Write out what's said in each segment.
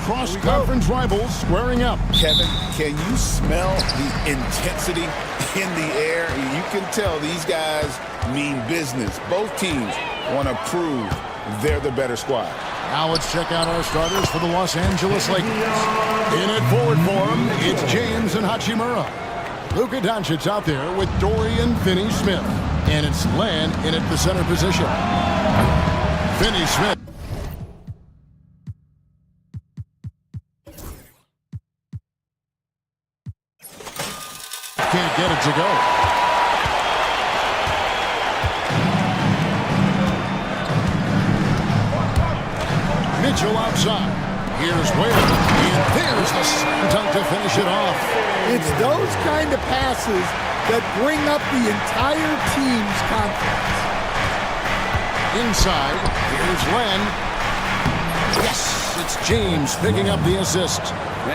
cross-conference rivals squaring up. Kevin, can you smell the intensity in the air? You can tell these guys mean business. Both teams want to prove they're the better squad. Now let's check out our starters for the Los Angeles Lakers. In at forward form, it's James and Hachimura. Luka Doncic out there with Dorian Finney-Smith. And it's Len in at the center position. Finney-Smith. Can't get it to go. Mitchell outside. Here's Wade. And there's the slam dunk to finish it off. It's those kind of passes that bring up the entire team's confidence. Inside, here's Len. Yes, it's James picking up the assist.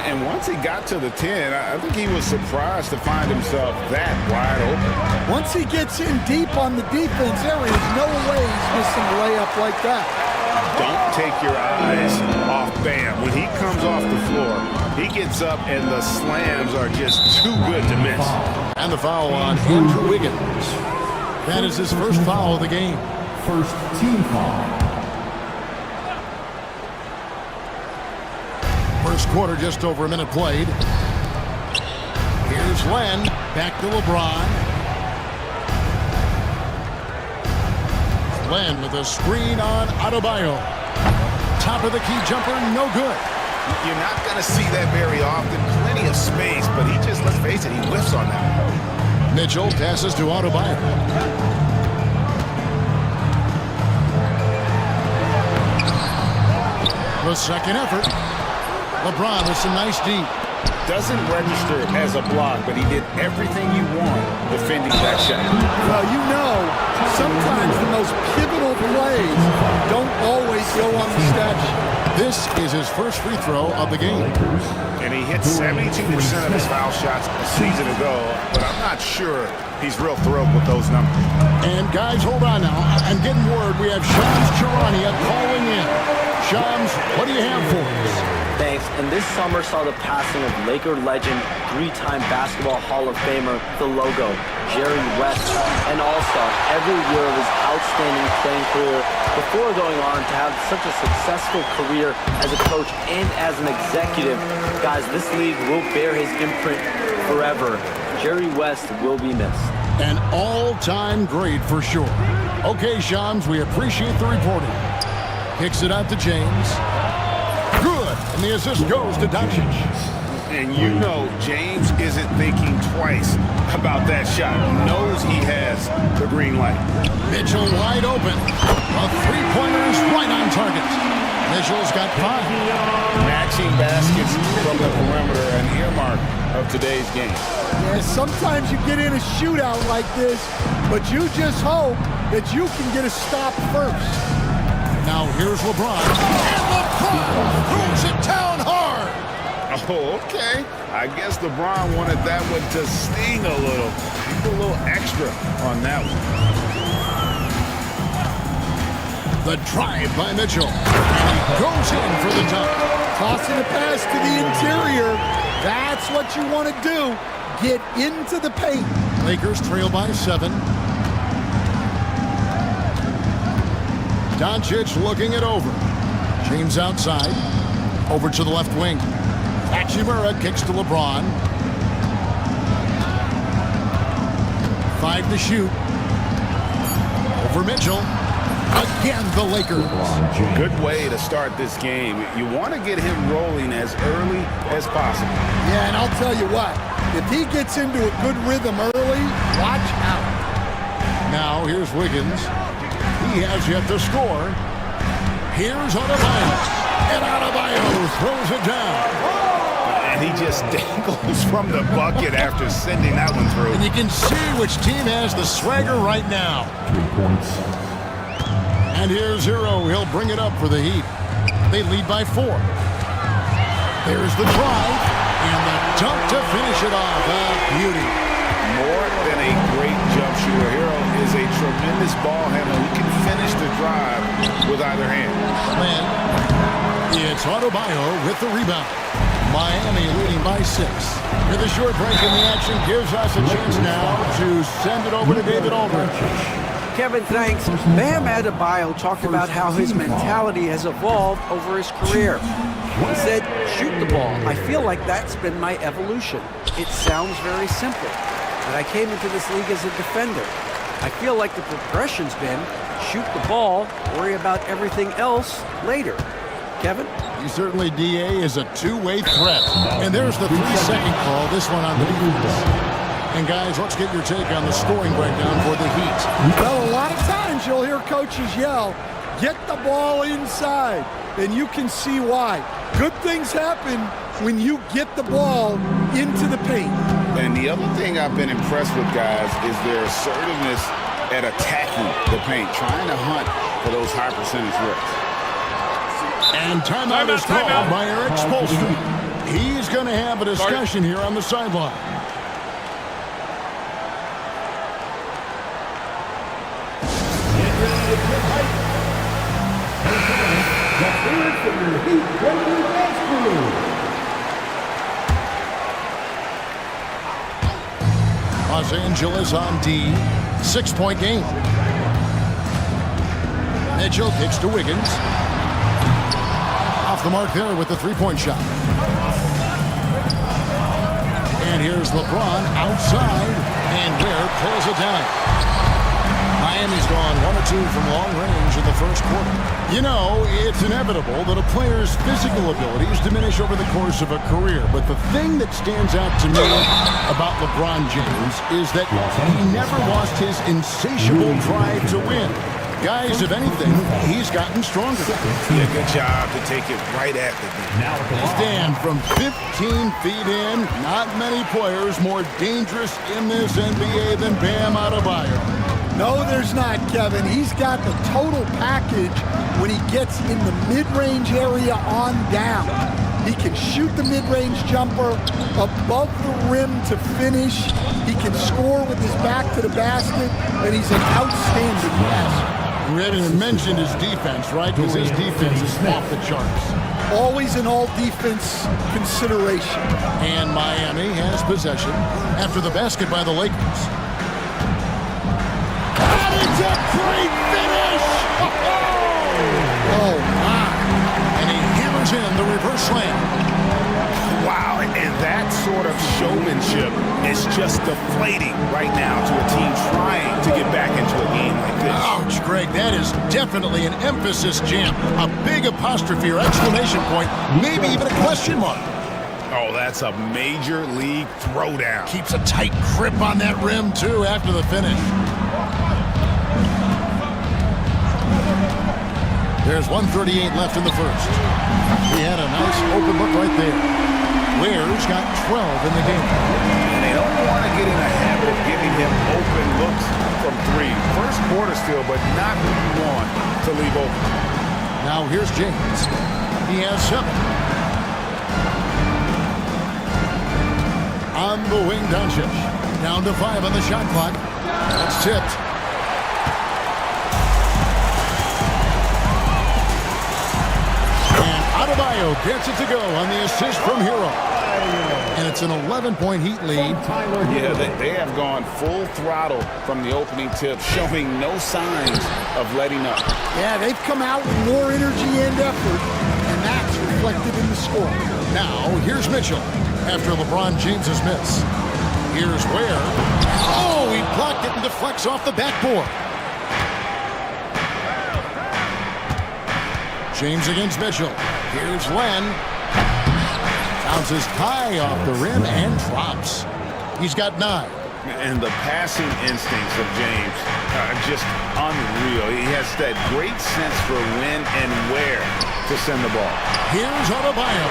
And once he got to the 10, I think he was surprised to find himself that wide open. Once he gets in deep on the defense, there is no way he's missing a layup like that. Don't take your eyes off Bam. When he comes off the floor, he gets up and the slams are just too good to miss. And the foul on Andrew Wiggins. That is his first foul of the game. First team foul. First quarter, just over a minute played. Here's Len, back to LeBron. Len with a screen on Adebayo. Top of the key jumper, no good. You're not going to see that very often. Plenty of space, but he just, let's face it, he whiffs on that. Mitchell passes to Adebayo. The second effort. LeBron with some nice deep. Doesn't register as a block, but he did everything you want defending that shot. Well, you know, sometimes the most pivotal plays don't always go on the stat sheet. This is his first free throw of the game. And he hit 72% of his foul shots a season ago, but I'm not sure he's real thrilled with those numbers. And guys, hold on now. I'm getting word we have Shams Charania calling in. Shams, what do you have for us? Thanks. And this summer saw the passing of Laker legend, three-time basketball Hall of Famer, the logo, Jerry West, an all-star every year of his outstanding playing career before going on to have such a successful career as a coach and as an executive. Guys, this league will bear his imprint forever. Jerry West will be missed. An all-time great for sure. Okay, Shams, we appreciate the reporting. Kicks it out to James. Good, and the assist goes to Doncic. And you know James isn't thinking twice about that shot. He knows he has the green light. Mitchell wide open. A three-pointer is right on target. Mitchell's got 5. Matching baskets from the perimeter, an earmark of today's game. Yeah, sometimes you get in a shootout like this, but you just hope that you can get a stop first. Now here's LeBron. And LeBron throws it down hard. Oh, okay. I guess LeBron wanted that one to sting a little. He put a little extra on that one. The drive by Mitchell. And he goes in for the dunk. Tossing a pass to the interior. That's what you want to do. Get into the paint. Lakers trail by 7. Doncic looking it over. James outside. Over to the left wing. Hachimura kicks to LeBron. 5 to shoot. Over Mitchell. Again, the Lakers. Good way to start this game. You want to get him rolling as early as possible. Yeah, and I'll tell you what. If he gets into a good rhythm early, watch out. Now, here's Wiggins. He has yet to score. Here's Adebayo. And Adebayo throws it down. And he just dangles from the bucket after sending that one through. And you can see which team has the swagger right now. 3 points. And here's Hero. He'll bring it up for the Heat. They lead by 4. There's the drive. And the dunk to finish it off. A beauty. More than a great jump shooter, Hero is a tremendous ball handler who can finish the drive with either hand. Man. It's Adebayo with the rebound. Miami leading by 6. With a short break in the action gives us a chance now to send it over to David Aldridge. Kevin, thanks. Bam Adebayo talked about how his mentality has evolved over his career. He said, shoot the ball. I feel like that's been my evolution. It sounds very simple, but I came into this league as a defender. I feel like the progression's been shoot the ball, worry about everything else later. Kevin? He certainly, DA, is a two-way threat. And there's the 3-second call, this one on the defense. And guys, let's get your take on the scoring breakdown for the Heat. Well, a lot of times you'll hear coaches yell, get the ball inside, and you can see why. Good things happen when you get the ball into the paint. And the other thing I've been impressed with, guys, is their assertiveness at attacking the paint, trying to hunt for those high percentage looks. And timeout is called by Eric Spoelstra. He's going to have a discussion here on the sideline. Los Angeles on D. 6-point game. Mitchell kicks to Wiggins. Off the mark there with the three-point shot. And here's LeBron outside. And Ware pulls it down. Miami's gone 1 or 2 from long range in the first quarter. You know, it's inevitable that a player's physical abilities diminish over the course of a career. But the thing that stands out to me about LeBron James is that he never lost his insatiable drive to win. Guys, if anything, he's gotten stronger. Yeah, good job to take it right at the game. Stand from 15 feet in. Not many players more dangerous in this NBA than Bam Adebayo. No, there's not, Kevin. He's got the total package when he gets in the mid-range area on down. He can shoot the mid-range jumper above the rim to finish. He can score with his back to the basket, and he's an outstanding passer. We haven't even mentioned his defense, right? Because his defense is off the charts. Always an all-defense consideration. And Miami has possession after the basket by the Lakers. And it's a great finish! Oh, my. And he hammers in the reverse slam. Wow, and that sort of showmanship is just deflating right now to a team trying to get back into a game like this. Ouch, Greg, that is definitely an emphasis jam. A big apostrophe or exclamation point, maybe even a question mark. Oh, that's a major league throwdown. Keeps a tight grip on that rim, too, after the finish. There's 1:38 left in the first. He had a nice open look right there. Ware's got 12 in the game. And they don't want to get in a habit of giving him open looks from 3. First quarter still, but not what you want to leave open. Now here's James. He has 7. On the wing, Doncic. Down to 5 on the shot clock. That's tipped. And Adebayo gets it to go on the assist from Hero. And it's an 11-point Heat lead. Yeah, they have gone full throttle from the opening tip, showing no signs of letting up. Yeah, they've come out with more energy and effort, and that's reflected in the score. Now, here's Mitchell after LeBron James's miss. Here's Ware. Oh, he blocked it and deflects off the backboard. James against Mitchell. Here's Len. Bounces high off the rim and drops. He's got 9. And the passing instincts of James are just unreal. He has that great sense for when and where to send the ball. Here's Adebayo.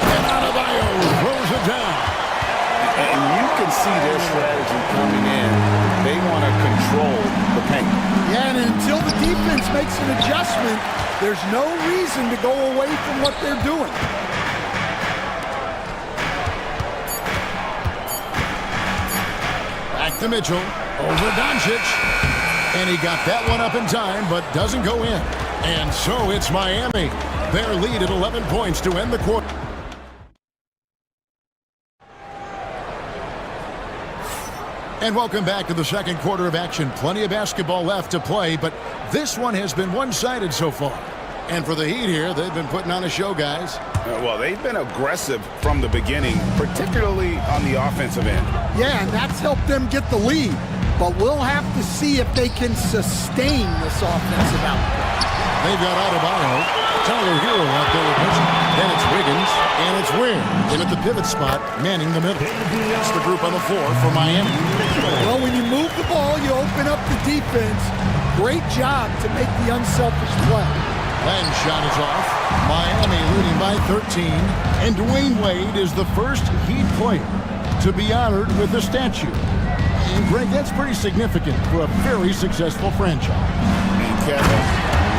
And Adebayo throws it down. And you can see their strategy coming in. They want to control the paint. Yeah, and until the defense makes an adjustment, there's no reason to go away from what they're doing. Back to Mitchell. Over Doncic. And he got that one up in time, but doesn't go in. And so it's Miami. Their lead at 11 points to end the quarter. And welcome back to the second quarter of action. Plenty of basketball left to play, but this one has been one-sided so far. And for the Heat here, they've been putting on a show, guys. Well, they've been aggressive from the beginning, particularly on the offensive end. Yeah, and that's helped them get the lead. But we'll have to see if they can sustain this offensive output. They've got Adebayo, Tyler Hero out there with pitching. Then it's Wiggins, and it's Ware in at the pivot spot, manning the middle. That's the group on the floor for Miami. Well, when you move the ball, you open up the defense. Great job to make the unselfish play. And shot is off. Miami leading by 13. And Dwayne Wade is the first Heat player to be honored with a statue. And Greg, that's pretty significant for a very successful franchise. And Kevin,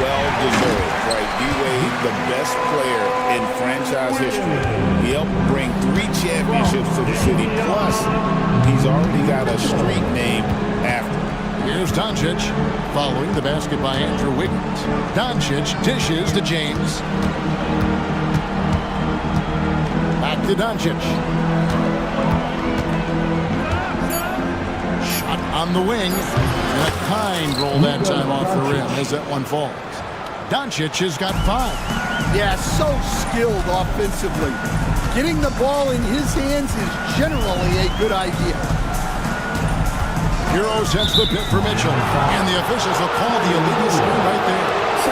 well-deserved, right? D-Wade, the best player in franchise history. He helped bring 3 championships to the city. Plus, he's already got a street named after him. Here's Doncic, following the basket by Andrew Wiggins. Doncic dishes to James. Back to Doncic. Shot on the wing. And a kind roll that time off the rim as that one falls. Doncic has got 5. Yeah, so skilled offensively. Getting the ball in his hands is generally a good idea. Hero sets the pick for Mitchell, and the officials will call the illegal screen right there.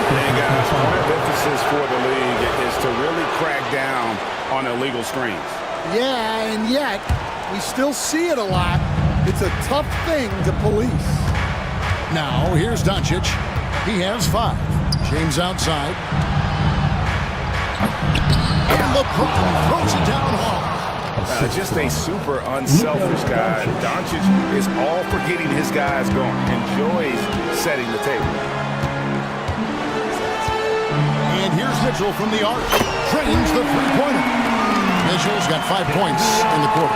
Hey guys, one of the emphasis for the league is to really crack down on illegal screens. Yeah, and yet, we still see it a lot. It's a tough thing to police. Now, here's Doncic. He has 5. James outside. And LeBron throws it down hard. Just a super unselfish guy. Doncic is all for getting his guys going. Enjoys setting the table. And here's Mitchell from the arc. Drains the three-pointer. Mitchell's got 5 points in the quarter.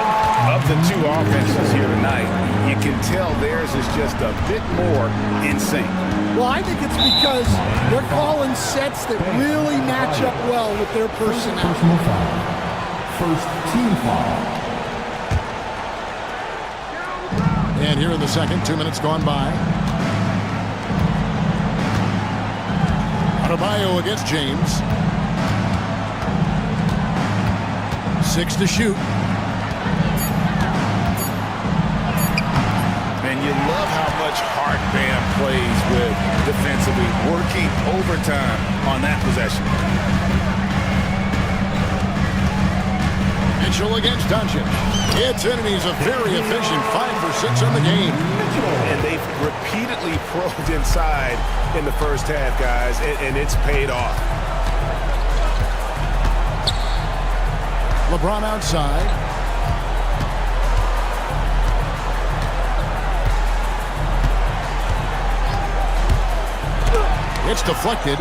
Of the 2 offenses here tonight, you can tell theirs is just a bit more in sync. Well, I think it's because they're calling sets that really match up well with their personnel. Personal foul. First team foul. And here in the second, 2 minutes gone by. Adebayo against James. 6 to shoot. And you love how much heart Bam plays with defensively, working overtime on that possession. Mitchell against Doncic. It's in, and he's a very efficient 5 for 6 on the game. And they've repeatedly probed inside in the first half, guys, and it's paid off. LeBron outside. It's deflected.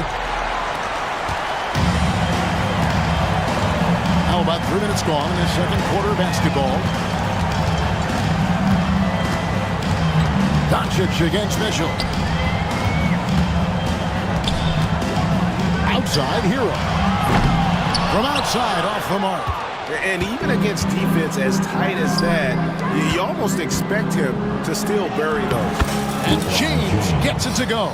Now about 3 minutes gone in the second quarter of basketball. Doncic against Mitchell. Outside, Hero. From outside, off the mark. And even against defense as tight as that, you almost expect him to still bury those. And James gets it to go.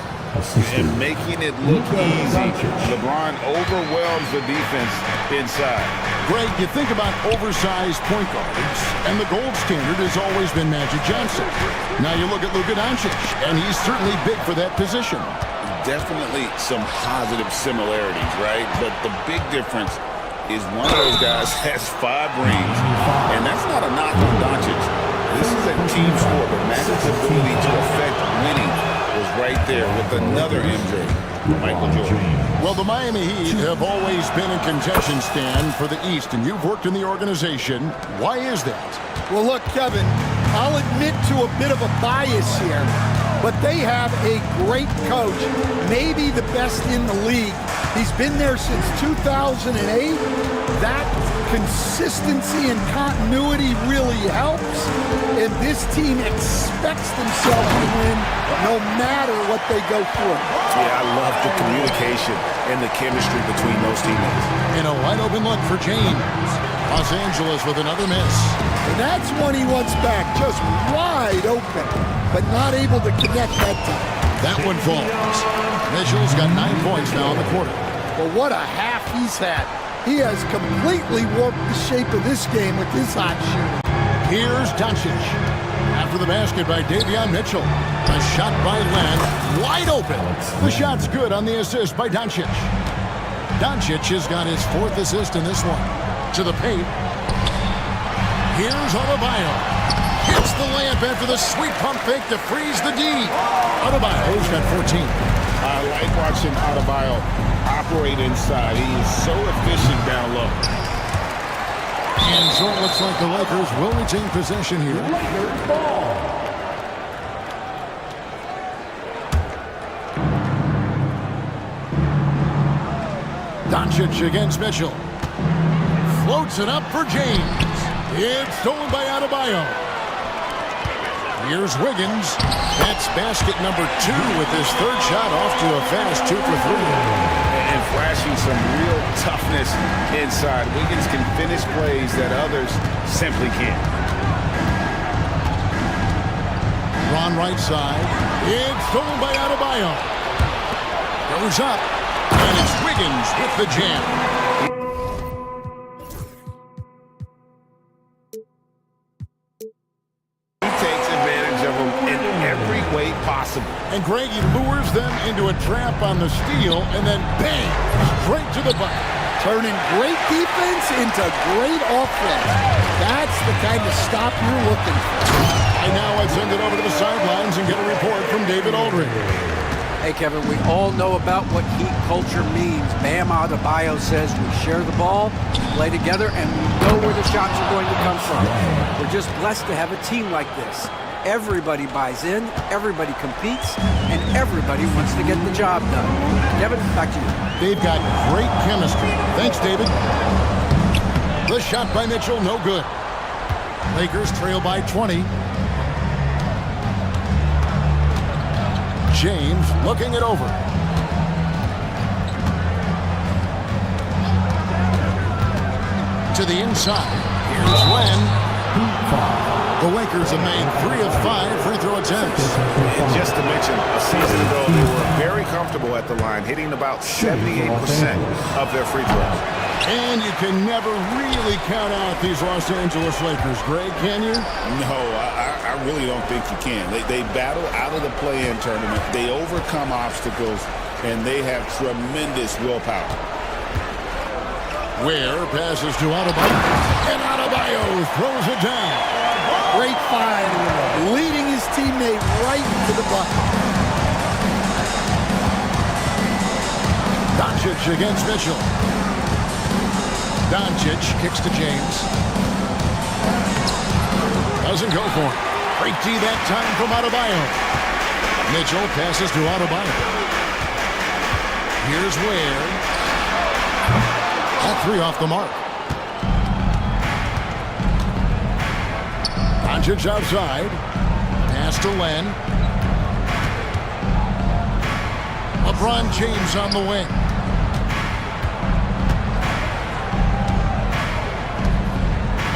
And making it look easy. LeBron overwhelms the defense inside. Greg, you think about oversized point guards, and the gold standard has always been Magic Johnson. Now you look at Luka Doncic, and he's certainly big for that position. Definitely some positive similarities, right? But the big difference is one of those guys has 5 rings, and that's not a knock on Doncic. This is a team sport, but Magic's ability to affect winning was right there with another MJ, Michael Jordan. Well, the Miami Heat have always been in contention, Stan, for the East, and you've worked in the organization. Why is that? Well, look, Kevin, I'll admit to a bit of a bias here, but they have a great coach, maybe the best in the league. He's been there since 2008. That consistency and continuity really helps, and this team expects themselves to win no matter what they go through. Yeah, I love the communication and the chemistry between those teammates. And a wide open look for James. Los Angeles with another miss. And that's one he wants back, just wide open, but not able to connect that time. That one falls. Mitchell's got 9 points now in the quarter. Well, what a half he's had. He has completely warped the shape of this game with his hot shooting. Here's Doncic. After the basket by Davion Mitchell. A shot by Len. Wide open. The shot's good on the assist by Doncic. Doncic has got his 4th assist in this one. To the paint. Here's Adebayo. Hits the layup after the sweet pump fake to freeze the D. Adebayo's got 14. I like watching Adebayo operate inside. He is so efficient down low. And so it looks like the Lakers will retain possession here. Lakers ball. Doncic against Mitchell. Floats it up for James. It's stolen by Adebayo. Here's Wiggins. That's basket number 2 with his 3rd shot off to a fast 2 for 3. And flashing some real toughness inside. Wiggins can finish plays that others simply can't. Ron right side. It's stolen by Adebayo. Goes up. And it's Wiggins with the jam. And Greg, he lures them into a trap on the steal, and then bang, straight to the bucket. Turning great defense into great offense. That's the kind of stop you're looking for. And now let's send it over to the sidelines and get a report from David Aldridge. Hey, Kevin, we all know about what Heat culture means. Bam Adebayo says we share the ball, play together, and we know where the shots are going to come from. We're just blessed to have a team like this. Everybody buys in, everybody competes, and everybody wants to get the job done. Kevin, back to you. They've got great chemistry. Thanks, David. The shot by Mitchell, no good. Lakers trail by 20. James looking it over. To the inside. Here's Len. The Lakers have made 3 of 5 free throw attempts. And just to mention, a season ago, they were very comfortable at the line, hitting about 78% of their free throws. And you can never really count out these Los Angeles Lakers, Greg, can you? No, I really don't think you can. They battle out of the play-in tournament. They overcome obstacles, and they have tremendous willpower. Ware passes to Adebayo, and Adebayo throws it down. Great find, leading his teammate right into the bucket. Doncic against Mitchell. Doncic kicks to James. Doesn't go for it. Great D that time from Adebayo. Mitchell passes to Adebayo. Here's Ware. All 3 off the mark. Doncic outside. Pass to Len. LeBron James on the wing.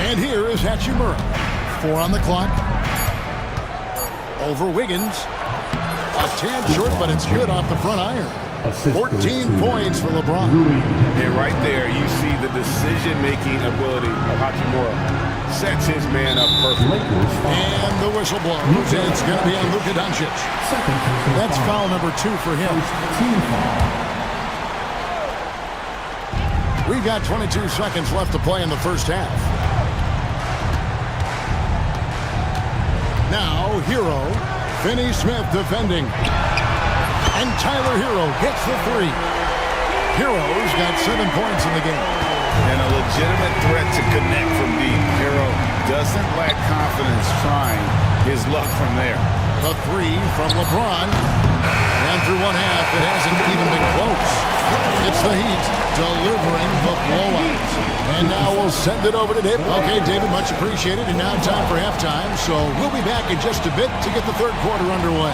And here is Hachimura. 4 on the clock. Over Wiggins. A tad short, but it's good off the front iron. 14 points for LeBron. And right there, you see the decision-making ability of Hachimura. Sets his man up perfectly. And the whistle blows. It's going to be on Luka Doncic. That's foul number 2 for him. We've got 22 seconds left to play in the first half. Now, Hero. Finney Smith defending. And Tyler Hero gets the 3. Hero's got 7 points in the game. And a legitimate threat to connect from deep. Hero doesn't lack confidence trying his luck from there. The three from LeBron. And through one half, it hasn't even been close. It's the Heat delivering the blowout. And now we'll send it over to David. Okay, David, much appreciated. And now time for halftime. So we'll be back in just a bit to get the third quarter underway.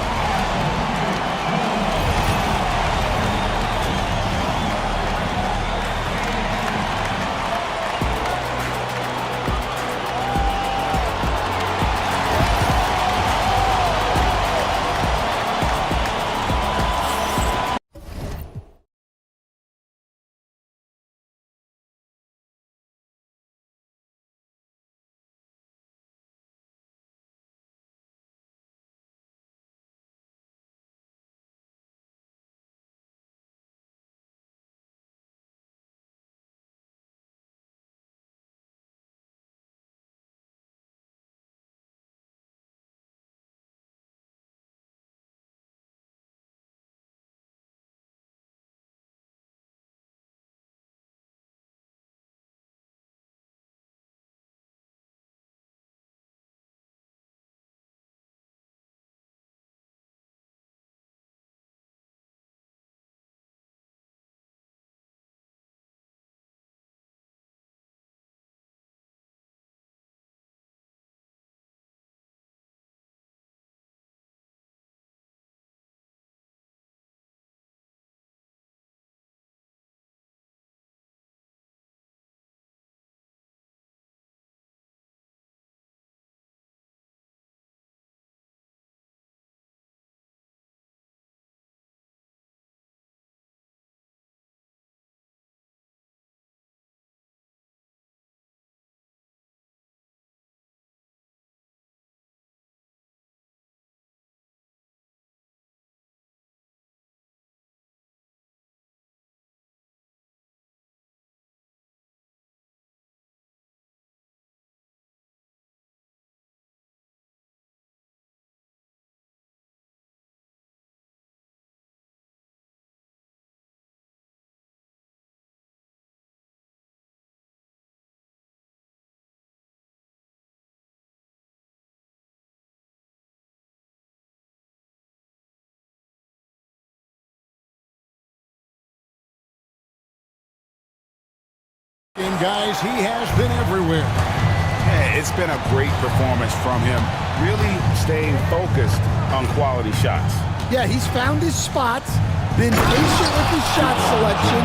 And guys, he has been everywhere. Yeah, it's been a great performance from him, really staying focused on quality shots. Yeah, he's found his spots, been patient with his shot selection,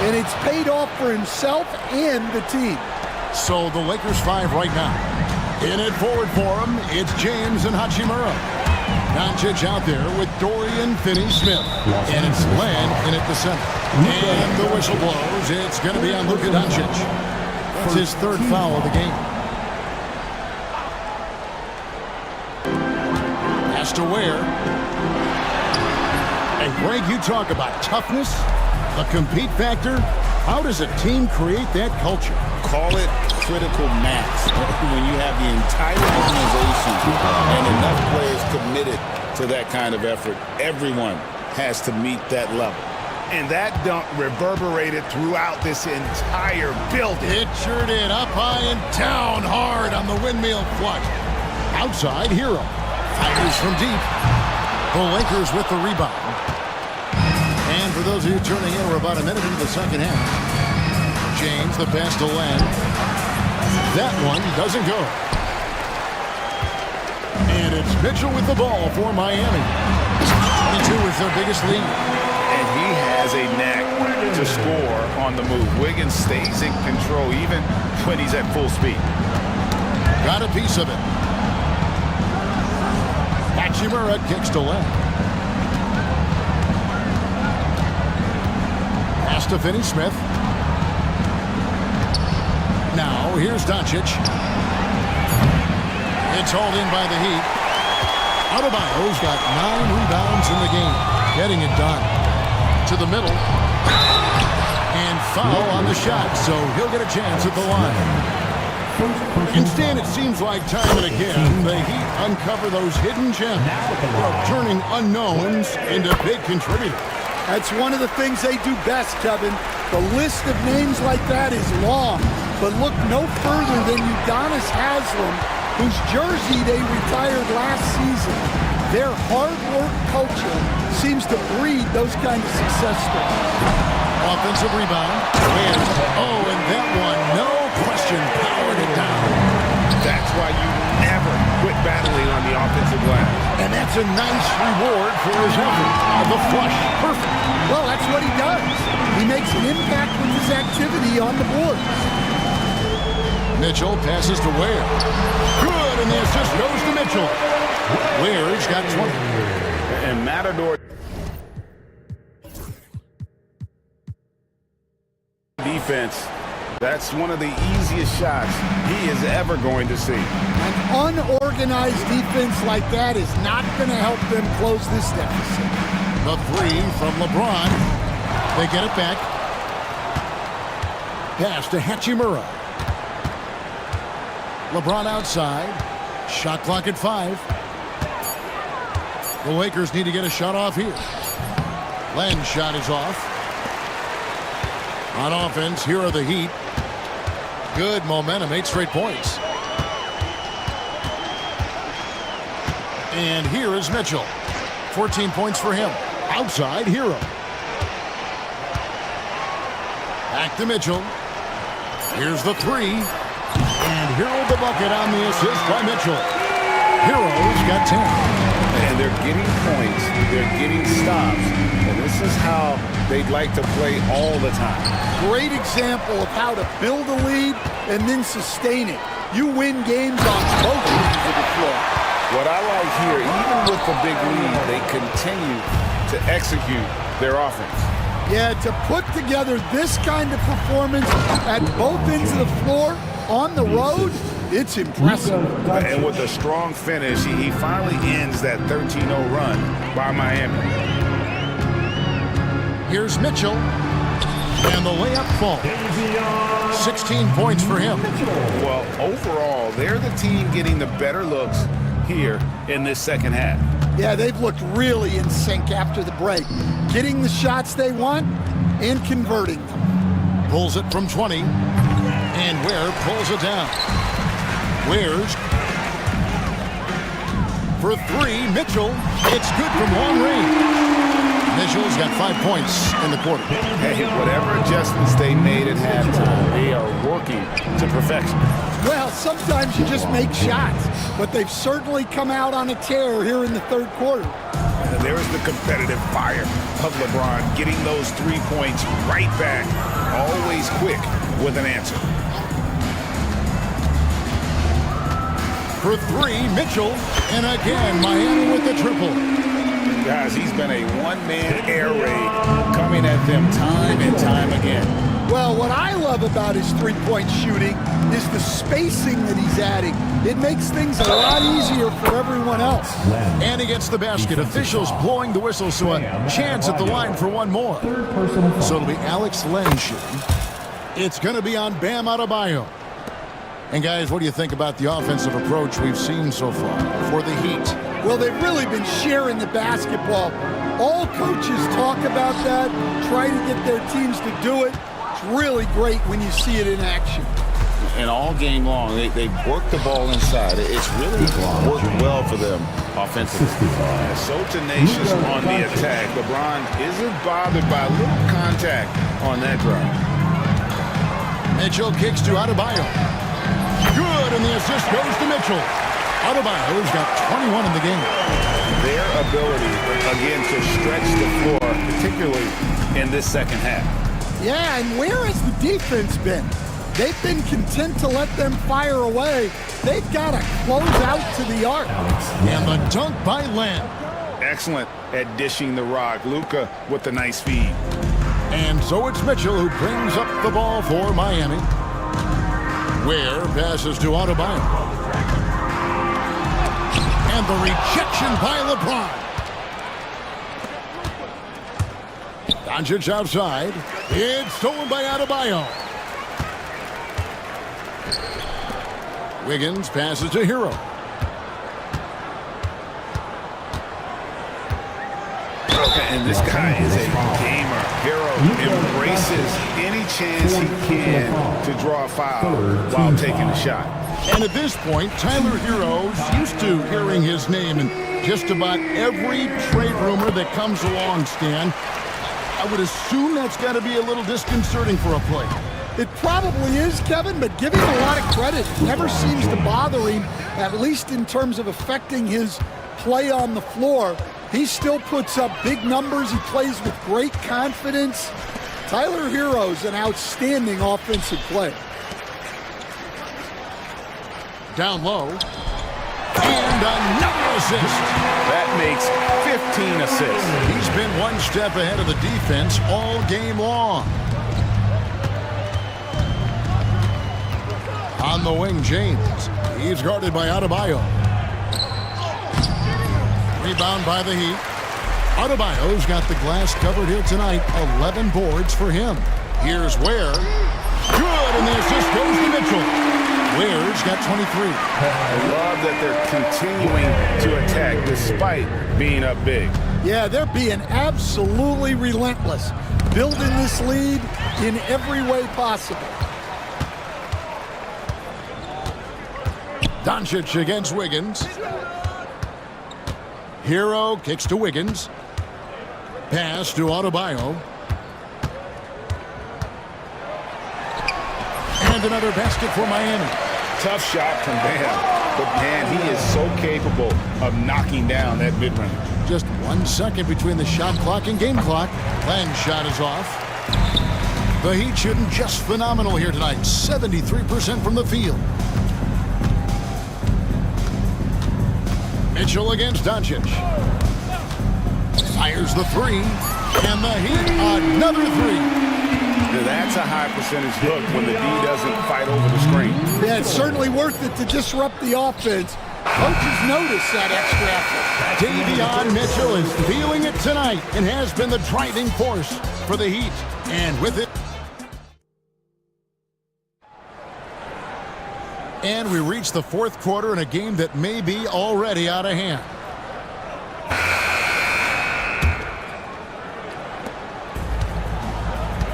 and it's paid off for himself and the team. So the Lakers 5 right now. In it forward for him, it's James and Hachimura. Doncic out there with Dorian Finney-Smith. And it's Len in at the center. And the whistle blows. It's going to be on Luka Doncic. That's his third foul of the game. Has to wear. And Greg, you talk about toughness, the compete factor. How does a team create that culture? Call it critical mass. When you have the entire organization and enough players committed to that kind of effort, everyone has to meet that level. And that dunk reverberated throughout this entire building. It sure did. Up high and down hard on the windmill flush. Outside, Hero. Fires from deep. The Lakers with the rebound. And for those of you turning in, we're about a minute into the second half. James, the pass to Len. That one doesn't go. And it's Mitchell with the ball for Miami. 22 is their biggest lead. And he has a knack to score on the move. Wiggins stays in control even when he's at full speed. Got a piece of it. Hachimura kicks to Len. Pass to Finney-Smith. Now, here's Doncic. It's hauled in by the Heat. Adebayo's got 9 rebounds in the game. Getting it done. To the middle. And foul on the shot, so he'll get a chance at the line. Instead, it seems like time and again, the Heat uncover those hidden gems, turning unknowns into big contributors. That's one of the things they do best, Kevin. The list of names like that is long, but look no further than Udonis Haslem, whose jersey they retired last season. Their hard work culture seems to breed those kind of success stories. Offensive rebound. Wins. Oh, and that one, no question, powered it down. That's why you never quit battling on the offensive glass. And that's a nice reward for his effort. The flush. Perfect. Well, that's what he does. He makes an impact with his activity on the board. Mitchell passes to Ware. Good, and the assist goes to Mitchell. Ware's got 20. And Matador defense, that's one of the easiest shots he is ever going to see. An unorganized defense like that is not going to help them close this deficit. The three from LeBron. They get it back. Pass to Hachimura. LeBron outside. Shot clock at 5. The Lakers need to get a shot off here. Len's shot is off. On offense, here are the Heat. Good momentum, 8 straight points. And here is Mitchell. 14 points for him. Outside, Hero. Back to Mitchell. Here's the 3. And Hero the bucket on the assist by Mitchell. Hero's got 10. And they're getting points, they're getting stops, and this is how they'd like to play all the time. Great example of how to build a lead and then sustain it. You win games on both ends of the floor. What I like here, even with the big lead, they continue to execute their offense. Yeah, to put together this kind of performance at both ends of the floor on the road, it's impressive. And with a strong finish, he finally ends that 13-0 run by Miami. Here's Mitchell. And the layup falls. 16 points for him. Well, overall, they're the team getting the better looks here in this second half. Yeah, they've looked really in sync after the break. Getting the shots they want and converting them. Pulls it from 20. And Ware pulls it down. Ware's for 3. Mitchell. It's good from long range. Mitchell's got 5 points in the quarter. Hey, whatever adjustments they made at halftime, they are working to perfection. Well, sometimes you just make shots, but they've certainly come out on a tear here in the third quarter. There's the competitive fire of LeBron, getting those 3 points right back, always quick with an answer. For 3, Mitchell. And again, Miami with the triple. Guys, he's been a one-man air raid coming at them time and time again. Well, what I love about his three-point shooting is the spacing that he's adding. It makes things a lot easier for everyone else. And he gets the basket. Officials blowing the whistle, so a chance at the line for one more. So it'll be Alex Len shooting. It's going to be on Bam Adebayo. And guys, what do you think about the offensive approach we've seen so far for the Heat? Well, they've really been sharing the basketball. All coaches talk about that, try to get their teams to do it. It's really great when you see it in action. And all game long, they work the ball inside. It's really worked well for them offensively. So tenacious on the attack. LeBron isn't bothered by a little contact on that drive. Mitchell kicks to Adebayo. Good, and the assist goes to Mitchell. Adebayo's got 21 in the game. Their ability, again, to stretch the floor, particularly in this second half. Yeah, and where has the defense been? They've been content to let them fire away. They've got to close out to the arc. And the dunk by Len. Excellent at dishing the rock. Luka with the nice feed. And so it's Mitchell who brings up the ball for Miami. Ware passes to Adebayo. And the rejection by LeBron. Doncic outside. It's stolen by Adebayo. Wiggins passes to Hero. And this guy is a gamer. Hero embraces any chance he can to draw a foul while taking a shot. And at this point, Tyler Hero's used to hearing his name in just about every trade rumor that comes along, Stan. I would assume that's got to be a little disconcerting for a player. It probably is, Kevin, but give him a lot of credit. It never seems to bother him, at least in terms of affecting his play on the floor. He still puts up big numbers. He plays with great confidence. Tyler Hero's an outstanding offensive player. Down low. And another assist. That makes 15 assists. He's been one step ahead of the defense all game long. On the wing, James. He's guarded by Adebayo. Rebound by the Heat. Adebayo's got the glass covered here tonight. 11 boards for him. Here's Ware. Good, and the assist goes to Mitchell. Ware's got 23. I love that they're continuing to attack despite being up big. Yeah, they're being absolutely relentless, building this lead in every way possible. Doncic against Wiggins. Hero kicks to Wiggins. Pass to Adebayo. And another basket for Miami. Tough shot from Bam, but man, he is so capable of knocking down that mid-range. Just 1 second between the shot clock and game clock. Len's shot is off. The Heat shooting just phenomenal here tonight. 73% from the field. Mitchell against Doncic. Fires the three. And the Heat another three. That's a high percentage look when the D doesn't fight over the screen. Yeah, it's certainly worth it to disrupt the offense. Coaches notice that extra effort. Davion Mitchell is feeling it tonight and has been the driving force for the Heat. And with it. And we reach the fourth quarter in a game that may be already out of hand.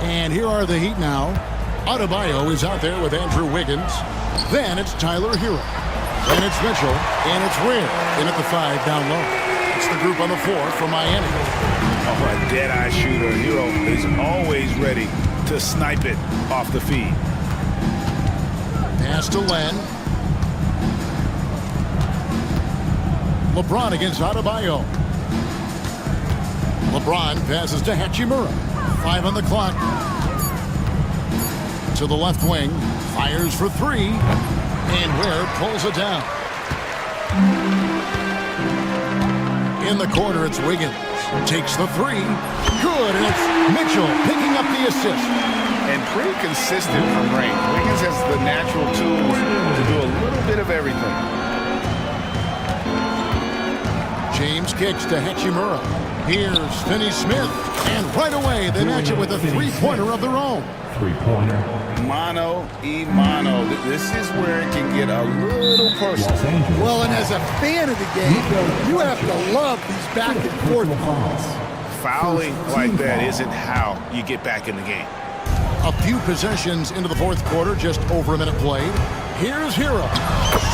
And here are the Heat now. Adebayo is out there with Andrew Wiggins. Then it's Tyler Hero. Then it's Mitchell. And it's Ware in at the 5 down low. It's the group on the floor for Miami. Oh, a dead-eye shooter. Hero is always ready to snipe it off the feed. Pass to Len. LeBron against Adebayo. LeBron passes to Hachimura. 5 on the clock. To the left wing. Fires for 3. And Ware pulls it down. In the corner, it's Wiggins. Takes the 3. Good, and it's Mitchell picking up the assist. And pretty consistent from range. Wiggins has the natural tools to do a little bit of everything. James kicks to Hachimura. Here's Finney-Smith. And right away, they match it with a three-pointer of their own. Three-pointer. Mano. This is where it can get a little personal. Well, and as a fan of the game, you have to love these back and forth calls. Fouling like that isn't how you get back in the game. A few possessions into the fourth quarter, just over a minute played. Here's Hero.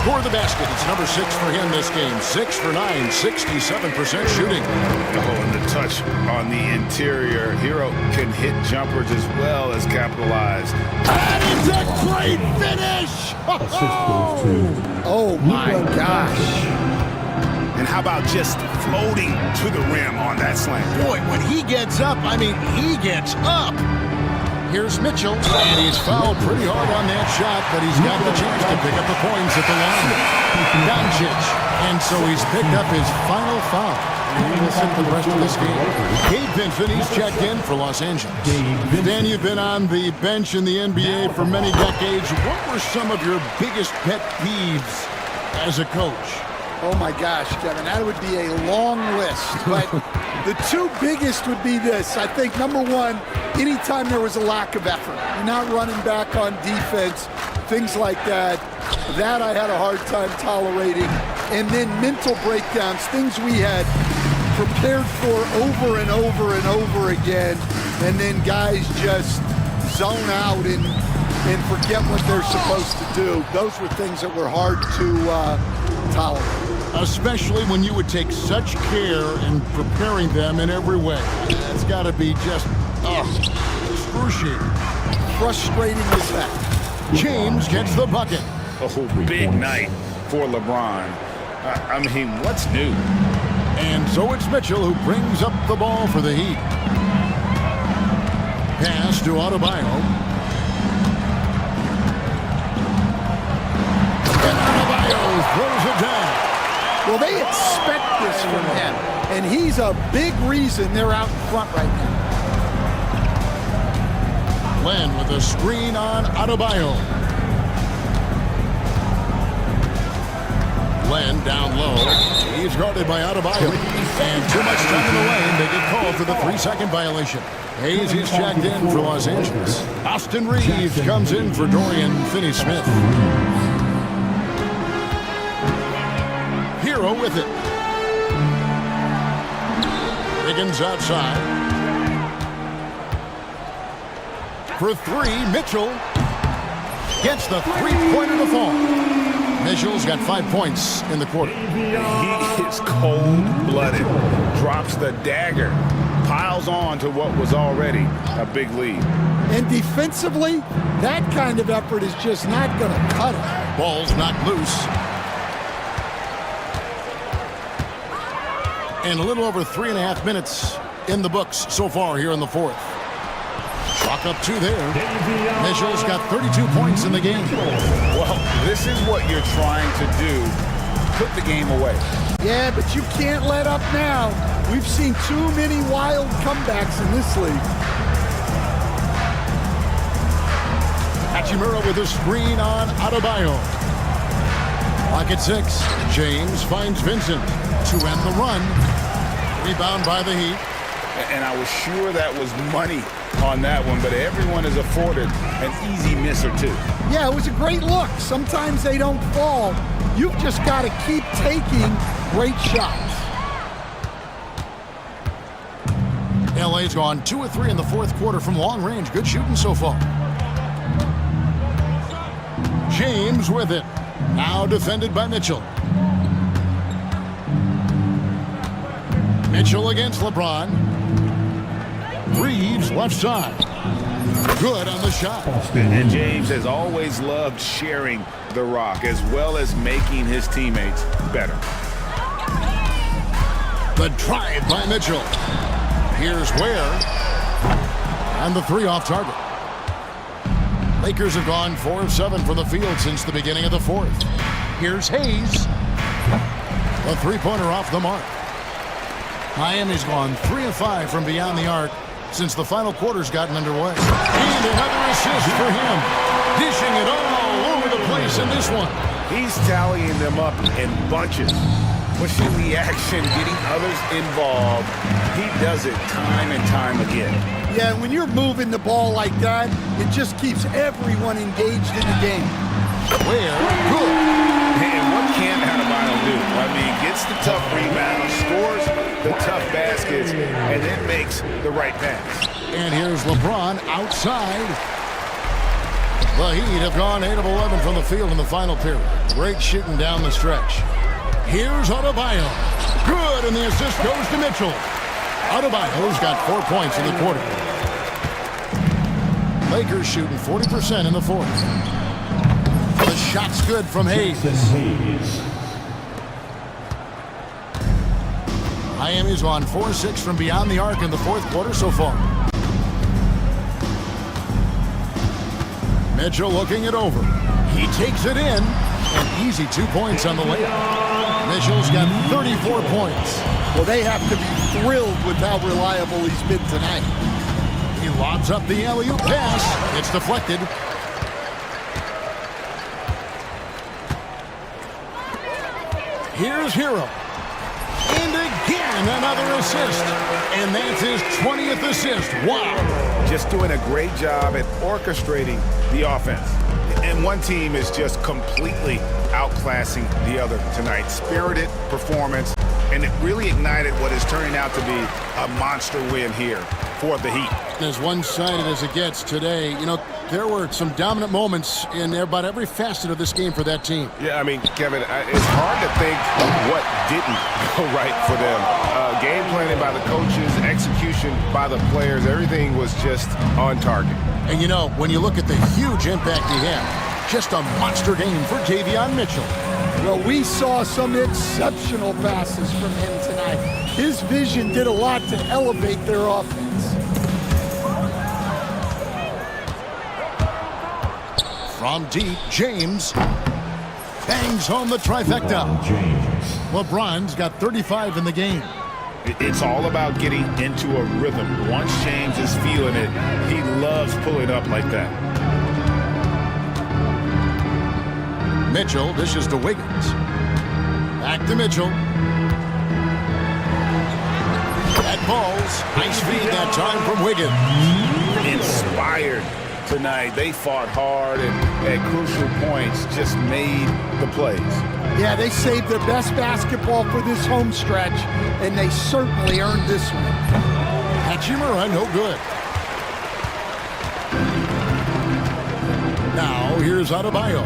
Score the basket. It's number 6 for him this game. 6 for 9, 67% shooting. Oh, and the touch on the interior. Hero can hit jumpers as well as capitalize. And it's a great finish! Oh my gosh. And how about just floating to the rim on that slam? Boy, when he gets up, I mean, he gets up. Here's Mitchell, and he's fouled pretty hard on that shot, but he's got the chance to pick up the points at the line. Doncic, and so he's picked up his final foul. And we'll sit the rest of this game. Gabe Vincent, he's checked in for Los Angeles. Dan, you've been on the bench in the NBA for many decades. What were some of your biggest pet peeves as a coach? Oh my gosh, Kevin, that would be a long list. But the two biggest would be this. I think number one, anytime there was a lack of effort, you're not running back on defense, things like that. That I had a hard time tolerating. And then mental breakdowns, things we had prepared for over and over and over again. And then guys just zone out and forget what they're supposed to do. Those were things that were hard to tolerate. Especially when you would take such care in preparing them in every way. It's got to be just, excruciating. Frustrating as that. James gets the bucket. Oh, big night for LeBron. I mean, what's new? And so it's Mitchell who brings up the ball for the Heat. Pass to Adebayo. And Adebayo throws it down. Well, they expect this from him, and he's a big reason they're out in front right now. Len with a screen on Adebayo. Len down low. He's guarded by Adebayo. And too much time in the lane. They get called for the 3-second violation. Hayes is checked in for Los Angeles. Austin Reeves comes in for Dorian Finney-Smith. Hero with it. Higgins outside. For three, Mitchell gets the three-pointer to fall. Mitchell's got 5 points in the quarter. He is cold-blooded, drops the dagger, piles on to what was already a big lead. And defensively, that kind of effort is just not going to cut it. Ball's knocked loose. And a little over 3.5 minutes in the books so far here in the fourth. Chalk up two there. Mitchell's got 32 points in the game. Well, this is what you're trying to do. Put the game away. Yeah, but you can't let up now. We've seen too many wild comebacks in this league. Hachimura with a screen on Adebayo. Pocket 6. James finds Vincent to end the run. Rebound by the Heat. And I was sure that was money on that one, but everyone is afforded an easy miss or two. Yeah, it was a great look. Sometimes they don't fall. You've just got to keep taking great shots. LA's gone 2 of 3 in the fourth quarter from long range. Good shooting so far. James with it. Now defended by Mitchell. Mitchell against LeBron. Reeves left side. Good on the shot. And James has always loved sharing the rock as well as making his teammates better. The drive by Mitchell. Here's Ware. And the three off target. Lakers have gone 4 of 7 from the field since the beginning of the fourth. Here's Hayes. A three-pointer off the mark. Miami's gone 3 of 5 from beyond the arc since the final quarter's gotten underway. And another assist for him. Dishing it all over the place in this one. He's tallying them up in bunches. Pushing the action, getting others involved. He does it time and time again. Yeah, when you're moving the ball like that, it just keeps everyone engaged in the game. Where? Good. And what can Adebayo do? I mean, gets the tough rebound, scores the tough baskets, and then makes the right pass. And here's LeBron outside. The Heat have gone 8 of 11 from the field in the final period. Great shooting down the stretch. Here's Adebayo. Good, and the assist goes to Mitchell. Adebayo's got 4 points in the quarter. Lakers shooting 40% in the fourth. The shot's good from Hayes. Miami's gone 4-6 from beyond the arc in the fourth quarter so far. Mitchell looking it over. He takes it in. An easy 2 points on the layup. Mitchell's got 34 points. Well, they have to be thrilled with how reliable he's been tonight. He lobs up the alley-oop pass. It's deflected. Here's Hero. And again, another assist. And that's his 20th assist. Wow. Just doing a great job at orchestrating the offense. And one team is just completely outclassing the other tonight. Spirited performance And it really ignited what is turning out to be a monster win here for the Heat. As one-sided as it gets today, you know, there were some dominant moments in about every facet of this game for that team. Yeah, I mean, Kevin, it's hard to think of what didn't go right for them. Game planning by the coaches, execution by the players, everything was just on target. And you know, when you look at the huge impact he had, just a monster game for Davion Mitchell. Well, we saw some exceptional passes from him tonight. His vision did a lot to elevate their offense. From deep, James bangs home the trifecta. LeBron's got 35 in the game. It's all about getting into a rhythm. Once James is feeling it, he loves pulling up like that. Mitchell dishes to Wiggins. Back to Mitchell. That ball's nice feed that time from Wiggins. Inspired tonight. They fought hard and at crucial points just made the plays. Yeah, they saved their best basketball for this home stretch, and they certainly earned this one. Hachimura, no good. Now, here's Adebayo.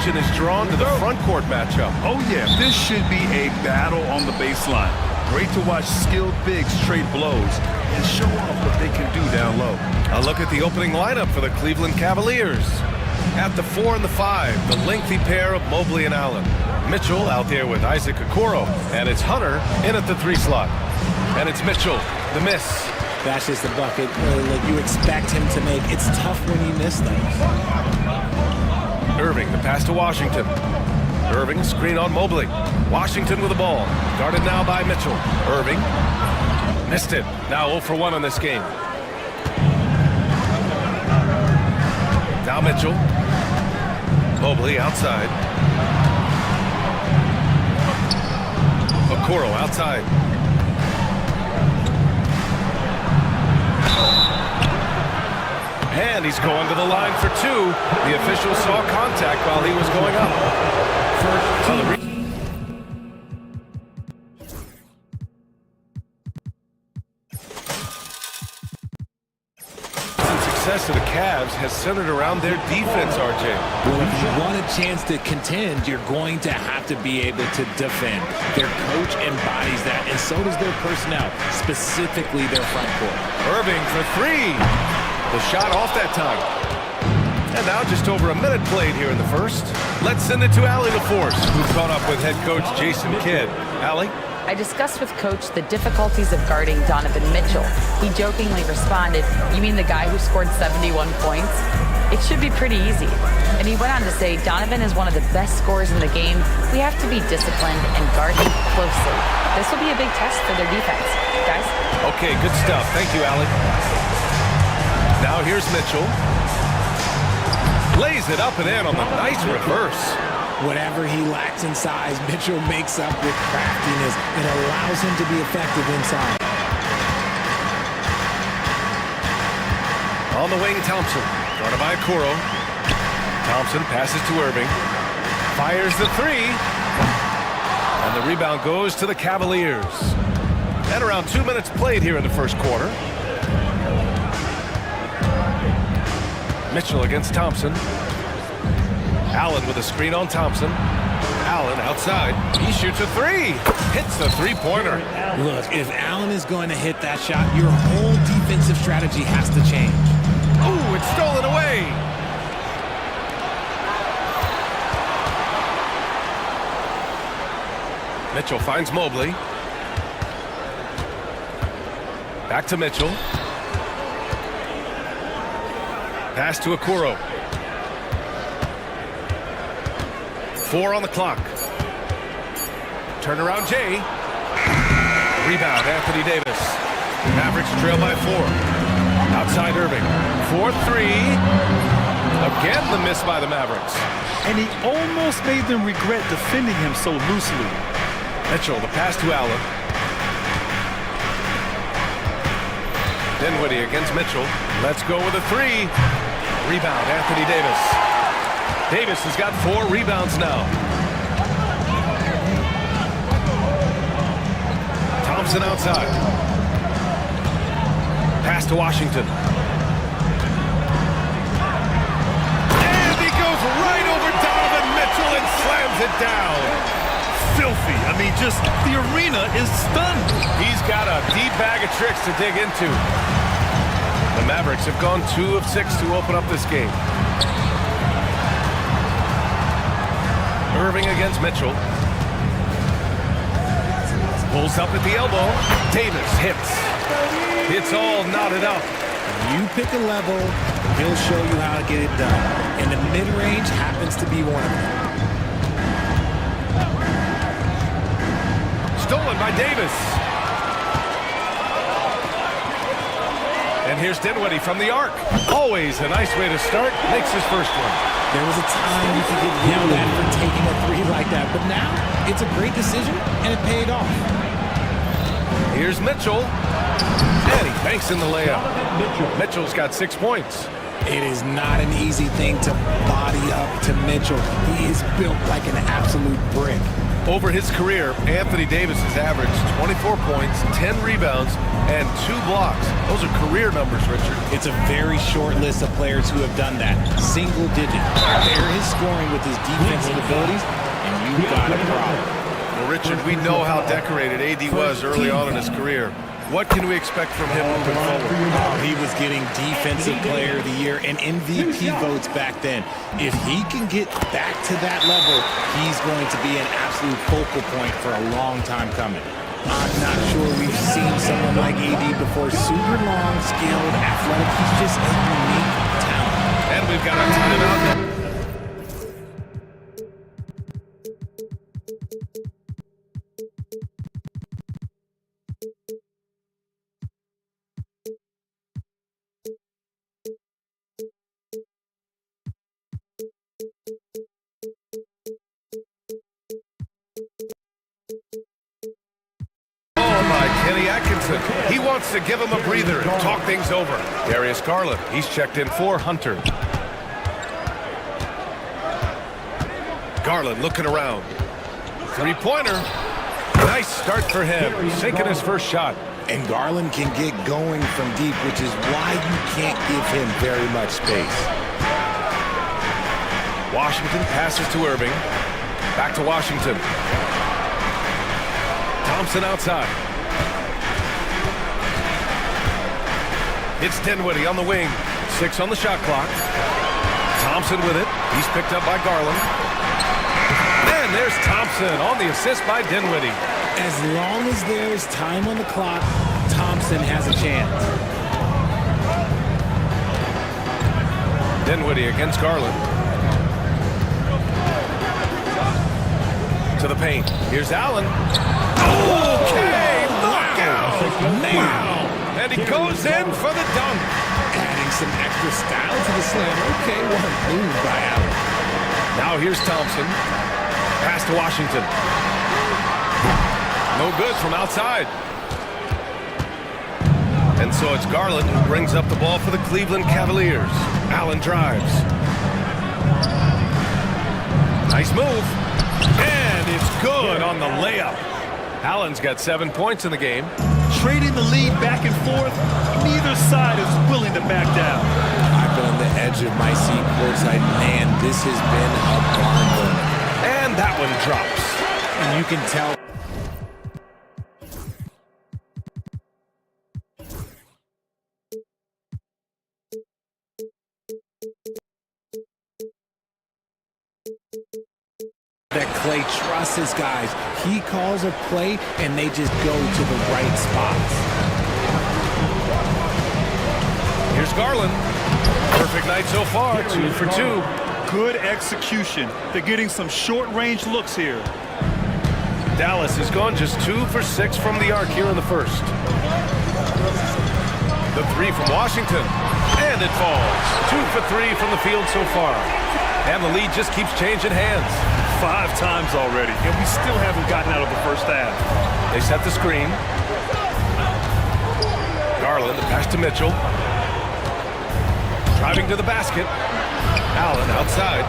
attention is drawn to the front court matchup. Oh yeah, this should be a battle on the baseline. Great to watch skilled bigs trade blows and show off what they can do down low. A look at the opening lineup for the Cleveland Cavaliers. At the 4 and the 5, the lengthy pair of Mobley and Allen. Mitchell out there with Isaac Okoro, and it's Hunter in at the 3 slot. And it's Mitchell, the miss. That's just the bucket that you expect him to make. It's tough when you miss those. Irving, the pass to Washington. Irving, screen on Mobley. Washington with the ball. Guarded now by Mitchell. Irving missed it. Now 0 for 1 on this game. Now Mitchell. Mobley outside. Okoro outside. And he's going to the line for 2. The official saw contact while he was going up. Success of the Cavs has centered around their defense, RJ. Well, if you want a chance to contend, you're going to have to be able to defend. Their coach embodies that, and so does their personnel, specifically their front court. Irving for 3. The shot off that time. And now just over a minute played here in the first. Let's send it to Allie LaForce, who's caught up with head coach Jason Kidd. Allie? I discussed with Coach the difficulties of guarding Donovan Mitchell. He jokingly responded, "You mean the guy who scored 71 points? It should be pretty easy." And he went on to say, "Donovan is one of the best scorers in the game. We have to be disciplined and guard him closely. This will be a big test for their defense." Guys? Okay, good stuff. Thank you, Allie. Now here's Mitchell. Lays it up and in on the nice reverse. Whatever he lacks in size, Mitchell makes up with craftiness and allows him to be effective inside. On the wing, Thompson. Guarded by Okoro. Thompson passes to Irving. Fires the 3. And the rebound goes to the Cavaliers. And around 2 minutes played here in the first quarter. Mitchell against Thompson. Allen with a screen on Thompson. Allen outside. He shoots a 3. Hits the 3-pointer. Look, if Allen is going to hit that shot, your whole defensive strategy has to change. Ooh, it's stolen away. Mitchell finds Mobley. Back to Mitchell. Pass to Okoro. 4 on the clock. Turnaround Jay. Rebound Anthony Davis. Mavericks trail by 4. Outside Irving. 4-3. Again the miss by the Mavericks. And he almost made them regret defending him so loosely. Mitchell, the pass to Allen. Dinwiddie against Mitchell. Let's go with a 3. Rebound Anthony Davis. Davis has got 4 rebounds now. Thompson outside. Pass to Washington. And he goes right over Donovan Mitchell and slams it down. Filthy. I mean, just the arena is stunned. He's got a deep bag of tricks to dig into. The Mavericks have gone 2 of 6 to open up this game. Irving against Mitchell. Pulls up at the elbow. Davis hits. It's all knotted up. You pick a level, he'll show you how to get it done. And the mid-range happens to be one of them. Stolen by Davis. And here's Dinwiddie from the arc. Always a nice way to start. Makes his first one. There was a time you could get yelled at for taking a 3 like that, but now it's a great decision, and it paid off. Here's Mitchell. And he banks in the layup. Mitchell's got 6 points. It is not an easy thing to body up to Mitchell. He is built like an absolute brick. Over his career, Anthony Davis has averaged 24 points, 10 rebounds, and 2 blocks. Those are career numbers, Richard. It's a very short list of players who have done that. Single digit. Pair his scoring with his defensive abilities, and you've got a problem. Well, Richard, we know how decorated AD was early on in his career. What can we expect from him moving forward? He was getting Defensive Player of the Year and MVP votes back then. If he can get back to that level, he's going to be an absolute focal point for a long time coming. I'm not sure we've seen someone like AD before. Super long, skilled, athletic. He's just a unique talent. And we've got a timeout. He wants to give him a breather and talk things over. Darius Garland, he's checked in for Hunter. Garland looking around. Three-pointer. Nice start for him. Sinking his first shot. And Garland can get going from deep, which is why you can't give him very much space. Washington passes to Irving. Back to Washington. Thompson outside. It's Dinwiddie on the wing. 6 on the shot clock. Thompson with it. He's picked up by Garland. And there's Thompson on the assist by Dinwiddie. As long as there's time on the clock, Thompson has a chance. Dinwiddie against Garland. To the paint. Here's Allen. Okay, knockout. Wow. And he goes in for the dunk. Adding some extra style to the slam. Okay, what a move by Allen. Now here's Thompson. Pass to Washington. No good from outside. And so it's Garland who brings up the ball for the Cleveland Cavaliers. Allen drives. Nice move. And it's good on the layup. Allen's got 7 points in the game. Trading the lead back and forth, neither side is willing to back down. I've been on the edge of my seat courtside. Man, this has been a barn burner. And that one drops. And you can tell. That Clay trusts his guys. He calls a play, and they just go to the right spots. Here's Garland. Perfect night so far, 2 for 2. Good execution. They're getting some short-range looks here. Dallas has gone just 2 for 6 from the arc here in the first. The 3 from Washington. And it falls. 2 for 3 from the field so far. And the lead just keeps changing hands. 5 times already, and we still haven't gotten out of the first half. They set the screen. Garland, the pass to Mitchell. Driving to the basket. Allen outside.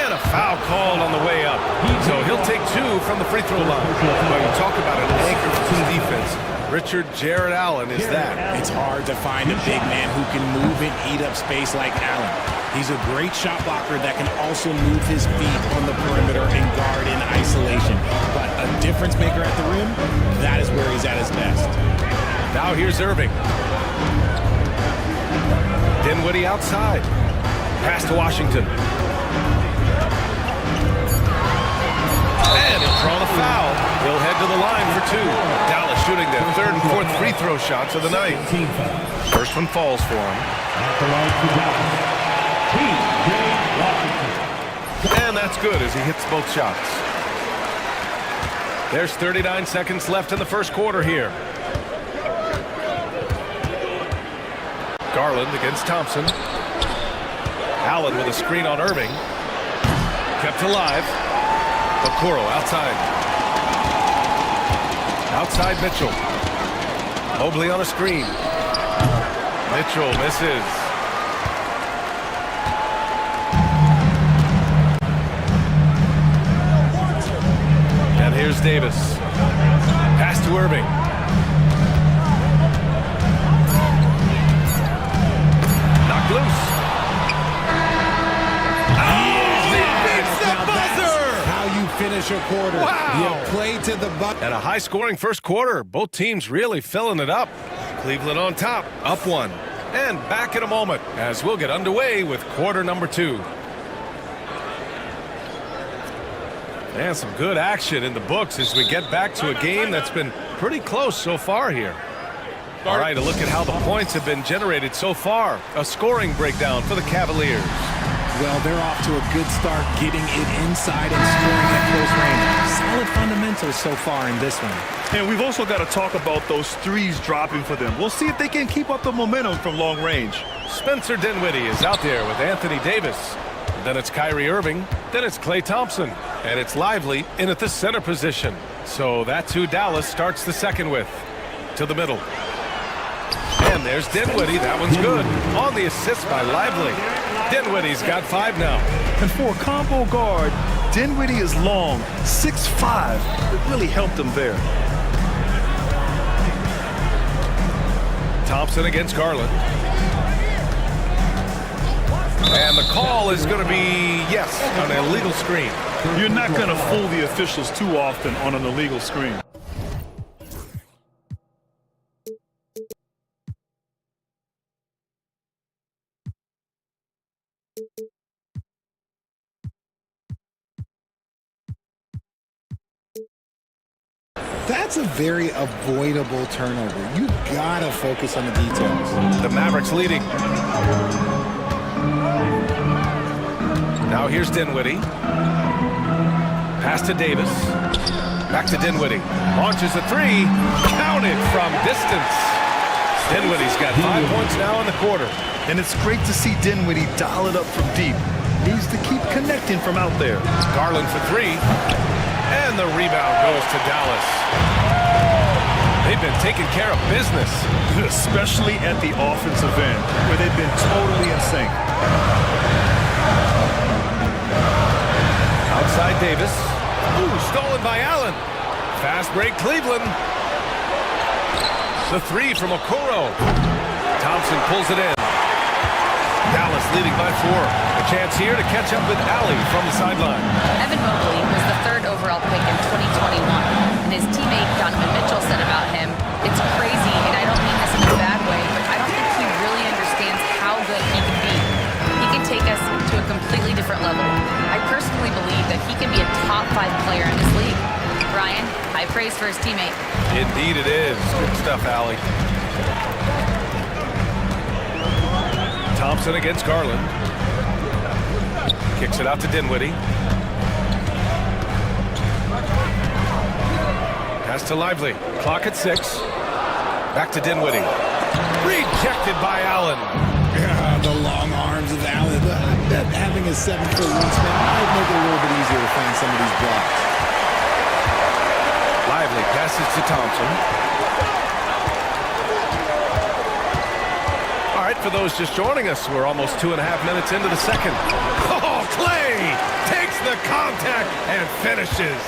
And a foul called on the way up. So he'll take 2 from the free throw line. Well, you talk about an anchor for his defense. Richard Jared Allen is that. It's hard to find a big man who can move and eat up space like Allen. He's a great shot blocker that can also move his feet on the perimeter and guard in isolation. But a difference maker at the rim, that is where he's at his best. Now here's Irving. Dinwiddie outside. Pass to Washington. And he'll draw the foul. He'll head to the line for 2. Dallas shooting their 3rd and 4th free throw shots of the night. First one falls for him. And that's good as he hits both shots. There's 39 seconds left in the first quarter here. Garland against Thompson. Allen with a screen on Irving. Kept alive. Okoro outside. Outside Mitchell. Mobley on a screen. Mitchell misses. Here's Davis. Pass to Irving. Knocked loose. Finish a quarter. Wow. You play to the buck. And a high-scoring first quarter. Both teams really filling it up. Cleveland on top, up one. And back in a moment as we'll get underway with quarter number 2. And some good action in the books as we get back to a game that's been pretty close so far here. All right, a look at how the points have been generated so far. A scoring breakdown for the Cavaliers. Well, they're off to a good start, getting it inside and scoring at close range. Solid fundamentals so far in this one. And we've also got to talk about those threes dropping for them. We'll see if they can keep up the momentum from long range. Spencer Dinwiddie is out there with Anthony Davis. Then it's Kyrie Irving. Then it's Klay Thompson. And it's Lively in at the center position. So that's who Dallas starts the second with. To the middle. And there's Dinwiddie. That one's good. On the assist by Lively. Dinwiddie's got 5 now. And for a combo guard, Dinwiddie is long, 6'5". It really helped him there. Thompson against Garland. And the call is going to be, yes, an illegal screen. You're not going to fool the officials too often on an illegal screen. That's a very avoidable turnover. You gotta focus on the details. The Mavericks leading. Now here's Dinwiddie. Pass to Davis. Back to Dinwiddie. Launches a 3. Counted from distance. Dinwiddie's got 5 points now in the quarter. And it's great to see Dinwiddie dial it up from deep. Needs to keep connecting from out there. Garland for 3. And the rebound goes to Dallas. They've been taking care of business. Especially at the offensive end, where they've been totally in sync. Outside Davis. Ooh, stolen by Allen. Fast break Cleveland. The 3 from Okoro. Thompson pulls it in. Dallas leading by 4. A chance here to catch up with Allie from the sideline. Evan Mobley was the 3rd overall pick in 2021, and his teammate Donovan Mitchell said about him, "It's crazy, and I don't mean this in a bad way, but I don't think he really understands how good he can be. He can take us to a completely different level. I personally believe that he can be a top 5 player in this league." Brian, high praise for his teammate. Indeed it is. Good stuff, Allie. Thompson against Garland. Kicks it out to Dinwiddie. Pass to Lively. Clock at 6. Back to Dinwiddie. Rejected by Allen. Yeah, the long arms of Allen. Having a 7-foot wingspan might make it a little bit easier to find some of these blocks. Lively passes to Thompson. All right, for those just joining us, we're almost 2.5 minutes into the second. Oh, Klay takes the contact and finishes.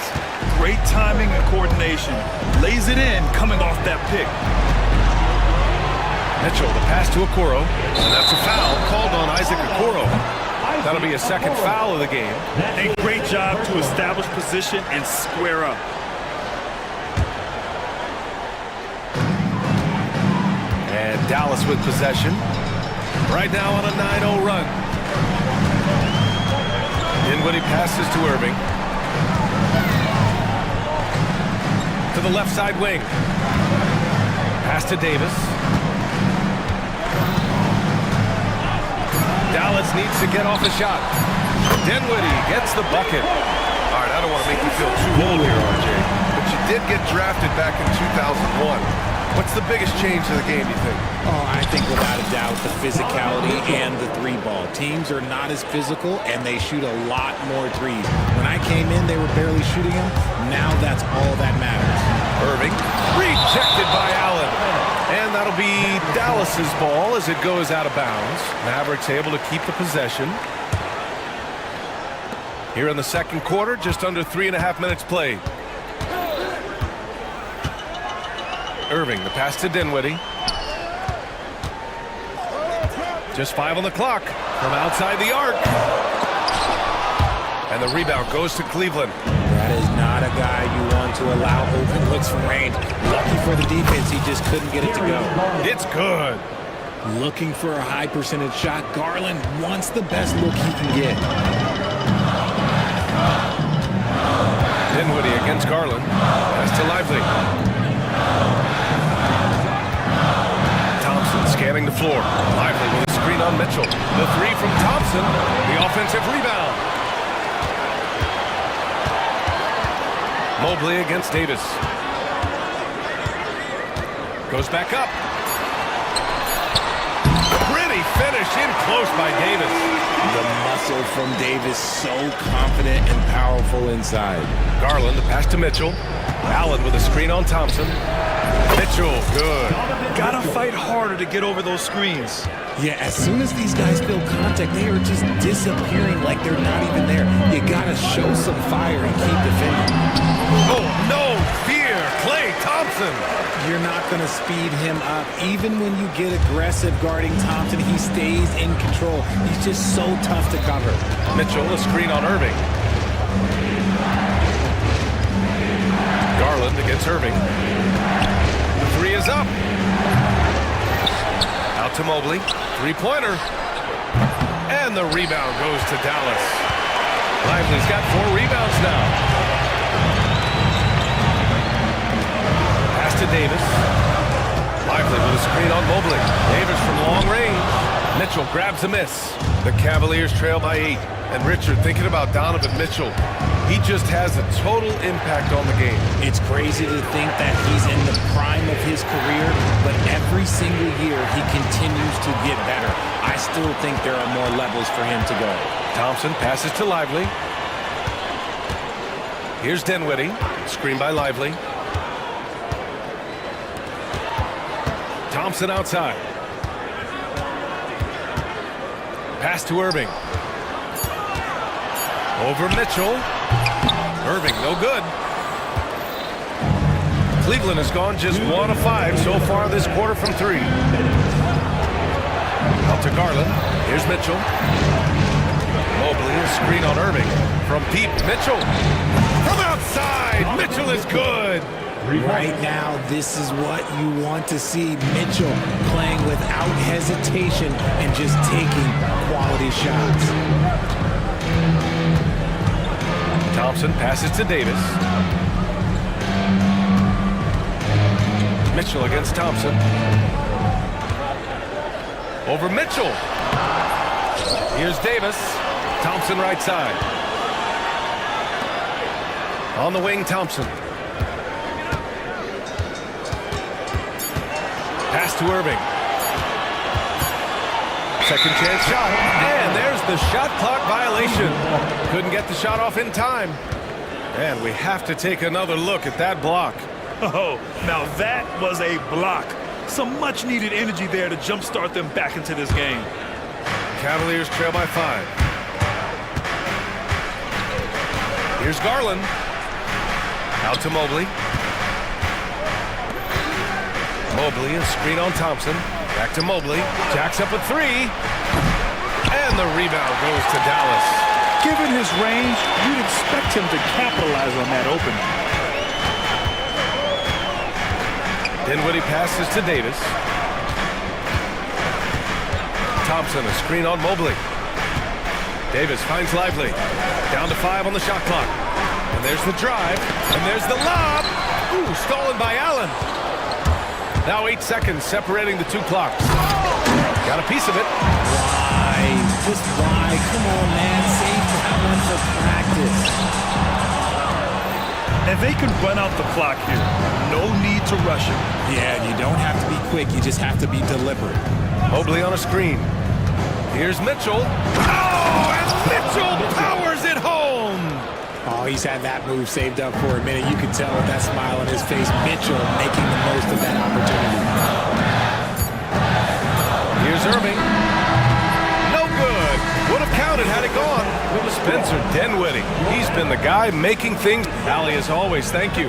Great timing and coordination. Lays it in coming off that pick. Mitchell, the pass to Okoro. And that's a foul called on Isaac Okoro. That'll be a second foul of the game. A great job to establish position and square up. And Dallas with possession. Right now on a 9-0 run. Dinwiddie passes to Irving. To the left side wing. Pass to Davis. Dallas needs to get off a shot. Dinwiddie gets the bucket. All right, I don't want to make you feel too old here, RJ, but you did get drafted back in 2001. What's the biggest change to the game, you think? Oh, I think without a doubt the physicality and the 3-ball. Teams are not as physical, and they shoot a lot more threes. When I came in, they were barely shooting them. Now that's all that matters. Irving, rejected by Allen. And that'll be Dallas's ball as it goes out of bounds. Mavericks able to keep the possession. Here in the second quarter, just under 3.5 minutes played. Irving, the pass to Dinwiddie. Just 5 on the clock from outside the arc. And the rebound goes to Cleveland. That is not a guy you want to allow open looks from range. Lucky for the defense, he just couldn't get it to go. It's good. Looking for a high percentage shot. Garland wants the best look he can get. Dinwiddie against Garland. Pass to Lively. Thompson scanning the floor. Lively with a screen on Mitchell. The three from Thompson. The offensive rebound. Mobley against Davis. Goes back up. Pretty finish in close by Davis. The muscle from Davis, so confident and powerful inside. Garland, the pass to Mitchell. Allen with a screen on Thompson. Mitchell, good. Gotta fight harder to get over those screens. Yeah, as soon as these guys feel contact, they are just disappearing like they're not even there. You gotta show some fire and keep defending. Oh, no fear. Klay Thompson. You're not going to speed him up. Even when you get aggressive guarding Thompson, he stays in control. He's just so tough to cover. Mitchell, a screen on Irving. Garland against Irving. The three is up. Out to Mobley. Three-pointer. And the rebound goes to Dallas. Lively's got 4 rebounds now. To Davis. Lively with a screen on Mobley. Davis from long range. Mitchell grabs a miss. The Cavaliers trail by 8. And Richard, thinking about Donovan Mitchell, he just has a total impact on the game. It's crazy to think that he's in the prime of his career, but every single year he continues to get better. I still think there are more levels for him to go. Thompson passes to Lively. Here's Dinwiddie. Screen by Lively. Thompson outside. Pass to Irving. Over Mitchell. Irving, no good. Cleveland has gone just 1 of 5 so far this quarter from 3. Out to Garland. Here's Mitchell. Mobley, a screen on Irving. From deep, Mitchell. From outside, Mitchell is good. Right now, this is what you want to see. Mitchell playing without hesitation and just taking quality shots. Thompson passes to Davis. Mitchell against Thompson. Over Mitchell. Here's Davis. Thompson right side. On the wing, Thompson. Pass to Irving. Second chance shot. And there's the shot clock violation. Couldn't get the shot off in time. And we have to take another look at that block. Oh, now that was a block. Some much needed energy there to jumpstart them back into this game. Cavaliers trail by 5. Here's Garland. Out to Mobley. Mobley, a screen on Thompson. Back to Mobley. Jacks up a 3. And the rebound goes to Dallas. Given his range, you'd expect him to capitalize on that opening. Dinwiddie passes to Davis. Thompson, a screen on Mobley. Davis finds Lively. Down to 5 on the shot clock. And there's the drive. And there's the lob. Ooh, stolen by Allen. Now 8 seconds separating the 2 clocks. Got a piece of it. Why? Just why? Come on, man. Save that one for practice. And they can run out the clock here. No need to rush it. Yeah, you don't have to be quick. You just have to be deliberate. Mobley on a screen. Here's Mitchell. Oh, and Mitchell powers it home. Oh, he's had that move saved up for a minute. You can tell with that smile on his face. Mitchell making the most of that opportunity. Here's Irving. No good. Would have counted had it gone. It was Spencer Dinwiddie. He's been the guy making things. Ali, as always, thank you.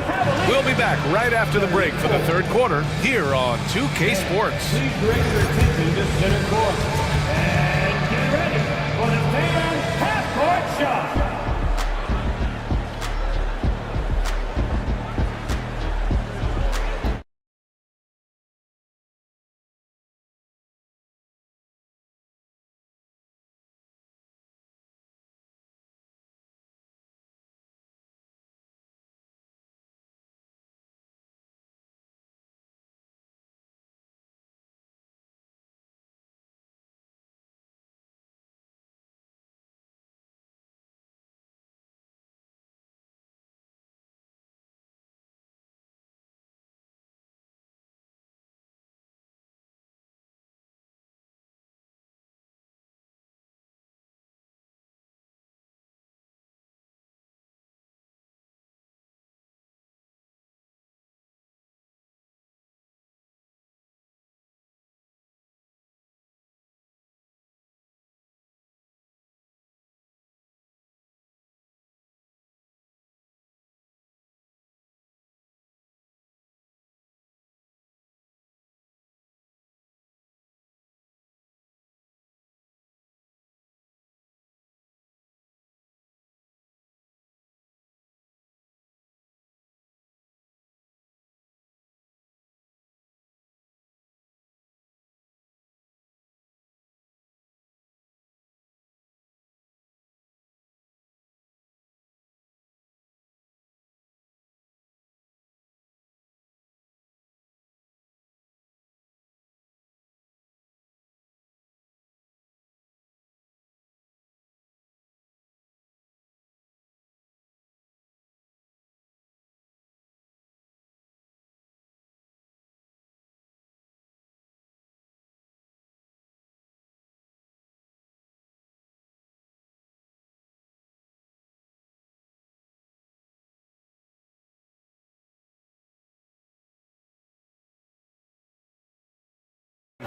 We'll be back right after the break for the third quarter here on 2K Sports. Please bring your attention to center court. And get ready for the fan half-court shot.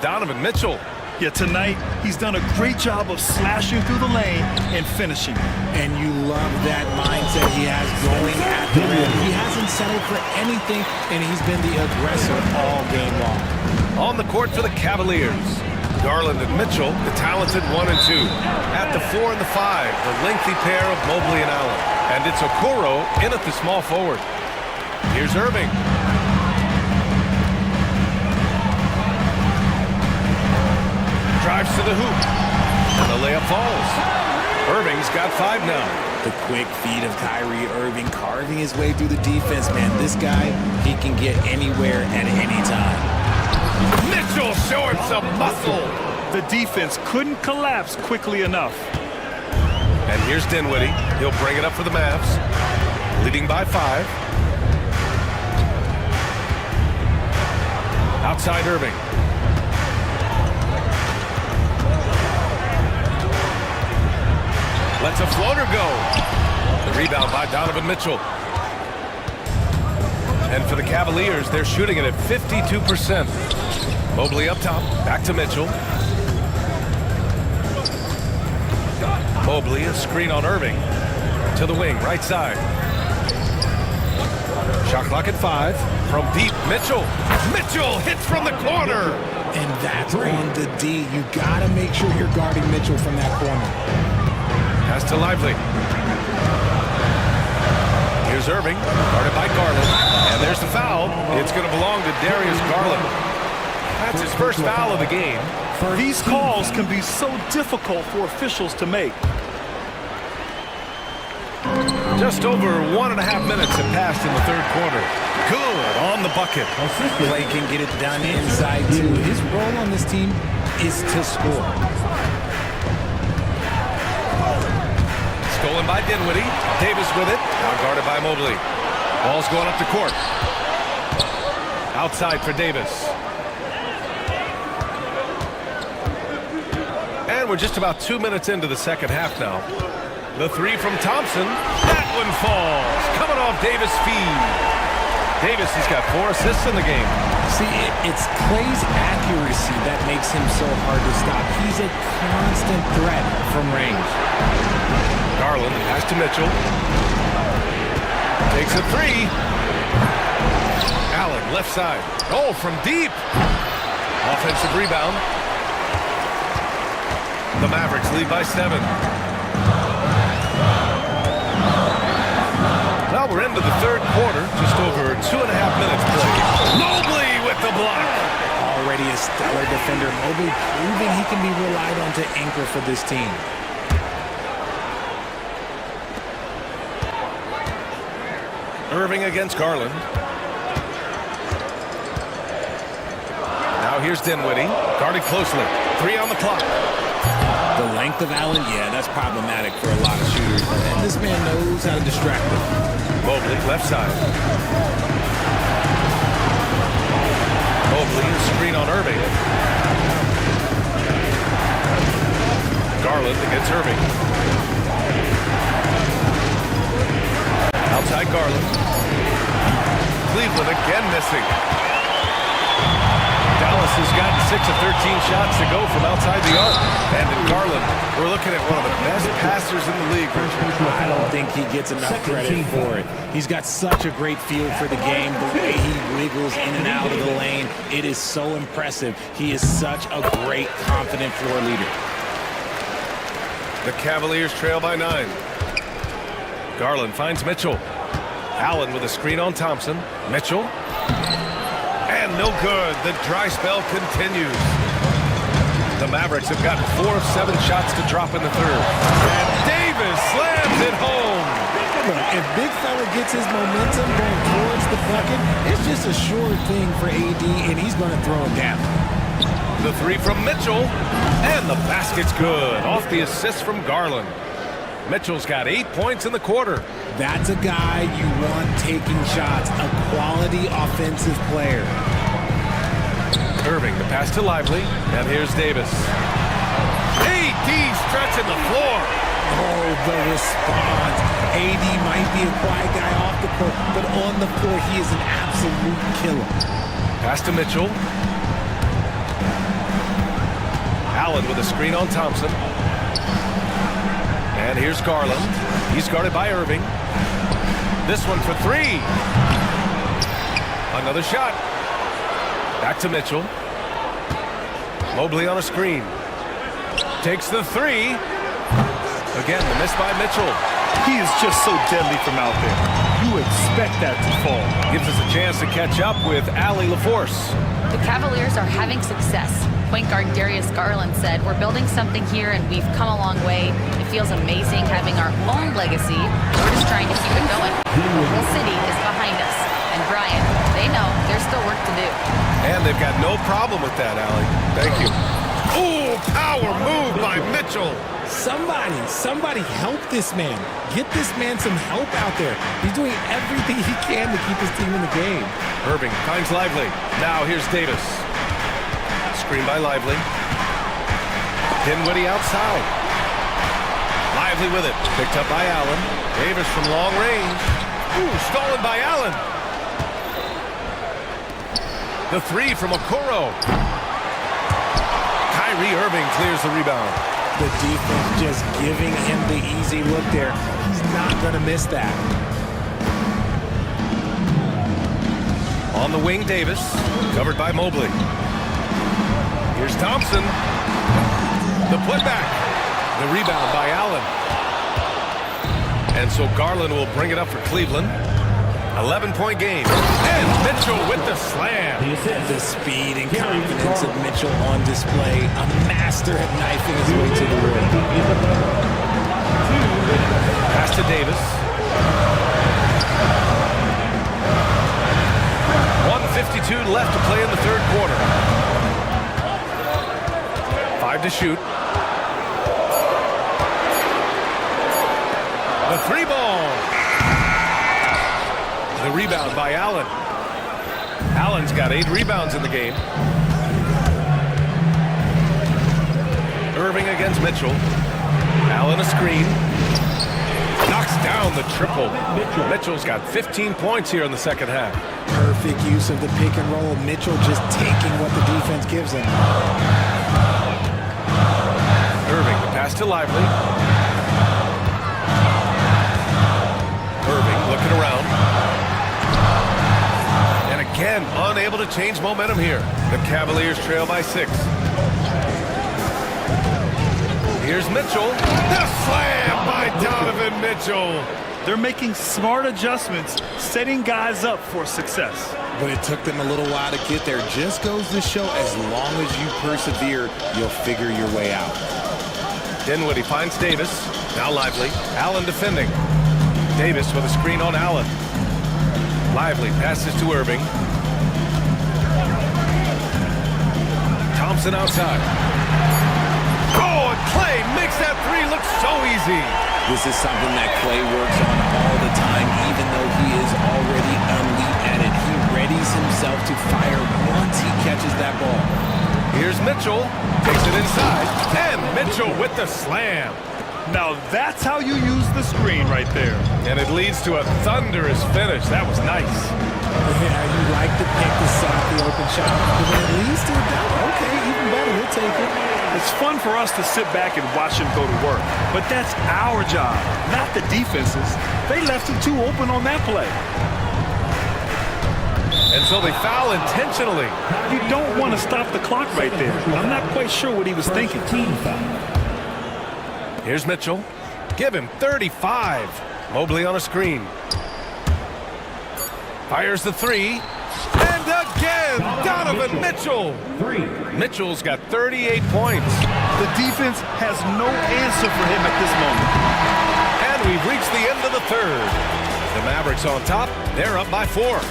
Donovan Mitchell. Yeah, tonight he's done a great job of slashing through the lane and finishing. And you love that mindset he has going at the rim. He hasn't settled for anything, and he's been the aggressor all game long. On the court for the Cavaliers, Garland and Mitchell, the talented 1 and 2. At the 4 and the 5, the lengthy pair of Mobley and Allen. And it's Okoro in at the small forward. Here's Irving. Drives to the hoop, and the layup falls. Irving's got 5 now. The quick feed of Kyrie Irving carving his way through the defense, man. This guy, he can get anywhere at any time. Mitchell showing some muscle. The defense couldn't collapse quickly enough. And here's Dinwiddie. He'll bring it up for the Mavs, leading by 5. Outside Irving. Lets a floater go. The rebound by Donovan Mitchell. And for the Cavaliers, they're shooting it at 52%. Mobley up top, back to Mitchell. Mobley, a screen on Irving. To the wing, right side. Shot clock at 5. From deep, Mitchell. Mitchell hits from the corner. And that's on the D. You gotta make sure you're guarding Mitchell from that corner. Pass to Lively. Here's Irving, guarded by Garland. And there's the foul. It's going to belong to Darius Garland. That's his first foul of the game. These calls can be so difficult for officials to make. Just over 1.5 minutes have passed in the third quarter. Good on the bucket. Clay can get it done inside, too. His role on this team is to score. Stolen by Dinwiddie. Davis with it. Now guarded by Mobley. Ball's going up the court. Outside for Davis. And we're just about 2 minutes into the second half now. The 3 from Thompson. That one falls. Coming off Davis' feed. Davis has got 4 assists in the game. See, it's Clay's accuracy that makes him so hard to stop. He's a constant threat from range. Garland, pass to Mitchell. Takes a three. Allen, left side. Oh, from deep. Offensive rebound. The Mavericks lead by 7. Now we're into the third quarter. Just over 2.5 minutes played. Mobley with the block. Already a stellar defender. Mobley proving he can be relied on to anchor for this team. Irving against Garland. Now here's Dinwiddie. Guarded closely. 3 on the clock. The length of Allen, yeah, that's problematic for a lot of shooters. And this man knows how to distract them. Mobley, left side. Mobley, screen on Irving. Garland against Irving. Outside Garland. Cleveland again missing. Dallas has gotten 6 of 13 shots to go from outside the arc. And in Garland, we're looking at one of the best passers in the league. I don't think he gets enough credit for it. He's got such a great feel for the game, the way he wiggles in and out of the lane. It is so impressive. He is such a great, confident floor leader. The Cavaliers trail by 9. Garland finds Mitchell. Allen with a screen on Thompson. Mitchell. And no good. The dry spell continues. The Mavericks have gotten 4 of 7 shots to drop in the third. And Davis slams it home. Look, if Big Fella gets his momentum going towards the bucket, it's just a sure thing for AD, and he's going to throw it down. The 3 from Mitchell. And the basket's good. Off the assist from Garland. Mitchell's got 8 points in the quarter. That's a guy you want taking shots, a quality offensive player. Irving, the pass to Lively, and here's Davis. AD stretching the floor. Oh, the response. AD might be a quiet guy off the court, but on the floor, he is an absolute killer. Pass to Mitchell. Allen with a screen on Thompson. And here's Garland. He's guarded by Irving. This one for 3. Another shot. Back to Mitchell. Mobley on a screen. Takes the 3. Again, the miss by Mitchell. He is just so deadly from out there. You expect that to fall. Gives us a chance to catch up with Allie LaForce. The Cavaliers are having success. Point guard Darius Garland said, "We're building something here and we've come a long way. It feels amazing having our own legacy. We're just trying to keep it going. The whole city is behind us. And Brian, they know there's still work to do." And they've got no problem with that, Allie. Thank you. Ooh, power move by Mitchell. Somebody help this man. Get this man some help out there. He's doing everything he can to keep his team in the game. Irving finds Lively. Now here's Davis. Screen by Lively. Dinwiddie outside. Lively with it. Picked up by Allen. Davis from long range. Ooh, stolen by Allen. The 3 from Okoro. Kyrie Irving clears the rebound. The defense just giving him the easy look there. He's not going to miss that. On the wing, Davis. Covered by Mobley. Here's Thompson. The putback. The rebound by Allen. And so Garland will bring it up for Cleveland. 11-point game. And Mitchell with the slam. The speed and confidence of Mitchell on display. A master at knifing his way to the rim. Pass to Davis. 1:52 left to play in the third quarter. 5 to shoot. The 3 ball. The rebound by Allen. Allen's got 8 rebounds in the game. Irving against Mitchell. Allen a screen. Knocks down the triple. Mitchell's got 15 points here in the second half. Perfect use of the pick and roll. Mitchell just taking what the defense gives him. Irving, the pass to Lively. to change momentum here. The Cavaliers trail by 6. Here's Mitchell. The slam by Donovan Mitchell. They're making smart adjustments, setting guys up for success. But it took them a little while to get there. Just goes to show, as long as you persevere, you'll figure your way out. Dinwiddie finds Davis. Now Lively. Allen defending. Davis with a screen on Allen. Lively passes to Irving. Thompson outside. Oh, and Clay makes that three look so easy. This is something that Clay works on all the time, even though he is already elite at it. He readies himself to fire once he catches that ball. Here's Mitchell. Takes it inside. And Mitchell with the slam. Now that's how you use the screen right there. And it leads to a thunderous finish. That was nice. Yeah, you like to pick the soft, the open shot. But when it leads to a dunk, okay, even better, we'll take it. It's fun for us to sit back and watch him go to work. But that's our job, not the defense's. They left him too open on that play. And so they foul intentionally. You don't want to stop the clock right there. I'm not quite sure what he was thinking. Here's Mitchell. Give him 35. Mobley on a screen. Fires the three. And again, Donovan Mitchell. Mitchell's got 38 points. The defense has no answer for him at this moment. And we've reached the end of the third. The Mavericks on top. They're up by 4.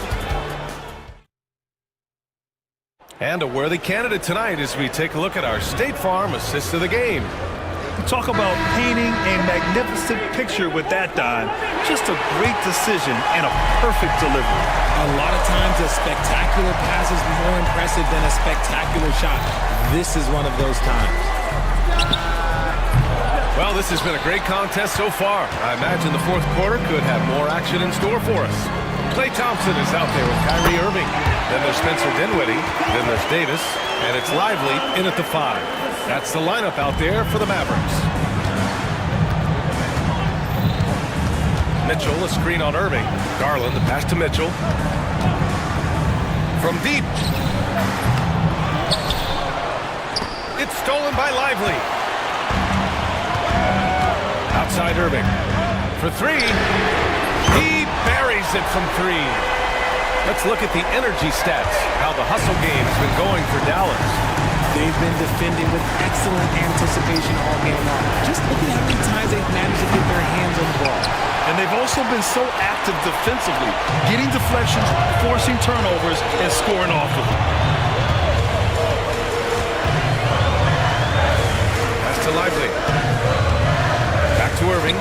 And a worthy candidate tonight as we take a look at our State Farm assist of the game. Talk about painting a magnificent picture with that dime. Just a great decision and a perfect delivery. A lot of times a spectacular pass is more impressive than a spectacular shot. This is one of those times. Well, this has been a great contest so far. I imagine the fourth quarter could have more action in store for us. Klay Thompson is out there with Kyrie Irving. Then there's Spencer Dinwiddie. Then there's Davis. And it's Lively in at the 5. That's the lineup out there for the Mavericks. Mitchell, a screen on Irving. Garland, the pass to Mitchell. From deep. It's stolen by Lively. Outside Irving. For 3. He buries it from 3. Let's look at the energy stats. How the hustle game has been going for Dallas. They've been defending with excellent anticipation all game long. Just look at how many times they've managed to get their hands on the ball. And they've also been so active defensively, getting deflections, forcing turnovers, and scoring off of them. Pass to Lively. Back to Irving.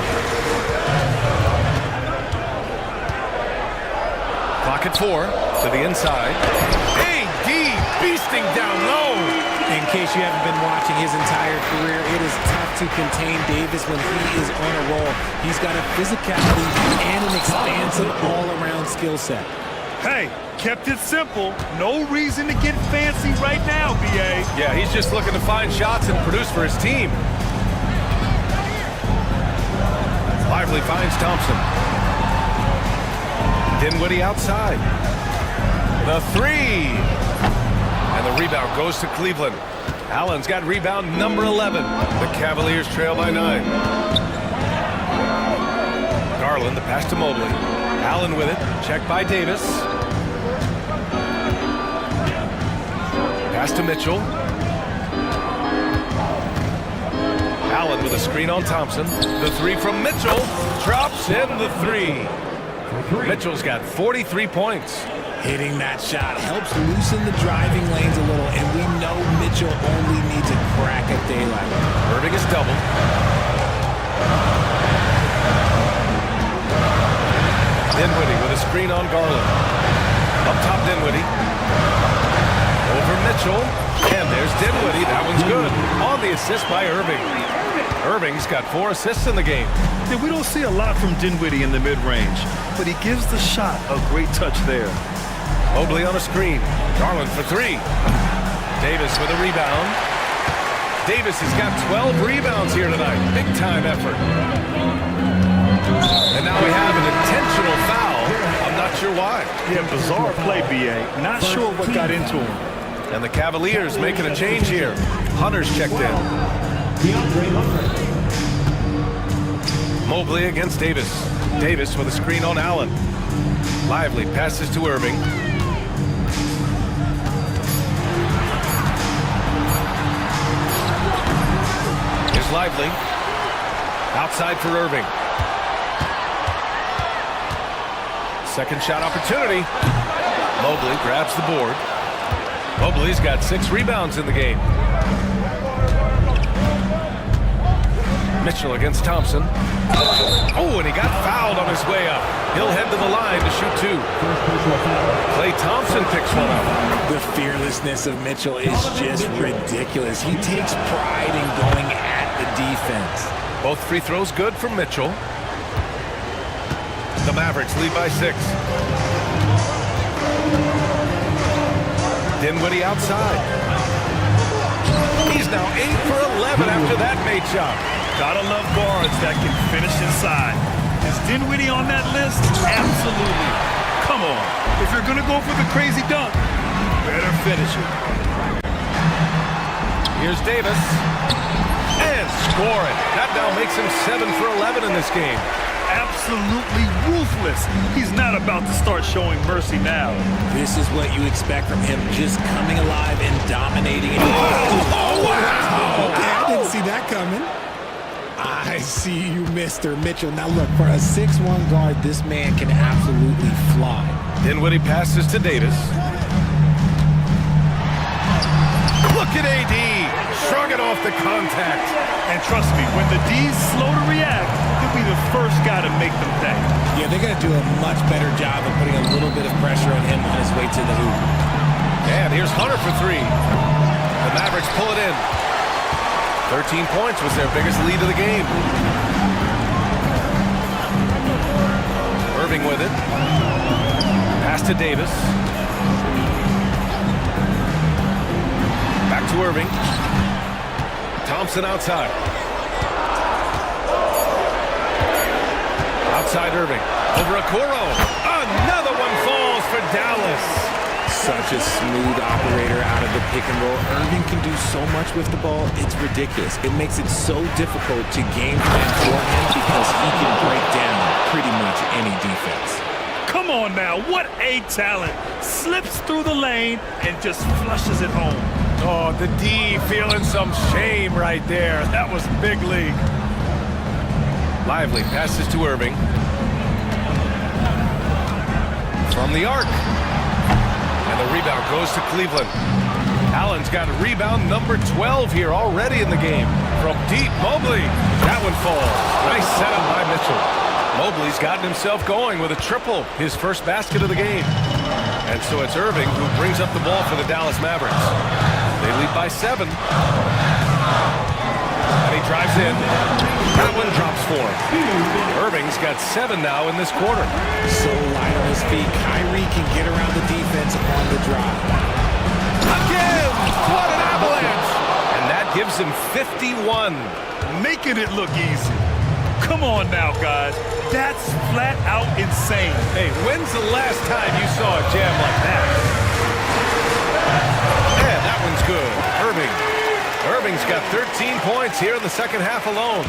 Clock at 4 to the inside. AD beasting down low. In case you haven't been watching his entire career, it is tough to contain Davis when he is on a roll. He's got a physicality and an expansive all-around skill set. Hey, kept it simple. No reason to get fancy right now, B.A. Yeah, he's just looking to find shots and produce for his team. Lively finds Thompson. Dinwiddie outside. The 3. And the rebound goes to Cleveland. Allen's got rebound number 11. The Cavaliers trail by 9. Garland, the pass to Mobley. Allen with it. Checked by Davis. Pass to Mitchell. Allen with a screen on Thompson. The 3 from Mitchell. Drops in the 3. Mitchell's got 43 points. Hitting that shot helps loosen the driving lanes a little, and we know Mitchell only needs a crack at daylight. Irving is doubled. Dinwiddie with a screen on Garland. Up top, Dinwiddie. Over Mitchell. And there's Dinwiddie. That one's good. On the assist by Irving. Irving's got 4 assists in the game. We don't see a lot from Dinwiddie in the mid-range, but he gives the shot a great touch there. Mobley on a screen. Garland for 3. Davis with a rebound. Davis has got 12 rebounds here tonight. Big time effort. And now we have an intentional foul. I'm not sure why. time. Yeah, bizarre play, B.A. Not sure what got into him. And the Cavaliers making a change here. Hunter's checked in. Mobley against Davis. Davis with a screen on Allen. Lively passes to Irving. Here's Lively. Outside for Irving. Second shot opportunity. Mobley grabs the board. Mobley's got 6 rebounds in the game. Mitchell against Thompson. Oh, and he got fouled on his way up. He'll head to the line to shoot 2. Klay Thompson picks one up. The fearlessness of Mitchell is just ridiculous. He takes pride in going at the defense. Both free throws good for Mitchell. The Mavericks lead by 6. Dinwiddie outside. He's now 8 for 11 after that made shot. Gotta love guards that can finish inside. Is Dinwiddie on that list? Absolutely. Come on. If you're gonna go for the crazy dunk, better finish it. Here's Davis. And score it. That now makes him 7 for 11 in this game. Absolutely ruthless. He's not about to start showing mercy now. This is what you expect from him, just coming alive and dominating. Oh, wow! Okay, I didn't see that coming. I see you, Mr. Mitchell. Now look, for a 6'1" guard, this man can absolutely fly. Dinwiddie passes to Davis. Look at AD, shrugging off the contact. And trust me, when the D's slow to react, he'll be the first guy to make them pay. Yeah, they're going to do a much better job of putting a little bit of pressure on him on his way to the hoop. And here's Hunter for 3. The Mavericks pull it in. 13 points was their biggest lead of the game. Irving with it. Pass to Davis. Back to Irving. Thompson outside. Outside Irving. Over Okoro. Another one falls for Dallas. Such a smooth operator out of the pick and roll. Irving can do so much with the ball, it's ridiculous. It makes it so difficult to game plan for him because he can break down pretty much any defense. Come on now, what a talent. Slips through the lane and just flushes it home. Oh, the D feeling some shame right there. That was big league. Lively passes to Irving. From the arc. And the rebound goes to Cleveland. Allen's got rebound number 12 here already in the game. From deep, Mobley. That one falls. Nice setup by Mitchell. Mobley's gotten himself going with a triple, his first basket of the game. And so it's Irving who brings up the ball for the Dallas Mavericks. They lead by 7. And he drives in. That one drops for him. Irving's got 7 now in this quarter. So light on his feet. Kyrie can get around the defense on the drive. Again! What an avalanche! And that gives him 51. Making it look easy. Come on now, guys. That's flat out insane. Hey, when's the last time you saw a jam like that? Yeah, that one's good. Irving's got 13 points here in the second half alone.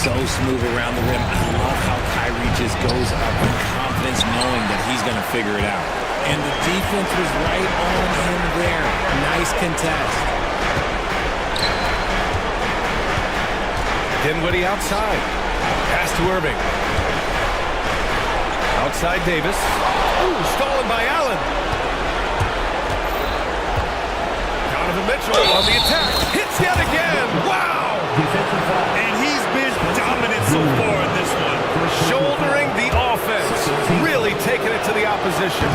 So smooth around the rim. I love how Kyrie just goes up with confidence knowing that he's going to figure it out. And the defense was right on him there. Nice contest. Dinwiddie outside. Pass to Irving. Outside Davis. Ooh, stolen by Allen. Donovan Mitchell on the attack. Hits yet again. Wow! And he's been dominant so far in this one. Shouldering the offense. Really taking it to the opposition.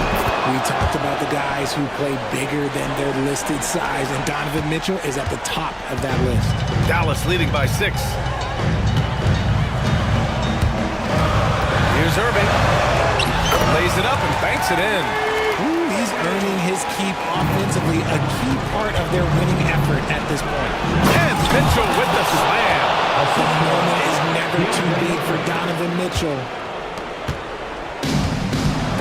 We talked about the guys who play bigger than their listed size, and Donovan Mitchell is at the top of that list. Dallas leading by 6. Here's Irving. Lays it up and banks it in. Ooh, he's earning his keep offensively, a key part of their winning effort at this point. And Mitchell with the slam. The moment is never too big for Donovan Mitchell.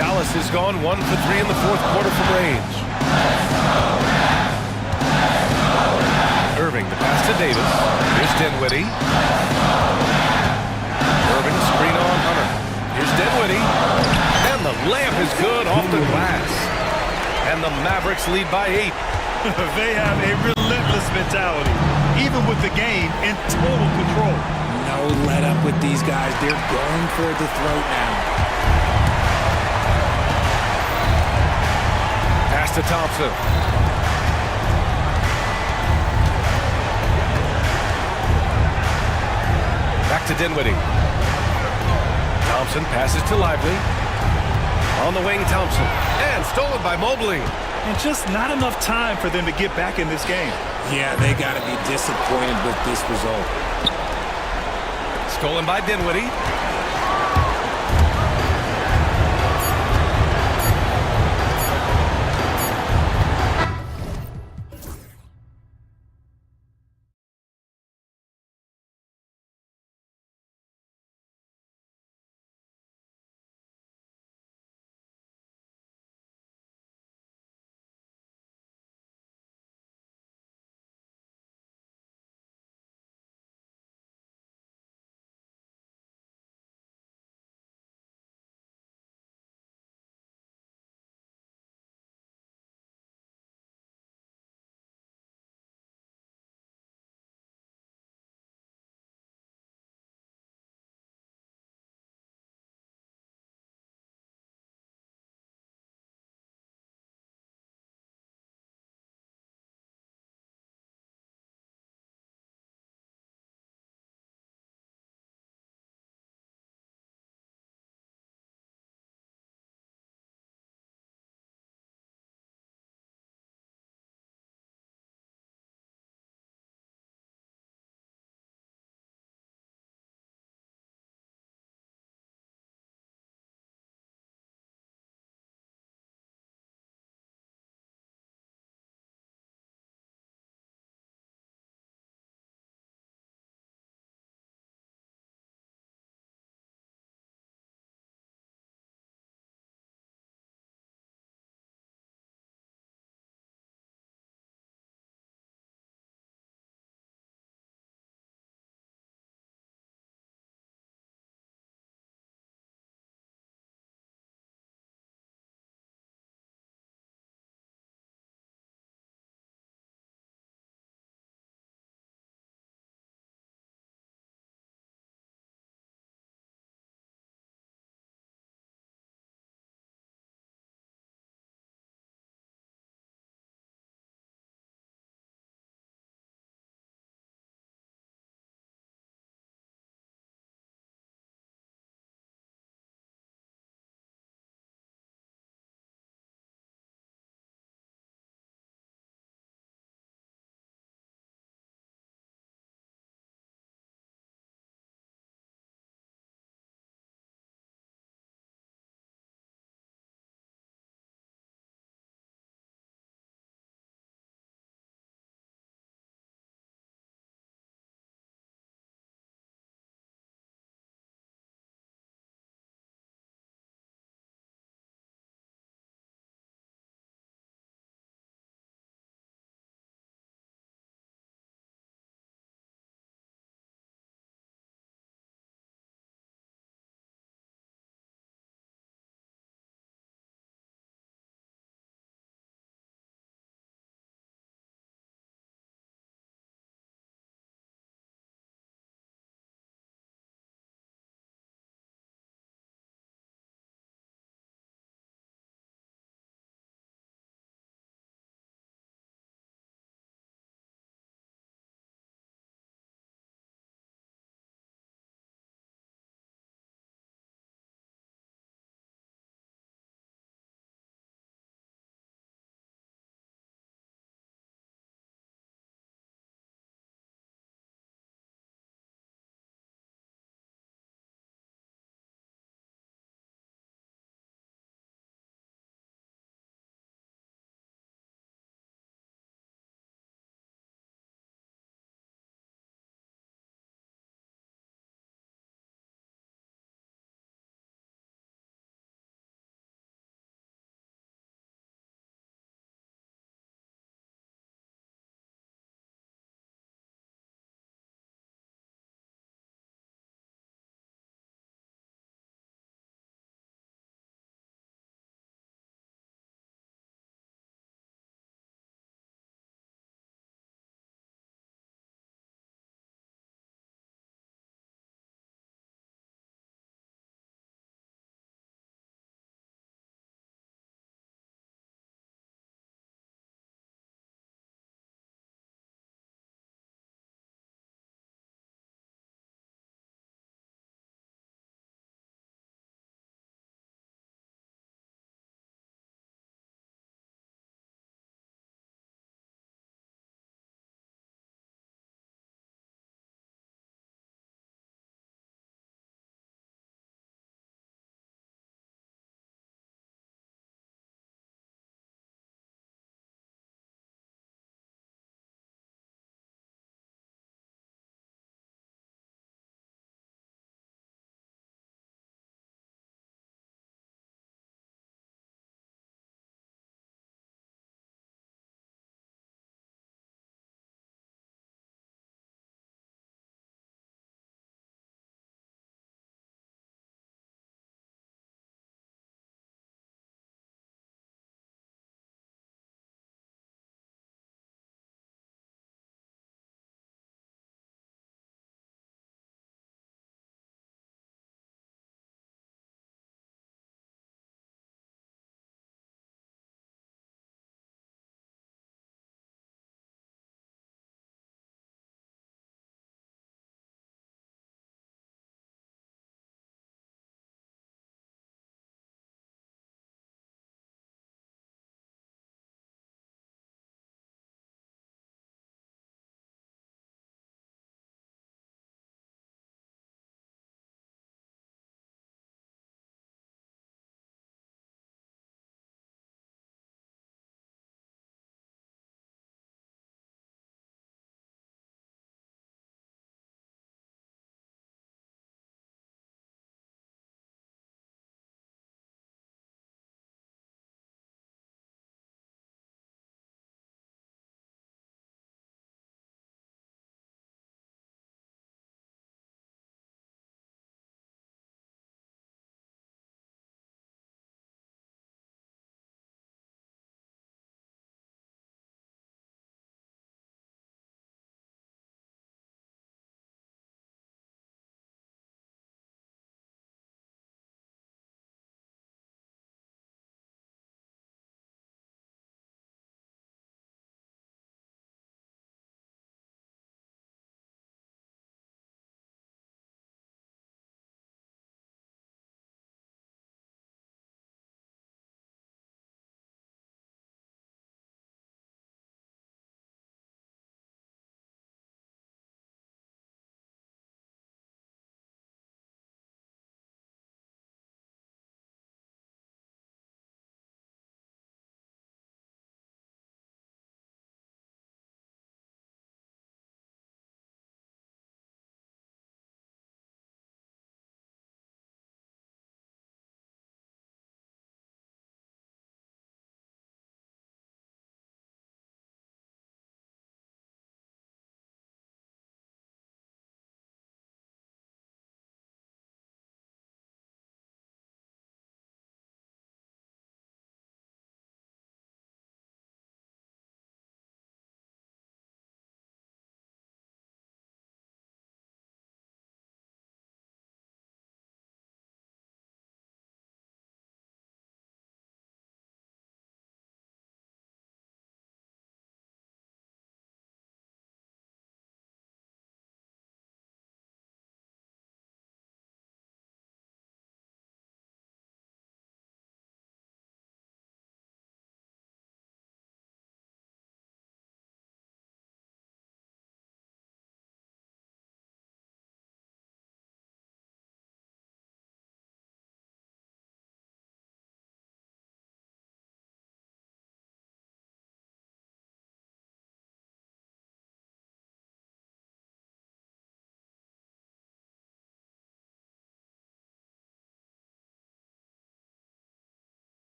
Dallas has gone 1 for 3 in the fourth quarter from range. Irving, the pass to Davis. Here's Dinwiddie. Irving, screen on Hunter. Here's Dinwiddie. And the layup is good off the glass. And the Mavericks lead by 8. They have a relentless mentality, even with the game in total control. No let up with these guys. They're going for the throat now. Pass to Thompson. Back to Dinwiddie. Thompson passes to Lively. On the wing, Thompson. And stolen by Mobley. And just not enough time for them to get back in this game. Yeah, they got to be disappointed with this result. Stolen by Dinwiddie.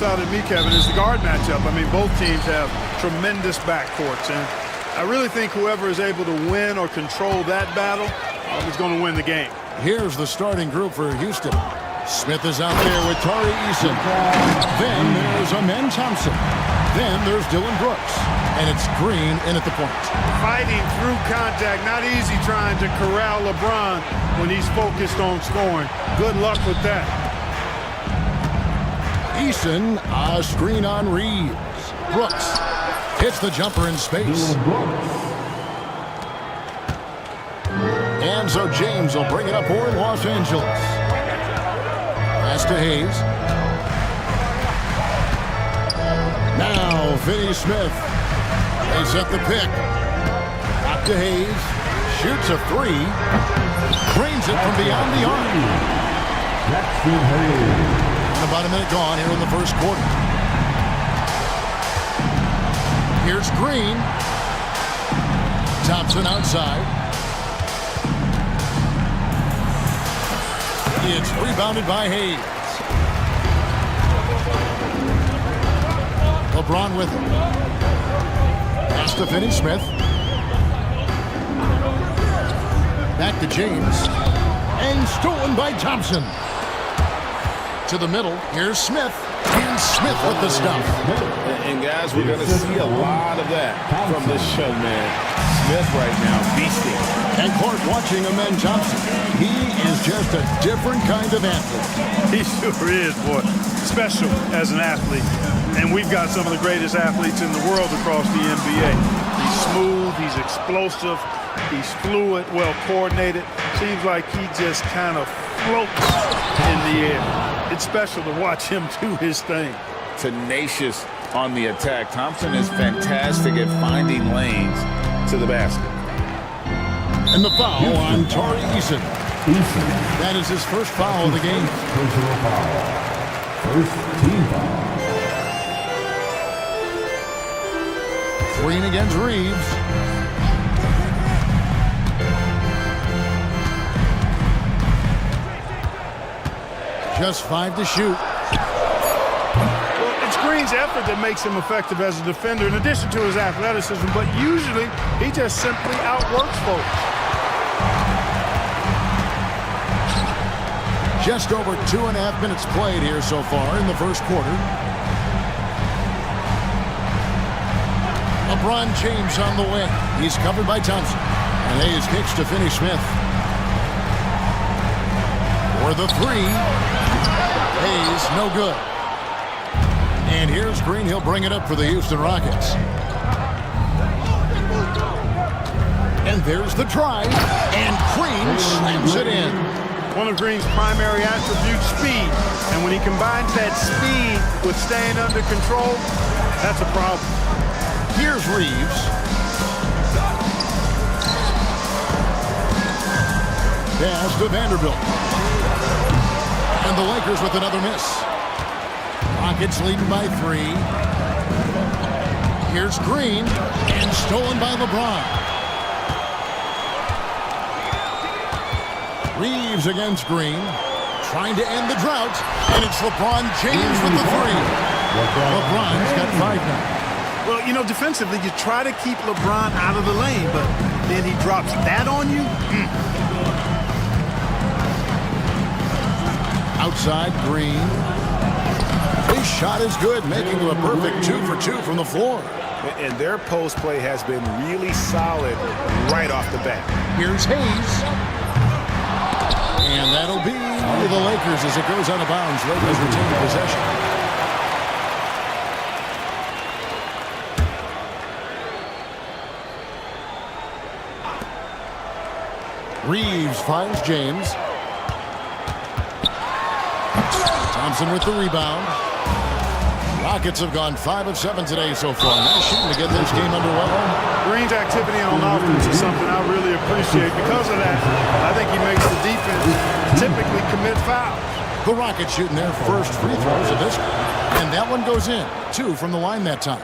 Out at me, Kevin, is the guard matchup. I mean, both teams have tremendous backcourts, and I really think whoever is able to win or control that battle is going to win the game. Here's the starting group for Houston. Smith is out there with Tari Eason. Then there's Amen Thompson. Then there's Dylan Brooks. And it's Green in at the point. Fighting through contact, not easy trying to corral LeBron when he's focused on scoring. Good luck with that. Eason, a screen on Reeves. Brooks hits the jumper in space. And so James will bring it up for Los Angeles. Pass to Hayes. Now Finney Smith. They set the pick. Up to Hayes. Shoots a three. Drains it from beyond the arc. And about a minute gone here in the first quarter. Here's Green. Thompson outside. It's rebounded by Hayes. LeBron with it. Pass to Finney Smith. Back to James. And stolen by Thompson. To the middle. Here's Smith. And Smith with the stuff. And guys, we're going to see a lot of that from this show, man. Smith right now, beasting. And Clark watching Amen Thompson. He is just a different kind of athlete. He sure is, boy. Special as an athlete. And we've got some of the greatest athletes in the world across the NBA. He's smooth, he's explosive, he's fluid, well coordinated. Seems like he just kind of floats in the air. It's special to watch him do his thing. Tenacious on the attack. Thompson is fantastic at finding lanes to the basket. And the foul on Tari Eason. That is his first foul of the game. Personal foul. First team foul. Green against Reeves. Just 5 to shoot. Well, it's Green's effort that makes him effective as a defender in addition to his athleticism, but usually he just simply outworks folks. Just over 2.5 minutes played here so far in the first quarter. LeBron James on the wing. He's covered by Thompson. And Hayes kicks to Finney Smith. For the three. Hayes, no good. And here's Green. He'll bring it up for the Houston Rockets. And there's the drive. And Green slams it in. One of Green's primary attributes, speed. And when he combines that speed with staying under control, that's a problem. Here's Reeves. Pass to Vanderbilt. And the Lakers with another miss. Rockets leading by 3. Here's Green. And stolen by LeBron. Reeves against Green. Trying to end the drought. And it's LeBron James with the 3. LeBron's got 5 now. Well, you know, defensively, you try to keep LeBron out of the lane, but then he drops that on you. Outside, Green. His shot is good, making him a perfect 2 for 2 from the floor. And their post play has been really solid right off the bat. Here's Hayes. And that'll be the Lakers as it goes out of bounds. Lakers retain possession. Reeves finds James. Thompson with the rebound. Rockets have gone 5 of 7 today so far. Nice shooting to get this game underway. Green's activity on offense is something I really appreciate. Because of that, I think he makes the defense typically commit fouls. The Rockets shooting their first free throws of this one. And that one goes in. 2 from the line that time.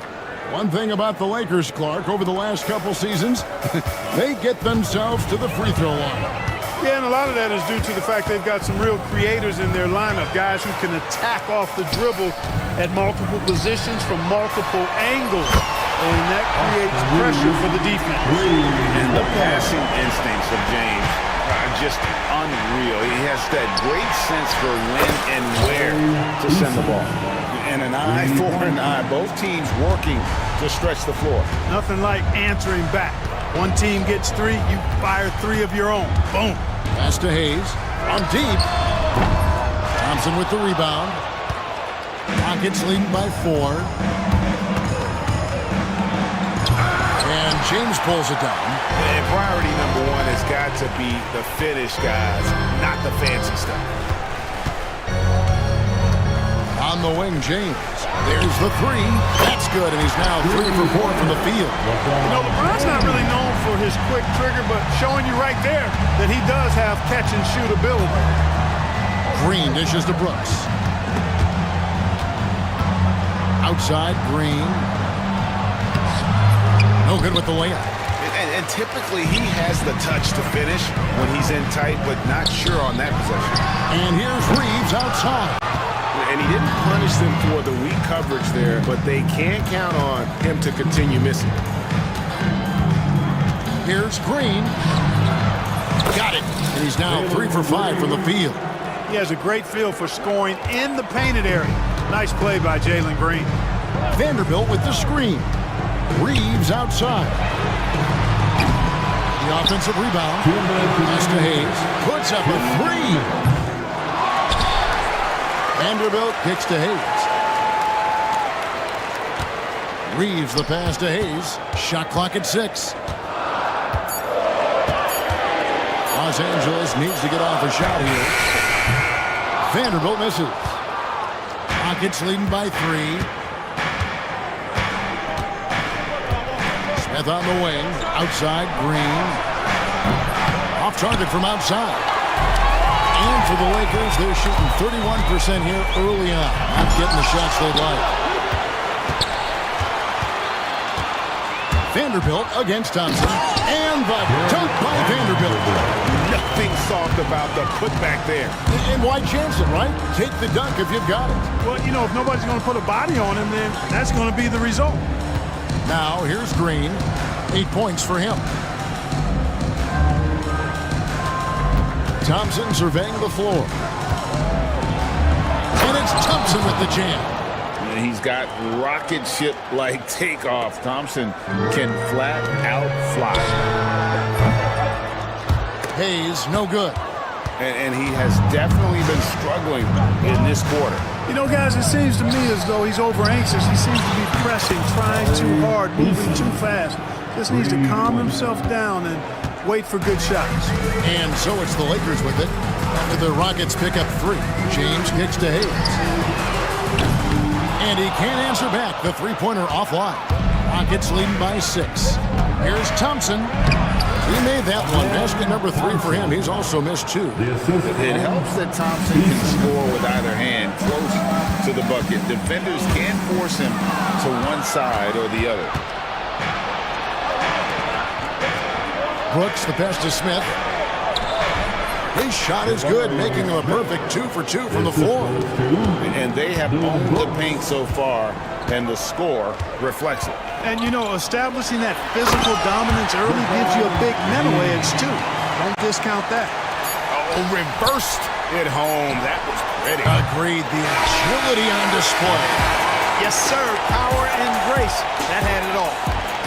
One thing about the Lakers, Clark, over the last couple seasons, they get themselves to the free throw line. Yeah, and a lot of that is due to the fact they've got some real creators in their lineup, guys who can attack off the dribble at multiple positions from multiple angles, and that creates pressure for the defense. And the passing instincts of James are just unreal. He has that great sense for when and where to send the ball. And an eye for an eye. Both teams working to stretch the floor. Nothing like answering back. One team gets 3, you fire 3 of your own. Boom. Pass to Hayes. On deep. Thompson with the rebound. Rockets leading by 4. And James pulls it down. And priority number 1 has got to be the finish, guys, not the fancy stuff. On the wing, James. There's the 3. That's good, and he's now 3 for 4 from the field. You know, LeBron's not really known for his quick trigger, but showing you right there that he does have catch-and-shoot ability. Green dishes to Brooks. Outside, Green. No good with the layup. And typically he has the touch to finish when he's in tight, but not sure on that possession. And here's Reeves outside. And he didn't punish them for the weak coverage there, but they can't count on him to continue missing. Here's Green. Got it. And he's now 3 for 5 from the field. He has a great feel for scoring in the painted area. Nice play by Jalen Green. Vanderbilt with the screen. Reeves outside. The offensive rebound. Pass to Hayes. Puts up a 3. Vanderbilt kicks to Hayes. Reeves the pass to Hayes. Shot clock at 6. Los Angeles needs to get off a shot here. Vanderbilt misses. Rockets leading by 3. Smith on the wing. Outside, Green. Off target from outside. And for the Lakers, they're shooting 31% here early on. Not getting the shots they'd like. Vanderbilt against Thompson. And the dunk by Vanderbilt. Nothing soft about the putback there. And why chance it, right? Take the dunk if you've got it. Well, you know, if nobody's going to put a body on him, then that's going to be the result. Now, here's Green. 8 points for him. Thompson surveying the floor. And it's Thompson with the jam. And he's got rocket ship-like takeoff. Thompson can flat out fly. Hayes, no good. And he has definitely been struggling in this quarter. You know, guys, it seems to me as though he's over-anxious. He seems to be pressing, trying too hard, moving too fast. Just needs to calm himself down and wait for good shots. And so it's the Lakers with it. After the Rockets pick up 3. James kicks to Hayes. And he can't answer back. The three-pointer offline. Rockets leading by 6. Here's Thompson. He made that one. Basket number 3 for him. He's also missed 2. It helps that Thompson can score with either hand close to the bucket. Defenders can't force him to one side or the other. Brooks, the pass to Smith. His shot is good, making him a perfect 2 for 2 from the floor. And they have owned the paint so far, and the score reflects it. And, you know, establishing that physical dominance early gives you a big mental edge, too. Don't discount that. Oh, reversed it home. That was pretty. Agreed. The agility on display. Yes, sir. Power and grace. That had it all.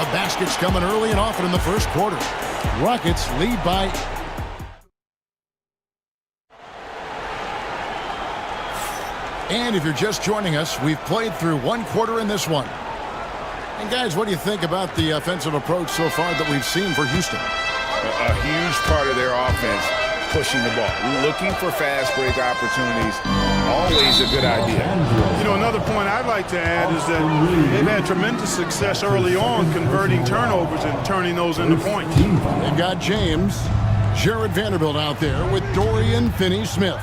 The basket's coming early and often in the first quarter. Rockets lead by... And if you're just joining us, we've played through 1 quarter in this one. And guys, what do you think about the offensive approach so far that we've seen for Houston? A huge part of their offense, pushing the ball, looking for fast break opportunities. Always a good idea. You know, another point I'd like to add is that they've had tremendous success early on converting turnovers and turning those into points. They've got James, Jared Vanderbilt out there with Dorian Finney-Smith.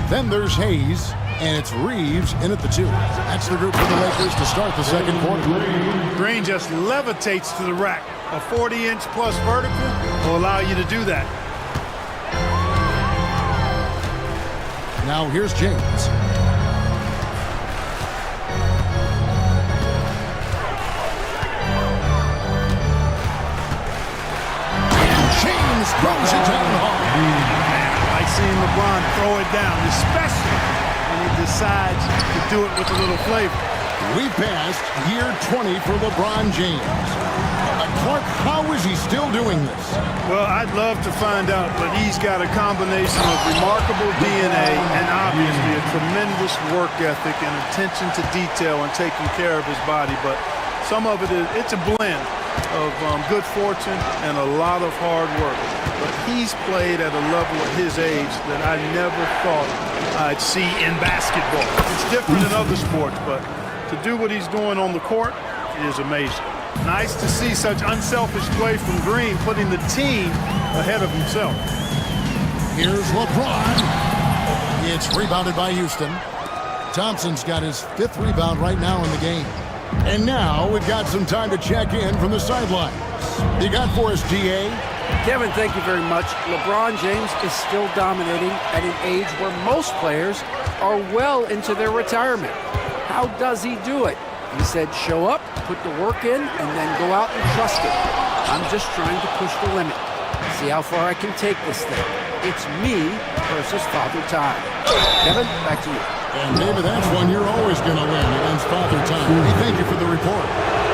Then there's Hayes, and it's Reeves in at the 2. That's the group for the Lakers to start the second quarter. Green just levitates to the rack. A 40-inch plus vertical will allow you to do that. Now here's James. And James throws it down hard. Man, I like seeing LeBron throw it down, especially when he decides to do it with a little flavor. We passed year 20 for LeBron James. Clark, how is he still doing this? Well, I'd love to find out, but he's got a combination of remarkable DNA and obviously a tremendous work ethic and attention to detail and taking care of his body. But some of it's a blend of good fortune and a lot of hard work. But he's played at a level at his age that I never thought I'd see in basketball. It's different in other sports, but to do what he's doing on the court is amazing. Nice to see such unselfish play from Green, putting the team ahead of himself. Here's LeBron. It's rebounded by Houston. Thompson's got his 5th rebound right now in the game. And now we've got some time to check in from the sidelines. You got for us, GA? Kevin, thank you very much. LeBron James is still dominating at an age where most players are well into their retirement. How does he do it? He said, show up, put the work in, and then go out and trust it. I'm just trying to push the limit. See how far I can take this thing. It's me versus Father Time. Kevin, back to you. And maybe that's one you're always going to win against Father Time. We thank you for the report.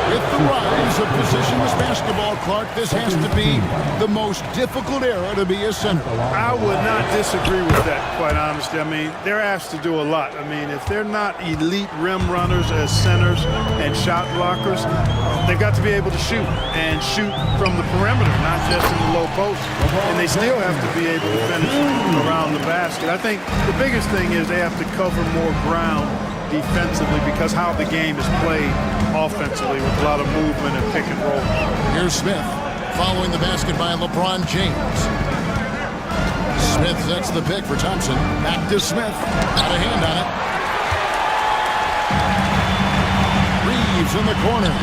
With the rise of positionless basketball, Clark, this has to be the most difficult era to be a center. I would not disagree with that, quite honestly. I mean, they're asked to do a lot. I mean, if they're not elite rim runners as centers and shot blockers, they've got to be able to shoot and shoot from the perimeter, not just in the low post. And they still have to be able to finish around the basket. I think the biggest thing is they have to cover more ground defensively because how the game is played offensively with a lot of movement and pick and roll. Here's Smith following the basket by LeBron James. Smith sets the pick for Thompson. Back to Smith. Got a hand on it. Reeves in the corner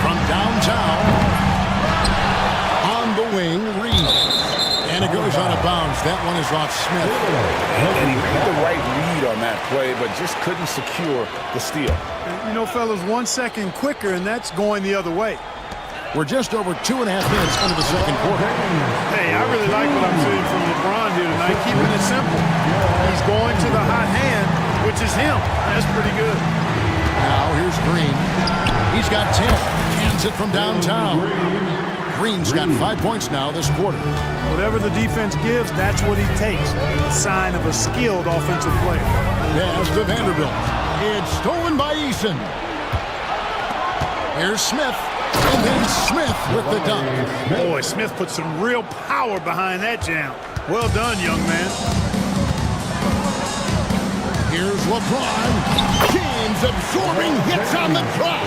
from downtown. On the wing, Reeves. And it goes out of bounds. That one is off Smith. And he made the right read on that play, but just couldn't secure the steal. You know, fellas, 1 second quicker, and that's going the other way. We're just over 2.5 minutes into the second quarter. Hey, I really like what I'm seeing from LeBron here tonight, keeping it simple. He's going to the hot hand, which is him. That's pretty good. Now here's Green. He's got 10. Hands it from downtown. Green's got 5 points now this quarter. Whatever the defense gives, that's what he takes. A sign of a skilled offensive player. Pass to Vanderbilt. It's stolen by Eason. Here's Smith. And then Smith with the dunk. Boy, Smith put some real power behind that jam. Well done, young man. Here's LeBron. James absorbing hits on the drive.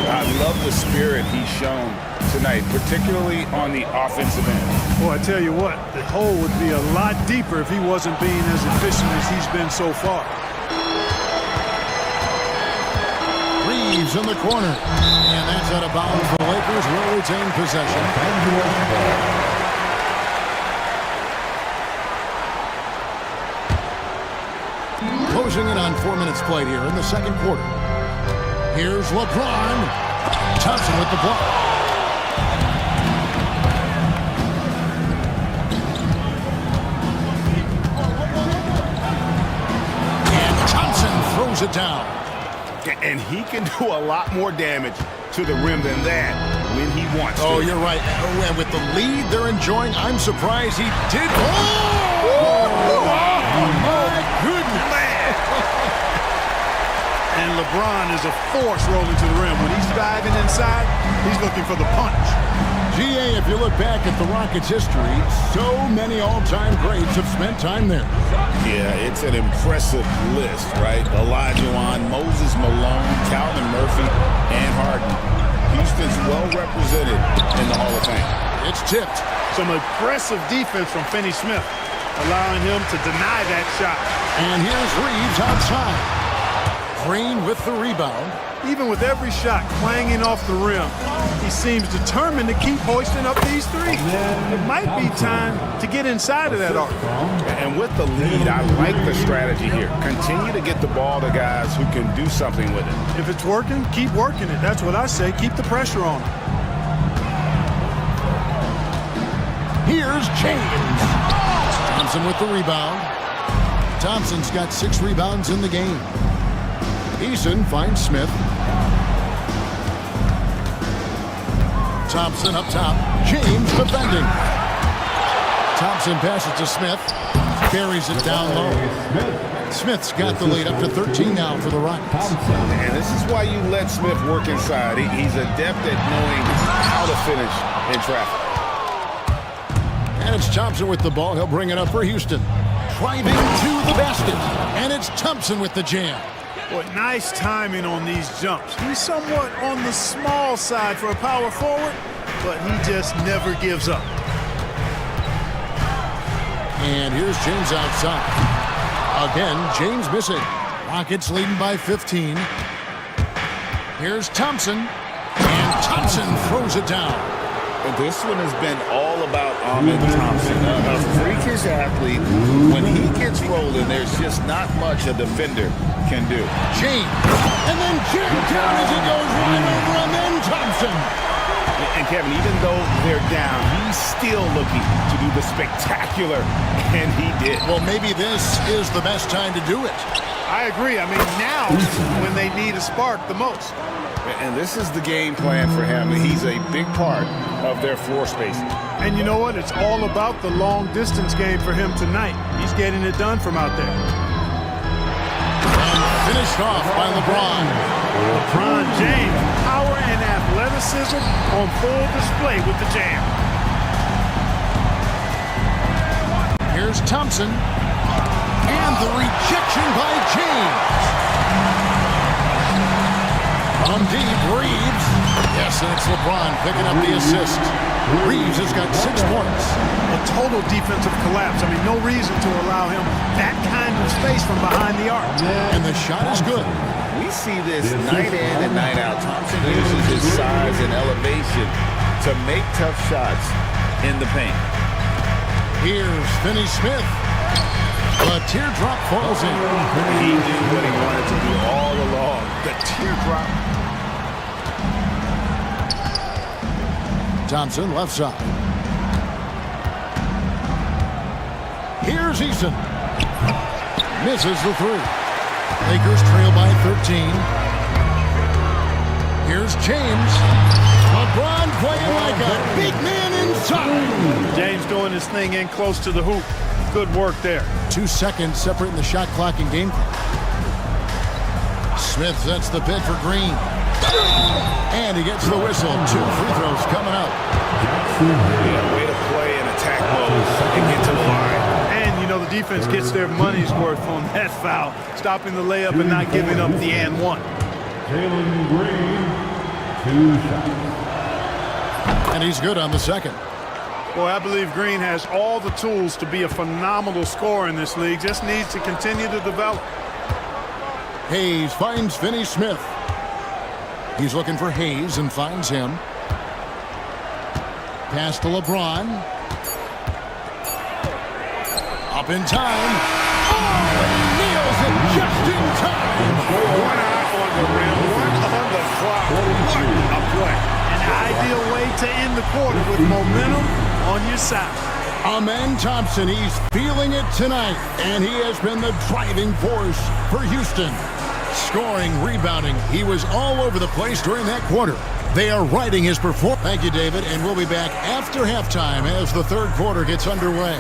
I love the spirit he's shown tonight, particularly on the offensive end. Boy, I tell you what, the hole would be a lot deeper if he wasn't being as efficient as he's been so far. Reeves in the corner. And that's out of bounds. The Lakers will retain possession. Closing in on 4 minutes played here in the second quarter. Here's LeBron. Thompson with the block. And Thompson throws it down. And he can do a lot more damage to the rim than that when he wants to. Oh, you're right. Oh, and with the lead they're enjoying, I'm surprised he did. Oh, my goodness. And LeBron is a force rolling to the rim. When he's diving inside, he's looking for the punch. GA, if you look back at the Rockets' history, so many all-time greats have spent time there. Yeah, it's an impressive list, right? Olajuwon, Moses Malone, Calvin Murphy, and Harden. Houston's well represented in the Hall of Fame. It's tipped. Some impressive defense from Finney Smith, allowing him to deny that shot. And here's Reeves outside. Green with the rebound. Even with every shot clanging off the rim, he seems determined to keep hoisting up these threes. It might be time to get inside of that arc. And with the lead, I like the strategy here. Continue to get the ball to guys who can do something with it. If it's working, keep working it. That's what I say. Keep the pressure on him. Here's James. Thompson with the rebound. Thompson's got 6 rebounds in the game. Eason finds Smith. Thompson up top. James defending. Thompson passes to Smith. Carries it down low. Smith's got the lead up to 13 now for the Rockets. And this is why you let Smith work inside. He's adept at knowing how to finish in traffic. And it's Thompson with the ball. He'll bring it up for Houston. Driving to the basket. And it's Thompson with the jam. Boy, nice timing on these jumps. He's somewhat on the small side for a power forward, but he just never gives up. And here's James outside. Again, James missing. Rockets leading by 15. Here's Thompson. And Thompson throws it down. This one has been all about Ahmed Thompson, a freakish athlete. When he gets rolling, there's just not much a defender can do. James, and then jammed down as he goes right over, and then Thompson. And Kevin, even though they're down, he's still looking to do the spectacular, and he did. Well, maybe this is the best time to do it. I agree. I mean, now when they need a spark the most. And this is the game plan for him. He's a big part of their floor spacing. And you know what? It's all about the long distance game for him tonight. He's getting it done from out there. And finished off by LeBron. LeBron James, power and athleticism on full display with the jam. Here's Thompson. And the rejection by James. On deep, Reeves. Yes, and it's LeBron picking up the assist. Reeves has got 6 points. A total defensive collapse. I mean, no reason to allow him that kind of space from behind the arc. And the shot is good. We see this night in and night out. Thompson uses his size and elevation to make tough shots in the paint. Here's Finney Smith. The teardrop falls in. He knew what he wanted to do all along. The teardrop. Thompson left side. Here's Eason. Misses the 3. Lakers trail by 13. Here's James. LeBron playing like a big man inside. James doing his thing in close to the hoop. Good work there. 2 seconds separating the shot clock and game clock. Smith sets the bid for Green. And he gets the whistle. 2 free throws coming up. Yeah, way to play in attack mode and get to the line. And, you know, the defense gets their money's worth on that foul. Stopping the layup and not giving up the and one. Jalen Green, 2 shots. And he's good on the second. Boy, I believe Green has all the tools to be a phenomenal scorer in this league. Just needs to continue to develop. Hayes finds Finney Smith. He's looking for Hayes and finds him. Pass to LeBron. Up in time. Oh, and he nails it just in time. 1 eye on the rim, 1 on the clock. What a play. An ideal way to end the quarter with momentum on your side. Amen Thompson, he's feeling it tonight, and he has been the driving force for Houston. Scoring, rebounding, he was all over the place during that quarter. They are riding his performance. Thank you, David, and we'll be back after halftime as the 3rd quarter gets underway.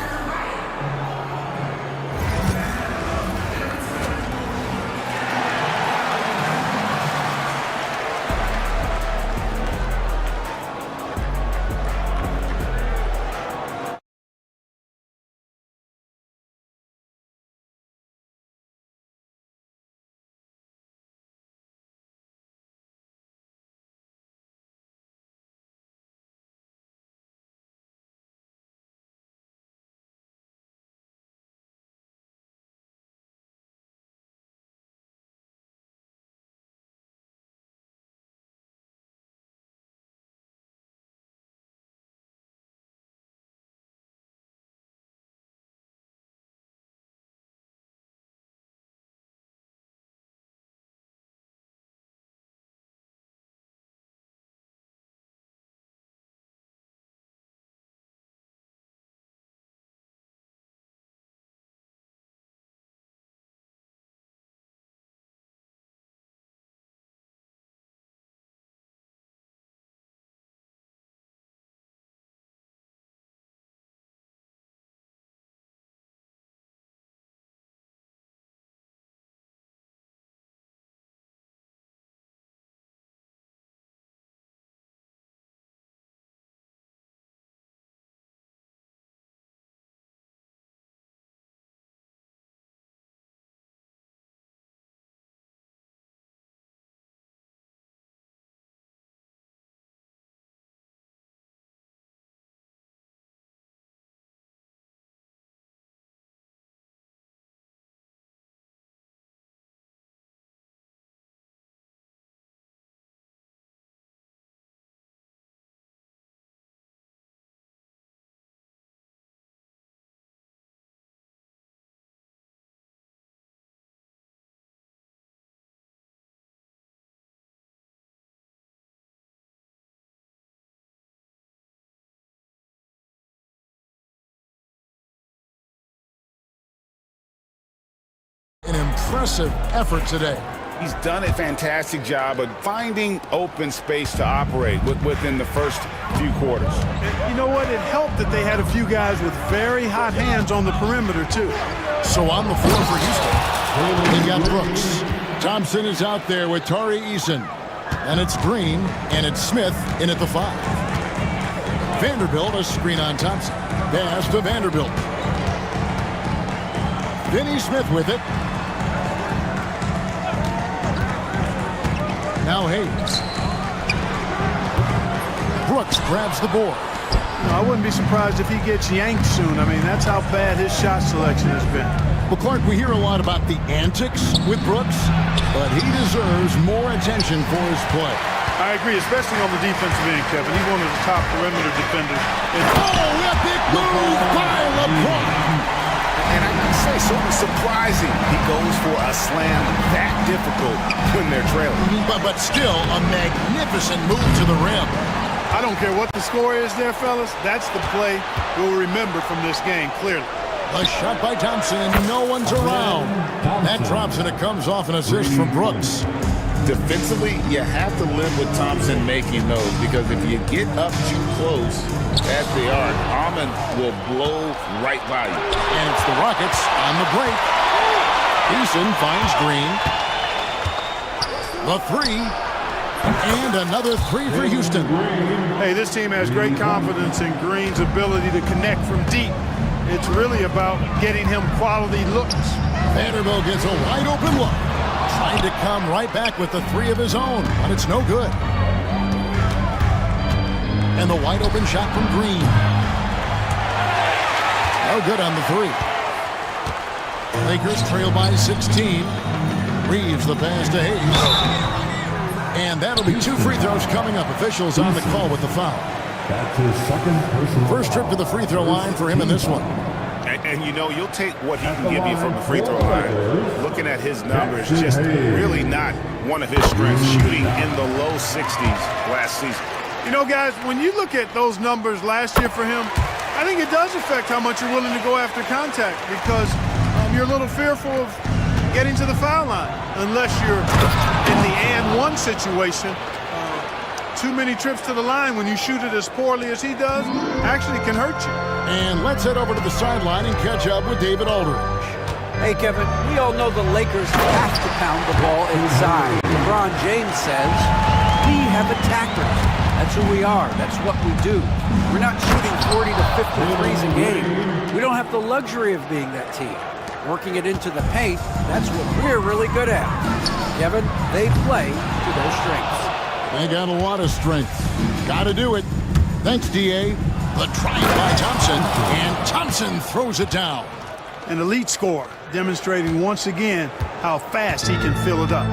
impressive effort today. He's done a fantastic job of finding open space to operate within the first few quarters. And you know what? It helped that they had a few guys with very hot hands on the perimeter, too. So on the floor for Houston, they got Brooks. Thompson is out there with Tari Eason. And it's Green, and it's Smith in at the 5. Vanderbilt, a screen on Thompson. Pass to Vanderbilt. Finney Smith with it. Now Hayes. Brooks grabs the board. I wouldn't be surprised if he gets yanked soon. I mean, that's how bad his shot selection has been. Well, Clark, we hear a lot about the antics with Brooks, but he deserves more attention for his play. I agree, especially on the defensive end, Kevin. He's one of the top perimeter defenders. Oh, epic move by LeBron! And I gotta say, sort of surprising he goes for a slam that difficult when they're trailing. But still, a magnificent move to the rim. I don't care what the score is there, fellas. That's the play we'll remember from this game, clearly. A shot by Thompson, and no one's around. That drops, and it comes off an assist from Brooks. Defensively, you have to live with Thompson making those, because if you get up too close at the arc, Almond will blow right by you. And it's the Rockets on the break. Eason finds Green. The 3. And another 3 for Houston. Hey, this team has great confidence in Green's ability to connect from deep. It's really about getting him quality looks. Vanderbilt gets a wide open look. Trying to come right back with the 3 of his own, but it's no good. And the wide open shot from Green. No good on the 3. Lakers trail by 16. Reeves the pass to Hayes. And that'll be 2 free throws coming up. Officials on the call with the foul. That's his second personal. First trip to the free throw line for him in this one. And you know, you'll take what he can give you from the free throw line. Looking at his numbers, just really not one of his strengths, shooting in the low 60s last season. You know, guys, when you look at those numbers last year for him, I think it does affect how much you're willing to go after contact, because you're a little fearful of getting to the foul line unless you're in the and one situation. Too many trips to the line when you shoot it as poorly as he does actually can hurt you. And let's head over to the sideline and catch up with David Aldridge. Hey, Kevin, we all know the Lakers have to pound the ball inside. LeBron James says, we have attackers. That's who we are. That's what we do. We're not shooting 40 to 50 threes a game. We don't have the luxury of being that team. Working it into the paint, that's what we're really good at. Kevin, they play to their strengths. They got a lot of strength. Got to do it. Thanks, D.A. The try by Thompson, and Thompson throws it down. An elite score, demonstrating once again how fast he can fill it up.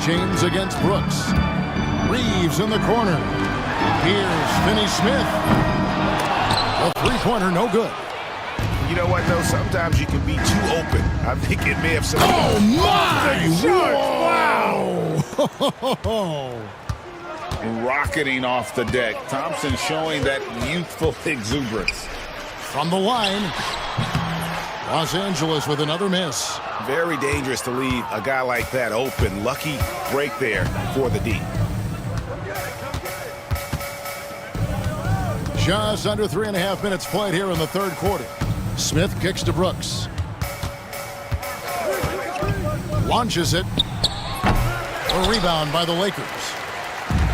James against Brooks. Reeves in the corner. Here's Finney Smith. A three-pointer, no good. You know what, though? Sometimes you can be too open. I think it may have... Oh, my! Wow! Rocketing off the deck. Thompson showing that youthful exuberance. From the line, Los Angeles with another miss. Very dangerous to leave a guy like that open. Lucky break there for the D. Just under 3.5 minutes played here in the third quarter. Smith kicks to Brooks. Launches it. A rebound by the Lakers.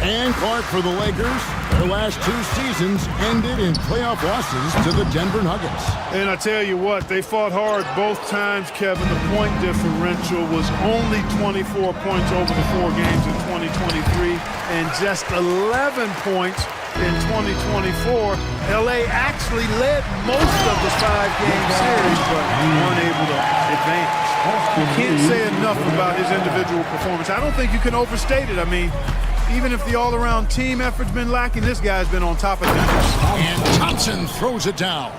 And Clark for the Lakers. Their last 2 seasons ended in playoff losses to the Denver Nuggets. And I tell you what, they fought hard both times, Kevin. The point differential was only 24 points over the 4 games in 2023 and just 11 points in 2024. LA actually led most of the 5-game series, but weren't able to advance. You can't say enough about his individual performance. I don't think you can overstate it. I mean, even if the all-around team effort's been lacking, this guy's been on top of things. And Thompson throws it down.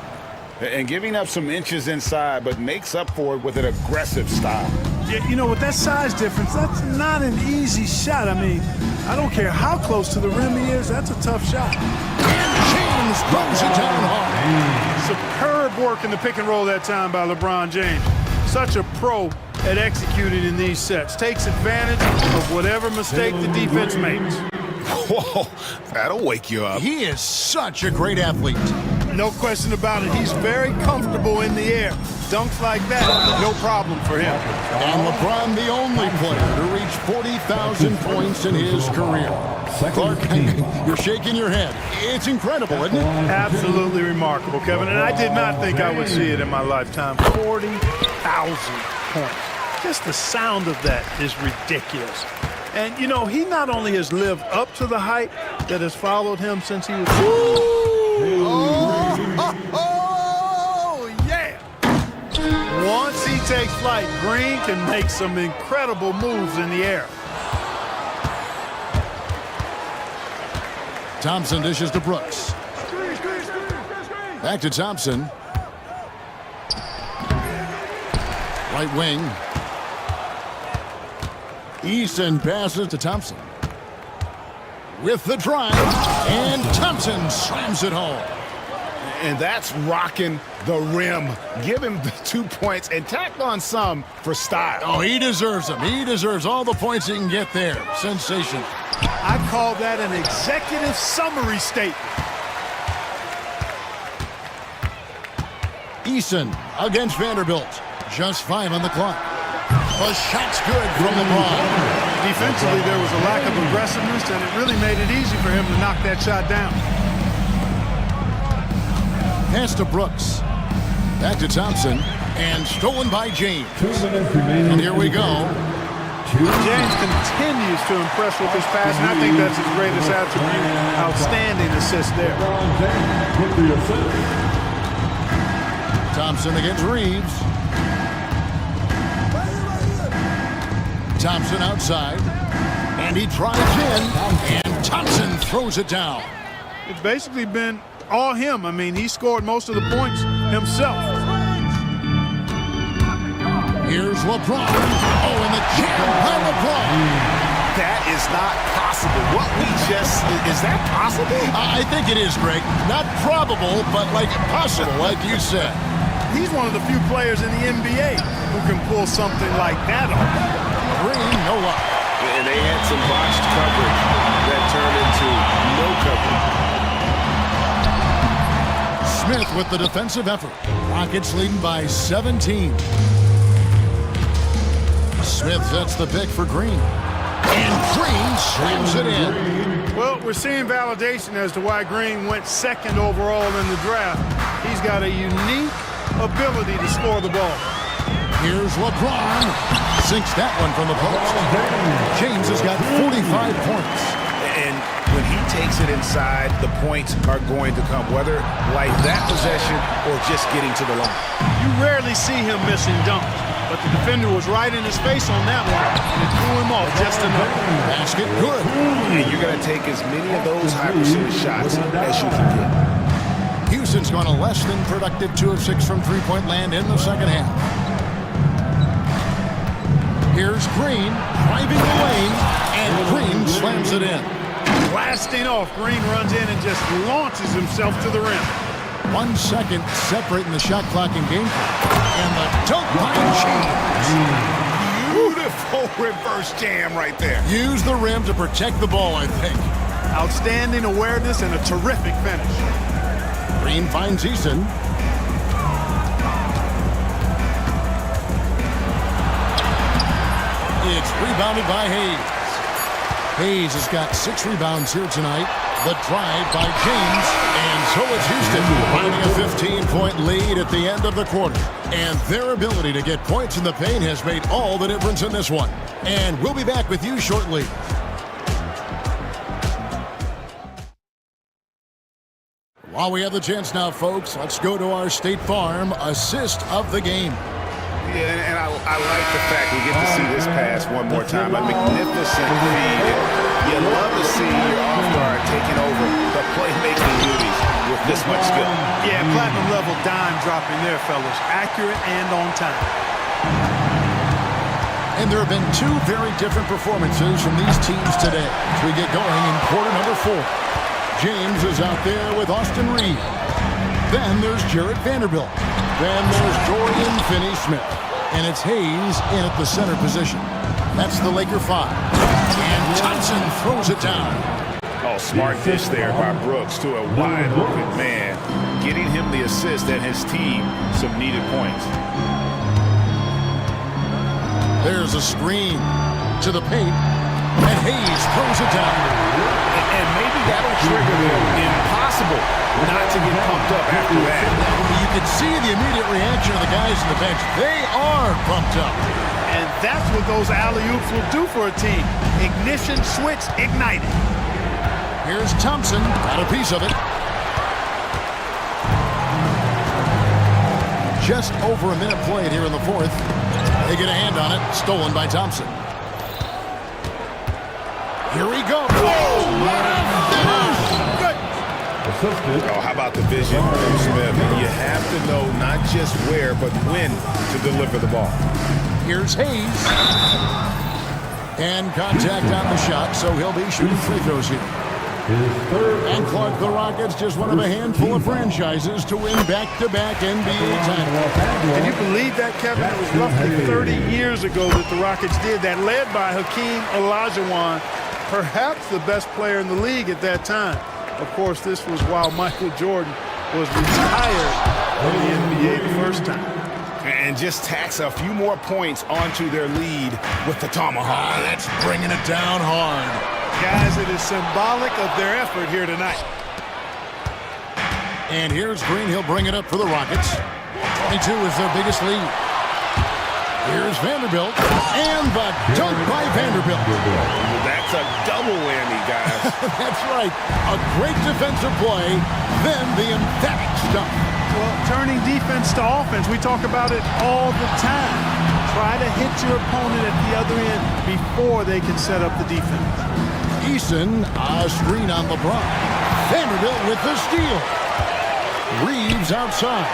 And giving up some inches inside, but makes up for it with an aggressive style. Yeah, you know, with that size difference, that's not an easy shot. I mean, I don't care how close to the rim he is, that's a tough shot. And James throws it down hard. Superb Superb work in the pick and roll that time by LeBron James. Such a pro at executing in these sets. Takes advantage of whatever mistake the defense makes. Whoa, that'll wake you up. He is such a great athlete. No question about it. He's very comfortable in the air. Dunks like that, no problem for him. And LeBron, the only player to reach 40,000 points in his career. Clark, you're shaking your head. It's incredible, isn't it? Absolutely remarkable, Kevin. And I did not think I would see it in my lifetime. 40,000 points. Just the sound of that is ridiculous. And, you know, he not only has lived up to the hype that has followed him since he was... Yeah! Once he takes flight, Green can make some incredible moves in the air. Thompson dishes to Brooks. Back to Thompson. Right wing. Easton passes to Thompson. With the drive, and Thompson slams it home. And that's rocking the rim. Give him the 2 points and tack on some for style. Oh, he deserves them. He deserves all the points he can get there. Sensational. I call that an executive summary statement. Easton against Vanderbilt. Just 5 on the clock. The shot's good from LeBron. Defensively, there was a lack of aggressiveness, and it really made it easy for him to knock that shot down. Pass to Brooks. Back to Thompson. And stolen by James. And here we go. James continues to impress with his pass, and I think that's his greatest attribute. Outstanding assist there. Thompson against Reeves. Thompson outside, and he drives in, and Thompson throws it down. It's basically been all him. I mean, he scored most of the points himself. Here's LeBron. Oh, and the jam by LeBron. That is not possible. What we just, is that possible? I think it is, Greg. Not probable, but like possible, like you said. He's one of the few players in the NBA who can pull something like that off. Green, no luck. And they had some botched coverage that turned into no coverage. Smith with the defensive effort. Rockets leading by 17. Smith sets the pick for Green. And Green slams it in. Well, we're seeing validation as to why Green went second overall in the draft. He's got a unique ability to score the ball. Here's LeBron. Sinks that one from the post. James has got 45 points. And when he takes it inside, the points are going to come, whether like that possession or just getting to the line. You rarely see him missing dunks, but the defender was right in his face on that one, and it threw him off just enough. Basket good. And you're going to take as many of those high percentage shots as you can get. Houston's gone a less than productive 2 of 6 from three-point land in the second half. Here's Green, driving the lane, and Green slams it in. Blasting off, Green runs in and just launches himself to the rim. 1 second separating the shot clock and game clock. And the dunk by James. Beautiful reverse jam right there. Use the rim to protect the ball, I think. Outstanding awareness and a terrific finish. Green finds Easton. It's rebounded by Hayes. Hayes has got 6 rebounds here tonight. The drive by James, and so it's Houston finding a 15-point lead at the end of the quarter. And their ability to get points in the paint has made all the difference in this one. And we'll be back with you shortly. While we have the chance now, folks, let's go to our State Farm assist of the game. Yeah, and I like the fact we get to see this pass one more time. A magnificent feed. You love to see your off-guard taking over the playmaking duties with this much skill. Yeah, platinum-level dime dropping there, fellas. Accurate and on time. And there have been 2 very different performances from these teams today as we get going in quarter number 4. James is out there with Austin Reed. Then there's Jarrett Vanderbilt. Then there's Dorian Finney-Smith. And it's Hayes in at the center position. That's the Laker 5. And Thompson throws it down. Oh, smart dish there by Brooks to a wide open man, getting him the assist and his team some needed points. There's a screen to the paint, and Hayes throws it down. And maybe that'll trigger them. Impossible not to get pumped up after that. You can see the immediate reaction of the guys on the bench. They are pumped up. And that's what those alley-oops will do for a team. Ignition switch ignited. Here's Thompson, got a piece of it. Just over a minute played here in the fourth. They get a hand on it, stolen by Thompson. Here we go. Whoa! Good. Oh, how about the vision from Smith? You have to know not just where, but when to deliver the ball. Here's Hayes. And contact on the shot, so he'll be shooting free throws here. And Clark, the Rockets, just one of a handful of franchises to win back-to-back NBA titles. Can you believe that, Kevin? It was roughly 30 years ago that the Rockets did that, led by Hakeem Olajuwon, perhaps the best player in the league at that time. Of course, this was while Michael Jordan was retired from the NBA the first time. And just tacks a few more points onto their lead with the tomahawk. That's bringing it down hard. Guys, it is symbolic of their effort here tonight. And here's Green. He'll bring it up for the Rockets. 22 is their biggest lead. Here's Vanderbilt. And the dunk by Vanderbilt. That's a double whammy, guys. That's right. A great defensive play, then the emphatic stuff. Well, turning defense to offense, we talk about it all the time. Try to hit your opponent at the other end before they can set up the defense. Eason, a screen on LeBron. Vanderbilt with the steal. Reeves outside.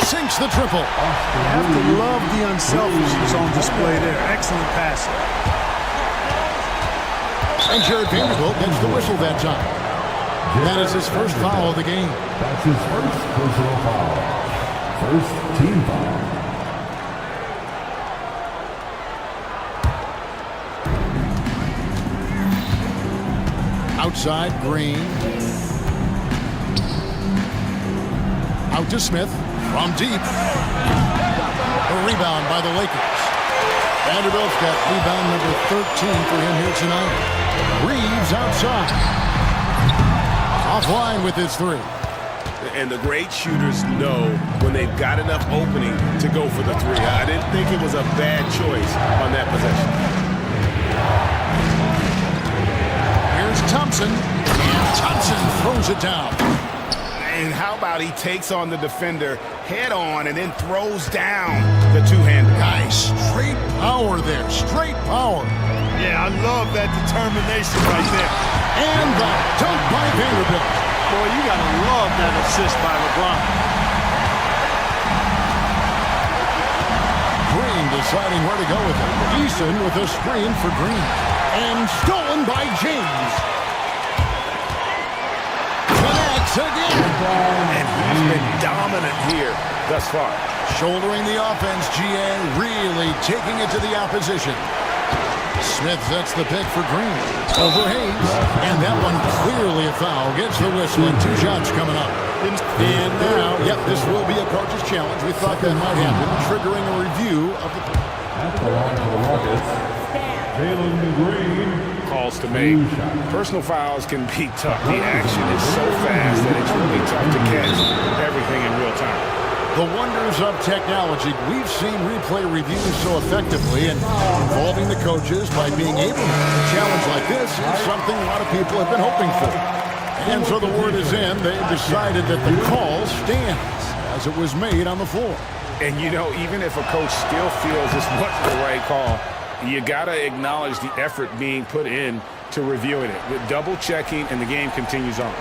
Sinks the triple. You have to love the unselfishness on display there. Excellent passing. And Jarrett Vanderbilt gets the whistle that time. That is his first foul of the game. That's his first personal foul. First team foul. Outside, Green. Out to Smith from deep. A rebound by the Lakers. Vanderbilt's got rebound number 13 for him here tonight. Reeves outside. Offline with his three. And the great shooters know when they've got enough opening to go for the three. I didn't think it was a bad choice on that possession. Here's Thompson. And Thompson throws it down. And how about he takes on the defender head on and then throws down the two-hander. Nice straight power there. Straight power. Yeah, I love that determination right there. And the dunk by Vanderbilt. Boy, you got to love that assist by LeBron. Green deciding where to go with it. Eason with a screen for Green. And stolen by James. Connects again. And he's been dominant here thus far. Shouldering the offense, GA really taking it to the opposition. Smith sets the pick for Green. Over Hayes. And that one clearly a foul. Gets the whistle and 2 shots coming up. And now, yep, this will be a coach's challenge. We thought that might happen, triggering a review of the play. At the line for the Rockets, Jalen Green. Calls to make. Personal fouls can be tough. The action is so fast that it's really tough to catch everything in real time. The wonders of technology. We've seen replay reviews so effectively, and involving the coaches by being able to make a challenge like this is something a lot of people have been hoping for. And so the word is in. They've decided that the call stands as it was made on the floor. And you know, even if a coach still feels this wasn't the right call, you got to acknowledge the effort being put in to reviewing it. With double checking, and the game continues on.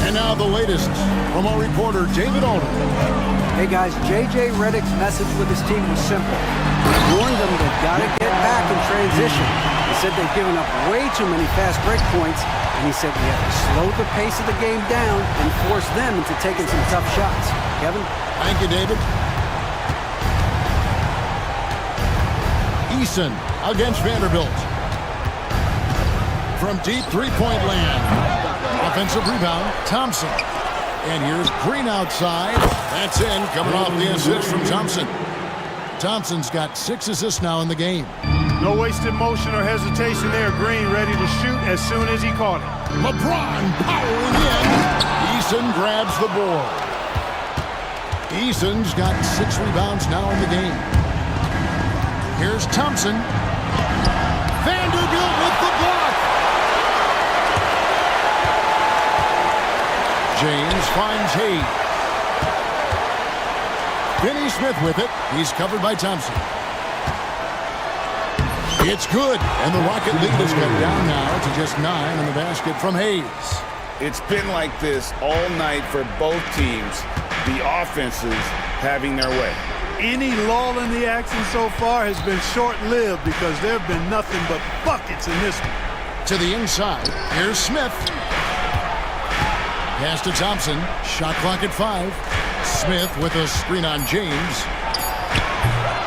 And now the latest from our reporter, David Alden. Hey guys, J.J. Redick's message with his team was simple. He warned them they've got to get back in transition. He said they've given up way too many fast break points, and he said we have to slow the pace of the game down and force them into taking some tough shots. Kevin? Thank you, David. Eason against Vanderbilt. From deep three-point land. Offensive rebound, Thompson. And here's Green outside. That's in, coming off the assist from Thompson. Thompson's got 6 assists now in the game. No wasted motion or hesitation there. Green ready to shoot as soon as he caught it. LeBron powering in. Eason grabs the board. Eason's got 6 rebounds now in the game. Here's Thompson. Vanderbilt with the block. James finds Hayes. Finney Smith with it. He's covered by Thompson. It's good, and the Rocket lead has cut down now to just 9 in the basket from Hayes. It's been like this all night for both teams. The offenses having their way. Any lull in the action so far has been short-lived because there have been nothing but buckets in this one. To the inside, here's Smith. Pass to Thompson, shot clock at 5. Smith with a screen on James.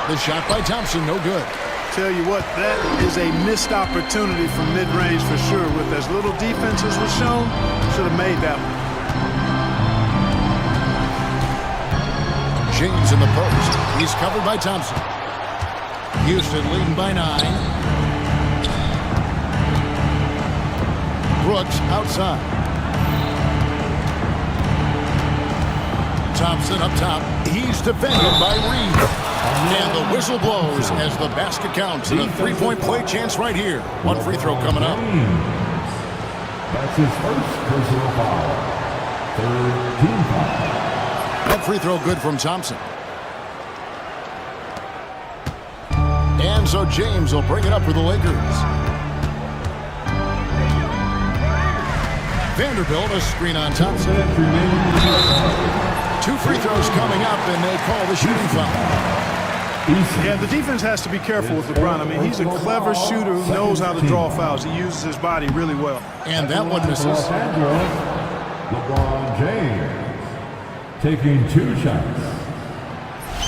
The shot by Thompson, no good. Tell you what, that is a missed opportunity from mid-range for sure. With as little defense as was shown, should have made that one. James in the post. He's covered by Thompson. Houston leading by 9. Brooks outside. Thompson up top. He's defended by Reed. And the whistle blows as the basket counts. And a 3-point play chance right here. 1 free throw coming up. That's his first personal foul. 3rd team foul. That free throw good from Thompson. And so James will bring it up for the Lakers. Vanderbilt, a screen on Thompson. 2 free throws coming up, and they call the shooting foul. Yeah, the defense has to be careful with LeBron. I mean, he's a clever shooter who knows how to draw fouls. He uses his body really well. And that one misses. LeBron James taking 2 shots.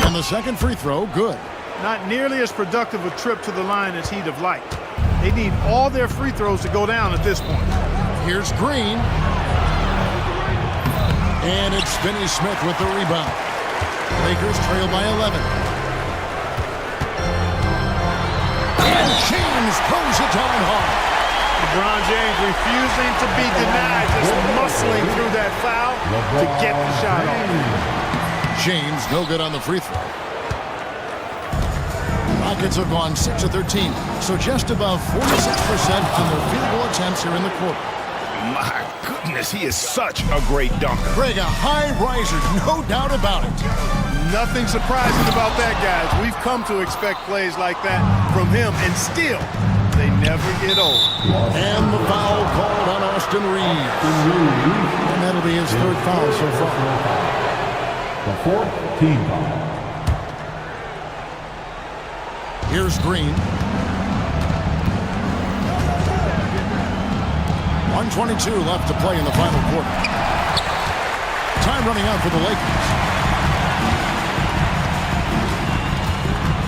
And the second free throw, good. Not nearly as productive a trip to the line as he'd have liked. They need all their free throws to go down at this point. Here's Green. And it's Finney Smith with the rebound. Lakers trail by 11. And James throws it down hard. LeBron James refusing to be denied, just muscling through that foul to get the shot off. James no good on the free throw. Rockets have gone 6 of 13, so just above 46% on their field goal attempts here in the quarter. My goodness, he is such a great dunker. Greg, a high riser, no doubt about it. Nothing surprising about that, guys. We've come to expect plays like that from him, and still, they never get old. And the foul called on Austin Reed. And that'll be his 3rd foul so far. The 4th team foul. Here's Green. 1:22 left to play in the final quarter. Time running out for the Lakers.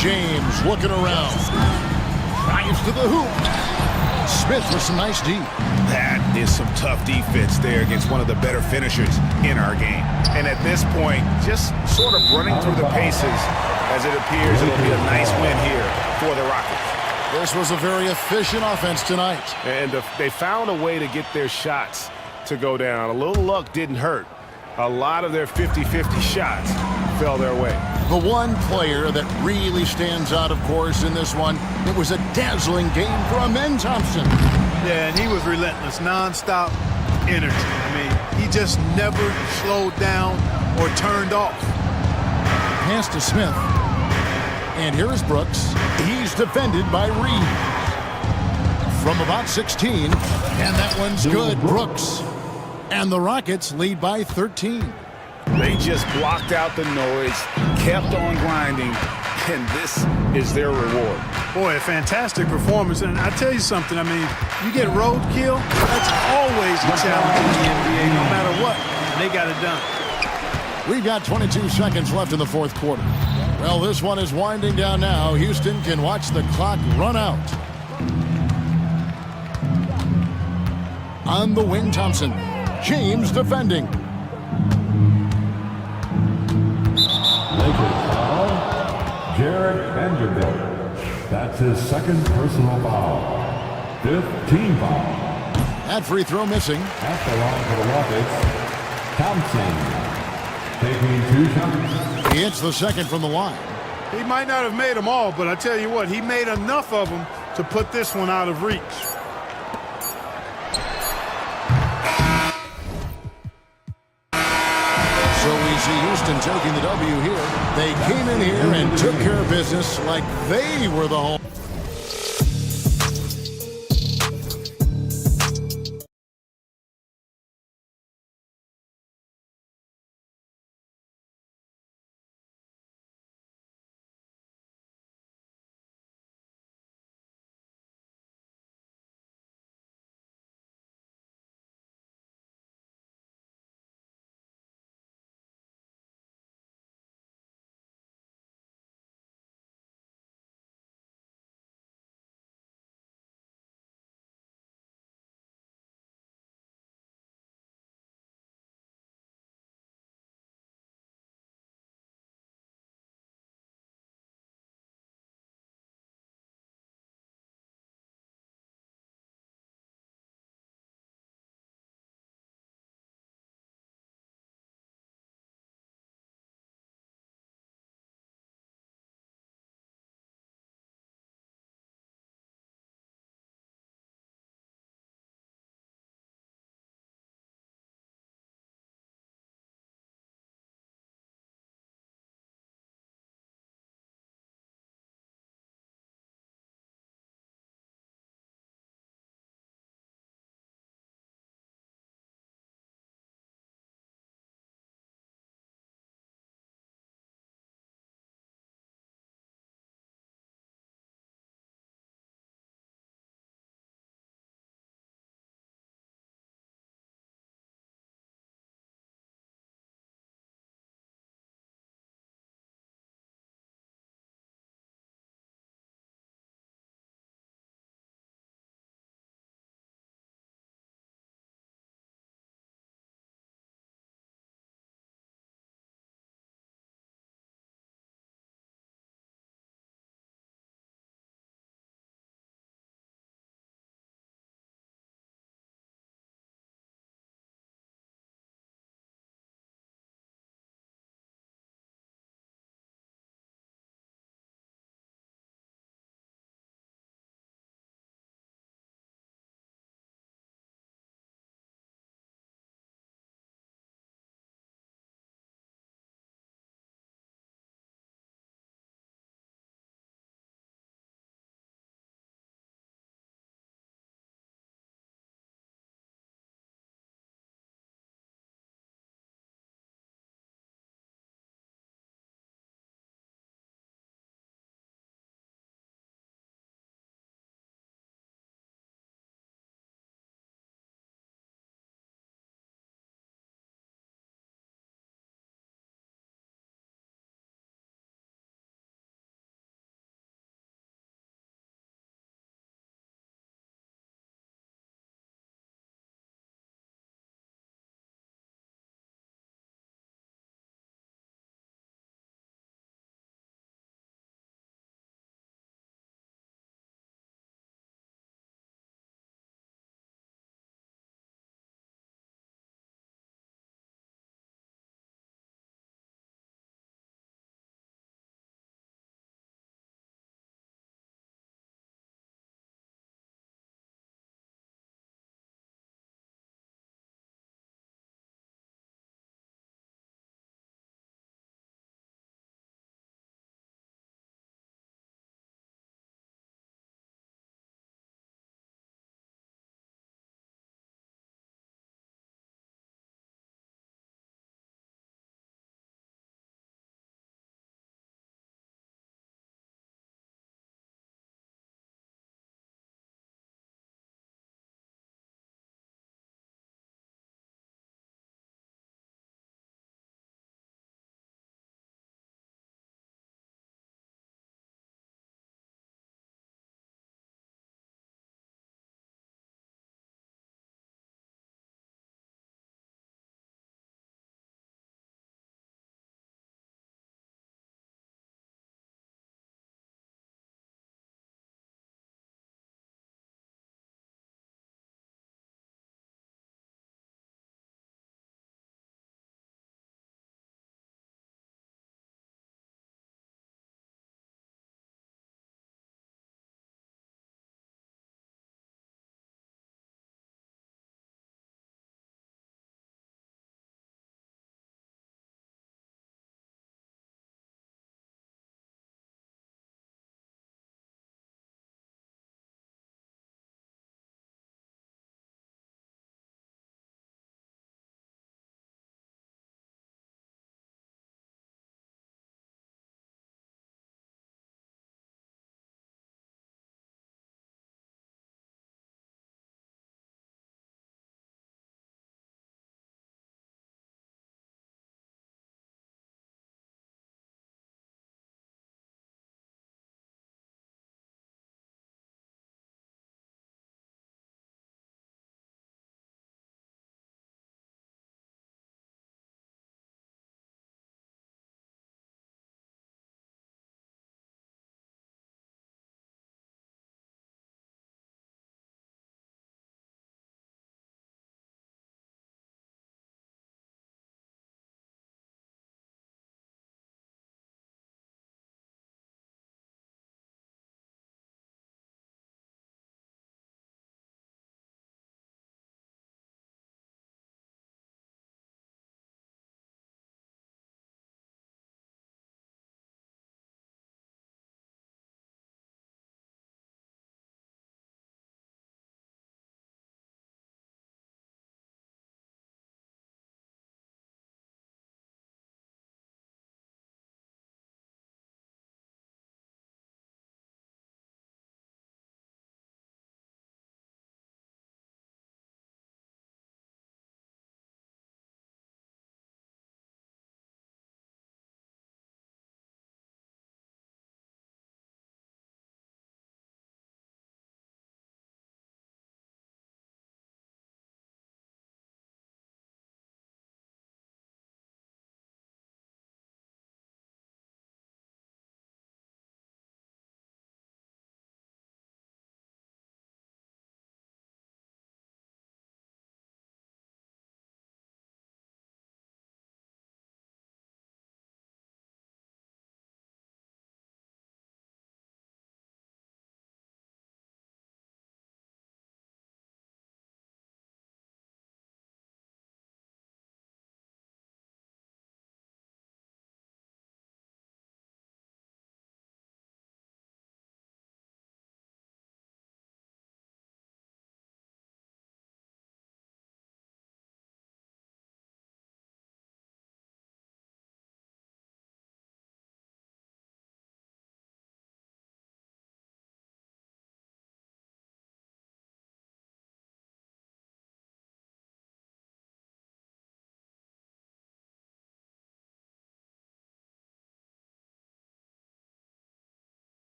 James looking around. Drives to the hoop. Smith with some nice D. That is some tough defense there against one of the better finishers in our game. And at this point, just sort of running through the paces as it appears it'll be a nice win here for the Rockets. This was a very efficient offense tonight. And they found a way to get their shots to go down. A little luck didn't hurt. A lot of their 50-50 shots fell their way. The one player that really stands out, of course, in this one, it was a dazzling game for Amen Thompson. Yeah, and he was relentless, nonstop energy. I mean, he just never slowed down or turned off. Pass to Smith. And here is Brooks. He's defended by Reed. From about 16, and that one's good. Brooks. And the Rockets lead by 13. They just blocked out the noise, kept on grinding, and this is their reward. Boy, a fantastic performance. And I tell you something, I mean, you get roadkill, that's always a challenge in the NBA, no matter what. And they got it done. We've got 22 seconds left in the fourth quarter. Well, this one is winding down now. Houston can watch the clock run out. On the wing, Thompson. James defending. Lakers foul. Jared Vanderbilt. That's his second personal foul. 5th team foul. That free throw missing. At the line for the Rockets, Thompson. Taking 2 shots. He hits the second from the line. He might not have made them all, but I tell you what, he made enough of them to put this one out of reach. So we see Houston taking the W here. They came in here and took care of business like they were the home.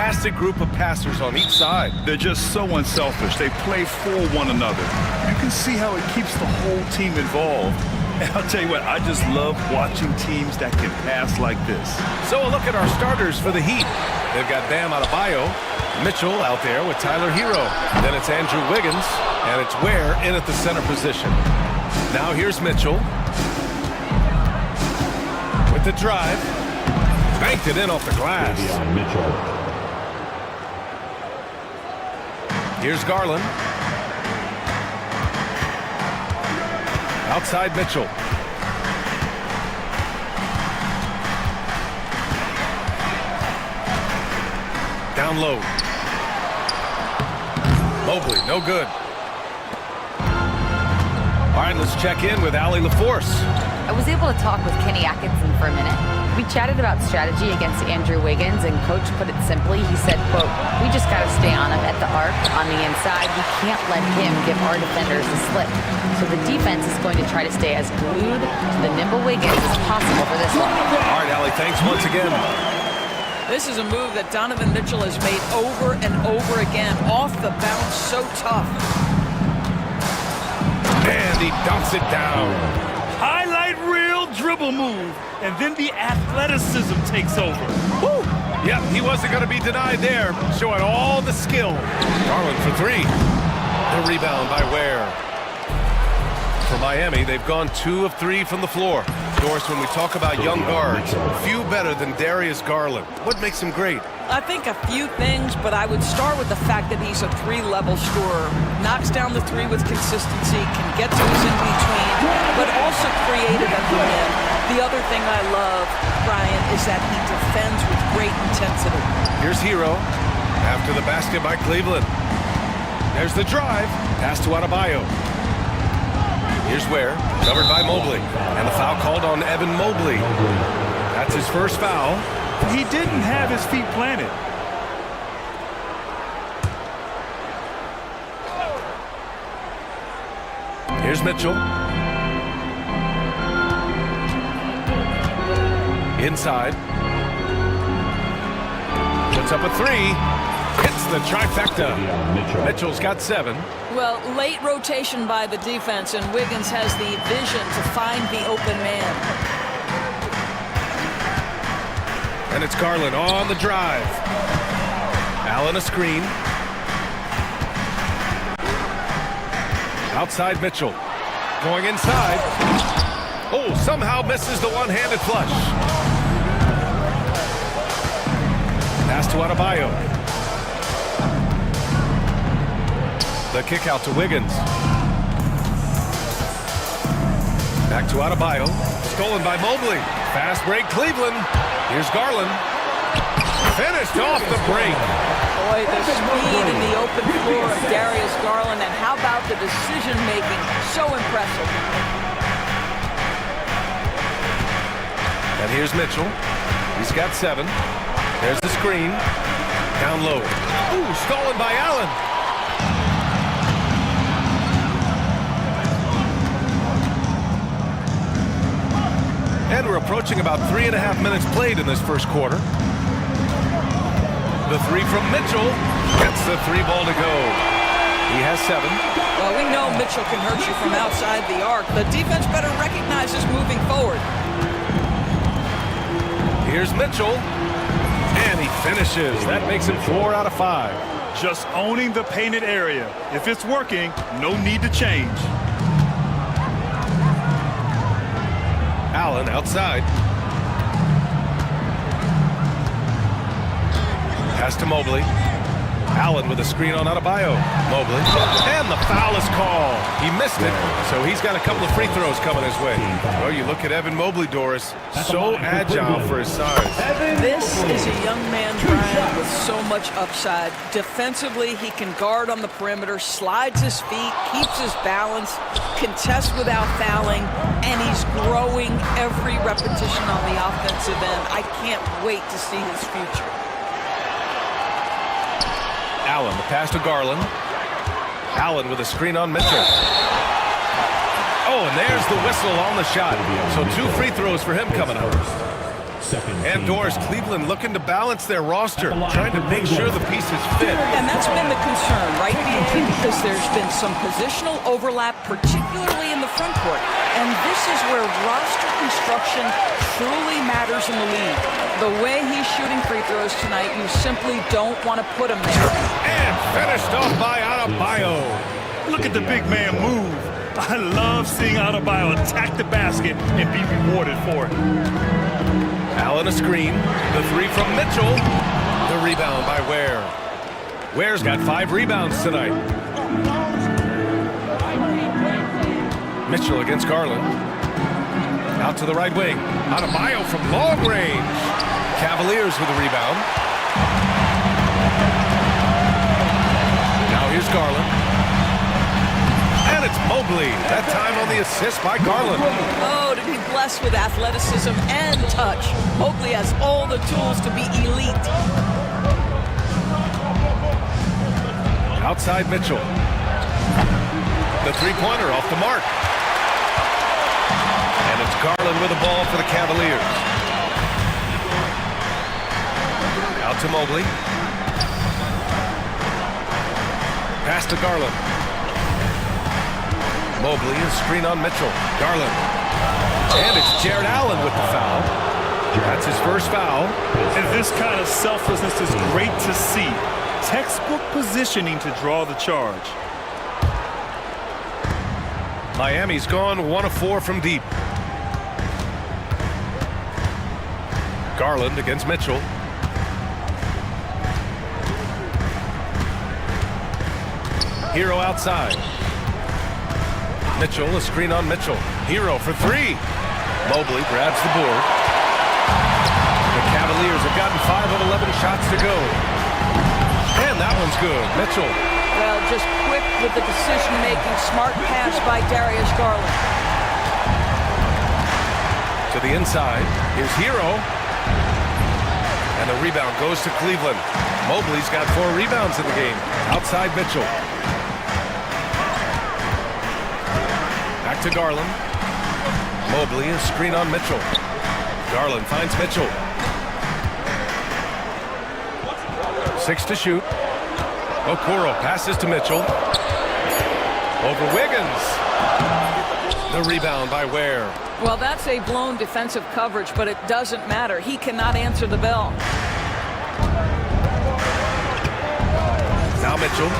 fantastic group of passers on each side. They're just so unselfish. They play for one another. You can see how it keeps the whole team involved. And I'll tell you what, I just love watching teams that can pass like this. So a look at our starters for the Heat. They've got Bam Adebayo, Mitchell out there with Tyler Hero. Then it's Andrew Wiggins, and it's Ware in at the center position. Now here's Mitchell. With the drive. Banked it in off the glass. Mitchell. Here's Garland. Outside Mitchell. Down low. Mobley, no good. All right, let's check in with Allie LaForce. I was able to talk with Kenny Atkinson for a minute. We chatted about strategy against Andrew Wiggins, and Coach put it simply. He said, quote, "We just got to stay on him at the arc, on the inside. We can't let him give our defenders a slip. So the defense is going to try to stay as glued to the nimble Wiggins as possible for this one." All right, Allie, thanks once again. This is a move that Donovan Mitchell has made over and over again. Off the bounce, so tough. And he dunks it down. Highlight reel dribble move, and then the athleticism takes over. Woo! Yep, he wasn't going to be denied there, showing all the skill. Garland for three. The rebound by Ware. For Miami, they've gone 2 of 3 from the floor. Doris, when we talk about young guards, few better than Darius Garland. What makes him great? I think a few things, but I would start with the fact that he's a 3-level scorer. Knocks down the 3 with consistency, can get to his in-between, but also creative at the rim. The other thing I love, Brian, is that he defends with great intensity. Here's Hero. After the basket by Cleveland. There's the drive. Pass to Adebayo. Here's Ware, covered by Mobley. And the foul called on Evan Mobley. That's his first foul. He didn't have his feet planted. Here's Mitchell. Inside. Puts up a 3. Hits the trifecta. Mitchell's got 7. Well, late rotation by the defense, and Wiggins has the vision to find the open man. And it's Garland on the drive. Allen a screen. Outside Mitchell. Going inside. Oh, somehow misses the one-handed flush. Pass to Adebayo. The kick out to Wiggins. Back to Adebayo. Stolen by Mobley. Fast break Cleveland. Here's Garland. Finished off the break. Boy, the speed in the open floor of Darius Garland, and how about the decision-making? So impressive. And here's Mitchell. He's got 7. There's the screen. Down low. Ooh, stolen by Allen. And we're approaching about 3.5 minutes played in this first quarter. The 3 from Mitchell. Gets the 3 ball to go. He has 7. Well, we know Mitchell can hurt you from outside the arc. The defense better recognize this moving forward. Here's Mitchell. And he finishes. That makes him 4 out of 5. Just owning the painted area. If it's working, no need to change. Allen outside. Pass to Mobley. Allen with a screen on Adebayo. Mobley. And the foul is called. He missed it, so he's got a couple of free throws coming his way. Oh, you look at Evan Mobley, Doris. So agile for his size. This is a young man, Brian, with so much upside. Defensively, he can guard on the perimeter, slides his feet, keeps his balance, contests without fouling, and he's growing every repetition on the offensive end. I can't wait to see his future. Allen, the pass to Garland. Allen with a screen on Mitchell. Oh, and there's the whistle on the shot. So 2 free throws for him coming up. And Doris, Cleveland looking to balance their roster, trying to make sure the pieces fit. And that's been the concern, right, BA? Because there's been some positional overlap, particularly in the front court. And this is where roster construction truly matters in the league. The way he's shooting free throws tonight, you simply don't want to put him there. And finished off by Adebayo. Look at the big man move. I love seeing Adebayo attack the basket and be rewarded for it. Allen a screen. The three from Mitchell. The rebound by Ware. Ware's got 5 rebounds tonight. Mitchell against Garland. Out to the right wing. Adebayo from long range. Cavaliers with a rebound. Now here's Garland. And it's Mobley. That time on the assist by Garland. Oh, to be blessed with athleticism and touch. Mobley has all the tools to be elite. Outside Mitchell. The three-pointer off the mark. And it's Garland with the ball for the Cavaliers. Out to Mobley. Pass to Garland. Mobley is screen on Mitchell. Garland. And it's Jared Allen with the foul. That's his first foul. And this kind of selflessness is great to see. Textbook positioning to draw the charge. Miami's gone 1 of 4 from deep. Garland against Mitchell. Hero outside. Mitchell, a screen on Mitchell. Hero for 3. Mobley grabs the board. The Cavaliers have gotten 5 of 11 shots to go. And that one's good. Mitchell. Well, just quick with the decision-making, smart pass by Darius Garland. To the inside. Here's Hero. And the rebound goes to Cleveland. Mobley's got 4 rebounds in the game. Outside Mitchell. Back to Garland. Mobley is screen on Mitchell. Garland finds Mitchell. 6 to shoot. Okoro passes to Mitchell. Over Wiggins. The rebound by Ware. Well, that's a blown defensive coverage, but it doesn't matter. He cannot answer the bell. Now Mitchell.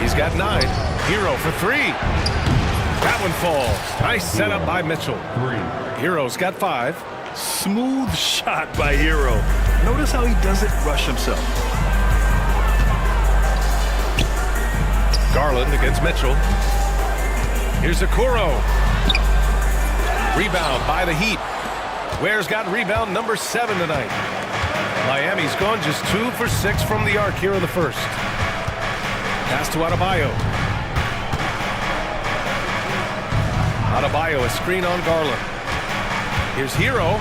He's got 9. Hero for 3. That one falls. Nice setup by Mitchell. Hero's got 5. Smooth shot by Hero. Notice how he doesn't rush himself. Garland against Mitchell. Here's Okoro. Rebound by the Heat. Ware's got rebound number 7 tonight. Miami's gone just 2 for 6 from the arc here in the first. Pass to Adebayo. Adebayo, a screen on Garland. Here's Hero.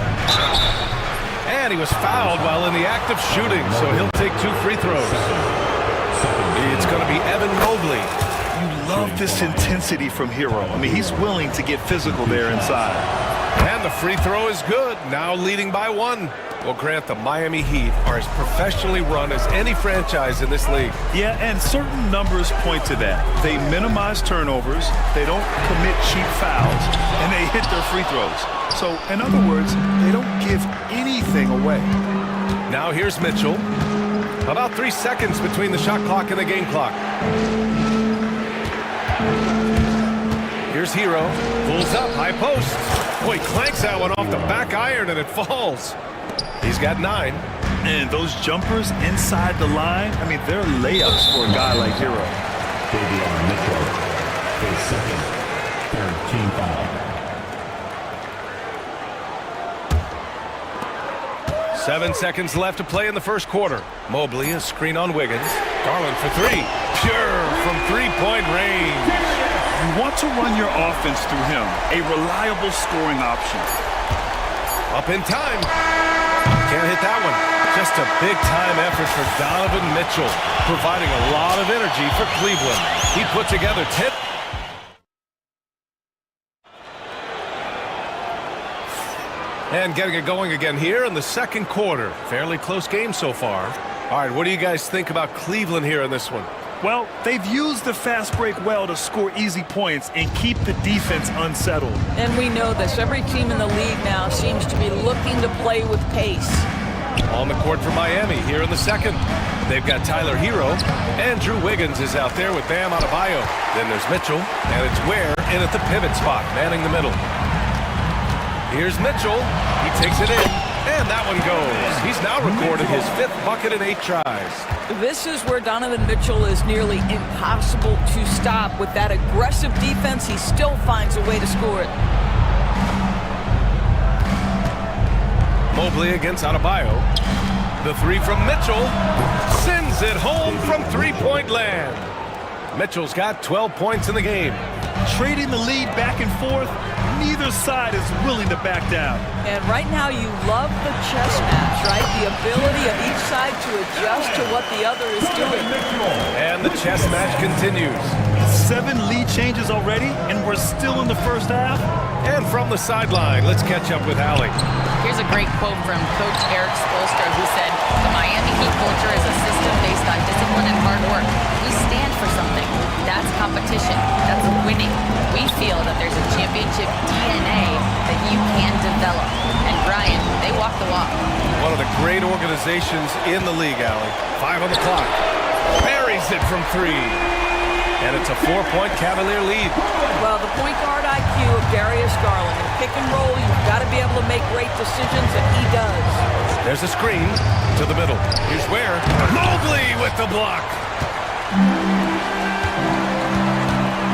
And he was fouled while in the act of shooting, so he'll take 2 free throws. It's going to be Evan Mobley. You love this intensity from Hero. I mean, he's willing to get physical there inside. And the free throw is good, now leading by 1. Well, Grant, the Miami Heat are as professionally run as any franchise in this league. Yeah, and certain numbers point to that. They minimize turnovers, they don't commit cheap fouls, and they hit their free throws. So, in other words, they don't give anything away. Now here's Mitchell. About 3 seconds between the shot clock and the game clock. Here's Hero. Pulls up, high post. Boy, clanks that one off the back iron and it falls. He's got 9. And those jumpers inside the line, I mean, they're layups for a guy like Hero. Davion Mitchell, his second, 3rd team foul. 7 seconds left to play in the first quarter. Mobley, a screen on Wiggins. Garland for 3. Pure from 3-point range. You want to run your offense through him, a reliable scoring option. Up in time. Can't hit that one. Just a big-time effort for Donovan Mitchell, providing a lot of energy for Cleveland. He put together 10. And getting it going again here in the second quarter. Fairly close game so far. All right, what do you guys think about Cleveland here in this one? Well, they've used the fast break well to score easy points and keep the defense unsettled. And we know this. Every team in the league now seems to be looking to play with pace. On the court for Miami here in the second. They've got Tyler Hero. Andrew Wiggins is out there with Bam Adebayo. Then there's Mitchell, and it's Ware in at the pivot spot, manning the middle. Here's Mitchell. He takes it in, and that one goes. He's now recorded his 5th bucket in 8 tries. This is where Donovan Mitchell is nearly impossible to stop. With that aggressive defense, he still finds a way to score it. Mobley against Adebayo. The 3 from Mitchell. Sends it home from three-point land. Mitchell's got 12 points in the game. Trading the lead back and forth, neither side is willing to back down. And right now you love the chess match, right? The ability of each side to adjust to what the other is doing. And the chess match continues. 7 lead changes already, and we're still in the first half. And from the sideline, let's catch up with Allie. Here's a great quote from Coach Eric Spoelstra, who said, "The Miami Heat culture is a system based on discipline and hard work. We stand for something. That's competition. That's winning. We feel that there's a championship DNA that you can develop." And Brian, they walk the walk. One of the great organizations in the league, Allie. 5 on the clock. Buries it from 3. And it's a 4-point Cavalier lead. Well, the point guard IQ of Darius Garland. In pick and roll, you've got to be able to make great decisions, and he does. There's a screen to the middle. Here's Ware. Mobley with the block.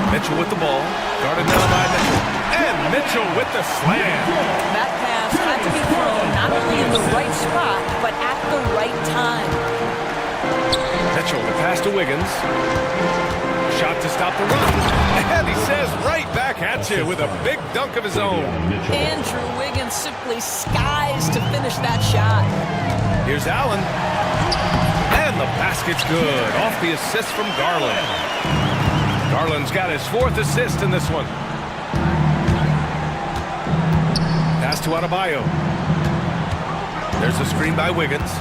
Mitchell with the ball. Guarded down by Mitchell. And Mitchell with the slam. That pass had to be thrown not only in the right spot, but at the right time. Mitchell, the pass to Wiggins. Shot to stop the run. And he says right back at you with a big dunk of his own. Andrew Wiggins simply skies to finish that shot. Here's Allen. And the basket's good. Off the assist from Garland. Garland's got his 4th assist in this one. Pass to Adebayo. There's a screen by Wiggins.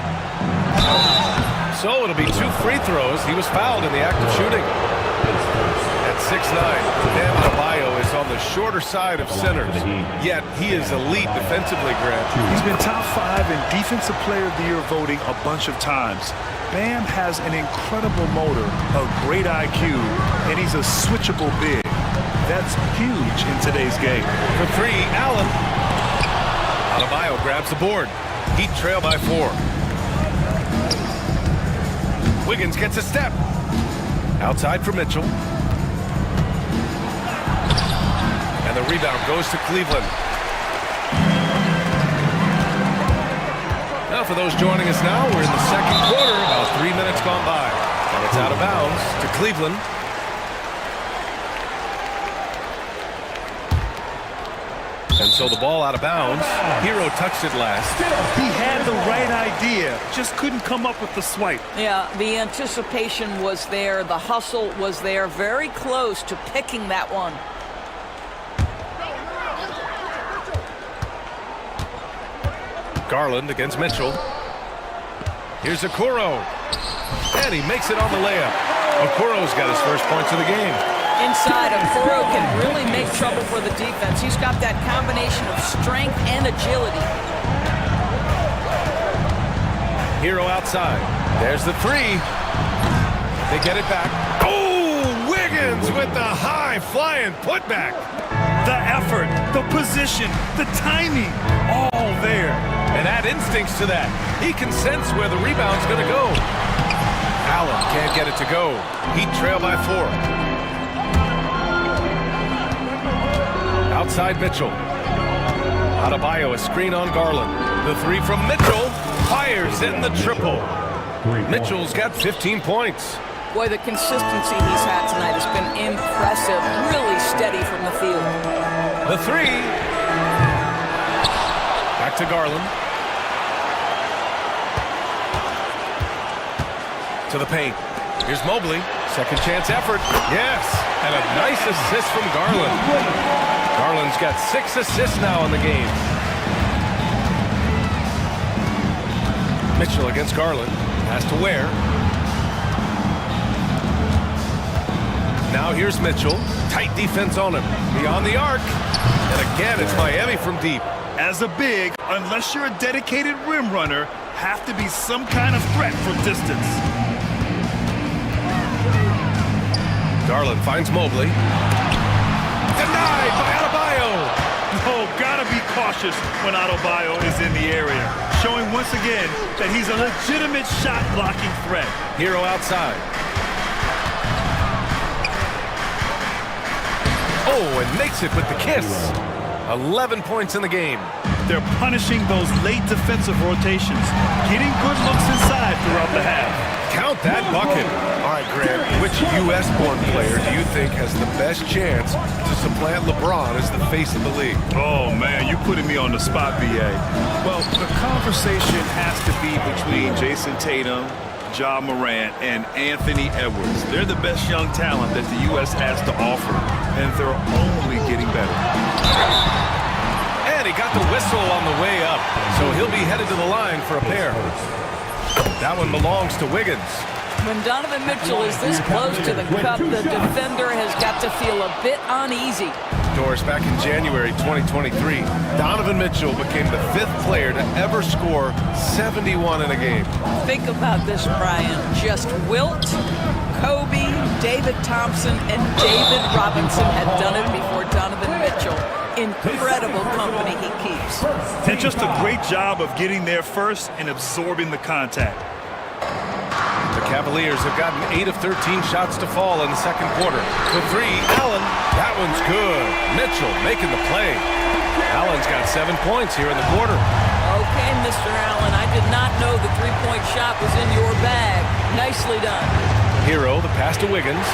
So it'll be 2 free throws. He was fouled in the act of shooting. At 6'9", Bam Adebayo is on the shorter side of centers, yet he is elite defensively, Grant. He's been top 5 in Defensive Player of the Year voting a bunch of times. Bam has an incredible motor, a great IQ, and he's a switchable big. That's huge in today's game. For 3, Allen. Adebayo grabs the board. Heat trail by 4. Wiggins gets a step. Outside for Mitchell. And the rebound goes to Cleveland. Now for those joining us now, we're in the second quarter, about 3 minutes gone by. And it's out of bounds to Cleveland. And so the ball out of bounds. Hero touched it last. He had the right idea, just couldn't come up with the swipe. Yeah, the anticipation was there, the hustle was there, very close to picking that one. Garland against Mitchell. Here's Okoro. And he makes it on the layup. Okoro's got his first points of the game. Inside, Okoro can really make trouble for the defense. He's got that combination of strength and agility. Hero outside. There's the 3. They get it back. Oh, Wiggins with the high flying putback. The effort, the position, the timing, all there. And add instincts to that. He can sense where the rebound's going to go. Allen can't get it to go. Heat trail by 4. Outside Mitchell. Adebayo, a screen on Garland. The 3 from Mitchell. Fires in the triple. Mitchell's got 15 points. Boy, the consistency he's had tonight has been impressive. Really steady from the field. The 3. Back to Garland. To the paint. Here's Mobley. Second chance effort. Yes. And a nice assist from Garland. Garland's got 6 assists now in the game. Mitchell against Garland. Has to Ware. Now here's Mitchell. Tight defense on him. Beyond the arc. And again, it's Miami from deep. As a big, unless you're a dedicated rim runner, have to be some kind of threat from distance. Garland finds Mobley. Denied by Adebayo. Oh, gotta be cautious when Adebayo is in the area, showing once again that he's a legitimate shot-blocking threat. Hero outside. Oh, and makes it with the kiss. 11 points in the game. They're punishing those late defensive rotations, getting good looks inside throughout the half. Count that bucket. All right, Grant, which U.S.-born player do you think has the best chance to supplant LeBron as the face of the league? Oh, man, you're putting me on the spot, B.A. Well, the conversation has to be between Jason Tatum, Ja Morant, and Anthony Edwards. They're the best young talent that the U.S. has to offer, and they're only getting better. And he got the whistle on the way up, so he'll be headed to the line for a pair. That one belongs to Wiggins. When Donovan Mitchell is this close to the cup, the defender has got to feel a bit uneasy. Doris, back in January 2023, Donovan Mitchell became the 5th player to ever score 71 in a game. Think about this, Brian. Just Wilt, Kobe, David Thompson, and David Robinson had done it before Donovan Mitchell. Incredible company he keeps. And just a great job of getting there first and absorbing the contact. The Cavaliers have gotten 8 of 13 shots to fall in the second quarter. The 3, Allen, that one's good. Mitchell making the play. Allen's got 7 points here in the quarter. Okay, Mr. Allen, I did not know the three-point shot was in your bag. Nicely done. Hero, the pass to Wiggins.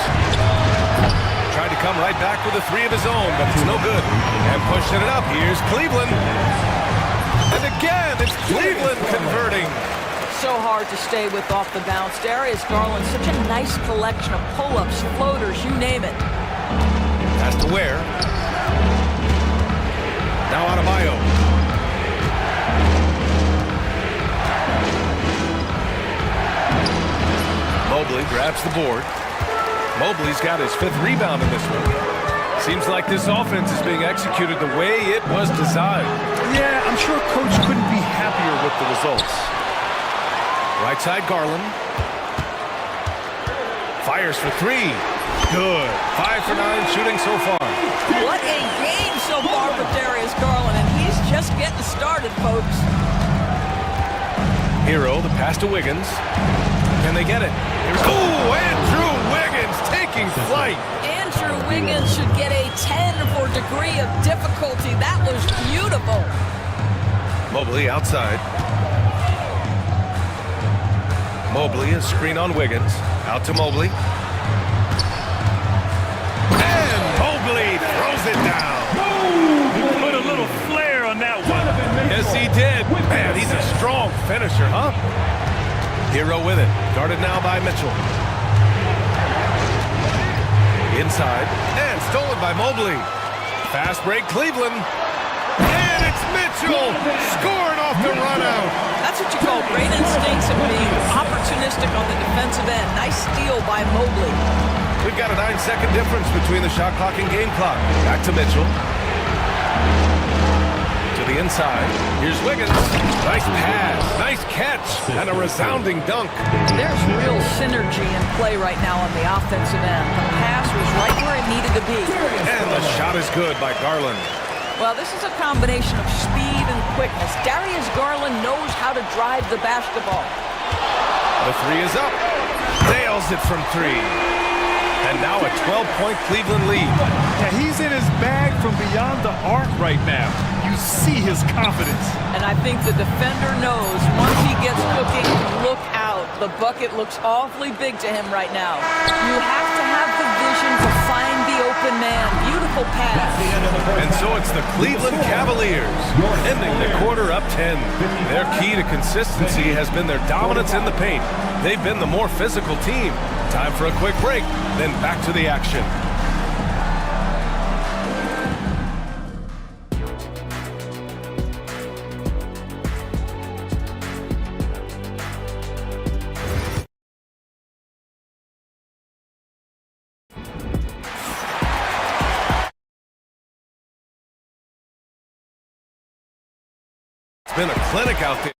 Tried to come right back with a 3 of his own, but it's no good. And pushing it up, here's Cleveland. And again, it's Cleveland converting. So hard to stay with off the bounce. Darius Garland, such a nice collection of pull-ups, floaters, you name it. Has to Ware. Now Adebayo. Mobley grabs the board. Mobley's got his 5th rebound in this one. Seems like this offense is being executed the way it was designed. Yeah, I'm sure Coach couldn't be happier with the results. Right side Garland. Fires for 3. Good. 5 for 9 shooting so far. What a game so far for Darius Garland, and he's just getting started, folks. Hero, the pass to Wiggins. Can they get it? Oh, Andrew Wiggins taking flight. Andrew Wiggins should get a 10 for degree of difficulty. That was beautiful. Mobley outside. Mobley, a screen on Wiggins. Out to Mobley. And Mobley throws it down. He put a little flair on that one. Yes, he did. Man, he's a strong finisher, huh? Hero with it. Guarded now by Mitchell. Inside. And stolen by Mobley. Fast break, Cleveland. And it's Mitchell scoring off the run out. That's what you call great instincts and being opportunistic on the defensive end. Nice steal by Mobley. We've got a 9-second difference between the shot clock and game clock. Back to Mitchell. To the inside. Here's Wiggins. Nice pass. Nice catch. And a resounding dunk. There's real synergy in play right now on the offensive end. The pass was right where it needed to be. And the shot is good by Garland. Well, this is a combination of speed and quickness. Darius Garland knows how to drive the basketball. The 3 is up. Nails it from 3. And now a 12-point Cleveland lead. Yeah, he's in his bag from beyond the arc right now. You see his confidence. And I think the defender knows once he gets cooking, look out. The bucket looks awfully big to him right now. You have to have the vision to find the open man. Beautiful pass. And so it's the Cleveland Cavaliers ending the quarter up 10. Their key to consistency has been their dominance in the paint. They've been the more physical team. Time for a quick break, then back to the action. been a clinic out there.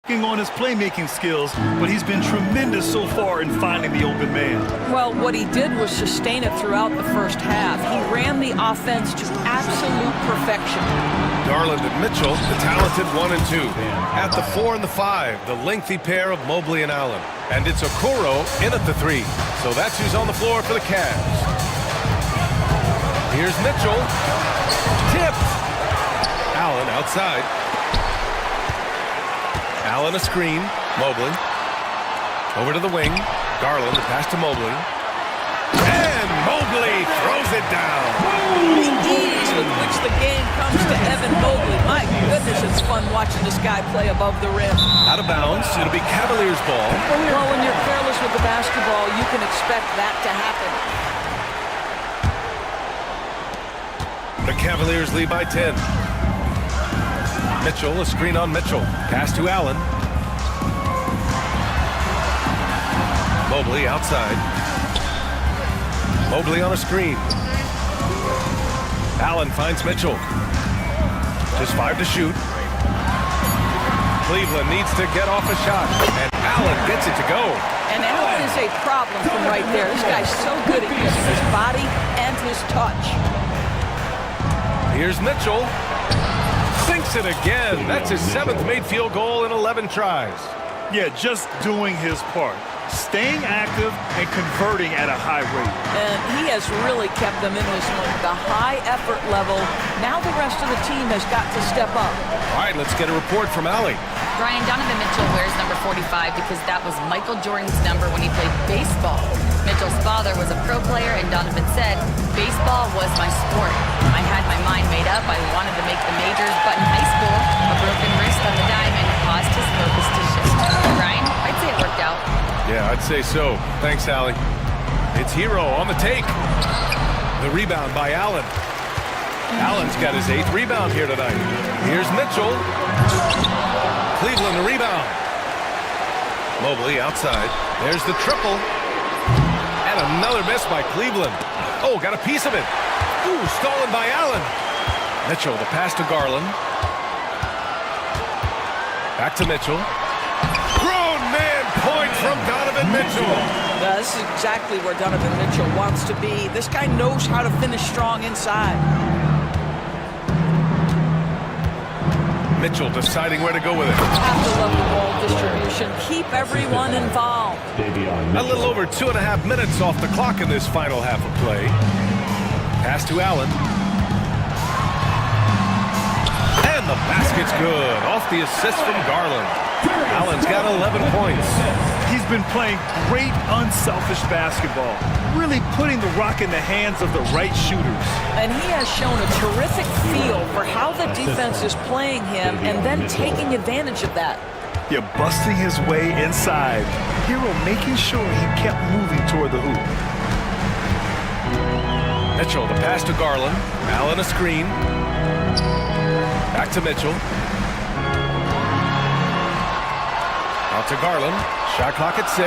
On his playmaking skills, but he's been tremendous so far in finding the open man. Well, what he did was sustain it throughout the first half. He ran the offense to absolute perfection. Garland and Mitchell, the talented 1 and 2. At the 4 and the 5, the lengthy pair of Mobley and Allen. And it's Okoro in at the 3. So that's who's on the floor for the Cavs. Here's Mitchell. Tipped. Allen outside. Allen a screen. Mobley. Over to the wing. Garland, the pass to Mobley. And Mobley throws it down. The ease with which the game comes to Evan Mobley. My goodness, it's fun watching this guy play above the rim. Out of bounds. It'll be Cavaliers ball. Well, when you're careless with the basketball, you can expect that to happen. The Cavaliers lead by 10. Mitchell, a screen on Mitchell. Pass to Allen. Mobley outside. Mobley on a screen. Allen finds Mitchell. Just 5 to shoot. Cleveland needs to get off a shot. And Allen gets it to go. And Allen is a problem from right there. This guy's so good at using his body and his touch. Here's Mitchell. Sinks it again. That's his 7th made field goal in 11 tries. Yeah, just doing his part. Staying active and converting at a high rate. And he has really kept them in this one. The high effort level. Now the rest of the team has got to step up. All right, let's get a report from Allie. Brian, Donovan Mitchell wears number 45 because that was Michael Jordan's number when he played baseball. Mitchell's father was a pro player, and Donovan said, baseball was my sport. I had my mind made up. I wanted to make the majors, but in high school, a broken wrist on the diamond caused his focus to shift. Brian, I'd say it worked out. Yeah, I'd say so. Thanks, Allie. It's Hero on the take. The rebound by Allen. Allen's got his 8th rebound here tonight. Here's Mitchell. Cleveland the rebound. Mobley outside. There's the triple. And another miss by Cleveland. Oh, got a piece of it. Ooh, stolen by Allen. Mitchell, the pass to Garland. Back to Mitchell. Grown man point from Donovan Mitchell. This is exactly where Donovan Mitchell wants to be. This guy knows how to finish strong inside. Mitchell deciding where to go with it. Have to love the ball distribution. Keep everyone involved. A little over 2.5 minutes off the clock in this final half of play. Pass to Allen. the basket's good. Off the assist from Garland. Allen's got 11 points. He's been playing great, unselfish basketball, really putting the rock in the hands of the right shooters. And he has shown a terrific feel for how the defense is playing him and then taking advantage of that. You're busting his way inside. Hero making sure he kept moving toward the hoop. Mitchell, the pass to Garland. Allen a screen. Back to Mitchell. Out to Garland. Shot clock at 6.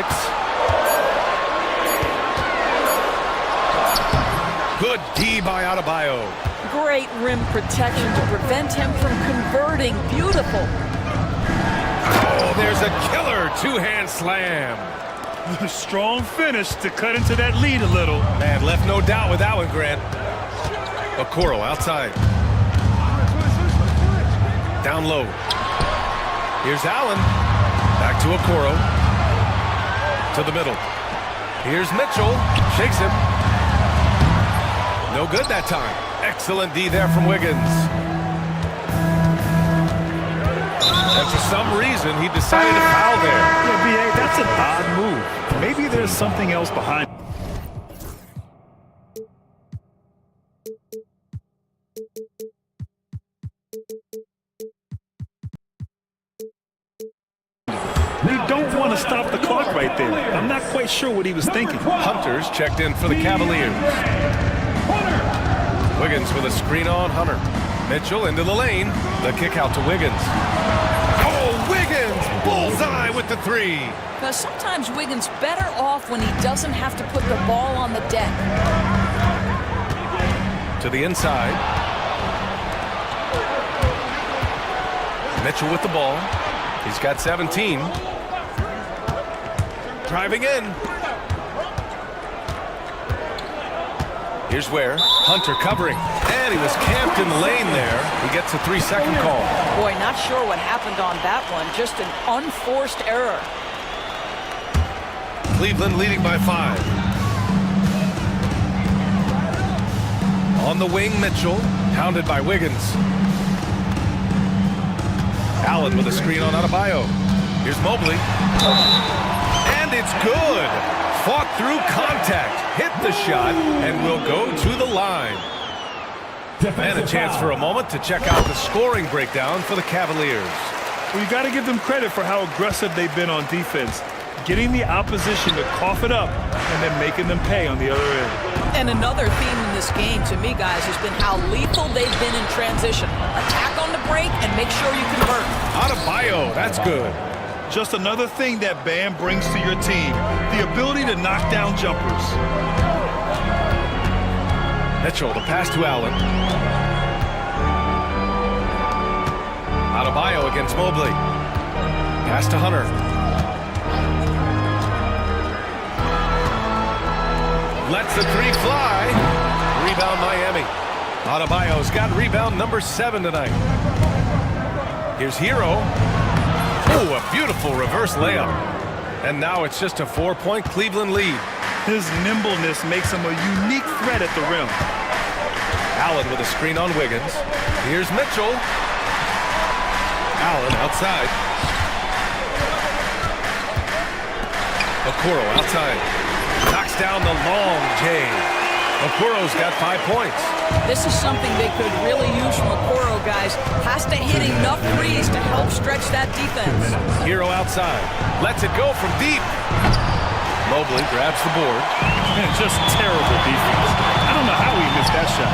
Good D by Adebayo. Great rim protection to prevent him from converting. Beautiful. Oh, there's a killer two-hand slam. Strong finish to cut into that lead a little. Man, left no doubt with that one, Grant. Okoro outside. Down low. Here's Allen. Back to Okoro. To the middle. Here's Mitchell. Shakes him. No good that time. Excellent D there from Wiggins. And for some reason, he decided to foul there. Yeah, B.A., that's an odd move. Maybe there's something else behind. They don't want to stop the clock right there. I'm not quite sure what he was thinking. Hunter's checked in for the Cavaliers. Wiggins with a screen on Hunter. Mitchell into the lane. The kick out to Wiggins. Oh, Wiggins! Bullseye with the 3. Because sometimes Wiggins better off when he doesn't have to put the ball on the deck. To the inside. Mitchell with the ball. He's got 17. Driving in. Here's where Hunter covering. And he was camped in the lane there. He gets a 3-second call. Boy, not sure what happened on that one. Just an unforced error. Cleveland leading by 5. On the wing, Mitchell. Hounded by Wiggins. Allen with a screen on Adebayo. Here's Mobley. And it's good. Fought through contact. Hit the shot and will go to the line. And a chance for a moment to check out the scoring breakdown for the Cavaliers. Well, you got to give them credit for how aggressive they've been on defense. Getting the opposition to cough it up and then making them pay on the other end. And another theme in this game, to me, guys, has been how lethal they've been in transition. Attack on the break and make sure you convert. Adebayo, that's good. Just another thing that Bam brings to your team, the ability to knock down jumpers. Mitchell, the pass to Allen. Adebayo against Mobley. Pass to Hunter. Lets the 3 fly. Rebound Miami. Adebayo's got rebound number 7 tonight. Here's Hero. Oh, a beautiful reverse layup. And now it's just a 4-point Cleveland lead. His nimbleness makes him a unique threat at the rim. Allen with a screen on Wiggins. Here's Mitchell. Allen outside. Okoro outside. Knocks down the long J. Okoro's got 5 points. This is something they could really use from Okoro, guys. Has to hit enough threes to help stretch that defense. Hero outside. Lets it go from deep. Mobley grabs the board. Man, just terrible defense. I don't know how he missed that shot.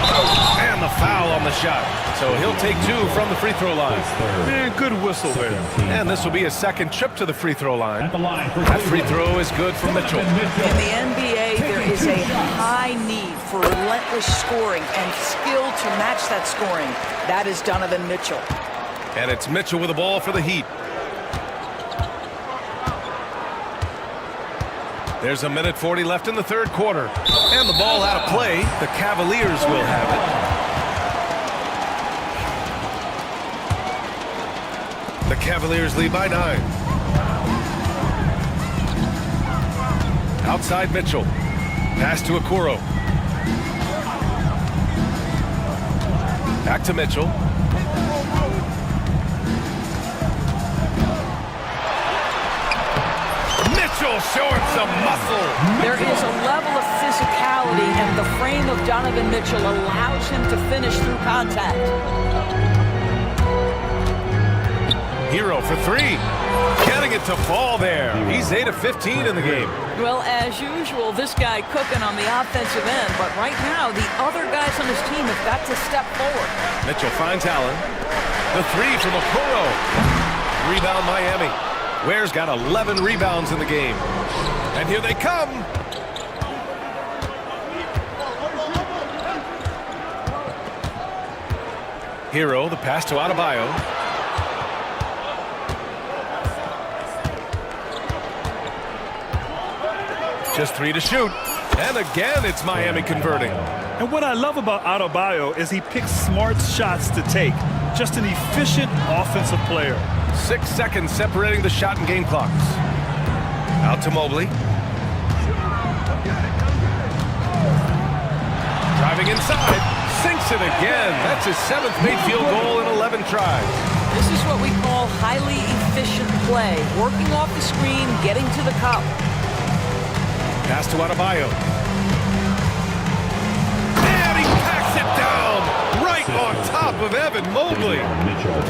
And the foul on the shot. So he'll take 2 from the free throw line. Man, good whistle there. And this will be his second trip to the free throw line. That free throw is good for Mitchell. In the NBA, there is a high need for relentless scoring and skill to match that scoring. That is Donovan Mitchell. And it's Mitchell with the ball for the Heat. There's a minute 40 left in the third quarter. And the ball out of play. The Cavaliers will have it. The Cavaliers lead by 9. Outside Mitchell. Pass to Okoro. Back to Mitchell. Mitchell showing some muscle. There is a level of physicality, and the frame of Donovan Mitchell allows him to finish through contact. Hero for three. Getting it to fall there. He's 8 of 15 in the game. Well, as usual, this guy cooking on the offensive end, but right now, the other guys on his team have got to step forward. Mitchell finds Allen. The three from Okoro. Rebound Miami. Ware's got 11 rebounds in the game. And here they come. Hero, the pass to Adebayo. Just 3 to shoot. And again, it's Miami converting. And what I love about Adebayo is he picks smart shots to take. Just an efficient offensive player. 6 seconds separating the shot and game clocks. Out to Mobley. Driving inside. Sinks it again. That's his 7th made field goal in 11 tries. This is what we call highly efficient play. Working off the screen, getting to the cup. Pass to Adebayo. And he packs it down right on top of Evan Mobley.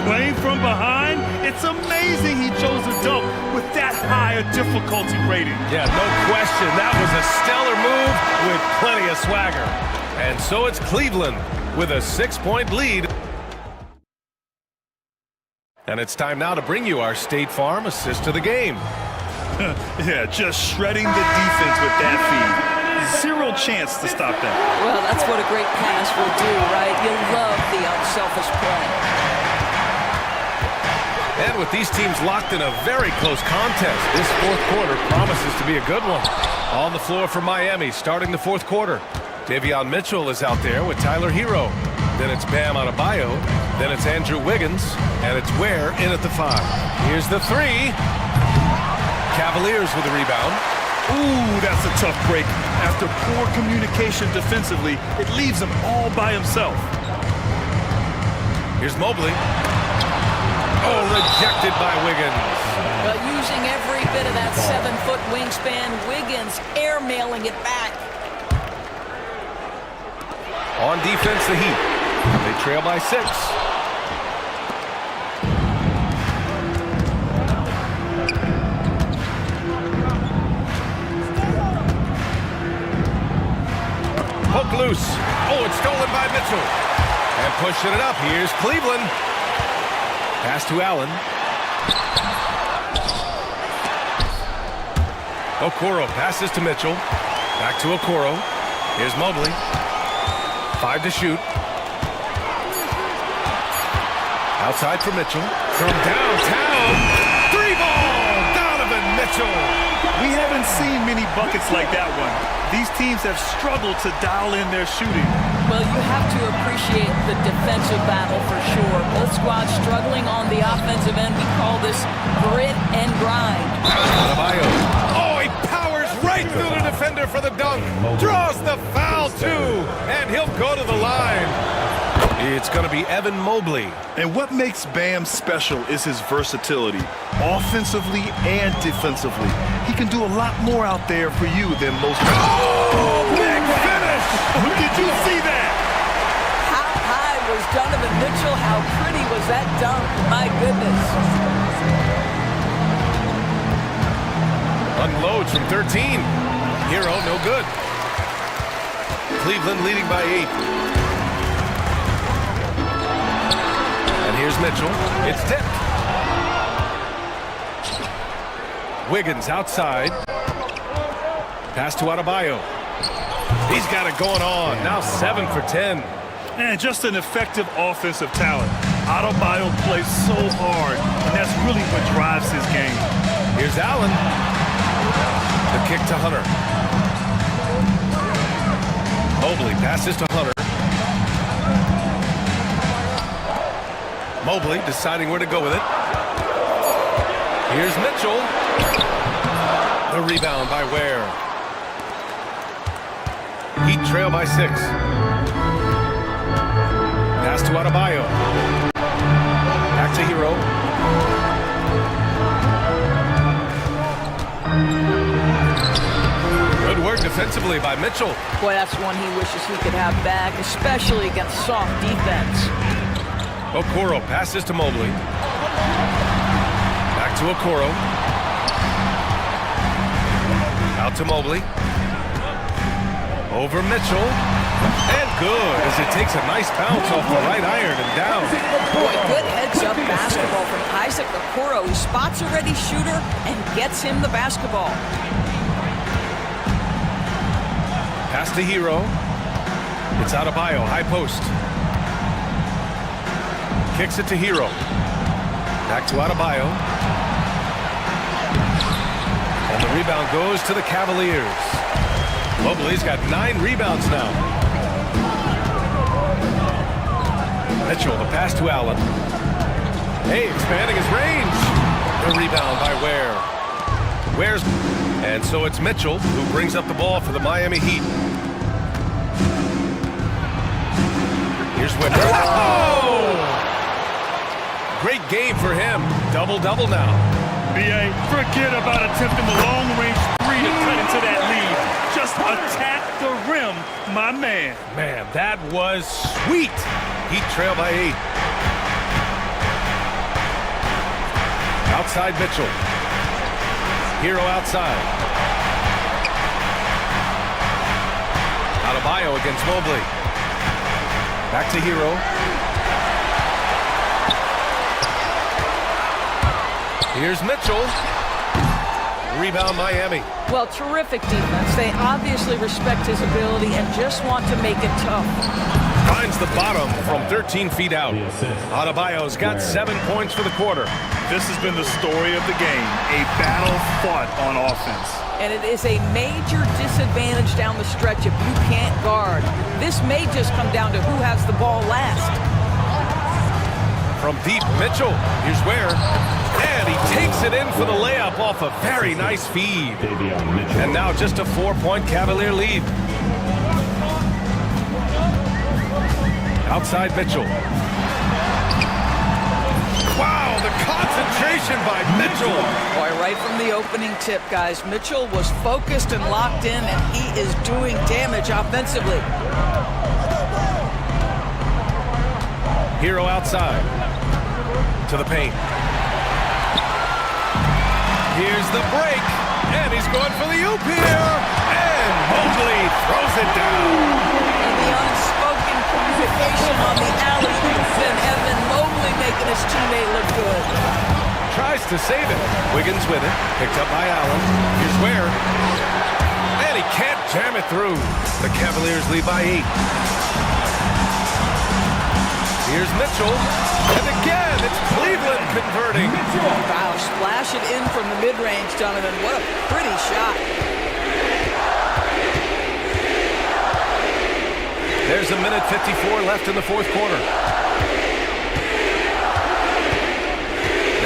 Playing from behind, it's amazing he chose a dunk with that high a difficulty rating. Yeah, no question. That was a stellar move with plenty of swagger. And so it's Cleveland with a 6-point lead. And it's time now to bring you our State Farm assist to the game. Yeah, just shredding the defense with that feed. Zero chance to stop that. Well, that's what a great pass will do, right? You love the unselfish play. And with these teams locked in a very close contest, this fourth quarter promises to be a good one. On the floor for Miami, starting the fourth quarter. Davion Mitchell is out there with Tyler Hero. Then it's Bam Adebayo. Then it's Andrew Wiggins. And it's Ware in at the 5. Here's the 3. Cavaliers with a rebound. Ooh, that's a tough break. After poor communication defensively, it leaves him all by himself. Here's Mobley. Oh, rejected by Wiggins. But using every bit of that 7-foot wingspan, Wiggins airmailing it back. On defense, the Heat. They trail by 6. Poke loose. Oh, it's stolen by Mitchell. And pushing it up. Here's Cleveland. Pass to Allen. Okoro passes to Mitchell. Back to Okoro. Here's Mobley. 5 to shoot. Outside for Mitchell. From downtown. 3-ball. Donovan Mitchell. We haven't seen many buckets like that one. These teams have struggled to dial in their shooting. Well, you have to appreciate the defensive battle for sure. Both squads struggling on the offensive end. We call this grit and grind. Adebayo. Oh, he powers right through the defender for the dunk. Draws the foul, too. And he'll go to the line. It's going to be Evan Mobley. And what makes Bam special is his versatility, offensively and defensively. He can do a lot more out there for you than most. Oh, big finish! Did you see that? How high was Donovan Mitchell? How pretty was that dunk? My goodness. Unloads from 13. Hero, no good. Cleveland leading by 8. Here's Mitchell. It's tipped. Wiggins outside. Pass to Adebayo. He's got it going on. Now 7 for 10. And just an effective offensive talent. Adebayo plays so hard, and that's really what drives his game. Here's Allen. The kick to Hunter. Mobley passes to Hunter. Mobley deciding where to go with it. Here's Mitchell. The rebound by Ware. Heat trail by 6. Pass to Adebayo. Back to Hero. defensively by Mitchell. Boy, that's one he wishes he could have back, especially against soft defense. Okoro passes to Mobley. Back to Okoro. Out to Mobley. Over Mitchell. And good, as it takes a nice bounce off the right iron and down. Boy, good heads-up basketball from Isaac Okoro. He spots a ready shooter and gets him the basketball. Pass to Hero. It's Adebayo, high post. Kicks it to Hero. Back to Adebayo. And the rebound goes to the Cavaliers. Mobley's got 9 rebounds now. Mitchell, the pass to Allen. Hey, expanding his range. The rebound by Ware. Ware's... And so it's Mitchell who brings up the ball for the Miami Heat. Here's Ware. Oh! Great game for him. Double-double now. B.A., forget about attempting the long-range 3 to cut into that lead. Just attack the rim, my man. Man, that was sweet. Heat trail by 8. Outside Mitchell. Hero outside. Adebayo against Mobley. Back to Hero. Here's Mitchell. Rebound Miami. Well, terrific defense. They obviously respect his ability and just want to make it tough. Finds the bottom from 13 feet out. Adebayo's got 7 points for the quarter. This has been the story of the game, a battle fought on offense. And it is a major disadvantage down the stretch if you can't guard. This may just come down to who has the ball last. From deep, Mitchell. Here's Ware. And he takes it in for the layup off a very nice feed. And now just a 4-point Cavalier lead. Outside Mitchell. Wow, the concentration by Mitchell. Boy, right from the opening tip, guys, Mitchell was focused and locked in, and he is doing damage offensively. Hero outside. To the paint. Here's the break, and he's going for the oop here, and Mobley throws it down. And the unspoken communication on the alley-oop, and Evan Mobley making his teammate look good. Tries to save it. Wiggins with it, picked up by Allen. Here's Ware, and he can't jam it through. The Cavaliers lead by 8. Here's Mitchell, and again, it's Cleveland converting. Wow, splash it in from the mid-range, Donovan. What a pretty shot. There's a minute 54 left in the fourth quarter.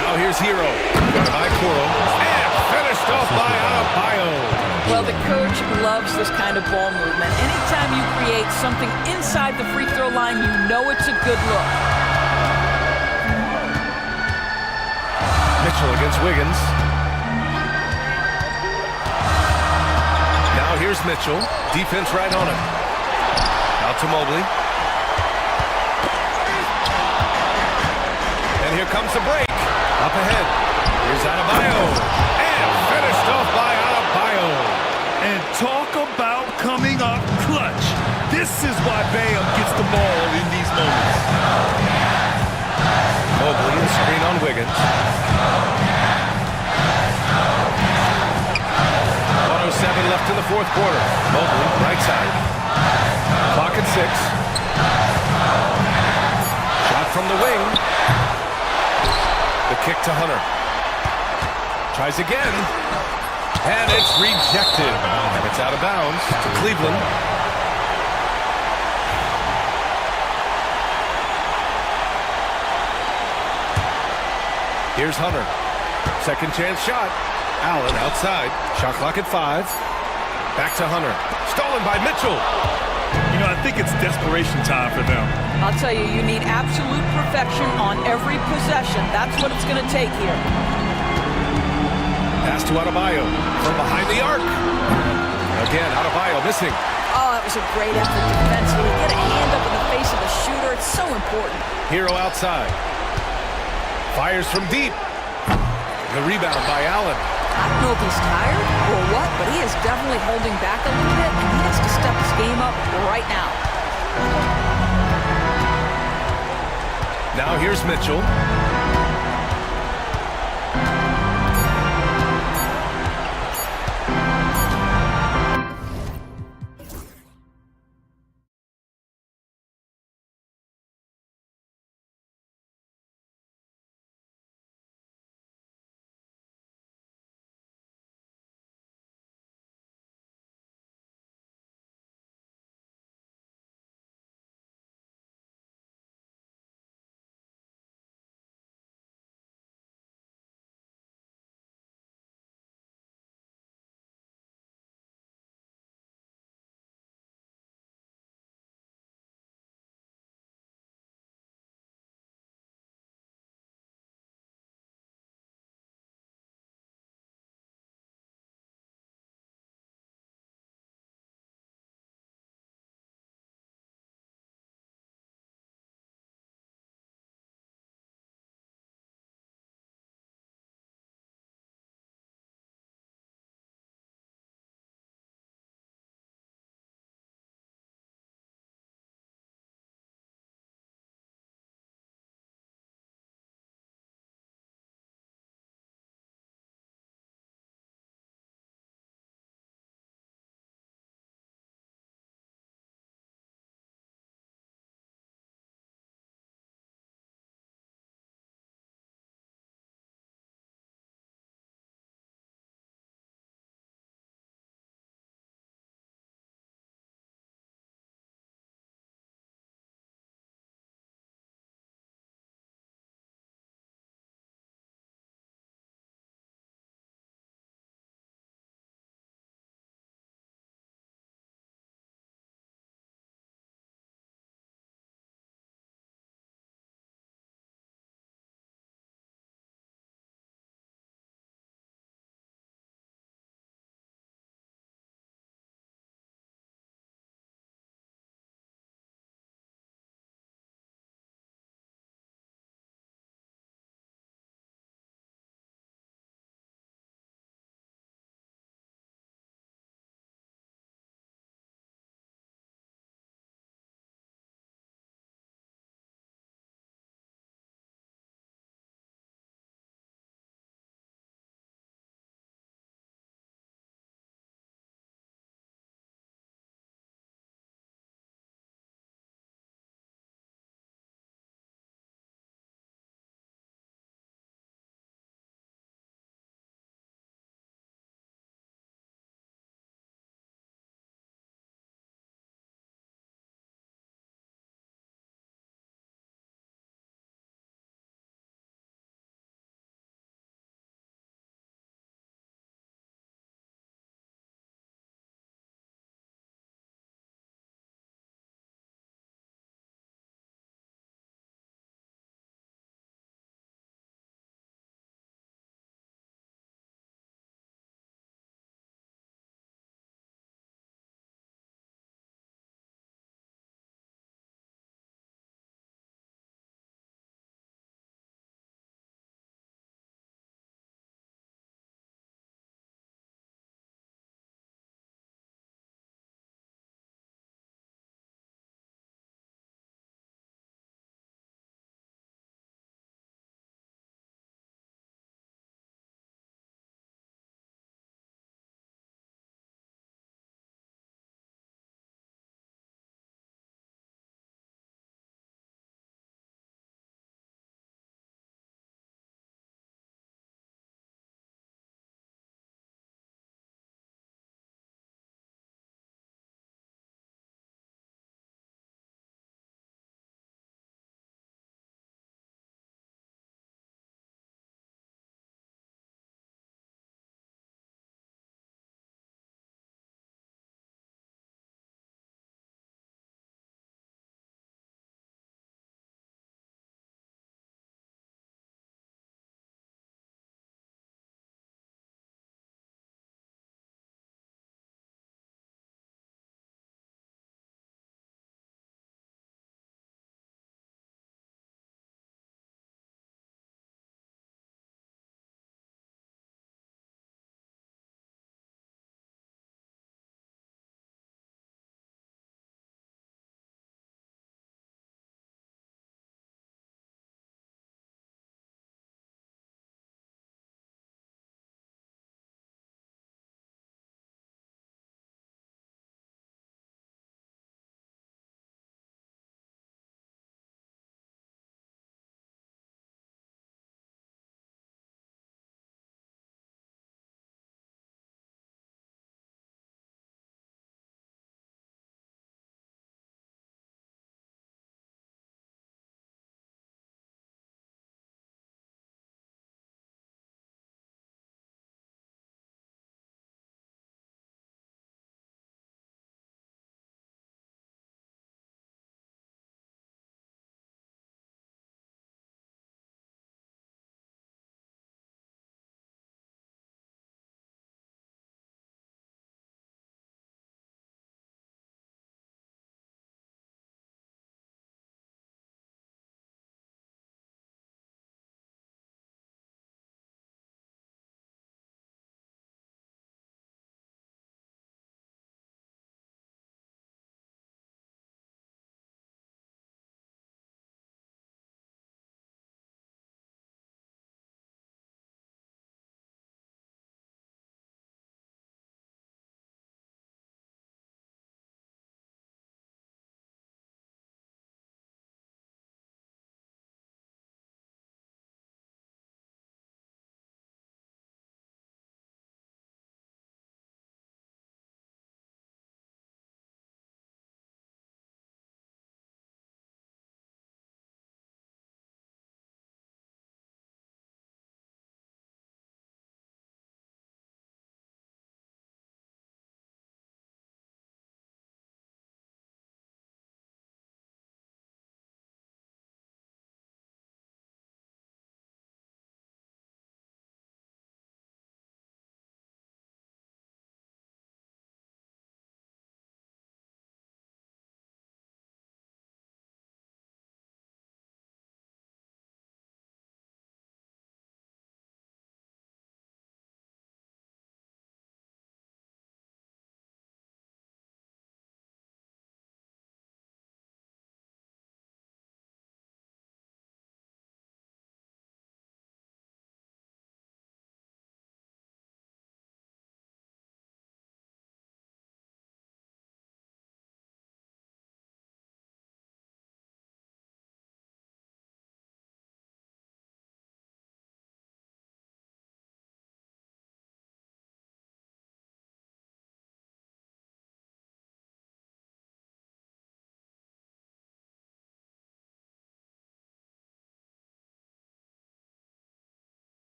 Now here's Hero, by Koro, and finished off by Adebayo. Well, the coach loves this kind of ball movement. Anytime you create something inside the free throw line, you know it's a good look. Mitchell against Wiggins. Now here's Mitchell. Defense right on him. Out to Mobley. And here comes the break. Up ahead. Here's Adebayo. And finished off by Adebayo. And talk about coming up clutch. This is why Bam gets the ball in these moments. Mobley, the screen on Wiggins. 1:07 left in the fourth quarter. Mobley, right side. Clock at 6. Shot from the wing. The kick to Hunter. Tries again. And it's rejected. It's out of bounds to Cleveland. Here's Hunter. Second chance shot. Allen outside. Shot clock at 5. Back to Hunter. Stolen by Mitchell. You know, I think it's desperation time for them. I'll tell you, you need absolute perfection on every possession. That's what it's going to take here. Pass to Adebayo from behind the arc. Again, Adebayo missing. Oh, that was a great effort defensively. Get a hand up in the face of the shooter. It's so important. Hero outside. Fires from deep. The rebound by Allen. I don't know if he's tired or what, but he is definitely holding back a little bit, and he has to step his game up right now. Now here's Mitchell.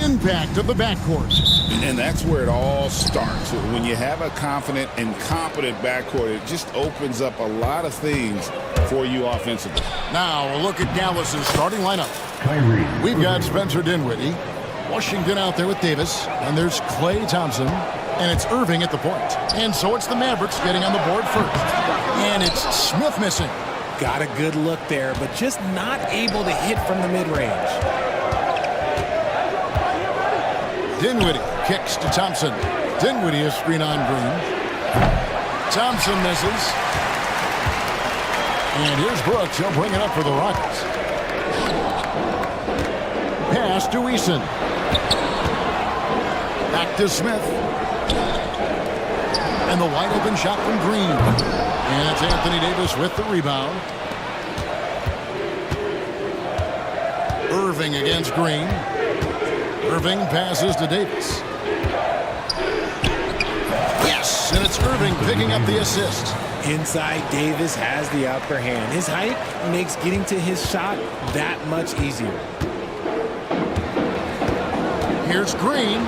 impact of the backcourt. And that's where it all starts. When you have a confident and competent backcourt, it just opens up a lot of things for you offensively. Now a look at Dallas's starting lineup. We've got Spencer Dinwiddie, Washington out there with Davis, and there's Klay Thompson, and it's Irving at the point. And so it's the Mavericks getting on the board first. And it's Smith missing. Got a good look there, but just not able to hit from the mid-range. Dinwiddie kicks to Thompson. Dinwiddie is screen on Green. Thompson misses. And here's Brooks. He'll bring it up for the Rockets. Pass to Eason. Back to Smith. And the wide open shot from Green. And it's Anthony Davis with the rebound. Irving against Green. Irving passes to Davis. Yes, and it's Irving picking up the assist. Inside, Davis has the upper hand. His height makes getting to his shot that much easier. Here's Green.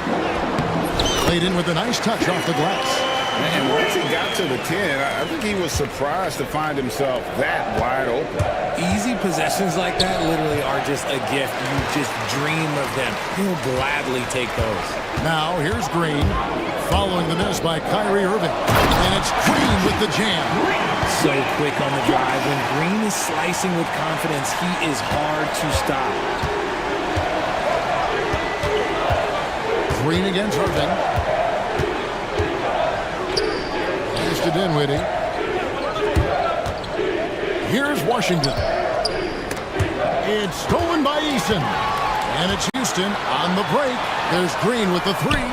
Played in with a nice touch off the glass. And once he got to the 10, I think he was surprised to find himself that wide open. Easy possessions like that literally are just a gift. You just dream of them. He'll gladly take those. Now here's Green, following the miss by Kyrie Irving. And it's Green with the jam. So quick on the drive. When Green is slicing with confidence, he is hard to stop. Green against Irving. Here's to Dinwiddie. Here's Washington. It's stolen by Eason. And it's Houston on the break. There's Green with the three.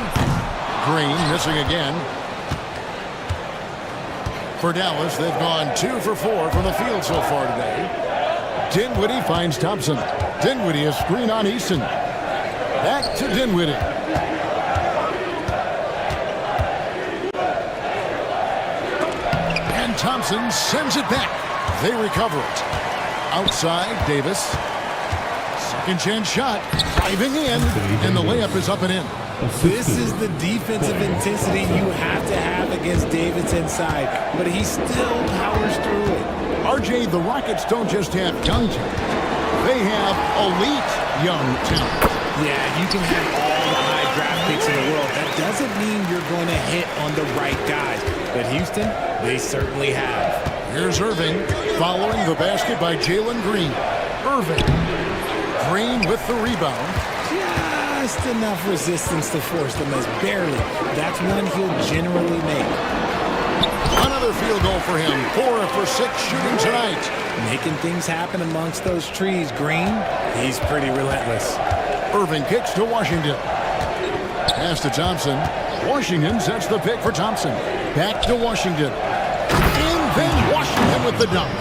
Green missing again. For Dallas, they've gone 2 for 4 from the field so far today. Dinwiddie finds Thompson. Dinwiddie is screen on Eason. Back to Dinwiddie. And Thompson sends it back. They recover it. Outside, Davis. Second chance shot. Driving in. And the layup is up and in. This is the defensive intensity you have to have against Davis inside, but he still powers through it. RJ, the Rockets don't just have young talent. They have elite young talent. Yeah, you can have all the high draft picks in the world. That doesn't mean you're going to hit on the right guys. But Houston, they certainly have. Here's Irving following the basket by Jalen Green. Irving. Green with the rebound. Just enough resistance to force the miss. Barely. That's one he'll generally make. Another field goal for him. 4 for 6 shooting tonight. Making things happen amongst those trees. Green, he's pretty relentless. Irving kicks to Washington. Pass to Thompson. Washington sets the pick for Thompson. Back to Washington. And then Washington with the dunk.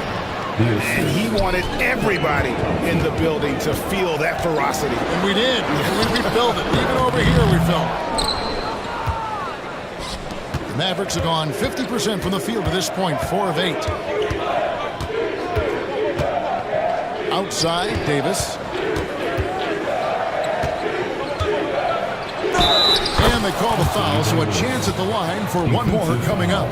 And he wanted everybody in the building to feel that ferocity. And we did. We felt it. Even over here we felt it. The Mavericks have gone 50% from the field to this point, 4 of 8. Outside, Davis. And they call the foul, so a chance at the line for one more coming up.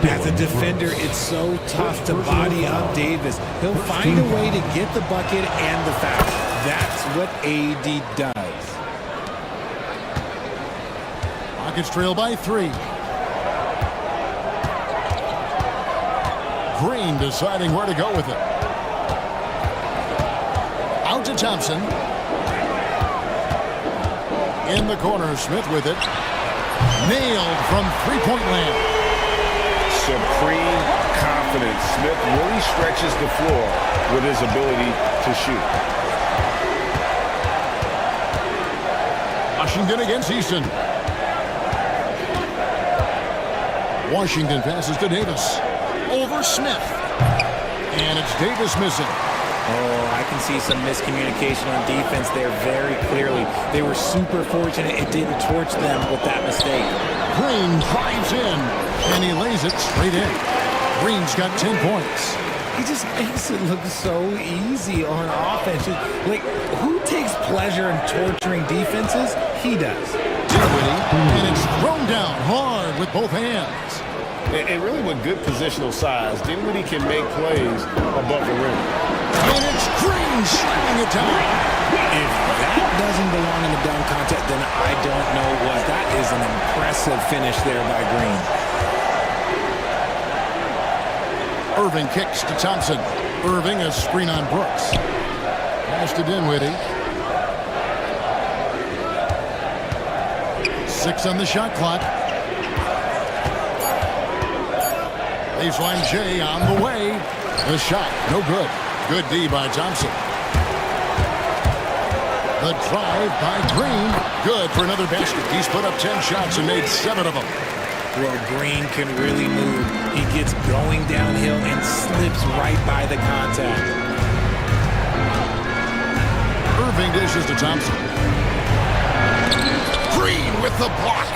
As a defender, it's so tough to body up Davis. He'll find a way to get the bucket and the foul. That's what AD does. Rockets trail by 3. Green deciding where to go with it. Out to Thompson. In the corner, Smith with it. Nailed from three-point land. Supreme confidence. Smith really stretches the floor with his ability to shoot. Washington against Easton. Washington passes to Davis. Over Smith. And it's Davis missing. Oh, I can see some miscommunication on defense there very clearly. They were super fortunate it didn't torch them with that mistake. Green drives in, and he lays it straight in. Green's got 10 points. He just makes it look so easy on offense. Like, who takes pleasure in torturing defenses? He does. Dinwiddie, and it's thrown down hard with both hands. And really with good positional size, Dinwiddie can make plays above the rim. And it's Green shooting it down. If that doesn't belong in the dunk contest, then I don't know what. That is an impressive finish there by Green. Irving kicks to Thompson. Irving a screen on Brooks. Pass to Dinwiddie. 6 on the shot clock. Baseline J on the way. The shot, no good. Good D by Thompson. The drive by Green. Good for another basket. He's put up 10 shots and made 7 of them. Well, Green can really move. He gets going downhill and slips right by the contact. Irving dishes to Thompson. Green with the block.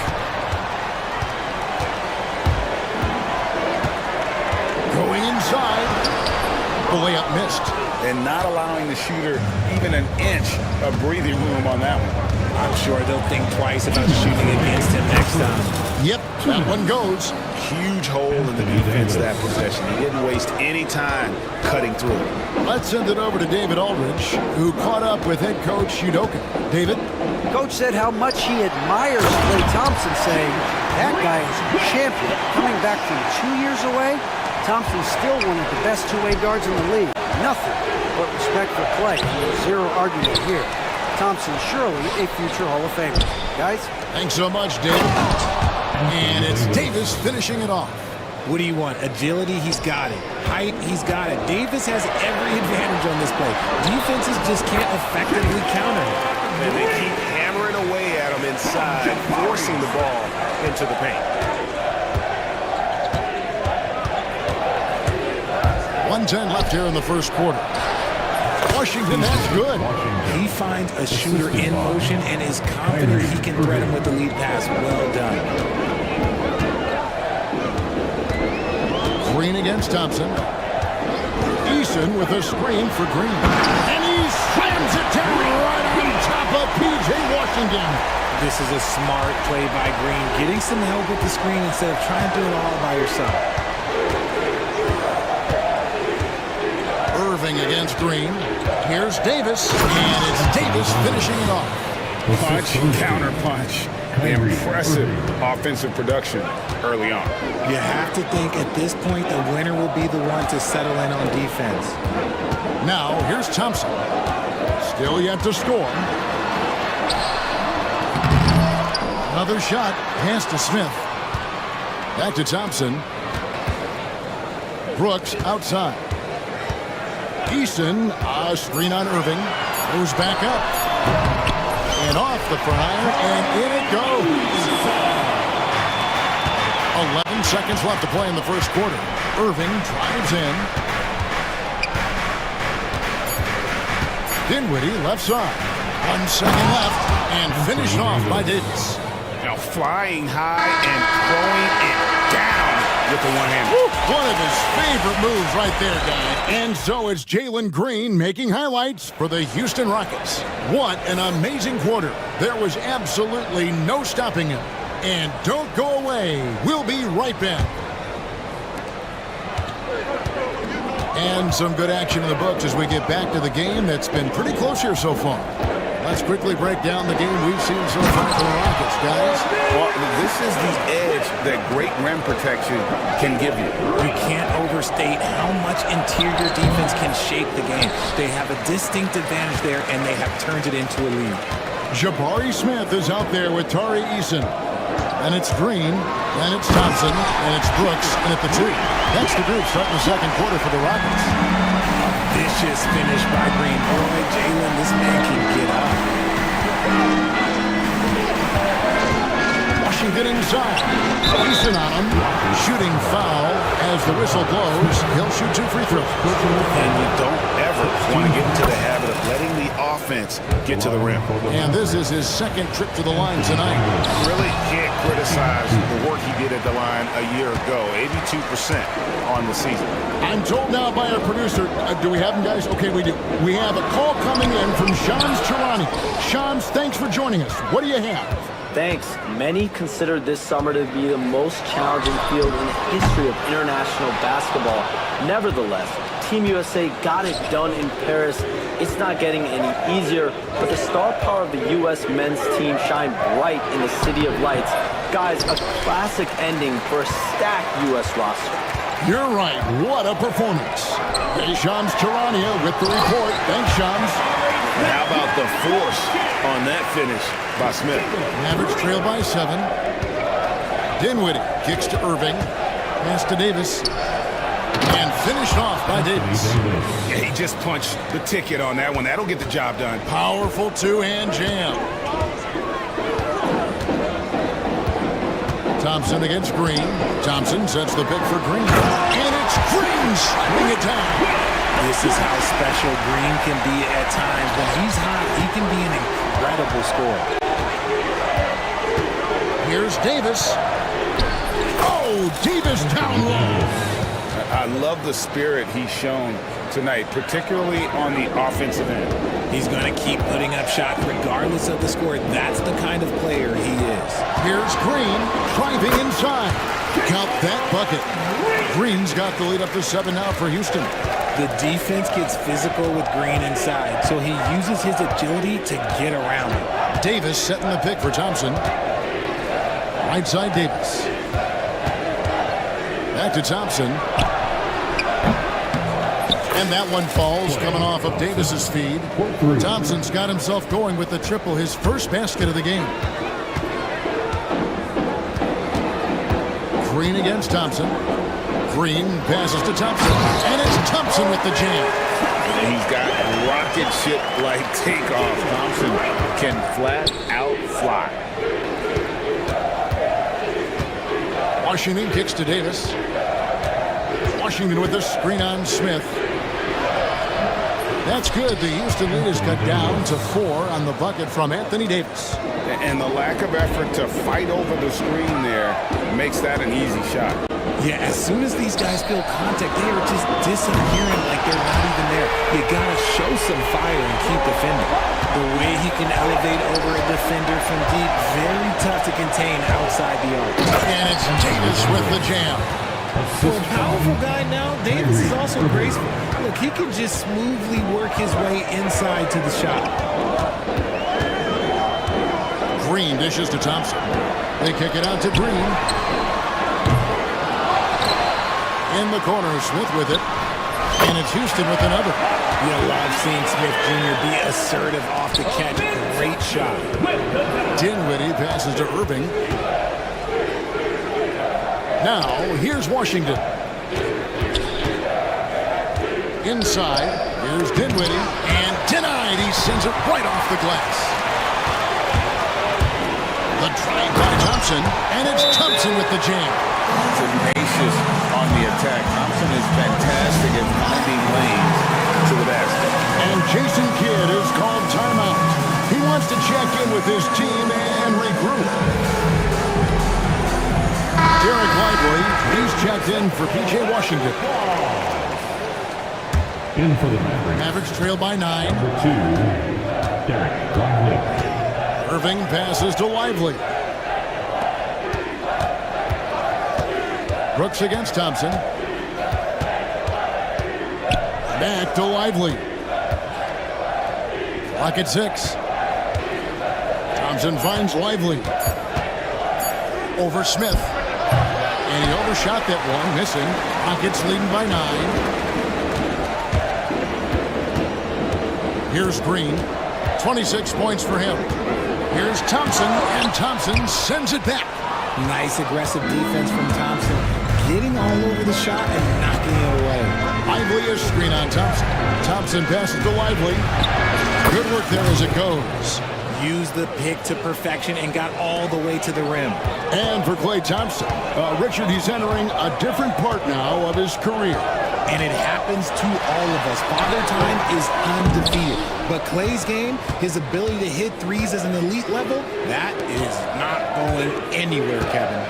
Going inside. The layup missed. And not allowing the shooter even an inch of breathing room on that one. I'm sure they'll think twice about shooting against him next time. Yep, that one goes. Huge hole in the defense that possession. He didn't waste any time cutting through. Let's send it over to David Aldridge, who caught up with head coach Udoka. David? Coach said how much he admires Klay Thompson, saying, that guy is a champion. Coming back from 2 years away, Thompson's still one of the best two-way guards in the league. Nothing but respect for Klay. Zero argument here. Thompson surely a future Hall of Famer. Guys? Thanks so much, David. And it's Davis finishing it off. What do you want? Agility? He's got it. Height? He's got it. Davis has every advantage on this play. Defenses just can't effectively counter him. And they keep hammering away at him inside, forcing the ball into the paint. 1:10 left here in the first quarter. Washington, that's good. He finds a shooter in motion and is confident he can thread him with the lead pass. Well done. Green against Thompson. Eason with a screen for Green. And he slams it down right on top of P.J. Washington. This is a smart play by Green, getting some help with the screen instead of trying to do it all by yourself. Irving against Green. Here's Davis, and it's Davis finishing it off. Punch, counter punch. Impressive offensive production early on. You have to think at this point the winner will be the one to settle in on defense. Now, here's Thompson. Still yet to score. Another shot. Pass to Smith. Back to Thompson. Brooks outside. Eason, a screen on Irving. Goes back up. And off the prior, and in it goes. 11 seconds left to play in the first quarter. Irving drives in. Dinwiddie left side. 1 second left, and finished off by Davis. Now flying high and throwing it down with the one-hand. One of his favorite moves right there, guy. And so it's Jalen Green making highlights for the Houston Rockets. What an amazing quarter. There was absolutely no stopping him. And don't go away. We'll be right back. And some good action in the books as we get back to the game that's been pretty close here so far. Let's quickly break down the game we've seen so far for the Rockets, guys. Well, this is the edge that great rim protection can give you. You can't overstate how much interior defense can shape the game. They have a distinct advantage there, and they have turned it into a lead. Jabari Smith is out there with Tari Eason. And it's Green, and it's Thompson, and it's Brooks, and at the two. That's the group starting the second quarter for the Rockets. Vicious finish by Green. Boy, Jalen, this man can get up. Washington inside. Eason on him. Shooting foul as the whistle blows. He'll shoot 2 free throws. And you don't ever want to get into the habit of letting the offense get to the rim. And this is his second trip to the line tonight. Really can't criticize the work he did at the line a year ago. 82% on the season. I'm told now by our producer, do we have him, guys? Okay, we do. We have a call coming in from Shams Charani. Shams, thanks for joining us. What do you have? Thanks. Many consider this summer to be the most challenging field in the history of international basketball. Nevertheless, Team USA got it done in Paris. It's not getting any easier, but the star power of the U.S. men's team shined bright in the City of Lights. Guys, a classic ending for a stacked U.S. roster. You're right. What a performance. Hey, Shams Charania with the report. Thanks, Shams. And how about the force on that finish by Smith? Mavericks trail by 7. Dinwiddie kicks to Irving. Pass to Davis. And finished off by Davis. Yeah, he just punched the ticket on that one. That'll get the job done. Powerful two-hand jam. Thompson against Green. Thompson sets the pick for Green. And it's Green swinging it down. This is how special Green can be at times. When he's hot, he can be an incredible scorer. Here's Davis. Oh, Davis down low. I love the spirit he's shown tonight, particularly on the offensive end. He's going to keep putting up shots regardless of the score. That's the kind of player he is. Here's Green driving inside. Count that bucket. Green's got the lead up to 7 now for Houston. The defense gets physical with Green inside, so he uses his agility to get around him. Davis setting the pick for Thompson. Right side Davis. Back to Thompson. And that one falls, coming off of Davis's feed. Thompson's got himself going with the triple, his first basket of the game. Green against Thompson. Green passes to Thompson. And it's Thompson with the jam. He's got rocket ship-like takeoff. Thompson can flat out fly. Washington kicks to Davis. Washington with the screen on Smith. That's good. The Houston lead is cut down to 4 on the bucket from Anthony Davis. And the lack of effort to fight over the screen there makes that an easy shot. Yeah, as soon as these guys feel contact, they are just disappearing like they're not even there. You gotta show some fire and keep defending. The way he can elevate over a defender from deep, very tough to contain outside the arc. And it's Davis with the jam. For a powerful guy now, Davis is also graceful. Look, he can just smoothly work his way inside to the shot. Green dishes to Thompson. They kick it out to Green. In the corner, Smith with it. And it's Houston with another. You love seeing Smith Jr. be assertive off the catch. Great shot. Dinwiddie passes to Irving. Now, here's Washington. Inside, here's Dinwiddie. And denied. He sends it right off the glass. The drive by Thompson. And it's Thompson with the jam. Tenacious on the attack. Thompson is fantastic at finding lanes to the basket. And Jason Kidd is called timeout. He wants to check in with his team and regroup. Derek Lively, he's checked in for P.J. Washington. In for the Mavericks. Mavericks trail by 9. Number 2, Derek Lively. Irving passes to Lively. Brooks against Thompson. Back to Lively. Clock at 6. Thompson finds Lively. Over Smith. And he overshot that one, missing. Rockets leading by 9. Here's Green. 26 points for him. Here's Thompson, and Thompson sends it back. Nice aggressive defense from Thompson. Getting all over the shot and knocking it away. Lively is screen on Thompson. Thompson passes to Lively. Good work there as it goes. Used the pick to perfection and got all the way to the rim. And for Klay Thompson, Richard, he's entering a different part now of his career. and it happens to all of us. Father Time is undefeated, but Clay's game, his ability to hit threes as an elite level, that is not going anywhere, Kevin.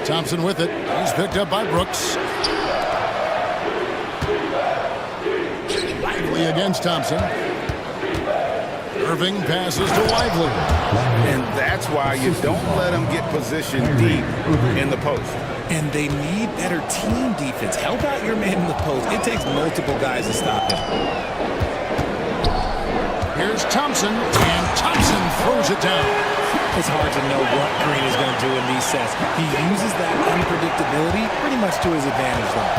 Thompson with it. He's picked up by Brooks. Lively against Thompson. Irving passes to Lively. And that's why you don't let them get positioned deep in the post. And they need better team defense. Help out your man in the post. It takes multiple guys to stop him. Here's Thompson, and Thompson throws it down. It's hard to know what Green is going to do in these sets. He uses that unpredictability pretty much to his advantage, though.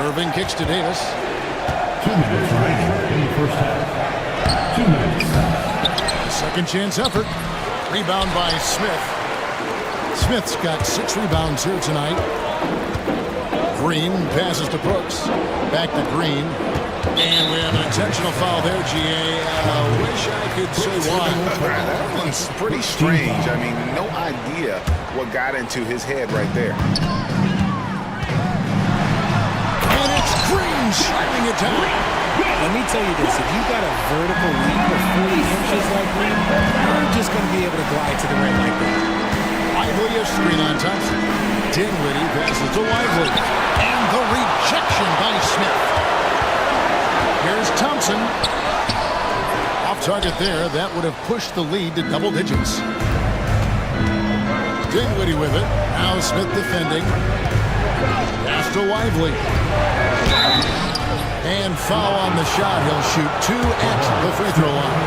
Irving kicks to Davis. 2 minutes remaining in the first half. 2 minutes. Second chance effort. Rebound by Smith. Smith's got 6 rebounds here tonight. Green passes to Brooks. Back to Green. And we have an intentional foul there, GA. I wish I could say why. That one's pretty strange. I mean, no idea what got into his head right there. And it's Green slamming it down. Let me tell you this, if you've got a vertical leap of 40 inches like Green, you're just going to be able to glide to the rim like that. Lively a screen on Thompson. Dinwiddie passes to Lively. And the rejection by Smith. Here's Thompson. Off target there. That would have pushed the lead to double digits. Dinwiddie with it. Now Smith defending. Pass to Lively. And foul on the shot. He'll shoot 2 at the free throw line.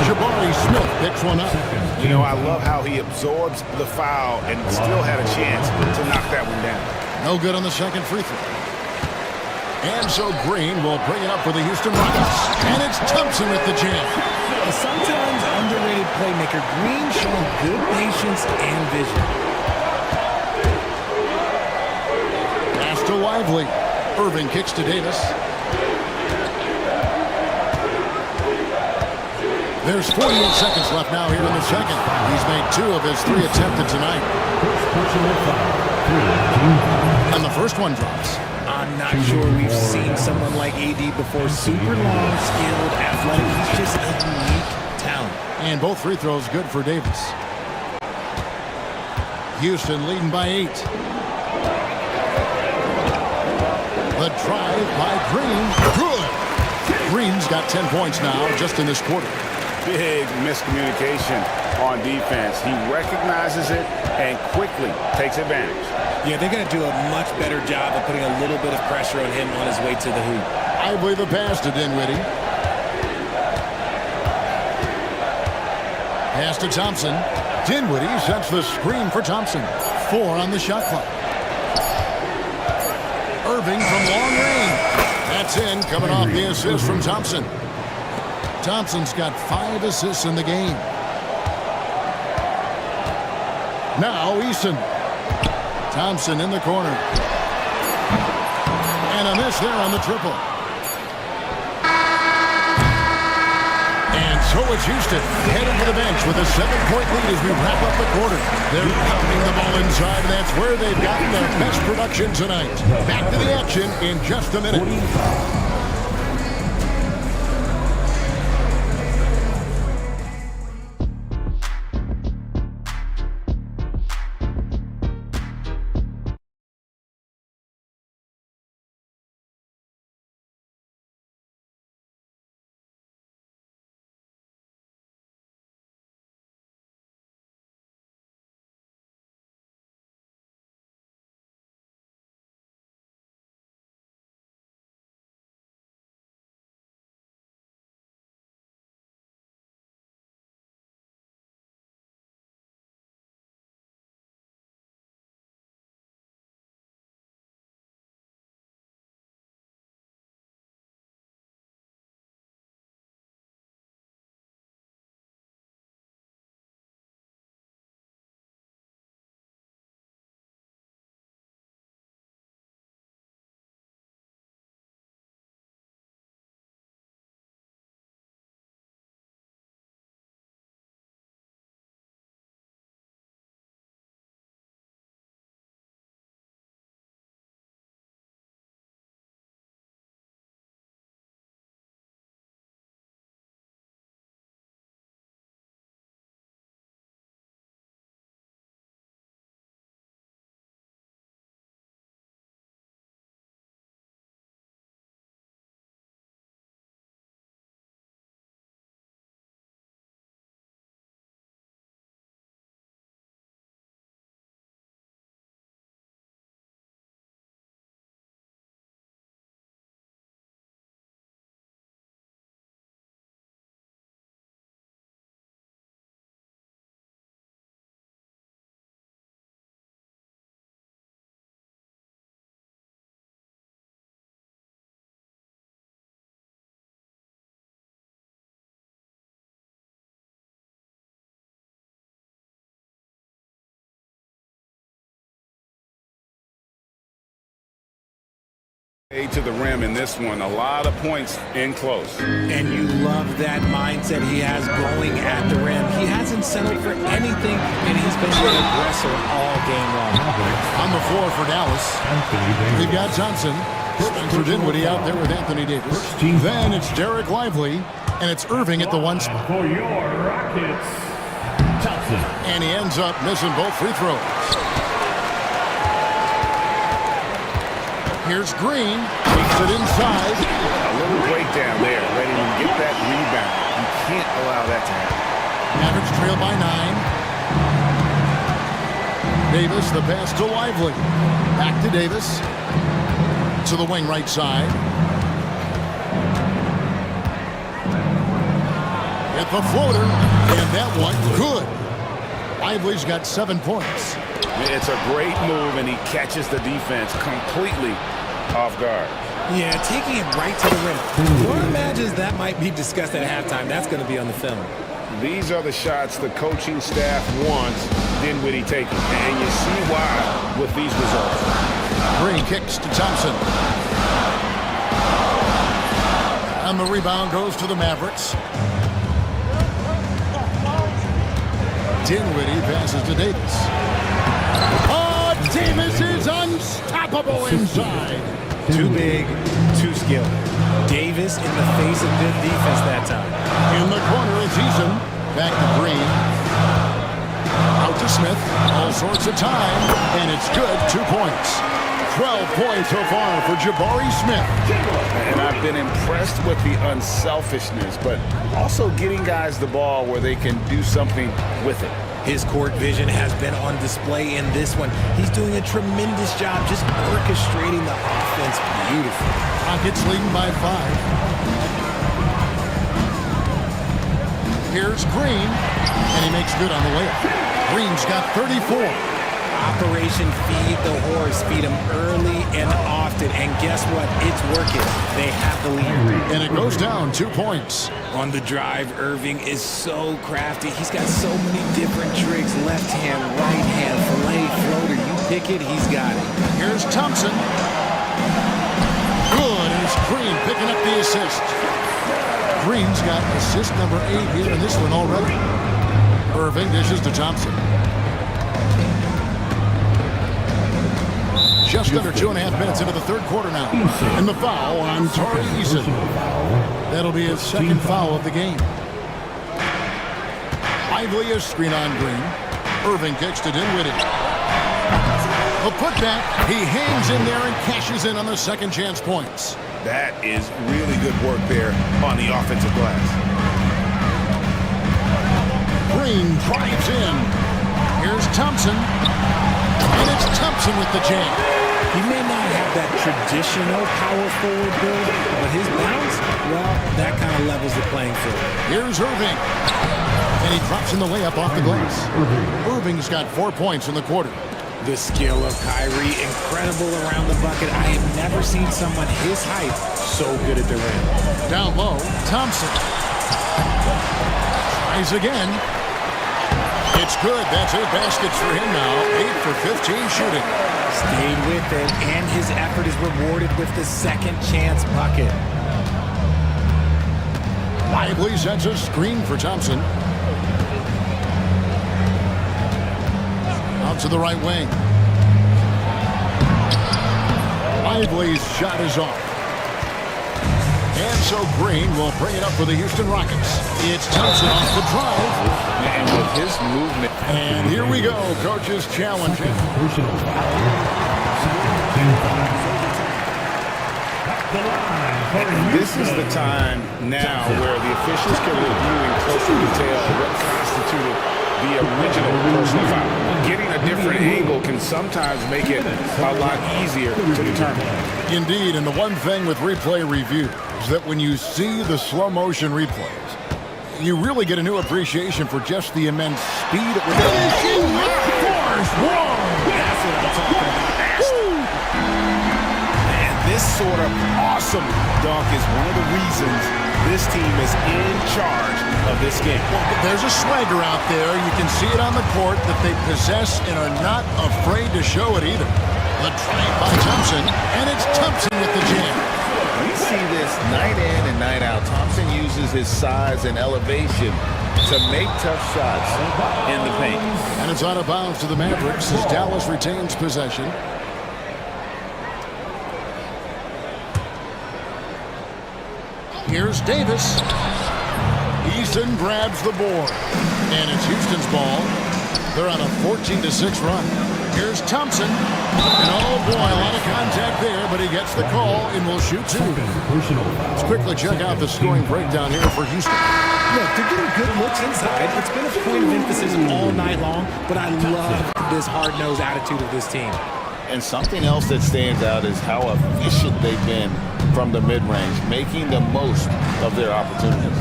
Jabari Smith picks one up. You know, I love how he absorbs the foul and still had a chance to knock that one down. No good on the second free throw. And so Green will bring it up for the Houston Rockets. And it's Thompson with the jam. A sometimes underrated playmaker, Green showing good patience and vision. Pass to Lively. Irving kicks to Davis. There's 48 seconds left now here in the second. He's made 2 of his 3 attempted tonight. And the first one drops. I'm not sure we've seen someone like AD before. Super long, skilled, athletic. He's just a unique talent. And both free throws good for Davis. Houston leading by 8. The drive by Green. Good. Green's got 10 points now just in this quarter. Big miscommunication on defense. He recognizes it and quickly takes advantage. Yeah, they're going to do a much better job of putting a little bit of pressure on him on his way to the hoop. I believe the pass to Dinwiddie. Pass to Thompson. Dinwiddie sets the screen for Thompson. 4 on the shot clock. Irving from long range. That's in, coming off the assist from Thompson. Thompson's got 5 assists in the game. Now Eason. Thompson in the corner. And a miss there on the triple. And so it's Houston heading to the bench with a 7-point lead as we wrap up the quarter. They're pounding the ball inside, and that's where they've gotten their best production tonight. Back to the action in just a minute. To the rim in this one, a lot of points in close. And you love that mindset he has going at the rim. He hasn't settled for anything, and he's been an aggressor all game long. On the floor for Dallas, we've got Johnson. Spencer Dinwiddie out there with Anthony Davis. Then it's Derek Lively, and it's Irving at the one spot. For your Rockets, Johnson. And he ends up missing both free throws. Here's Green, takes it inside. A little breakdown there, letting him get that rebound. You can't allow that to happen. Mavericks trail by 9. Davis, the pass to Lively. Back to Davis. To the wing right side. At the floater, and that one good. Lively's got 7 points. It's a great move, and he catches the defense completely off guard. Yeah, taking it right to the rim. Who imagines that might be discussed at halftime? That's going to be on the film. These are the shots the coaching staff wants Dinwiddie taking, and you see why with these results. Green kicks to Thompson. And the rebound goes to the Mavericks. Dinwiddie passes to Davis. Oh, Davis is unstoppable inside. Too big, too skilled. Davis in the face of good defense that time. In the corner, it's Eason. Back to Green. Out to Smith. All sorts of time. And it's good. 2 points. 12 points so far for Jabari Smith. And I've been impressed with the unselfishness, but also getting guys the ball where they can do something with it. His court vision has been on display in this one. He's doing a tremendous job just orchestrating the offense beautifully. Rockets leading by 5. Here's Green, and he makes good on the layup. Green's got 34. Operation Feed the Horse. Feed him early and often. And guess what? It's working. They have the lead. And it goes down 2 points. On the drive, Irving is so crafty. He's got so many different tricks. Left hand, right hand, fillet, floater. You pick it, he's got it. Here's Thompson. Good. And it's Green picking up the assist. Green's got assist number 8 here in this one already. Irving dishes to Thompson. Just under 2.5 minutes into the third quarter now. And the foul on Tari Eason. That'll be his second foul of the game. Lively is screen on Green. Irving kicks to Dinwiddie. A putback. He hangs in there and cashes in on the second chance points. That is really good work there on the offensive glass. Green drives in. Here's Thompson. And it's Thompson with the jam. He may not have that traditional power forward build, but his bounce, well, that kind of levels the playing field. Here's Irving. And he drops in the layup off the glass. Irving's got 4 points in the quarter. The skill of Kyrie, incredible around the bucket. I have never seen someone his height so good at the rim. Down low, Thompson. Tries again. It's good. That's 8 baskets for him now. 8 for 15 shooting. Stayed with it, and his effort is rewarded with the second chance bucket. Lively sets a screen for Thompson. Out to the right wing. Lively's shot is off. And so Green will bring it up for the Houston Rockets. It's Thompson off the drive. And with his movement. And here we go, coach's challenge. This is the time now where the officials can review in closer detail what constituted the original personal foul. Getting a different angle can sometimes make it a lot easier to determine. Indeed, and the one thing with replay review is that when you see the slow motion replays, you really get a new appreciation for just the immense speed at which That's what I'm talking about. And this sort of awesome dunk is one of the reasons this team is in charge of this game. Well, there's a swagger out there. You can see it on the court that they possess and are not afraid to show it either. The drive by Thompson, and it's Thompson with the jam. We see this night in and night out. Thompson uses his size and elevation to make tough shots in the paint. And it's out of bounds to the Mavericks as Dallas retains possession. Here's Davis. Easton grabs the board. And it's Houston's ball. They're on a 14-6 run. Here's Thompson. And oh boy, a lot of contact there, but he gets the call and will shoot two. Let's quickly check out the scoring breakdown here for Houston. Look, they're getting good looks inside. It's been a point of emphasis all night long, but I love this hard-nosed attitude of this team. And something else that stands out is how efficient they've been from the mid-range, making the most of their opportunities.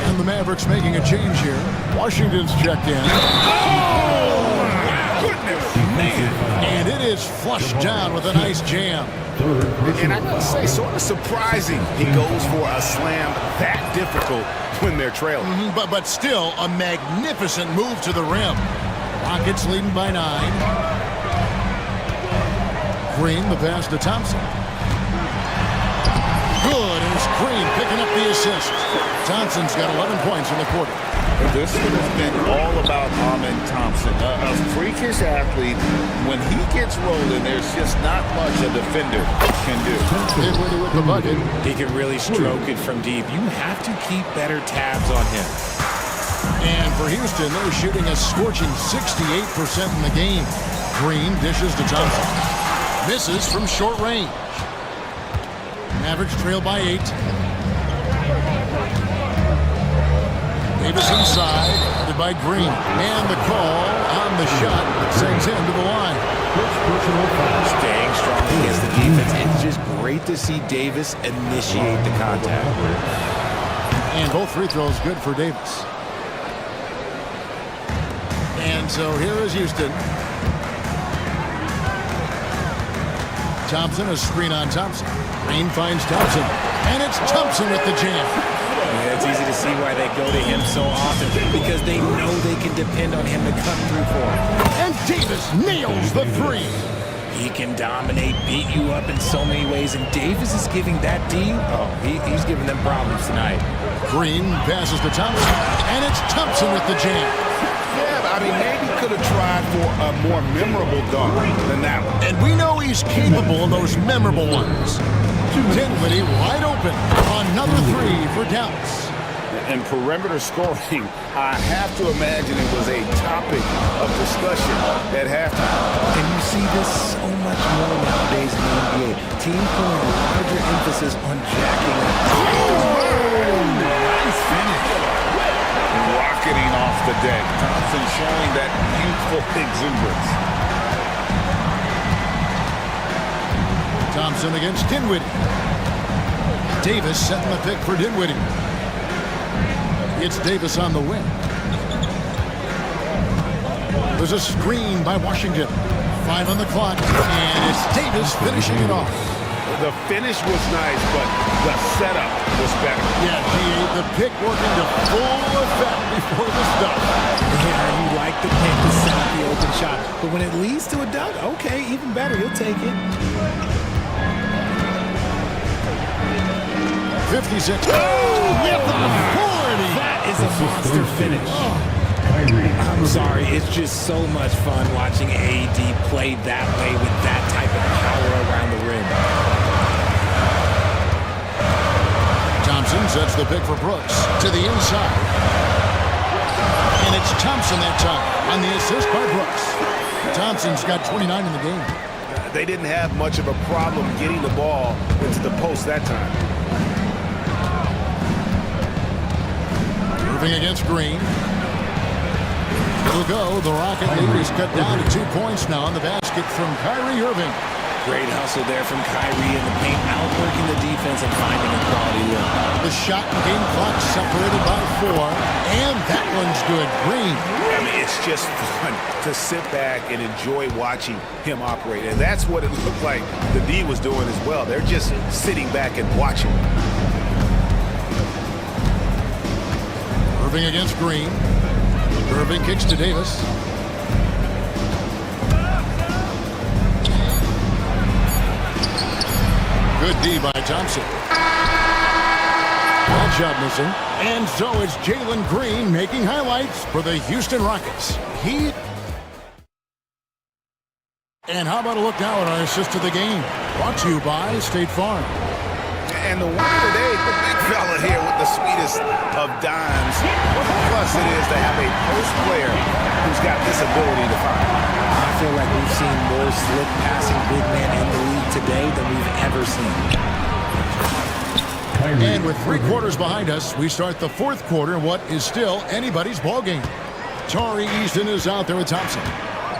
And the Mavericks making a change here. Washington's checked in. Oh, my goodness, man. And it is flushed down with a nice jam. And I gotta say, sort of surprising he goes for a slam that difficult when they're trailing. But still, a magnificent move to the rim. Rockets leading by 9. Green, the pass to Thompson. Good, and it's Green picking up the assist. Thompson's got 11 points in the quarter. This has been all about Ahmed Thompson, a freakish athlete. When he gets rolling, there's just not much a defender can do. Dinwiddie with the bucket. He can really stroke it from deep. You have to keep better tabs on him. And for Houston, they're shooting a scorching 68% in the game. Green dishes to Thompson. Misses from short range. Mavericks trail by 8. Davis inside, headed by Green. And the call on the shot that sends him to the line. Staying strong against the defense. It's just great to see Davis initiate the contact. And both free throws good for Davis. And so here is Houston. Thompson, a screen on Thompson. Green finds Thompson. And it's Thompson with the jam. Yeah, it's easy to see why they go to him so often, because they know they can depend on him to cut through for him. And Davis nails the three. He can dominate, beat you up in so many ways, and Davis is giving that D, he's giving them problems tonight. Green passes to Thompson, and it's Thompson with the jam. Yeah, I mean, maybe could have tried for a more memorable dunk than that one. And we know he's capable of those memorable ones. Dinwiddie wide open. Another three for Dallas. And perimeter scoring, I have to imagine it was a topic of discussion at halftime. And you see this so much more nowadays in the NBA. Teams putting a larger emphasis on jacking up. Oh, nice finish. Rocketing off the deck. Thompson showing that youthful exuberance. Thompson against Dinwiddie. Davis setting the pick for Dinwiddie. It's Davis on the wing. There's a screen by Washington. 5 on the clock, and it's Davis finishing it off. The finish was nice, but the setup was better. Yeah, the pick working to full effect before the stop. Yeah, you like the pick to set up the open shot, but when it leads to a dunk, okay, even better, you'll take it. 56. Oh, with authority. That is a monster finish. I'm sorry, it's just so much fun watching AD play that way with that type of power around the rim. Thompson sets the pick for Brooks to the inside. And it's Thompson that time on the assist by Brooks. Thompson's got 29 in the game. They didn't have much of a problem getting the ball into the post that time. Irving against Green. It'll go. The Rocket lead is cut down to 2 points now on the basket from Kyrie Irving. Great hustle there from Kyrie in the paint, outworking the defense and finding a quality look. The shot and game clock separated by 4, and that one's good. Green. I mean, it's just fun to sit back and enjoy watching him operate, and that's what it looked like the D was doing as well. They're just sitting back and watching. Irving against Green. Irving kicks to Davis. Good D by Thompson. That shot missing. And so it's Jalen Green making highlights for the Houston Rockets. And how about a look now at our assist of the game? Brought to you by State Farm. And the winner today, the big fella here with the sweetest of dimes. Plus it is to have a post player who's got this ability to find. I feel like we've seen more slick passing big man in the league today than we've ever seen. And with 3 quarters behind us, we start the 4th quarter in what is still anybody's ball game. Tari Easton is out there with Thompson.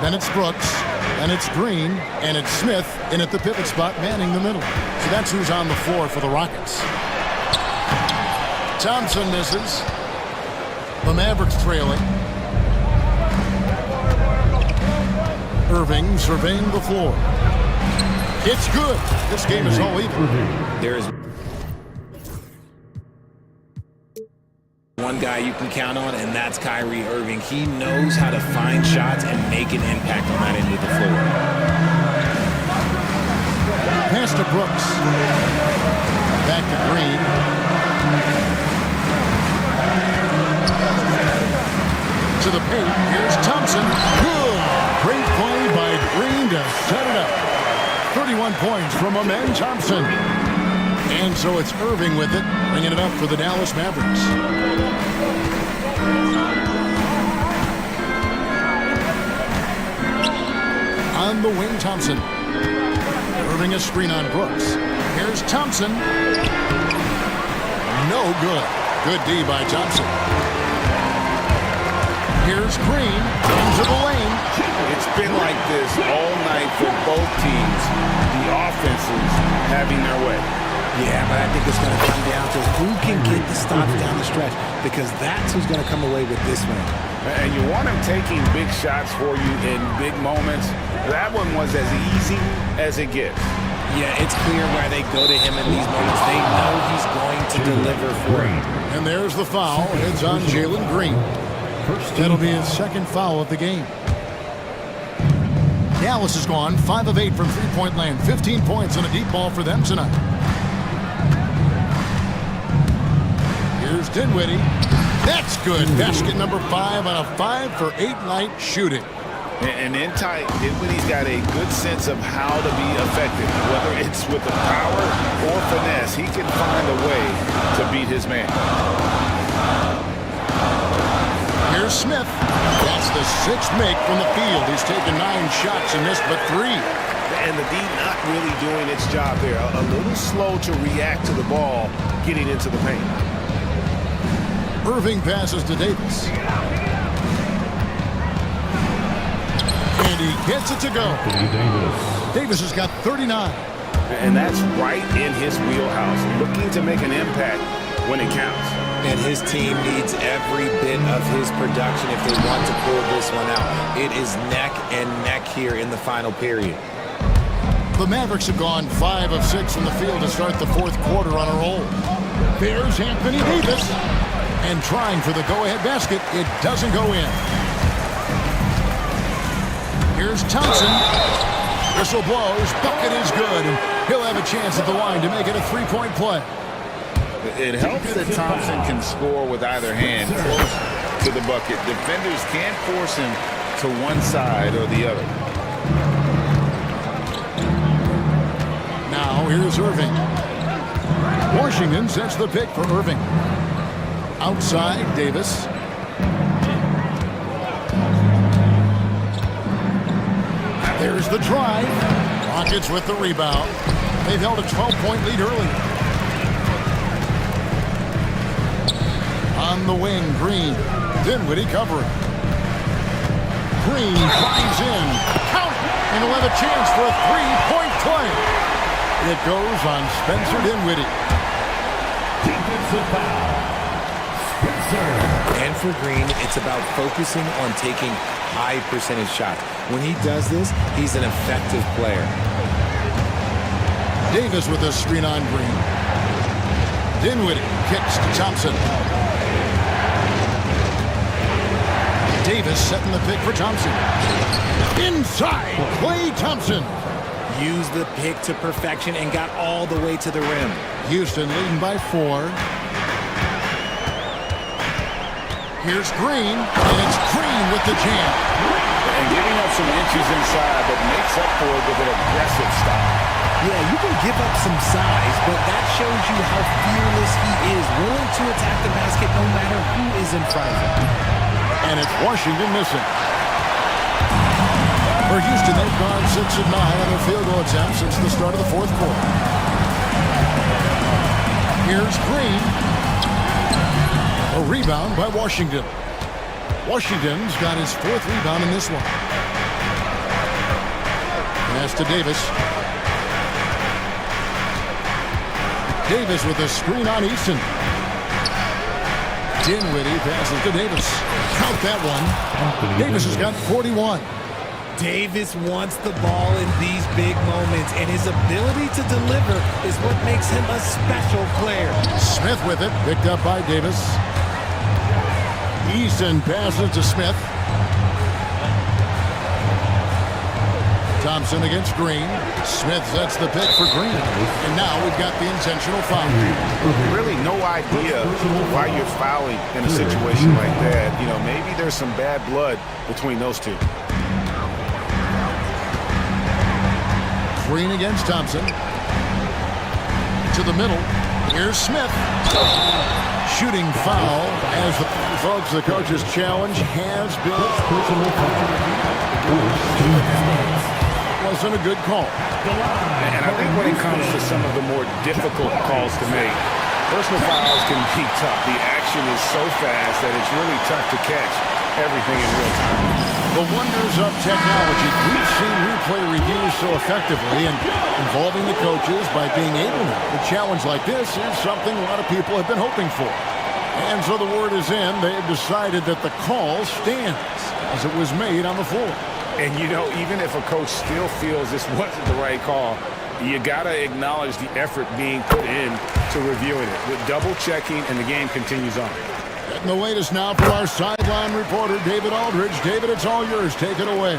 Then it's Brooks, and it's Green, and it's Smith in at the pivot spot, manning the middle. So that's who's on the floor for the Rockets. Thompson misses. The Mavericks trailing. Irving surveying the floor. It's good. This game is all even. There is one guy you can count on, and that's Kyrie Irving. He knows how to find shots and make an impact on that end of the floor. Pass to Brooks. Back to Green. To the paint. Here's Thompson. Good. Great play by Green to set it up. 31 points from Amen Thompson. And so it's Irving with it, bringing it up for the Dallas Mavericks. On the wing, Thompson. Irving a screen on Brooks. Here's Thompson. No good. Good D by Thompson. Here's Green into the lane. It's been like this all night for both teams. The offenses having their way. Yeah, but I think it's going to come down to who can get the stops down the stretch, because that's who's going to come away with this one. And you want him taking big shots for you in big moments. That one was as easy as it gets. Yeah, it's clear why they go to him in these moments. They know he's going to deliver for him. And there's the foul. It's on Jalen Green. That'll be his 2nd foul of the game. Dallas has gone 5 of 8 from three-point land. 15 points on a deep ball for them tonight. Here's Dinwiddie. That's good. Basket number 5 on a 5 for 8 night shooting. And in tight, Dinwiddie's got a good sense of how to be effective. Whether it's with the power or finesse, he can find a way to beat his man. Here's Smith. That's the 6th make from the field. He's taken 9 shots and missed but 3. And the D not really doing its job there. A little slow to react to the ball getting into the paint. Irving passes to Davis. And he gets it to go. Davis has got 39. And that's right in his wheelhouse. Looking to make an impact when it counts. And his team needs every bit of his production if they want to pull this one out. It is neck and neck here in the final period. The Mavericks have gone 5 of 6 from the field to start the 4th quarter on a roll. There's Anthony Davis. And trying for the go-ahead basket. It doesn't go in. Here's Thompson. Whistle blows. Bucket is good. And he'll have a chance at the line to make it a 3-point play. It helps that Thompson can score with either hand close to the bucket. Defenders can't force him to one side or the other. Now here's Irving. Washington sets the pick for Irving. Outside, Davis. There's the drive. Rockets with the rebound. They've held a 12-point lead early. On the wing, Green. Dinwiddie covering. Green climbs in. Count! And he'll have a chance for a 3-point play. It goes on Spencer Dinwiddie. Defensive foul. And for Green, it's about focusing on taking high percentage shots. When he does this, he's an effective player. Davis with a screen on Green. Dinwiddie kicks to Thompson. Davis setting the pick for Thompson. Inside, Klay Thompson. used the pick to perfection and got all the way to the rim. Houston leading by 4. Here's Green, and it's Green with the jam. And giving up some inches inside, but makes up for it with an aggressive style. Yeah, you can give up some size, but that shows you how fearless he is, willing to attack the basket no matter who is in front of him. And it's Washington missing. For Houston, they've gone 6 of 9 on their field goal attempts since the start of the fourth quarter. Here's Green. A rebound by Washington. Washington's got his 4th rebound in this one. Pass to Davis. Davis with a screen on Easton. Dinwiddie passes to Davis. Count that one. Davis has got 41. Davis wants the ball in these big moments, and his ability to deliver is what makes him a special player. Smith with it, picked up by Davis. Easton passes to Smith. Thompson against Green. Smith sets the pick for Green. And now we've got the intentional foul. Really no idea why you're fouling in a situation like that. You know, maybe there's some bad blood between those two. Green against Thompson. To the middle. Here's Smith. Shooting foul as the coach's challenge has been. Wasn't a good call. And I think when it comes to some of the more difficult calls to make, personal fouls can be tough. The action is so fast that it's really tough to catch everything in real time. The wonders of technology. We've seen replay reviews so effectively and involving the coaches by being able to. A challenge like this is something a lot of people have been hoping for. And so the word is in. They've decided that the call stands as it was made on the floor. And, you know, even if a coach still feels this wasn't the right call, you got to acknowledge the effort being put in to reviewing it with double checking, and the game continues on. Getting the latest now for our sideline reporter, David Aldridge. David, it's all yours. Take it away.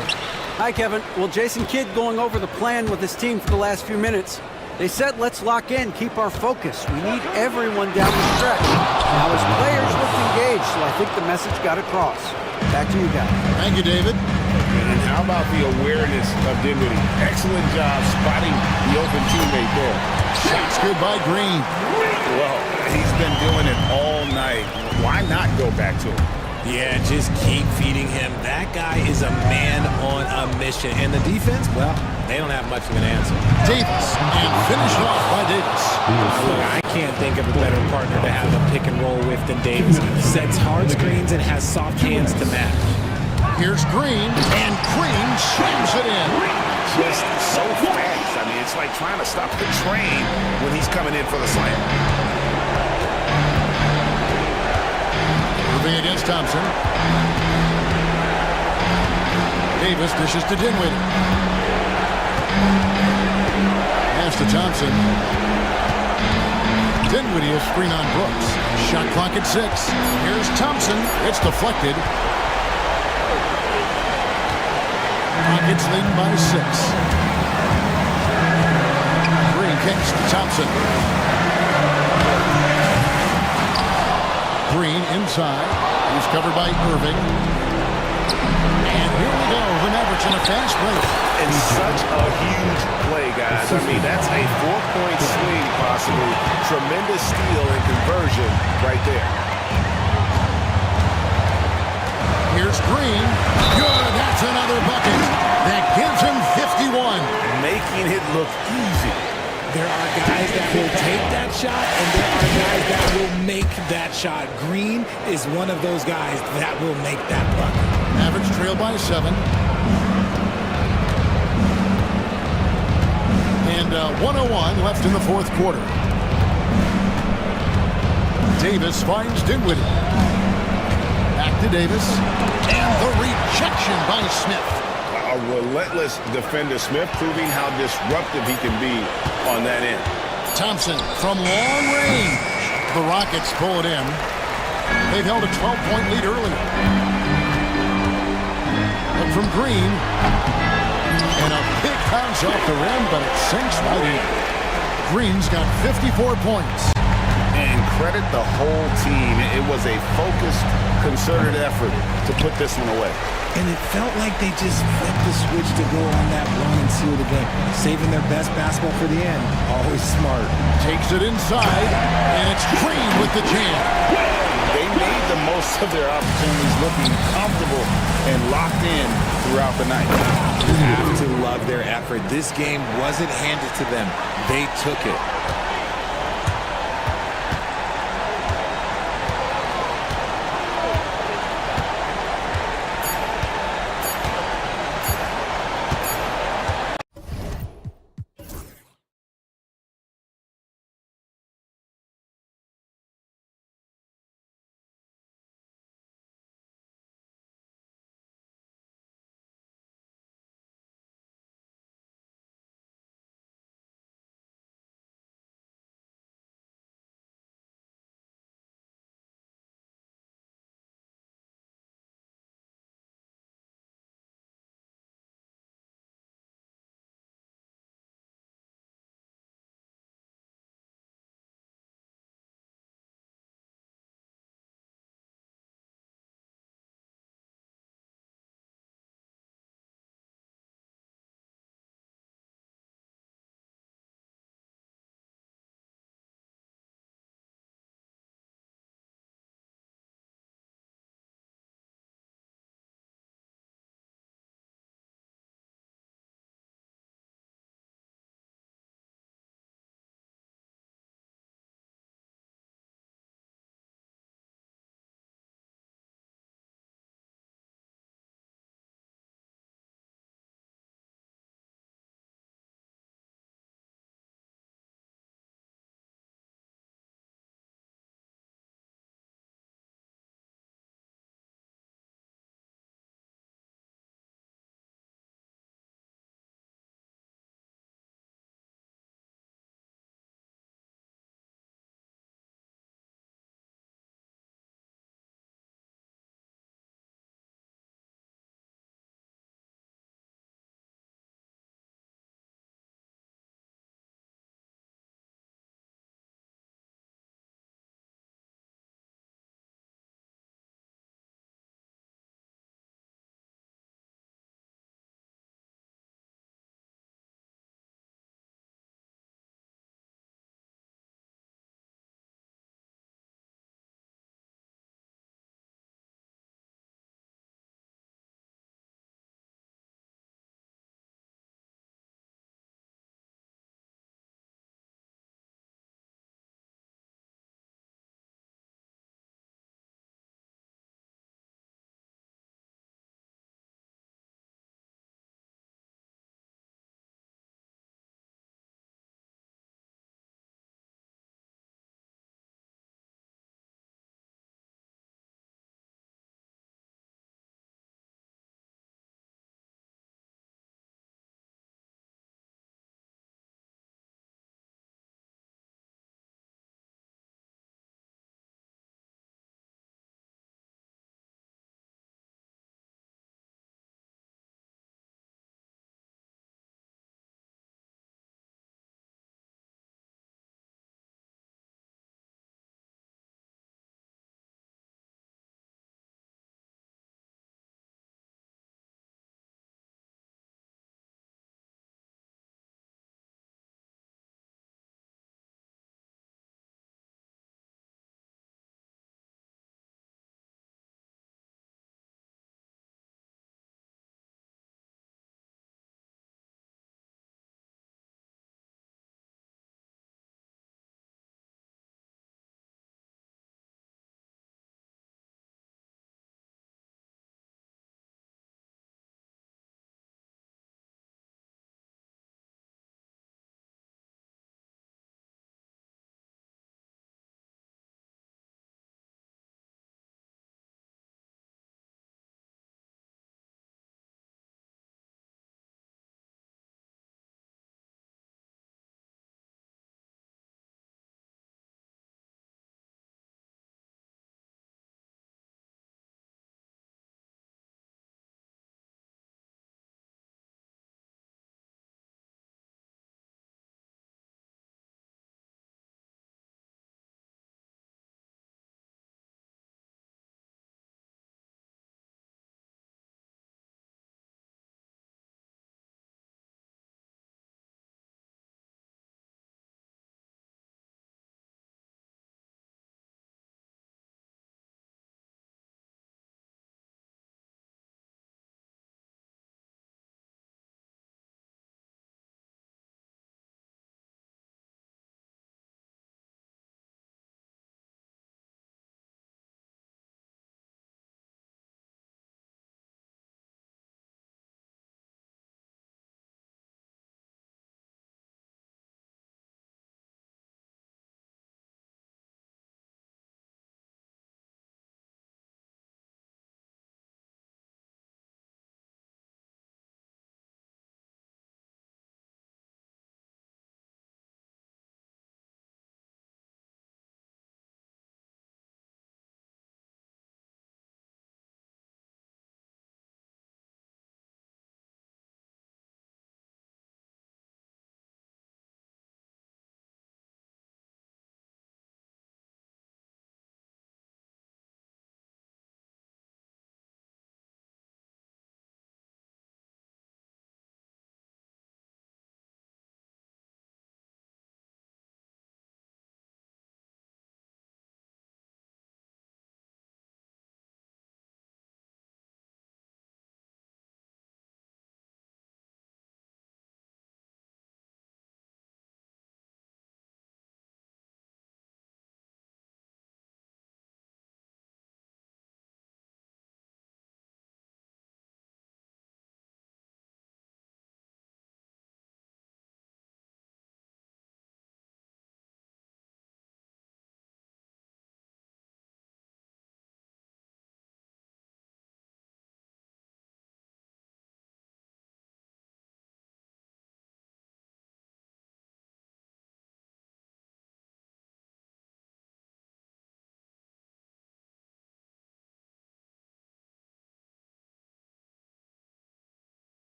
Hi, Kevin. Well, Jason Kidd going over the plan with his team for the last few minutes. They said, let's lock in, keep our focus. We need everyone down the stretch. Now, his players looked engaged, so I think the message got across. Back to you guys. Thank you, David. And how about the awareness of Dinwiddie? Excellent job spotting the open teammate there. Shots good by Green. Well, he's been doing it all night. Why not go back to him? Yeah, just keep feeding him. That guy is a man on a mission. And the defense, well, they don't have much of an answer. Davis, and finished off by Davis. Look, I can't think of a better partner to have a pick and roll with than Davis. Sets hard screens and has soft hands to match. Here's Green, and Green slams it in. Just so fast. I mean, it's like trying to stop the train when he's coming in for the slam. Moving against Thompson. Davis dishes to Dinwiddie. Pass to Thompson. Dinwiddie a screen on Brooks. Shot clock at 6. Here's Thompson. It's deflected. Rockets leading by 6. Green kicks to Thompson. Green inside. He's covered by Irving. And here we go. The Mavericks in a fast break. And such a huge play, guys. I mean, that's a 4-point swing, possibly. Tremendous steal and conversion right there. Here's Green. Good. That's another bucket. That gives him 51. Making it look easy. There are guys that will take that shot, and there are guys that will make that shot. Green is one of those guys that will make that bucket. Mavericks trail by 7. And 1:01 left in the fourth quarter. Davis finds Dinwiddie. Back to Davis. And the rejection by Smith. A relentless defender. Smith proving how disruptive he can be on that end. Thompson from long range. The Rockets pull it in. They've held a 12-point lead earlier. But from Green. And a big bounce off the rim, but it sinks right in. Green's got 54 points. And credit the whole team. It was a focused, concerted effort to put this one away. And it felt like they just flipped the switch to go on that run and seal the game. Saving their best basketball for the end. Always smart. Takes it inside, and it's Green with the jam. They made the most of their opportunities, looking comfortable and locked in throughout the night. You have to love their effort. This game wasn't handed to them. They took it.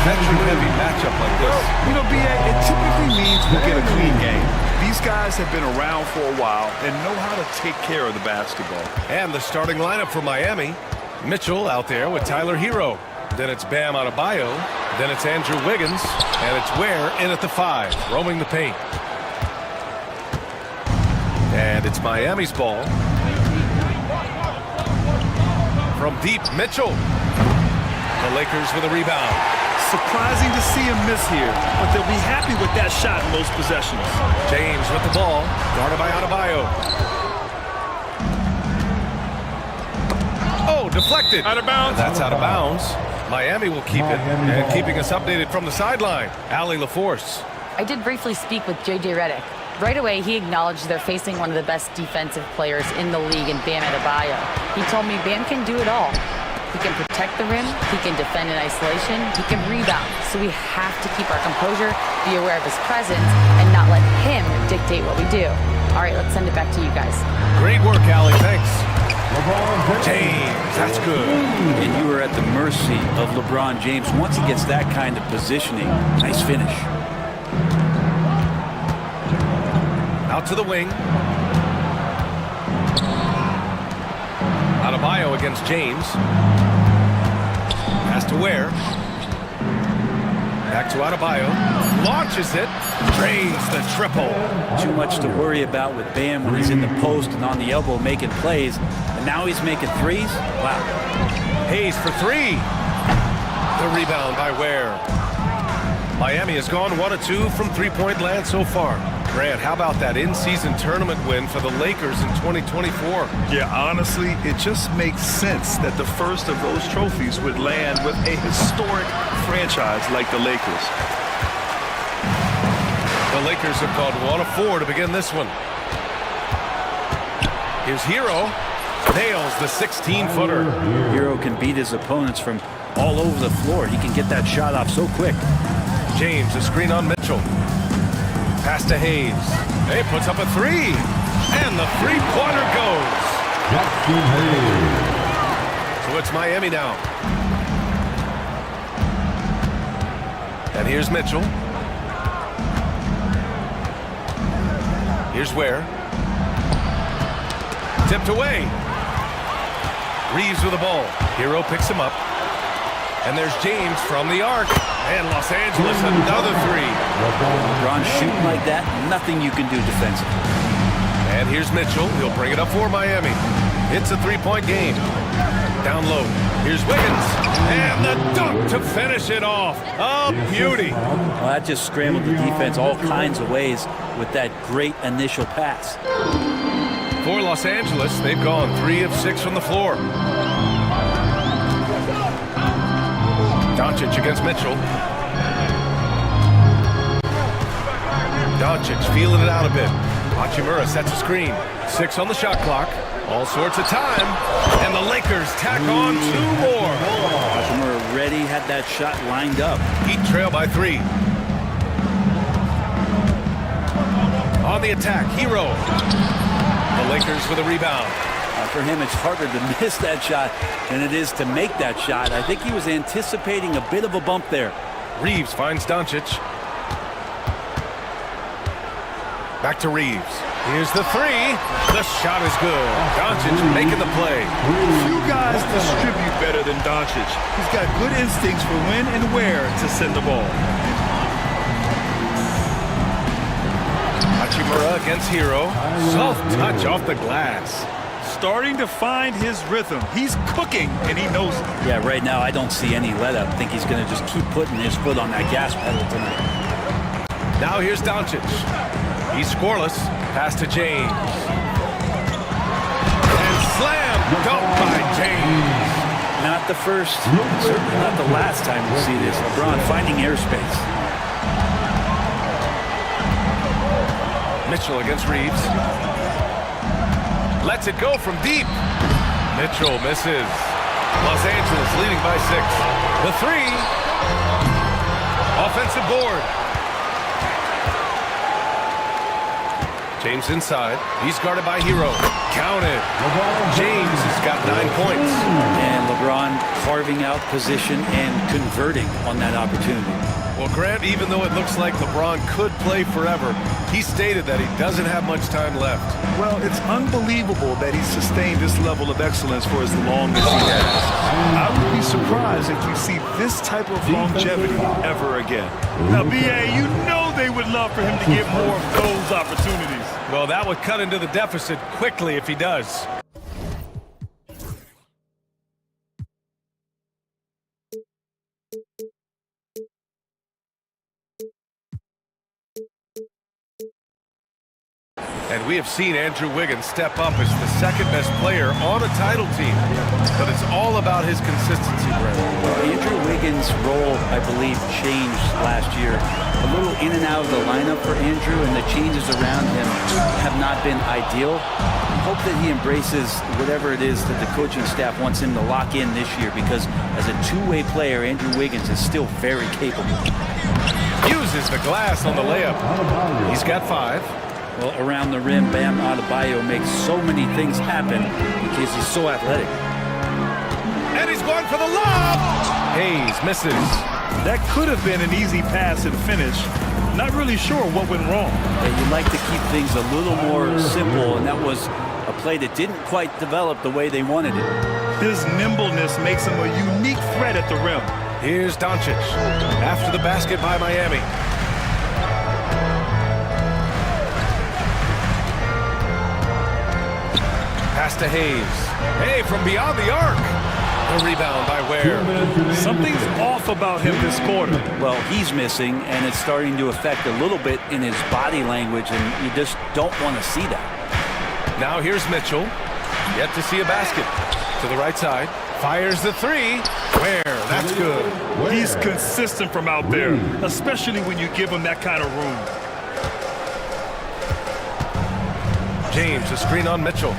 veteran-heavy matchup like this? You know, B.A., it typically means we'll get a clean game. These guys have been around for a while and know how to take care of the basketball. And the starting lineup for Miami. Mitchell out there with Tyler Hero. Then it's Bam Adebayo. Then it's Andrew Wiggins. And it's Ware in at the 5, roaming the paint. And it's Miami's ball. From deep, Mitchell. The Lakers with a rebound. Surprising to see him miss here, but they'll be happy with that shot in most possessions. James with the ball, guarded by Adebayo. Oh, deflected. Out of bounds. And that's out of bounds. Miami will keep it. And keeping us updated from the sideline, Allie LaForce. I did briefly speak with J.J. Redick. Right away, he acknowledged they're facing one of the best defensive players in the league in Bam Adebayo. He told me Bam can do it all. He can protect the rim, he can defend in isolation, he can rebound. So we have to keep our composure, be aware of his presence, and not let him dictate what we do. All right, let's send it back to you guys. Great work, Allie. Thanks. James, that's good. And you are at the mercy of LeBron James once he gets that kind of positioning. Nice finish. Out to the wing. Adebayo against James. Pass to Ware. Back to Adebayo. Launches it. Drains the triple. Too much to worry about with Bam when he's in the post and on the elbow making plays. And now he's making threes? Wow. Hayes for 3. The rebound by Ware. Miami has gone 1 of 2 from three-point land so far. Grant, how about that in-season tournament win for the Lakers in 2024? Yeah, honestly, it just makes sense that the first of those trophies would land with a historic franchise like the Lakers. The Lakers have gone 1 of 4 to begin this one. Here's Hero. Nails the 16-footer. Hero can beat his opponents from all over the floor. He can get that shot off so quick. James, a screen on Mitchell. Pass to Hayes. Hey, puts up a 3. And the three-pointer goes. So it's Miami now. And here's Mitchell. Here's Ware. Tipped away. Reeves with the ball. Hero picks him up. And there's James from the arc. And Los Angeles, another 3. LeBron shooting like that, nothing you can do defensively. And here's Mitchell. He'll bring it up for Miami. It's a 3-point game. Down low. Here's Wiggins. And the dunk to finish it off. A beauty. Well, that just scrambled the defense all kinds of ways with that great initial pass. For Los Angeles, they've gone 3 of 6 from the floor. Doncic against Mitchell. Doncic feeling it out a bit. Hachimura sets a screen. 6 on the shot clock. All sorts of time. And the Lakers tack on 2 more. Hachimura ready, had that shot lined up. Heat trail by 3. On the attack, Hero. The Lakers with a rebound. For him, it's harder to miss that shot than it is to make that shot. I think he was anticipating a bit of a bump there. Reeves finds Doncic. Back to Reeves. Here's the 3. The shot is good. Doncic making the play. Few guys distribute better than Doncic. He's got good instincts for when and where to send the ball. Hachimura against Hero. Soft touch off the glass. Starting to find his rhythm. He's cooking, and he knows it. Yeah, right now I don't see any let-up. I think he's going to just keep putting his foot on that gas pedal tonight. Now here's Doncic. He's scoreless. Pass to James. And slam dunk by James. Not the first, certainly not the last time we'll see this. LeBron finding airspace. Mitchell against Reeves. Lets it go from deep. Mitchell misses. Los Angeles leading by 6. The 3. Offensive board. James inside. He's guarded by Hero. Counted. James has got 9 points. And LeBron carving out position and converting on that opportunity. Well, Grant, even though it looks like LeBron could play forever, he stated that he doesn't have much time left. Well, it's unbelievable that he's sustained this level of excellence for as long as he has. I would be surprised if we see this type of longevity ever again. Now, BA, you know they would love for him to get more of those opportunities. Well, that would cut into the deficit quickly if he does. And we have seen Andrew Wiggins step up as the second-best player on a title team. But it's all about his consistency, Brent. Andrew Wiggins' role, I believe, changed last year. A little in and out of the lineup for Andrew, and the changes around him have not been ideal. I hope that he embraces whatever it is that the coaching staff wants him to lock in this year, because as a two-way player, Andrew Wiggins is still very capable. Uses the glass on the layup. He's got 5. Well, around the rim, Bam Adebayo makes so many things happen because he's so athletic. And he's going for the lob! Hayes misses. That could have been an easy pass and finish. Not really sure what went wrong. You'd like to keep things a little more simple, and that was a play that didn't quite develop the way they wanted it. His nimbleness makes him a unique threat at the rim. Here's Doncic after the basket by Miami. Pass to Hayes. Hey, from beyond the arc. The rebound by Ware. Something's off about him this quarter. Well, he's missing, and it's starting to affect a little bit in his body language, and you just don't want to see that. Now here's Mitchell. Yet to see a basket. To the right side. Fires the 3. Ware. That's good. He's consistent from out there, especially when you give him that kind of room. James, a screen on Mitchell.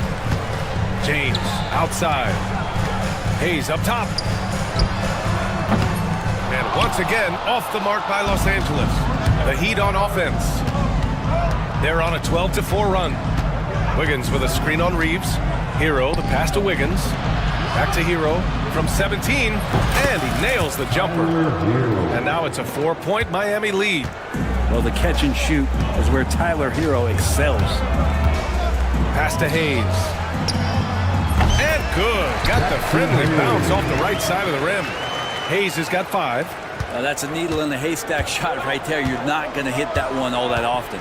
James, outside. Hayes up top. And once again, off the mark by Los Angeles. The Heat on offense. They're on a 12-4 run. Wiggins with a screen on Reeves. Hero, the pass to Wiggins. Back to Hero from 17. And he nails the jumper. And now it's a 4-point Miami lead. Well, the catch and shoot is where Tyler Hero excels. Pass to Hayes. And good. Got the friendly bounce off the right side of the rim. Hayes has got 5. That's a needle in the haystack shot right there. You're not going to hit that one all that often.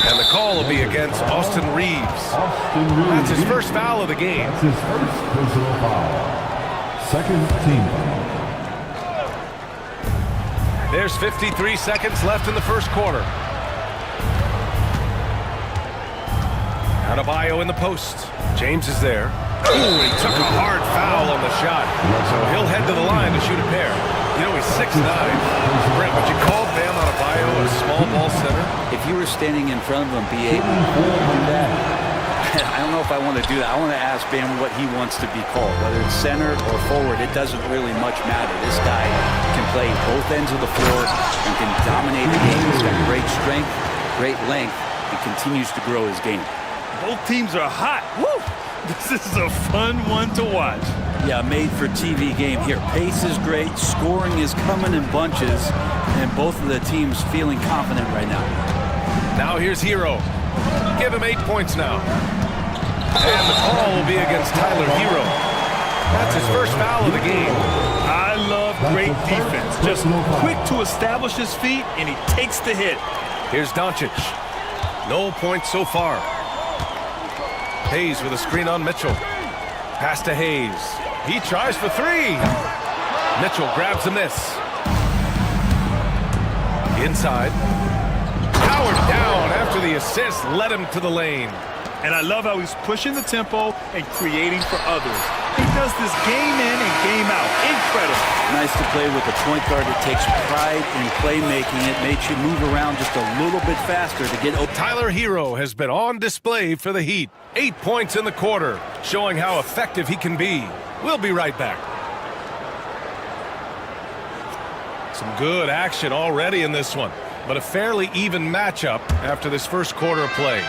And the call will be against Austin Reeves. That's his first foul of the game. That's his first personal foul. Second team foul. There's 53 seconds left in the first quarter. Adebayo in the post. James is there. Ooh, he took a hard foul on the shot. So he'll head to the line to shoot a pair. You know, he's 6'9". Brent, would you call Bam Adebayo a small ball center? If you were standing in front of him, BA, I don't know if I want to do that. I want to ask Bam what he wants to be called, whether it's center or forward. It doesn't really much matter. This guy can play both ends of the floor and can dominate the game. He's got great strength, great length, and continues to grow his game. Both teams are hot. Woo! This is a fun one to watch. Yeah, made for TV game here. Pace is great, scoring is coming in bunches, and both of the teams feeling confident right now. Now here's Hero. Give him 8 points now. And the call will be against Tyler Hero. That's his first foul of the game. I love great defense. Just quick to establish his feet, and he takes the hit. Here's Doncic. No points so far. Hayes with a screen on Mitchell. Pass to Hayes. He tries for 3. Mitchell grabs a miss. Inside. Powered down after the assist led him to the lane. And I love how he's pushing the tempo and creating for others. He does this game in and game out. Incredible. Nice to play with a point guard that takes pride in playmaking. It makes you move around just a little bit faster to get open. Tyler Hero has been on display for the Heat. 8 points in the quarter, showing how effective he can be. We'll be right back. Some good action already in this one. but a fairly even matchup after this first quarter of play.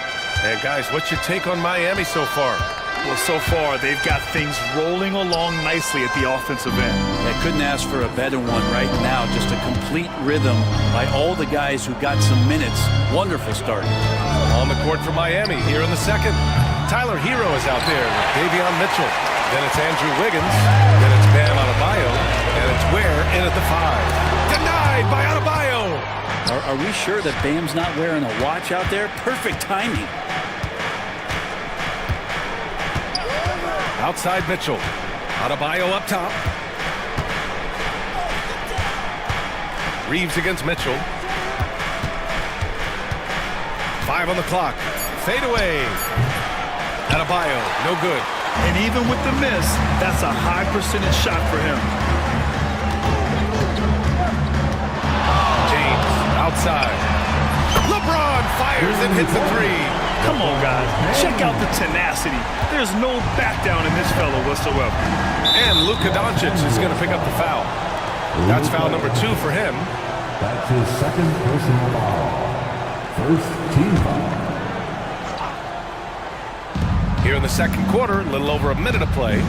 And guys, what's your take on Miami so far? Well, so far, they've got things rolling along nicely at the offensive end. I couldn't ask for a better one right now. Just a complete rhythm by all the guys who got some minutes. Wonderful start. On the court for Miami here in the second. Tyler Hero is out there with Davion Mitchell. Then it's Andrew Wiggins. Then it's Bam Adebayo. And it's Ware in at the 5. Denied by Adebayo. Are we sure that Bam's not wearing a watch out there? Perfect timing. Outside Mitchell. Adebayo up top. Reeves against Mitchell. 5 on the clock. Fade away. Adebayo, no good. And even with the miss, that's a high percentage shot for him. James outside. LeBron fires and hits a 3. Come on, guys. Check out the tenacity. There's no back down in this fellow whatsoever. And Luka Doncic is going to pick up the foul. That's foul number 2 for him. That's his second personal foul. First team foul. Here in the second quarter, a little over a minute of play.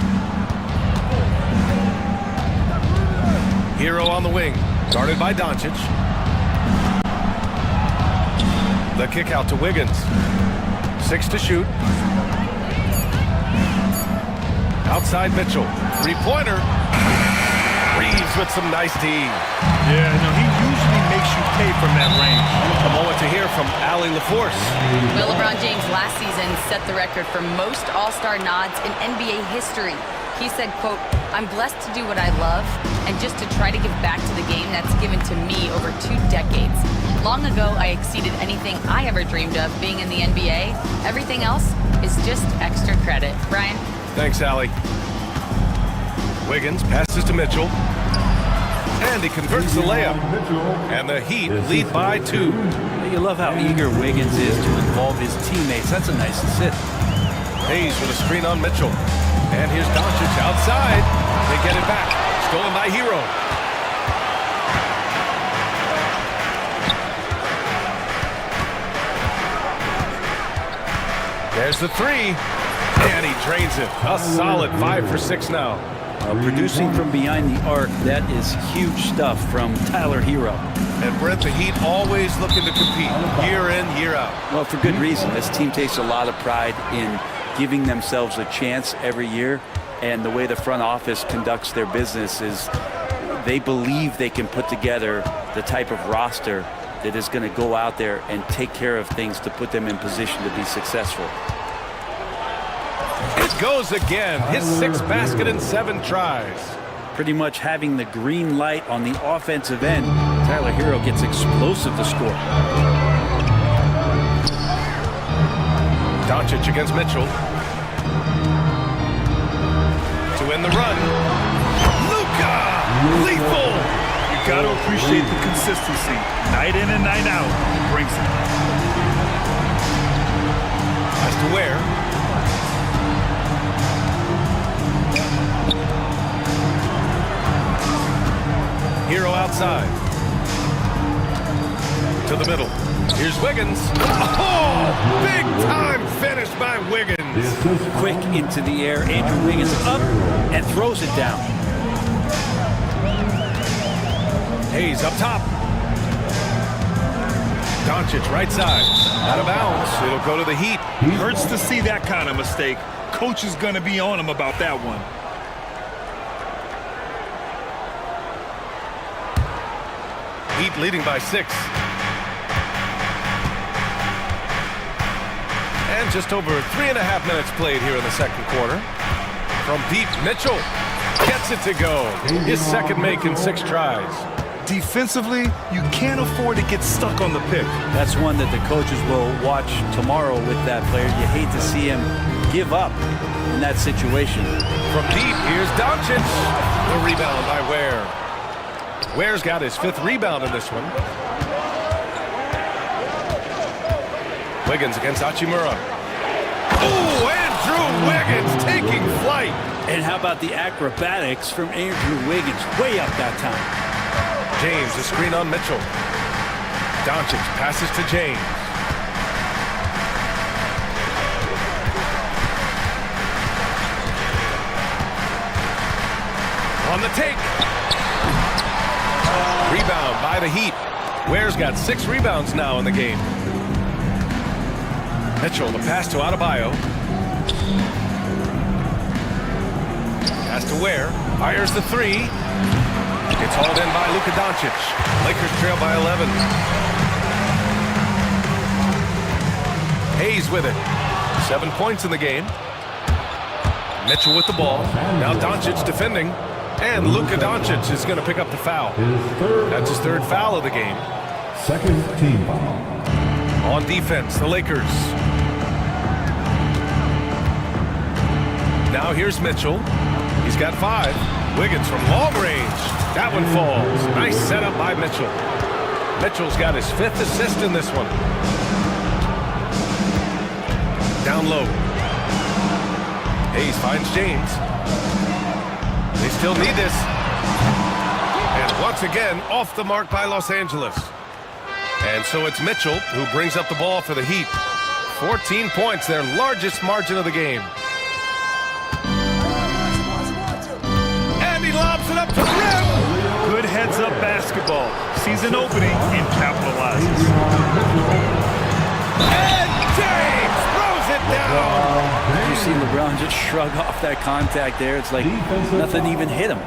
Hero on the wing, guarded by Doncic. The kick out to Wiggins. 6 to shoot. Outside Mitchell. 3-pointer. Reeves with some nice D. Yeah, no, he usually makes you pay from that range. A moment to hear from Allie LaForce. Well, LeBron James last season set the record for most All-Star nods in NBA history. He said, quote, "I'm blessed to do what I love and just to try to give back to the game that's given to me over 2 decades. Long ago, I exceeded anything I ever dreamed of being in the NBA. Everything else is just extra credit." Brian? Thanks, Allie. Wiggins passes to Mitchell. And he converts the layup. And the Heat lead by 2. You love how eager Wiggins is to involve his teammates. That's a nice assist. Hayes with a screen on Mitchell. And here's Doncic outside. They get it back. Stolen by Hero. There's the 3. And he drains it. A solid 5 for 6 now. Producing from behind the arc, that is huge stuff from Tyler Hero. And Brent, the Heat always looking to compete year in, year out. Well, for good reason. This team takes a lot of pride in giving themselves a chance every year. And the way the front office conducts their business is they believe they can put together the type of roster that is going to go out there and take care of things to put them in position to be successful. It goes again. His 6th basket in 7 tries. Pretty much having the green light on the offensive end. Tyler Hero gets explosive to score. Doncic against Mitchell. To end the run. Luka! Lethal! You got to appreciate the consistency. Night in and night out, he brings it. Has to Ware. Hero outside. To the middle. Here's Wiggins. Oh! Big time finish by Wiggins. Quick into the air. Andrew Wiggins up and throws it down. Hayes up top. Doncic right side. Out of bounds. It'll go to the Heat. Hurts to see that kind of mistake. Coach is going to be on him about that one. Heat leading by 6. And just over 3.5 minutes played here in the second quarter. From deep, Mitchell gets it to go. His second make in 6 tries. Defensively, you can't afford to get stuck on the pick. That's one that the coaches will watch tomorrow with that player. You hate to see him give up in that situation. From deep, here's Doncic. The rebound by Ware. Ware's got his 5th rebound in this one. Wiggins against Hachimura. Oh, Andrew Wiggins taking flight. And how about the acrobatics from Andrew Wiggins? Way up that time. James, the screen on Mitchell. Doncic passes to James. On the take. Rebound by the Heat. Ware's got 6 rebounds now in the game. Mitchell, the pass to Adebayo. Pass to Ware. Fires the 3. It's hauled in by Luka Doncic. Lakers trail by 11. Hayes with it. 7 points in the game. Mitchell with the ball. Now Doncic defending. And Luka Doncic is going to pick up the foul. That's his 3rd foul of the game. Second team foul. On defense, the Lakers. Now here's Mitchell. He's got 5. Wiggins from long range. That one falls. Nice setup by Mitchell. Mitchell's got his 5th assist in this one. Down low. Hayes finds James. They still need this. And once again, off the mark by Los Angeles. And so it's Mitchell who brings up the ball for the Heat. 14 points, their largest margin of the game. And he lobs it up to the rim. Good heads-up basketball. Sees an opening and capitalizes. And James throws it down. You see LeBron just shrug off that contact there. It's like nothing even hit him.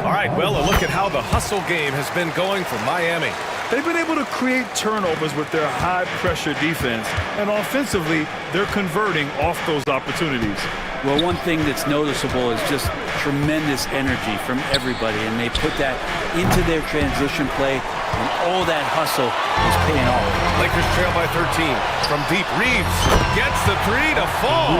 All right, well, a look at how the hustle game has been going for Miami. They've been able to create turnovers with their high-pressure defense, and offensively, they're converting off those opportunities. Well, one thing that's noticeable is just tremendous energy from everybody, and they put that into their transition play, and all that hustle is paying off. Lakers trail by 13. From deep, Reeves gets the 3 to fall.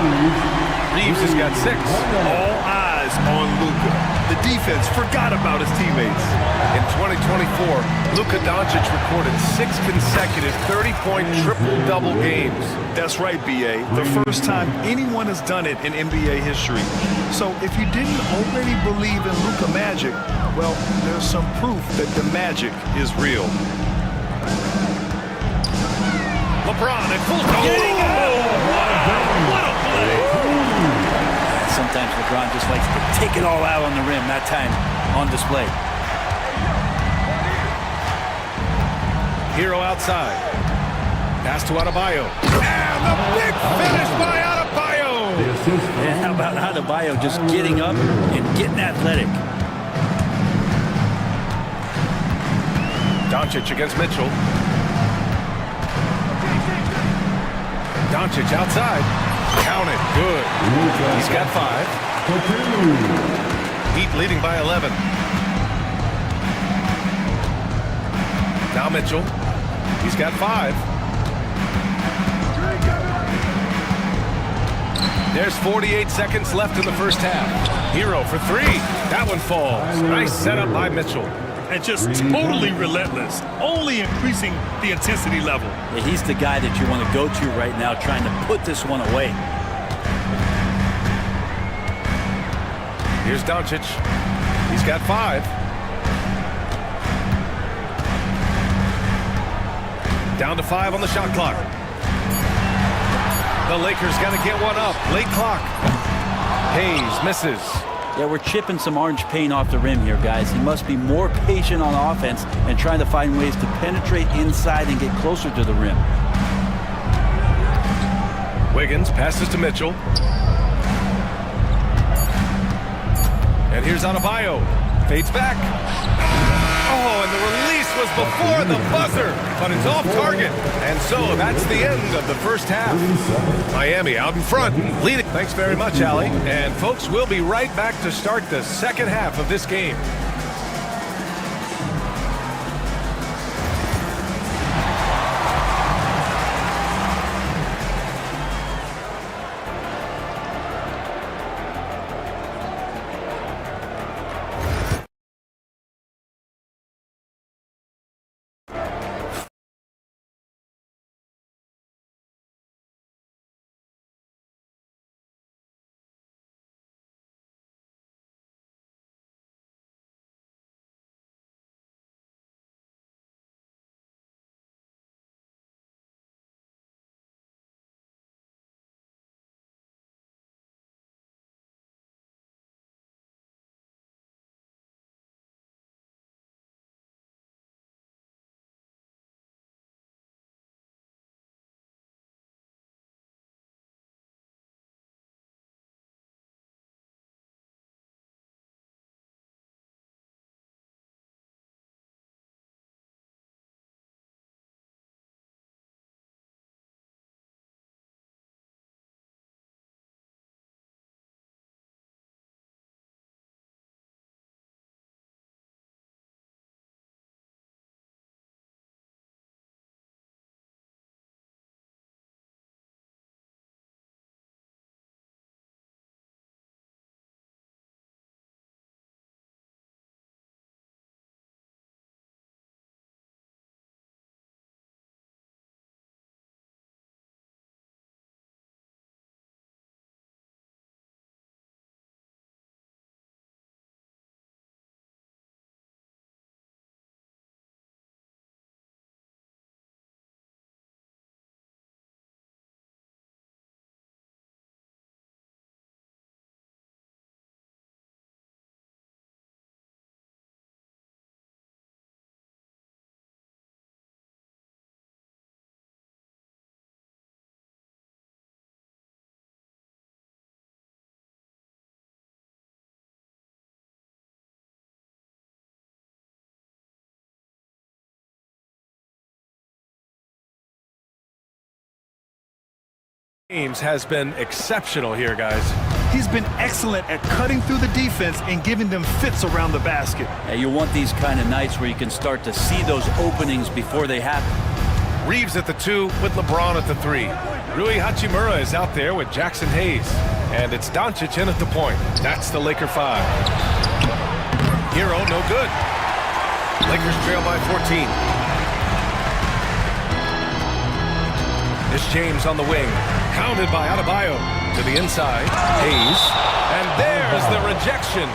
Reeves has got 6. All eyes on Luka. The defense forgot about his teammates. In 2024, Luka Doncic recorded 6 consecutive 30-point triple-double games. That's right, B.A. The first time anyone has done it in NBA history. So if you didn't already believe in Luka magic, well, there's some proof that the magic is real. LeBron at full time. What a play! Sometimes LeBron just likes to take it all out on the rim, that time on display. Hero outside. Pass to Adebayo. And the big finish by Adebayo! And how about Adebayo just getting up and getting athletic? Doncic against Mitchell. Doncic outside. Count it. Good. He's got 5. Heat leading by 11. Now Mitchell. He's got 5. There's 48 seconds left in the first half. Hero for 3. That one falls. Nice setup by Mitchell. And just totally relentless, only increasing the intensity level. Yeah, he's the guy that you want to go to right now, trying to put this one away. Here's Doncic. He's got 5. Down to 5 on the shot clock. The Lakers got to get one up. Late clock. Hayes misses. Yeah, we're chipping some orange paint off the rim here, guys. He must be more patient on offense and trying to find ways to penetrate inside and get closer to the rim. Wiggins passes to Mitchell. And here's Adebayo. Fades back. Oh, and the release was before the buzzer, but it's off target. And so that's the end of the first half. Miami out in front, leading. Thanks very much, Allie. And folks, we'll be right back to start the second half of this game. James has been exceptional here, guys. He's been excellent at cutting through the defense and giving them fits around the basket. Yeah, you want these kind of nights where you can start to see those openings before they happen. Reeves at the 2 with LeBron at the 3. Rui Hachimura is out there with Jackson Hayes. And it's Doncic in at the point. That's the Laker 5. Hero, no good. Lakers trail by 14. It's James on the wing. Pounded by Adebayo. To the inside. Hayes. And there's the rejection.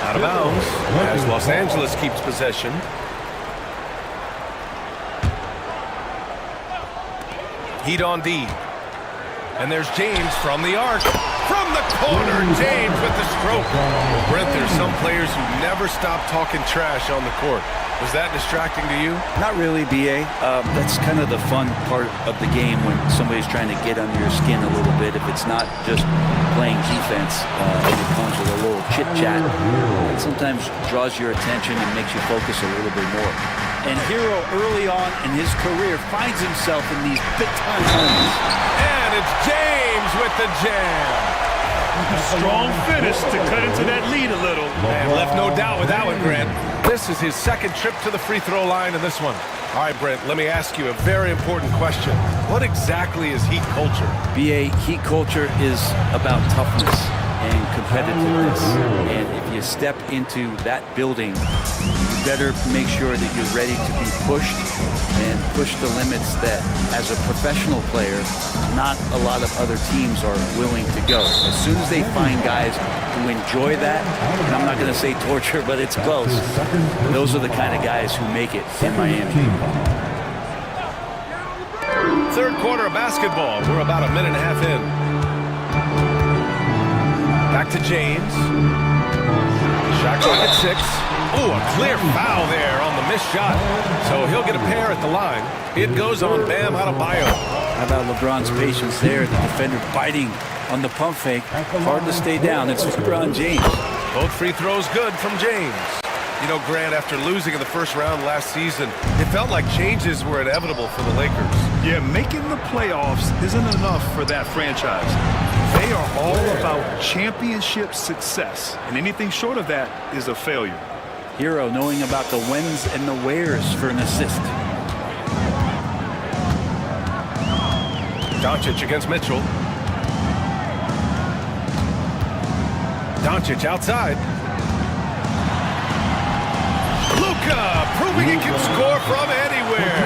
Out of bounds as Los Angeles keeps possession. Heat on D. And there's James from the arc. From the corner, James with the stroke. Well, Brent, there's some players who never stop talking trash on the court. Was that distracting to you? Not really, B.A. That's kind of the fun part of the game when somebody's trying to get under your skin a little bit. If it's not just playing defense, and it comes with a little chit-chat, it sometimes draws your attention and makes you focus a little bit more. And Hero, early on in his career, finds himself in these big-time moments. And it's James with the jam. Strong finish to cut into that lead a little. And left no doubt with that one, Grant. This is his second trip to the free throw line in this one. All right, Brent, let me ask you a very important question. What exactly is Heat culture? B.A., Heat culture is about toughness and competitiveness. And if you step into that building, you better make sure that you're ready to be pushed and push the limits that, as a professional player, not a lot of other teams are willing to go. As soon as they find guys who enjoy that, and I'm not going to say torture, but it's close, those are the kind of guys who make it in Miami. Third quarter of basketball. We're about a minute and a half in. Back to James. Shot clock at 6. Ooh, a clear foul there on the missed shot. So he'll get a pair at the line. It goes on Bam Adebayo. How about LeBron's patience there? The defender biting on the pump fake. Hard to stay down. It's LeBron James. Both free throws good from James. You know, Grant, after losing in the first round last season, it felt like changes were inevitable for the Lakers. Yeah, making the playoffs isn't enough for that franchise. They are all about championship success, and anything short of that is a failure. Hero knowing about the whens and the wheres for an assist. Doncic against Mitchell. Doncic outside. Luka proving he can score from anywhere.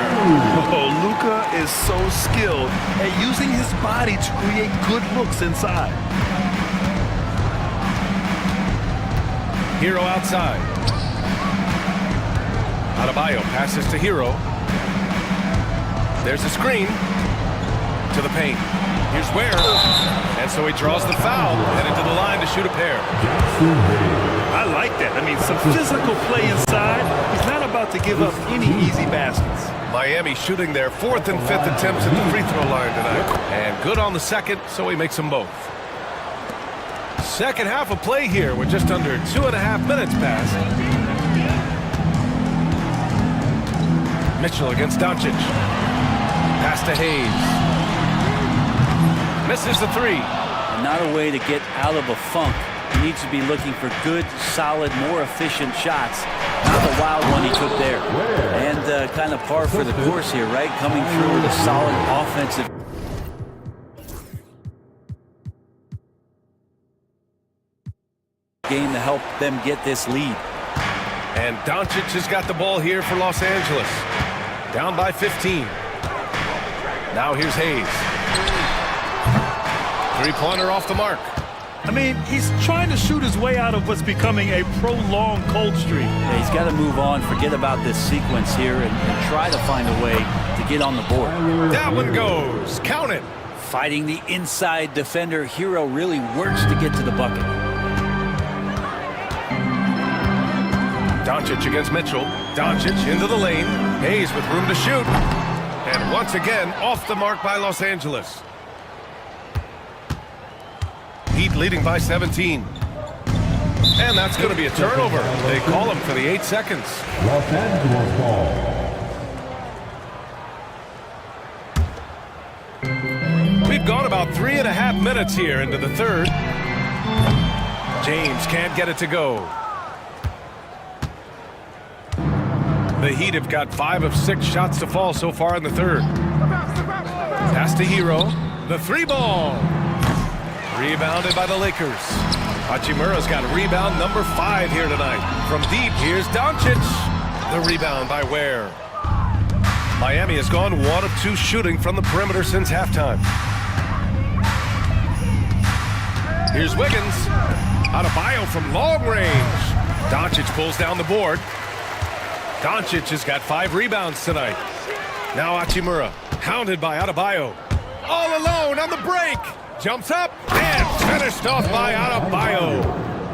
Oh, Luka is so skilled at using his body to create good looks inside. Hero outside. Adebayo passes to Hero. There's a screen to the paint. Here's Ware. And so he draws the foul, headed to the line to shoot a pair. I like that. I mean, some physical play inside. He's not about to give up any easy baskets. Miami shooting their 4th and 5th attempts at the free throw line tonight. And good on the second, so he makes them both. Second half of play here with just under 2.5 minutes passed. Mitchell against Doncic. Pass to Hayes. Misses the 3. Not a way to get out of a funk. He needs to be looking for good, solid, more efficient shots. Not the wild one he took there. And kind of par for the course here, right? Coming through with a solid offensive game to help them get this lead. And Doncic has got the ball here for Los Angeles. Down by 15. Now here's Hayes. Three-pointer off the mark. I mean, he's trying to shoot his way out of what's becoming a prolonged cold streak. Yeah, he's got to move on, forget about this sequence here, and try to find a way to get on the board. That one goes. Count it. Fighting the inside defender, Hero really works to get to the bucket. Doncic against Mitchell. Doncic into the lane. Hayes with room to shoot. And once again, off the mark by Los Angeles. Heat leading by 17. And that's going to be a turnover. They call him for the 8 seconds. Los Angeles ball. We've We've gone about 3.5 minutes here into the third. James can't get it to go. The Heat have got 5 of 6 shots to fall so far in the third. Pass to Hero. The 3-ball. Rebounded by the Lakers. Hachimura's got rebound number 5 here tonight. From deep, here's Doncic. The rebound by Ware. Miami has gone 1 of 2 shooting from the perimeter since halftime. Here's Wiggins. Adebayo from long range. Doncic pulls down the board. Doncic has got 5 rebounds tonight. Now Hachimura, hounded by Adebayo. All alone on the break. Jumps up and finished off by Adebayo.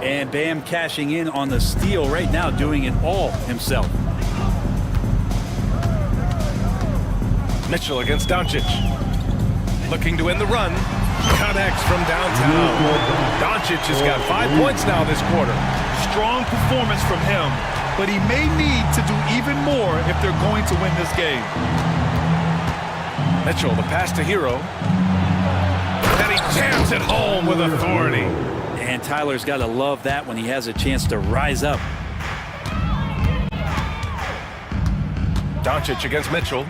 And Bam cashing in on the steal right now, doing it all himself. Mitchell against Doncic. Looking to win the run. Connects from downtown. Doncic has got 5 points now this quarter. Strong performance from him, but he may need to do even more if they're going to win this game. Mitchell, the pass to Hero. And he jams it home with authority. And Tyler's got to love that when he has a chance to rise up. Doncic against Mitchell.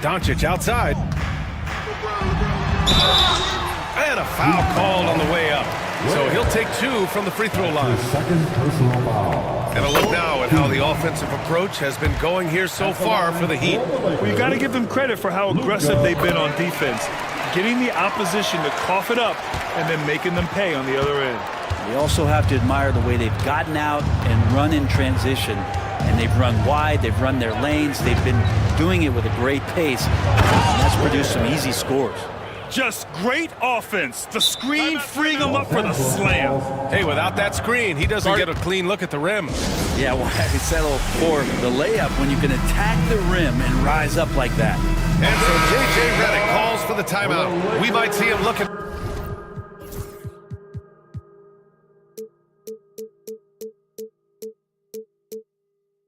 Doncic outside. And a foul called on the way up. So he'll take 2 from the free throw line. Second personal foul. And a look now at how the offensive approach has been going here so far for the Heat. Well, you got to give them credit for how aggressive they've been on defense. Getting the opposition to cough it up and then making them pay on the other end. We also have to admire the way they've gotten out and run in transition. And they've run wide, they've run their lanes, they've been doing it with a great pace. And that's produced some easy scores. Just great offense. The screen freeing him up for the slam. Hey, without that screen, he doesn't get a clean look at the rim. Yeah, why settle for the layup when you can attack the rim and rise up like that? And so J.J. Redick calls for the timeout. We might see him looking.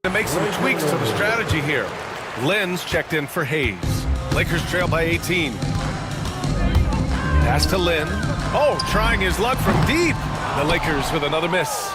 To make some tweaks to the strategy here. Lenz checked in for Hayes. Lakers trail by 18. Pass to Lin. Oh, trying his luck from deep. The Lakers with another miss.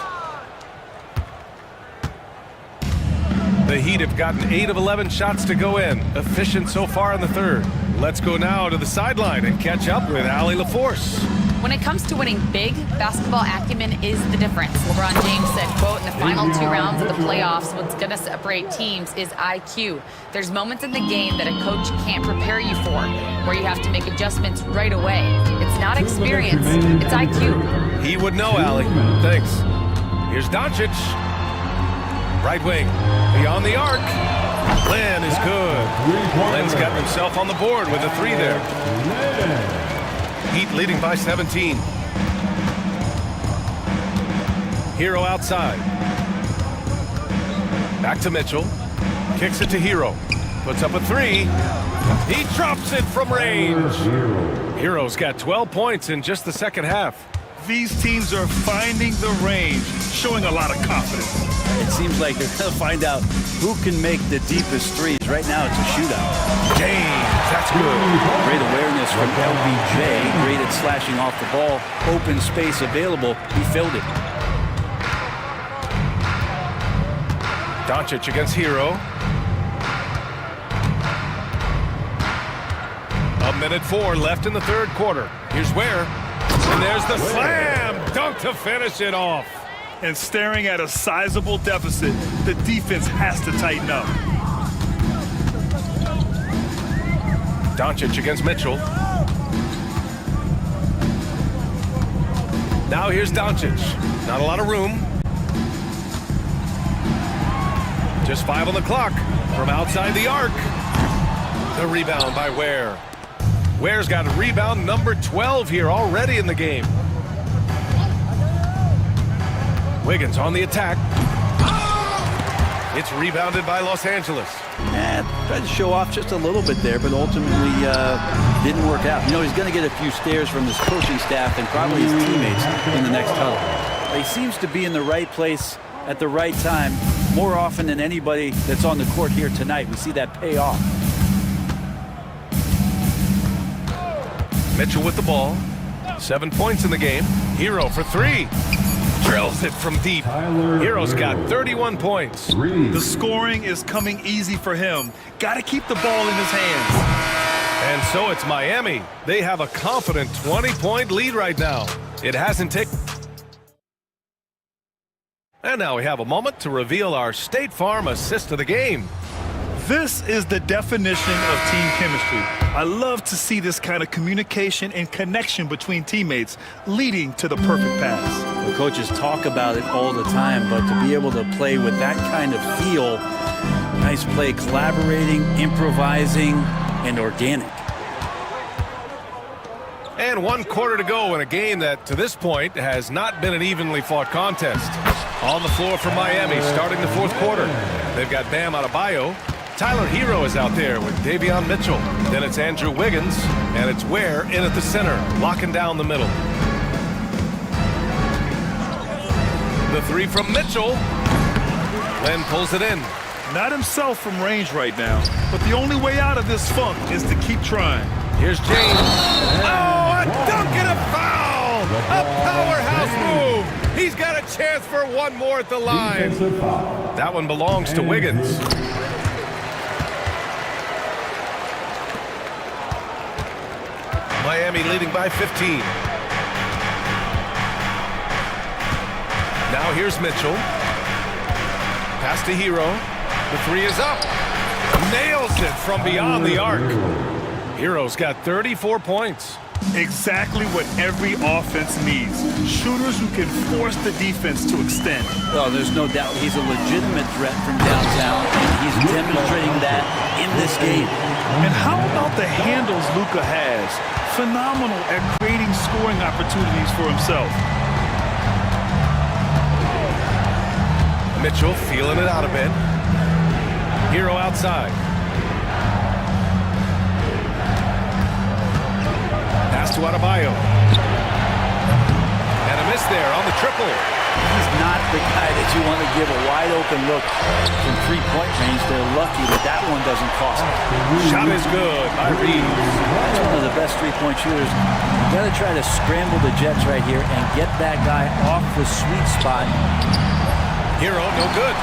The Heat have gotten 8 of 11 shots to go in. Efficient so far in the third. Let's go now to the sideline and catch up with Allie LaForce. When it comes to winning big, basketball acumen is the difference. LeBron James said, quote, in the final 2 rounds of the playoffs, what's going to separate teams is IQ. There's moments in the game that a coach can't prepare you for, where you have to make adjustments right away. It's not experience, it's IQ. He would know, Allie. Thanks. Here's Doncic. Right wing, beyond the arc. Lin is good. Lin's got himself on the board with a 3 there. Heat leading by 17. Hero outside. Back to Mitchell. Kicks it to Hero. Puts up a 3. He drops it from range. Hero's got 12 points in just the second half. These teams are finding the range, showing a lot of confidence. It seems like they're going to find out who can make the deepest threes. Right now, it's a shootout. James, that's good. Great awareness from LBJ. Great at slashing off the ball. Open space available. He filled it. Doncic against Hero. 1:04 left in the third quarter. Here's Ware. And there's the slam dunk to finish it off. And staring at a sizable deficit, the defense has to tighten up. Doncic against Mitchell. Now here's Doncic. Not a lot of room. Just 5 on the clock from outside the arc. The rebound by Ware. Ware's got a rebound number 12 here already in the game. Wiggins on the attack. It's rebounded by Los Angeles. And tried to show off just a little bit there, but ultimately didn't work out. You know, he's going to get a few stares from his coaching staff and probably his teammates in the next huddle. He seems to be in the right place at the right time more often than anybody that's on the court here tonight. We see that pay off. Mitchell with the ball. 7 points in the game. Hero for three. Drills it from deep. Hero's got 31 points. The scoring is coming easy for him. Got to keep the ball in his hands. And so it's Miami. They have a confident 20-point lead right now. It hasn't taken... And now we have a moment to reveal our State Farm assist of the game. This is the definition of team chemistry. I love to see this kind of communication and connection between teammates leading to the perfect pass. The coaches talk about it all the time, but to be able to play with that kind of feel, nice play, collaborating, improvising, and organic. And 1 quarter to go in a game that, to this point, has not been an evenly fought contest. On the floor for Miami, starting the fourth quarter. They've got Bam Adebayo. Tyler Hero is out there with Davion Mitchell. Then it's Andrew Wiggins, and it's Ware in at the center, locking down the middle. The three from Mitchell. Len pulls it in. Not himself from range right now, but the only way out of this funk is to keep trying. Here's James. Oh, a dunk and a foul! A powerhouse move! He's got a chance for one more at the line. That one belongs to Wiggins. Miami leading by 15. Now here's Mitchell. Pass to Hero. The three is up. Nails it from beyond the arc. Hero's got 34 points. Exactly what every offense needs. Shooters who can force the defense to extend. Well, there's no doubt he's a legitimate threat from downtown, and he's demonstrating that in this game. And how about the handles Luka has? Phenomenal at creating scoring opportunities for himself. Mitchell feeling it out a bit. Hero outside. Pass to Adebayo. And a miss there on the triple. He's not the guy that you want to give a wide open look from three-point range. They're lucky that that one doesn't cost them. Shot is good by Reeves. That's one of the best three-point shooters. You got to try to scramble the Jets right here and get that guy off the sweet spot. Hero, no good.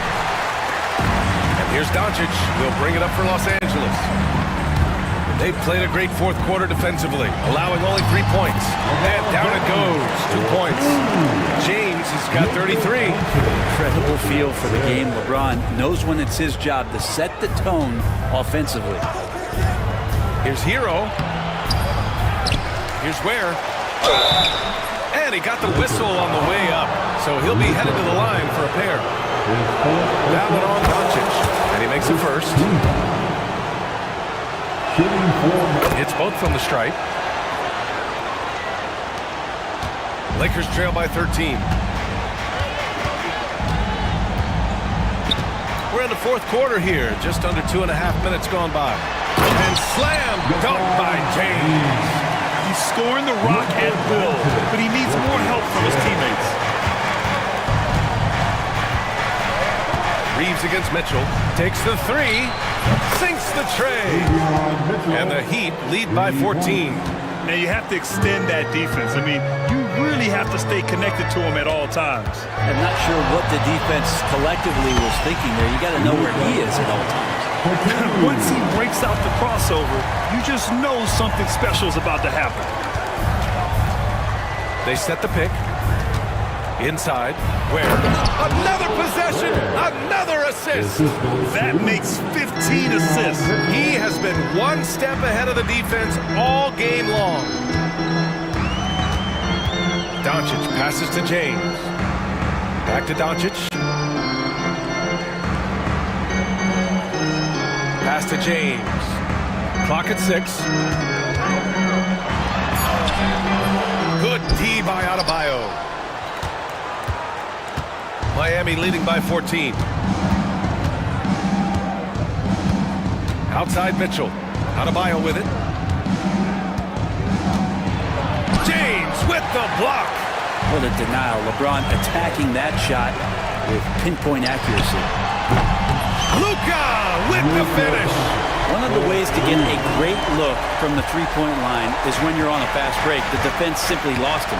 And here's Doncic. He'll bring it up for Los Angeles. They've played a great fourth quarter defensively, allowing only 3 points. And down it goes. 2 points. James has got 33. Incredible feel for the game. LeBron knows when it's his job to set the tone offensively. Here's Hero. Here's Ware. And he got the whistle on the way up. So he'll be headed to the line for a pair. That one on Doncic. And he makes it first. It's both from the stripe. Lakers trail by 13. We're in the fourth quarter here. Just under 2.5 minutes gone by. And slam dunk by James. He's scoring the rock at will, but he needs more help from his teammates. Reeves against Mitchell. Takes the three. Sinks the tray. And the Heat lead by 14. Now you have to extend that defense. I mean, you really have to stay connected to him at all times. I'm not sure what the defense collectively was thinking there. You got to know where he is at all times. Once he breaks out the crossover, you just know something special is about to happen. They set the pick. Inside, Ware. Another possession, another assist. That makes 15 assists. He has been one step ahead of the defense all game long. Doncic passes to James. Back to Doncic. Pass to James. Clock at 6. Good D by Adebayo. Miami leading by 14. Outside Mitchell. Adebayo with it. James with the block. What a denial. LeBron attacking that shot with pinpoint accuracy. Luka with the finish. One of the ways to get a great look from the three-point line is when you're on a fast break. The defense simply lost him.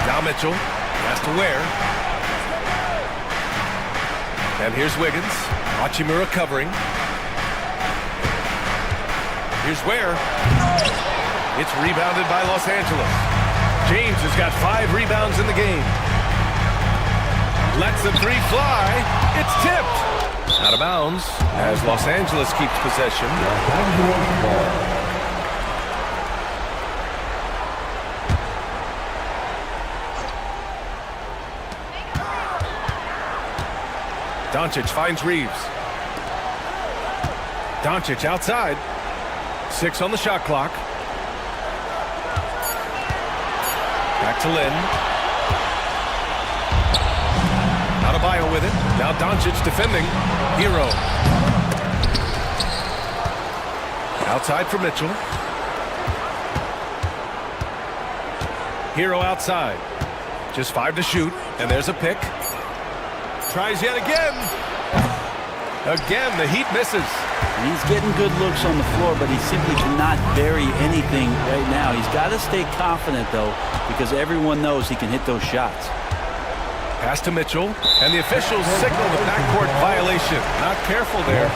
Now Mitchell has to wear. And here's Wiggins. Hachimura covering. Here's Ware. It's rebounded by Los Angeles. James has got 5 rebounds in the game. Lets the three fly. It's tipped. Out of bounds as Los Angeles keeps possession. Doncic finds Reeves. Doncic outside. 6 on the shot clock. Back to Lynn. Adebayo with it. Now Doncic defending. Hero. Outside for Mitchell. Hero outside. Just 5 to shoot. And there's a pick. Tries yet again. Again, the Heat misses. He's getting good looks on the floor, but he simply cannot bury anything right now. He's got to stay confident, though, because everyone knows he can hit those shots. Pass to Mitchell, and the officials signal the backcourt violation. Not careful there.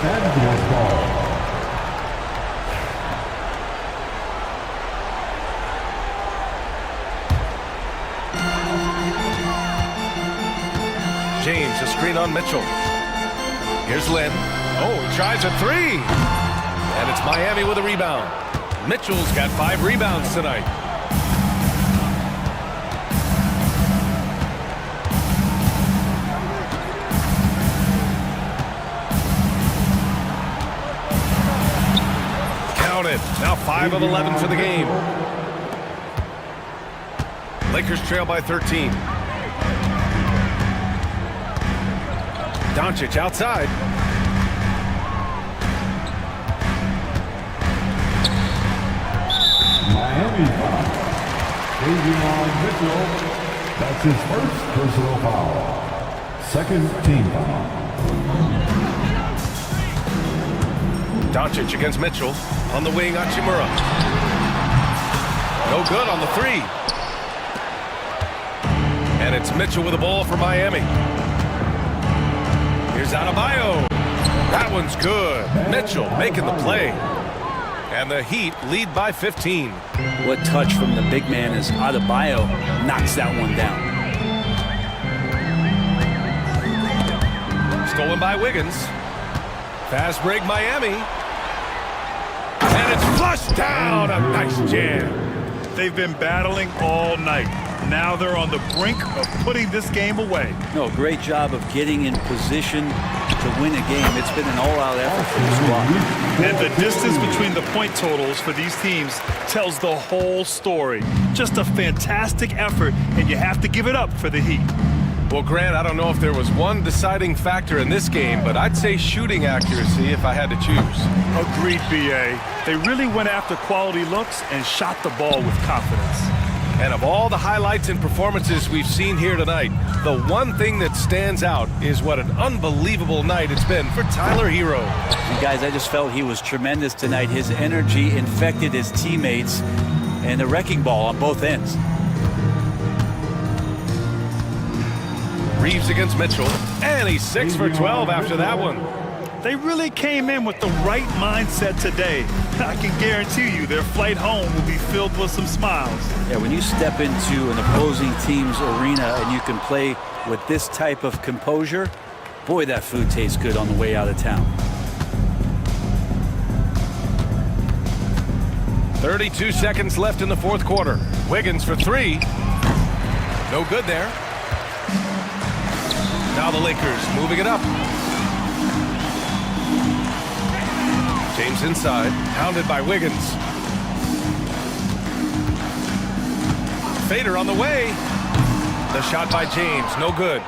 James, a screen on Mitchell. Here's Lynn. Oh, he tries a 3. And it's Miami with a rebound. Mitchell's got 5 rebounds tonight. Count it. Now 5 of 11 for the game. Lakers trail by 13. Doncic outside. Miami foul. Davion Mitchell. That's his first personal foul. Second team foul. Doncic against Mitchell. On the wing, Hachimura. No good on the 3. And it's Mitchell with the ball for Miami. Here's Adebayo. That one's good. Mitchell making the play. And the Heat lead by 15. What touch from the big man as Adebayo knocks that one down. Stolen by Wiggins. Fast break Miami. And it's flushed down. A nice jam. They've been battling all night. Now they're on the brink of putting this game away. No, great job of getting in position to win a game. It's been an all-out effort for the squad. And the distance between the point totals for these teams tells the whole story. Just a fantastic effort, and you have to give it up for the Heat. Well, Grant, I don't know if there was one deciding factor in this game, but I'd say shooting accuracy if I had to choose. Agreed, B.A. They really went after quality looks and shot the ball with confidence. And of all the highlights and performances we've seen here tonight, the one thing that stands out is what an unbelievable night it's been for Tyler Hero. And guys, I just felt he was tremendous tonight. His energy infected his teammates, and the wrecking ball on both ends. Reeves against Mitchell, and he's 6 for 12 after that one. They really came in with the right mindset today. I can guarantee you their flight home will be filled with some smiles. Yeah, when you step into an opposing team's arena and you can play with this type of composure, boy, that food tastes good on the way out of town. 32 seconds left in the fourth quarter. Wiggins for 3. No good there. Now the Lakers moving it up. James inside, hounded by Wiggins. Fader on the way. The shot by James, no good.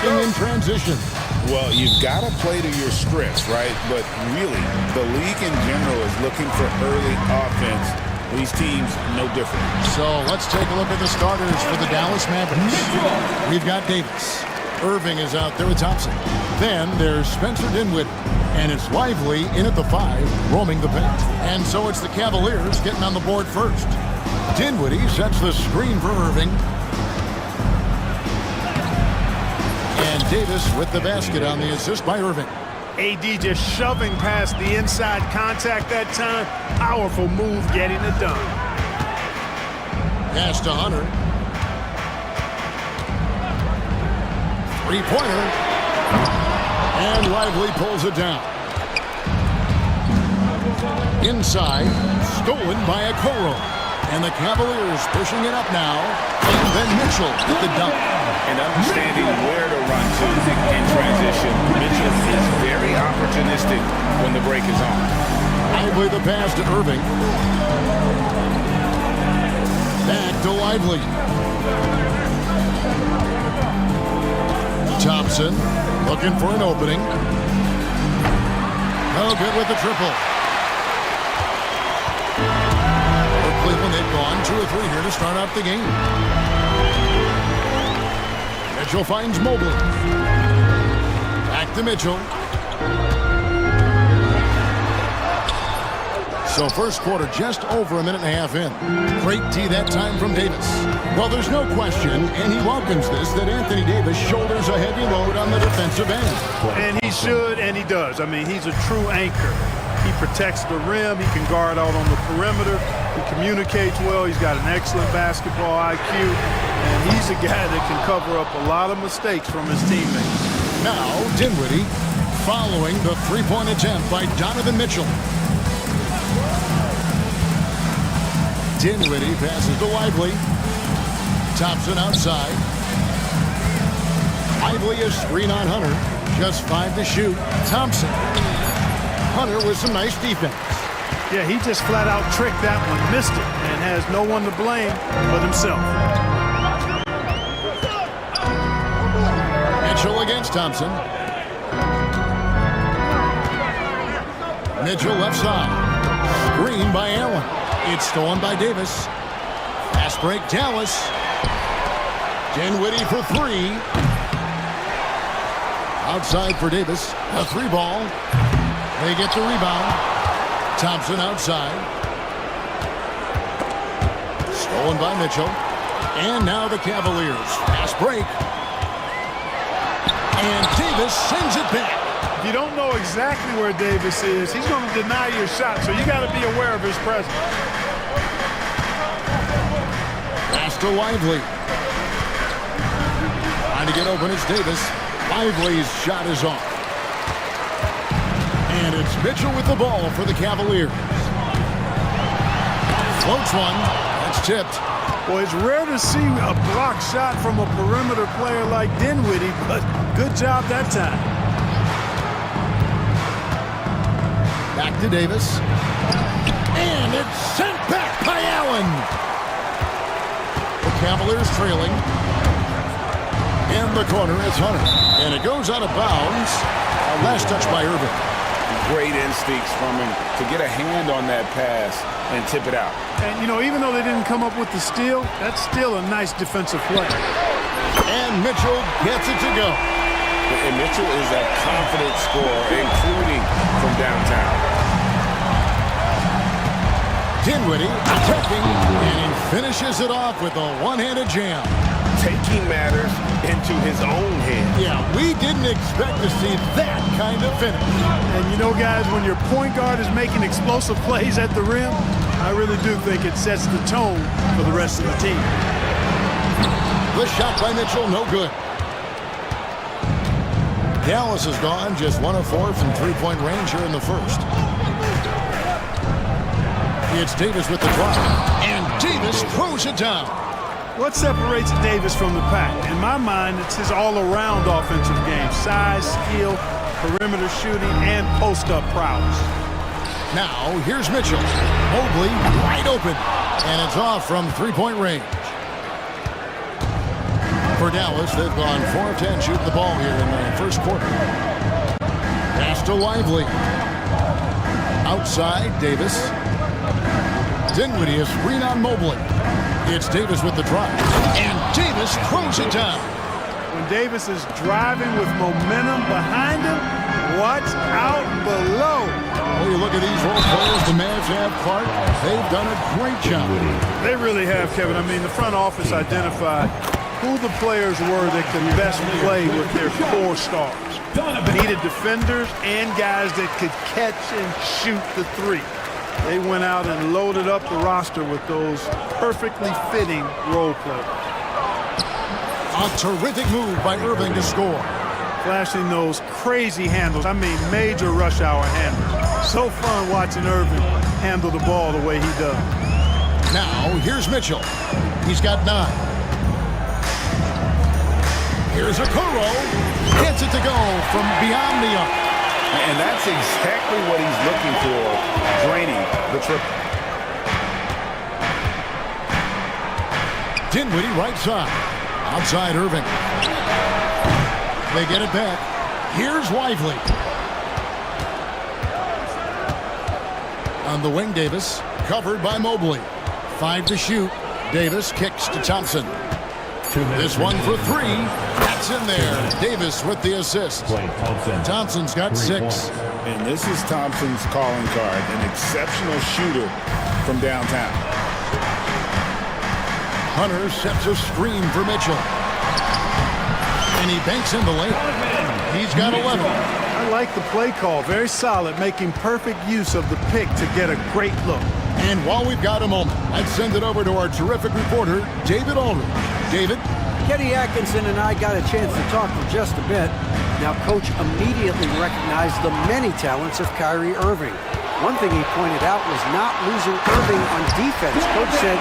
attacking in transition. Well, you've got to play to your strengths, right? But really, the league in general is looking for early offense. These teams, no different. So let's take a look at the starters for the Dallas Mavericks. We've got Davis. Irving is out there with Thompson. Then there's Spencer Dinwiddie. And it's Lively in at the 5, roaming the paint. And so it's the Cavaliers getting on the board first. Dinwiddie sets the screen for Irving. And Davis with the basket on the assist by Irving. AD just shoving past the inside contact that time. Powerful move getting it done. Pass to Hunter. Three-pointer. And Lively pulls it down. Inside, stolen by Okoro. And the Cavaliers pushing it up now. And then Mitchell with the dunk. And understanding where to run to in transition. Mitchell is very opportunistic when the break is on. Lively the pass to Irving. Back to Lively. Thompson looking for an opening. No good with the triple. For Cleveland, they've gone 2 or 3 here to start out the game. Mitchell finds Mobley. Back to Mitchell. So first quarter just over a minute and a half in. Great D that time from Davis. Well, there's no question, and he welcomes this, that Anthony Davis shoulders a heavy load on the defensive end. And he should, and he does. I mean, he's a true anchor. He protects the rim. He can guard out on the perimeter. He communicates well. He's got an excellent basketball IQ. And he's a guy that can cover up a lot of mistakes from his teammates. Now, Dinwiddie following the three-point attempt by Donovan Mitchell. Dinwiddie passes to Lively. Thompson outside. Lively is screen on Hunter. Just 5 to shoot. Thompson. Hunter with some nice defense. Yeah, he just flat out tricked that one, missed it, and has no one to blame but himself. Mitchell against Thompson. Mitchell left side. Screen by Allen. It's stolen by Davis. Fast break, Dallas. Dinwiddie for 3. Outside for Davis. A 3-ball. They get the rebound. Thompson outside. Stolen by Mitchell. And now the Cavaliers. Fast break. And Davis sends it back. If you don't know exactly where Davis is, he's going to deny your shot, so you got to be aware of his presence. Pass to Lively. Trying to get open, it's Davis. Lively's shot is off. And it's Mitchell with the ball for the Cavaliers. Floats one. That's tipped. Well, it's rare to see a block shot from a perimeter player like Dinwiddie, but good job that time. Back to Davis. And it's sent back by Allen. The Cavaliers trailing. In the corner, it's Hunter. And it goes out of bounds. Last touch by Irving. Great instincts from him to get a hand on that pass and tip it out. And, you know, even though they didn't come up with the steal, that's still a nice defensive play. And Mitchell gets it to go. And Mitchell is a confident scorer, including from downtown. Dinwiddie attacking, and he finishes it off with a one-handed jam. Taking matters into his own hands. Yeah, we didn't expect to see that kind of finish. And you know, guys, when your point guard is making explosive plays at the rim, I really do think it sets the tone for the rest of the team. The shot by Mitchell, no good. Dallas has gone just 1 of 4 from three-point range here in the first. It's Davis with the drive, and Davis throws it down. What separates Davis from the pack? In my mind, it's his all-around offensive game. Size, skill, perimeter shooting, and post-up prowess. Now, here's Mitchell. Mobley wide open, and it's off from three-point range. For Dallas, they've gone 4 of 10 shooting the ball here in the first quarter. Pass to Lively. Outside, Davis. Dinwiddie is screen on Mobley. It's Davis with the drive. And Davis throws it down. When Davis is driving with momentum behind him, watch out below. Oh, you look at these role players the Mavs have, Clark. They've done a great job. They really have, Kevin. I mean, the front office identified who the players were that could best play with their core stars. Needed defenders and guys that could catch and shoot the three. They went out and loaded up the roster with those perfectly fitting role players. A terrific move by Irving to score. Flashing those crazy handles. I mean, major rush hour handles. So fun watching Irving handle the ball the way he does. Now, here's Mitchell. He's got 9. Here's Okoro. Gets it to go from beyond the arc. And that's exactly what he's looking for, draining the triple. Dinwiddie right side. Outside Irving. They get it back. Here's Lively. On the wing, Davis. Covered by Mobley. 5 to shoot. Davis kicks to Thompson. This one for 3. That's in there. Davis with the assist. Thompson's got 6. And this is Thompson's calling card. An exceptional shooter from downtown. Hunter sets a screen for Mitchell. And he banks in the lane. He's got 11. I like the play call. Very solid, making perfect use of the pick to get a great look. And while we've got a moment, let's send it over to our terrific reporter, David Aldridge. David? Kenny Atkinson and I got a chance to talk for just a bit. Now, Coach immediately recognized the many talents of Kyrie Irving. One thing he pointed out was not losing Irving on defense. Coach said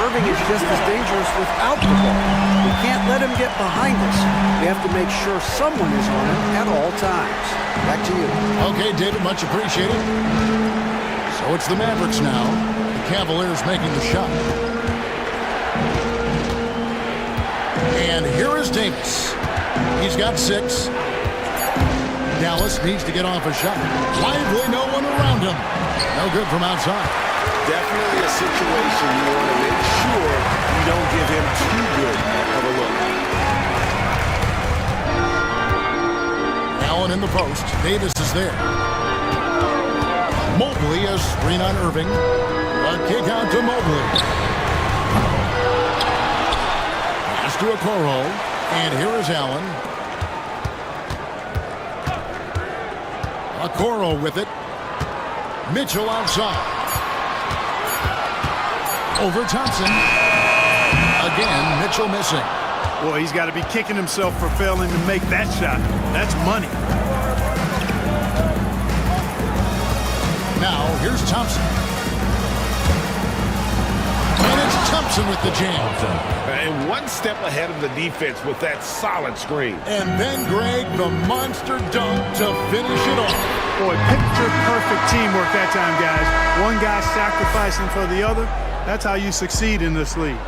Irving is just as dangerous without the ball. We can't let him get behind us. We have to make sure someone is on him at all times. Back to you. Okay, David, much appreciated. So it's the Mavericks now. The Cavaliers making the shot. And here is Davis. He's got 6. Dallas needs to get off a shot. Lively, no one around him. No good from outside. Definitely a situation you want to make sure you don't give him too good of a look. Allen in the post. Davis is there. Mobley, a screen on Irving. A kick out to Mobley. Pass to Okoro. And here is Allen. Okoro with it. Mitchell outside. Over Thompson. Again, Mitchell missing. Boy, he's got to be kicking himself for failing to make that shot. That's money. Now, here's Thompson. And it's Thompson with the jam. And one step ahead of the defense with that solid screen. And then Greg, the monster dunk to finish it off. Boy, picture-perfect teamwork that time, guys. One guy sacrificing for the other. That's how you succeed in this league.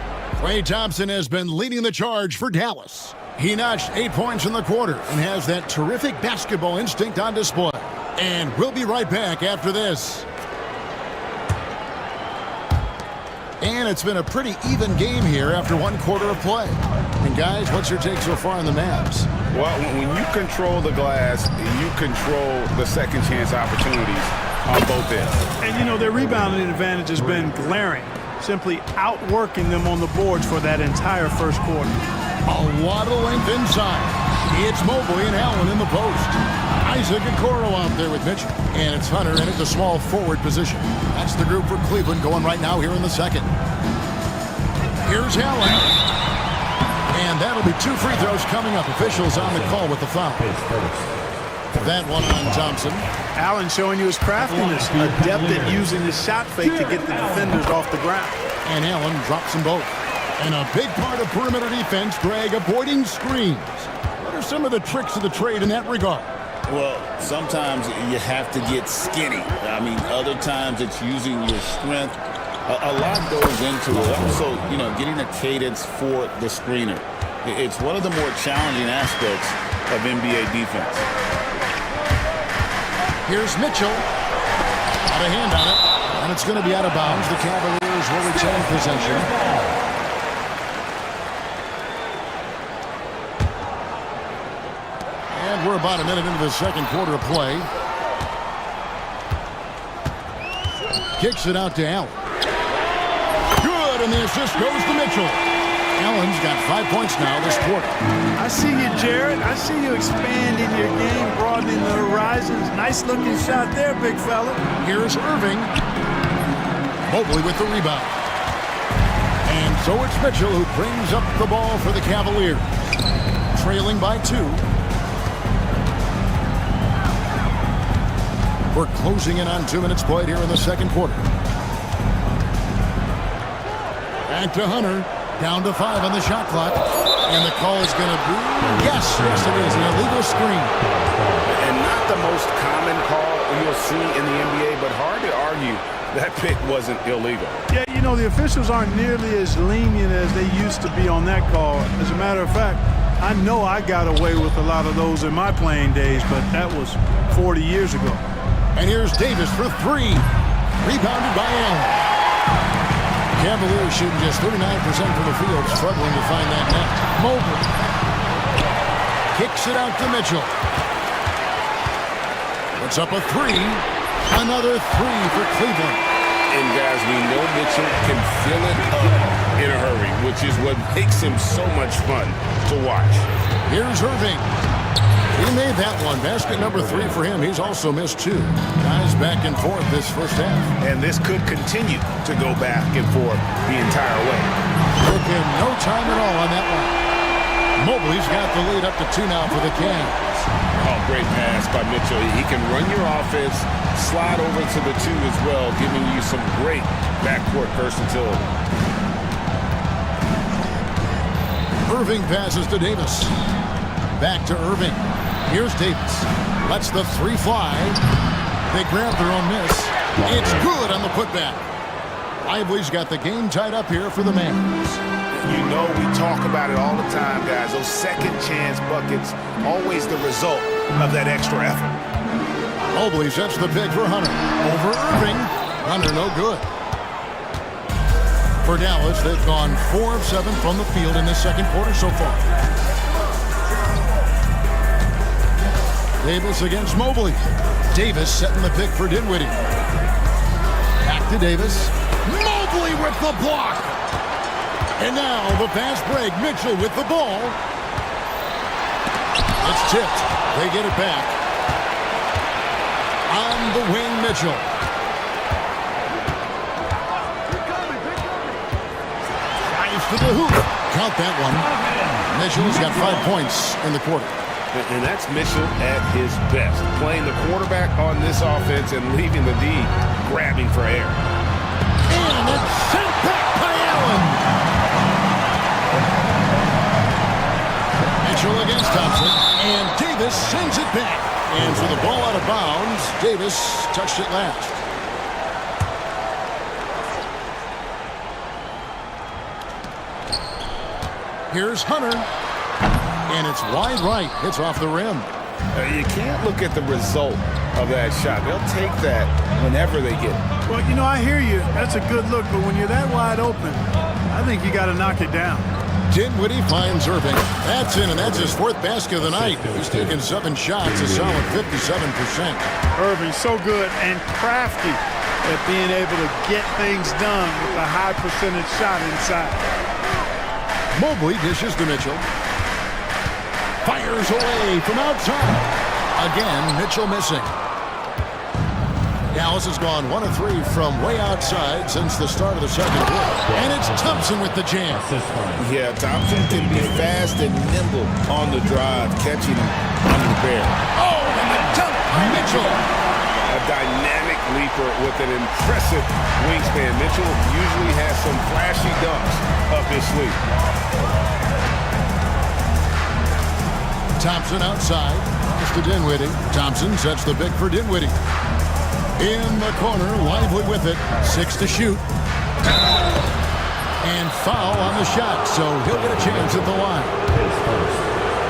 Klay Thompson has been leading the charge for Dallas. He notched 8 points in the quarter and has that terrific basketball instinct on display. And we'll be right back after this. And it's been a pretty even game here after 1 quarter of play. And guys, what's your take so far on the Mavs? Well, when you control the glass, you control the second chance opportunities on both ends. And you know, their rebounding advantage has been glaring, simply outworking them on the boards for that entire first quarter. A lot of length inside. It's Mobley and Allen in the post. Isaac Okoro out there with Mitchell. And it's Hunter in at the small forward position. That's the group for Cleveland going right now here in the second. Here's Allen. And that'll be 2 free throws coming up. Officials on the call with the foul. That one on Thompson. Allen showing you his craftiness, adept at using his shot fake to get the defenders off the ground. And Allen drops them both. And a big part of perimeter defense, Greg, avoiding screens. What are some of the tricks of the trade in that regard? Well, sometimes you have to get skinny. I mean, other times it's using your strength. A lot goes into it. Also, you know, getting a cadence for the screener. It's one of the more challenging aspects of NBA defense. Here's Mitchell. Got a hand on it, and it's going to be out of bounds. The Cavaliers will retain possession. And we're about a minute into the second quarter of play. Kicks it out to Allen. Good, and the assist goes to Mitchell. Allen's got 5 points now this quarter. I see you, Jared. I see you expanding your game, broadening the horizons. Nice looking shot there, big fella. Here's Irving. Mobley with the rebound. And so it's Mitchell who brings up the ball for the Cavaliers. Trailing by 2. We're closing in on 2 minutes played here in the second quarter. Back to Hunter. Down to 5 on the shot clock. And the call is going to be, yes, it is, an illegal screen. And not the most common call you'll see in the NBA, but hard to argue that pick wasn't illegal. Yeah, you know, the officials aren't nearly as lenient as they used to be on that call. As a matter of fact, I know I got away with a lot of those in my playing days, but that was 40 years ago. And here's Davis for 3. Rebounded by Allen. Cavaliers shooting just 39% from the field, struggling to find that net. Mobley kicks it out to Mitchell. Puts up a 3. Another 3 for Cleveland. And guys, we know Mitchell can fill it up in a hurry, which is what makes him so much fun to watch. Here's Irving. He made that one. Basket number 3 for him. He's also missed 2. Guys back and forth this first half. And this could continue to go back and forth the entire way. Taking no time at all on that one. Mobley's got the lead up to 2 now for the Cavs. Oh, great pass by Mitchell. He can run your offense, slide over to the 2 as well, giving you some great backcourt versatility. Irving passes to Davis. Back to Irving. Here's Davis. Lets the 3 fly. They grab their own miss. It's good on the putback. Lively's got the game tied up here for the Mavs. You know we talk about it all the time, guys. Those second chance buckets, always the result of that extra effort. Mobley sets the pick for Hunter. Over Irving. Hunter no good. For Dallas, they've gone 4 of 7 from the field in this second quarter so far. Davis against Mobley. Davis setting the pick for Dinwiddie. Back to Davis. Mobley with the block. And now the fast break. Mitchell with the ball. It's tipped. They get it back. On the wing, Mitchell. Drives to the hoop. Count that one. Mitchell's got 5 points in the quarter. And that's Mitchell at his best, playing the quarterback on this offense and leaving the D grabbing for air. And it's sent back by Allen. Mitchell against Thompson, and Davis sends it back. And for the ball out of bounds, Davis touched it last. Here's Hunter. And it's wide right. Hits off the rim. You can't look at the result of that shot. They'll take that whenever they get it. Well, you know, I hear you. That's a good look. But when you're that wide open, I think you got to knock it down. Dinwiddie finds Irving. That's in, and that's his 4th basket of the night. He's taken 7 shots, a solid 57%. Irving so good and crafty at being able to get things done with a high percentage shot inside. Mobley dishes to Mitchell. Fires away from outside. Again, Mitchell missing. Dallas has gone 1 of 3 from way outside since the start of the second quarter. And it's Thompson with the jam. Yeah, Thompson can be fast and nimble on the drive, catching him unprepared. Oh, and the dunk by Mitchell. A dynamic leaper with an impressive wingspan. Mitchell usually has some flashy dunks up his sleeve. Thompson outside. Pass to Dinwiddie. Thompson sets the pick for Dinwiddie. In the corner, Lively with it. 6 to shoot. And foul on the shot, so he'll get a chance at the line.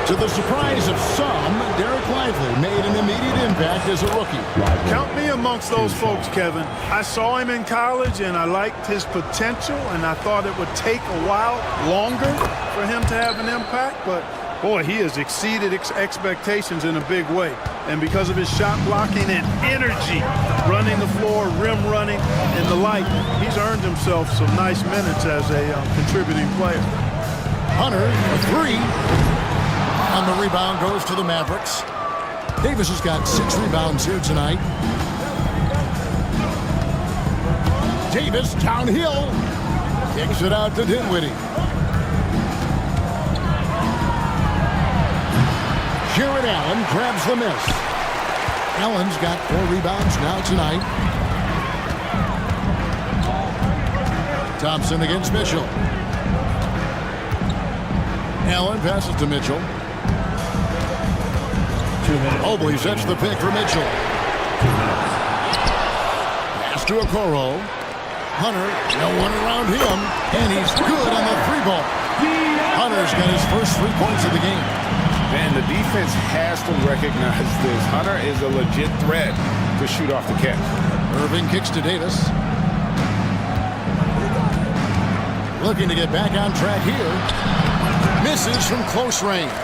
To the surprise of some, Derek Lively made an immediate impact as a rookie. Count me amongst those folks, Kevin. I saw him in college, and I liked his potential, and I thought it would take a while longer for him to have an impact, but boy, he has exceeded expectations in a big way. And because of his shot blocking and energy, running the floor, rim running, and the like, he's earned himself some nice minutes as a contributing player. Hunter, a three. And the rebound goes to the Mavericks. Davis has got 6 rebounds here tonight. Davis downhill. Kicks it out to Dinwiddie. Jared Allen grabs the miss. Allen's got 4 rebounds now tonight. Thompson against Mitchell. Allen passes to Mitchell. Mobley sets the pick for Mitchell. Pass to Okoro. Hunter, no one around him, and he's good on the 3-ball. Hunter's got his first 3 points of the game. And the defense has to recognize this. Hunter is a legit threat to shoot off the catch. Irving kicks to Davis. Looking to get back on track here. Misses from close range.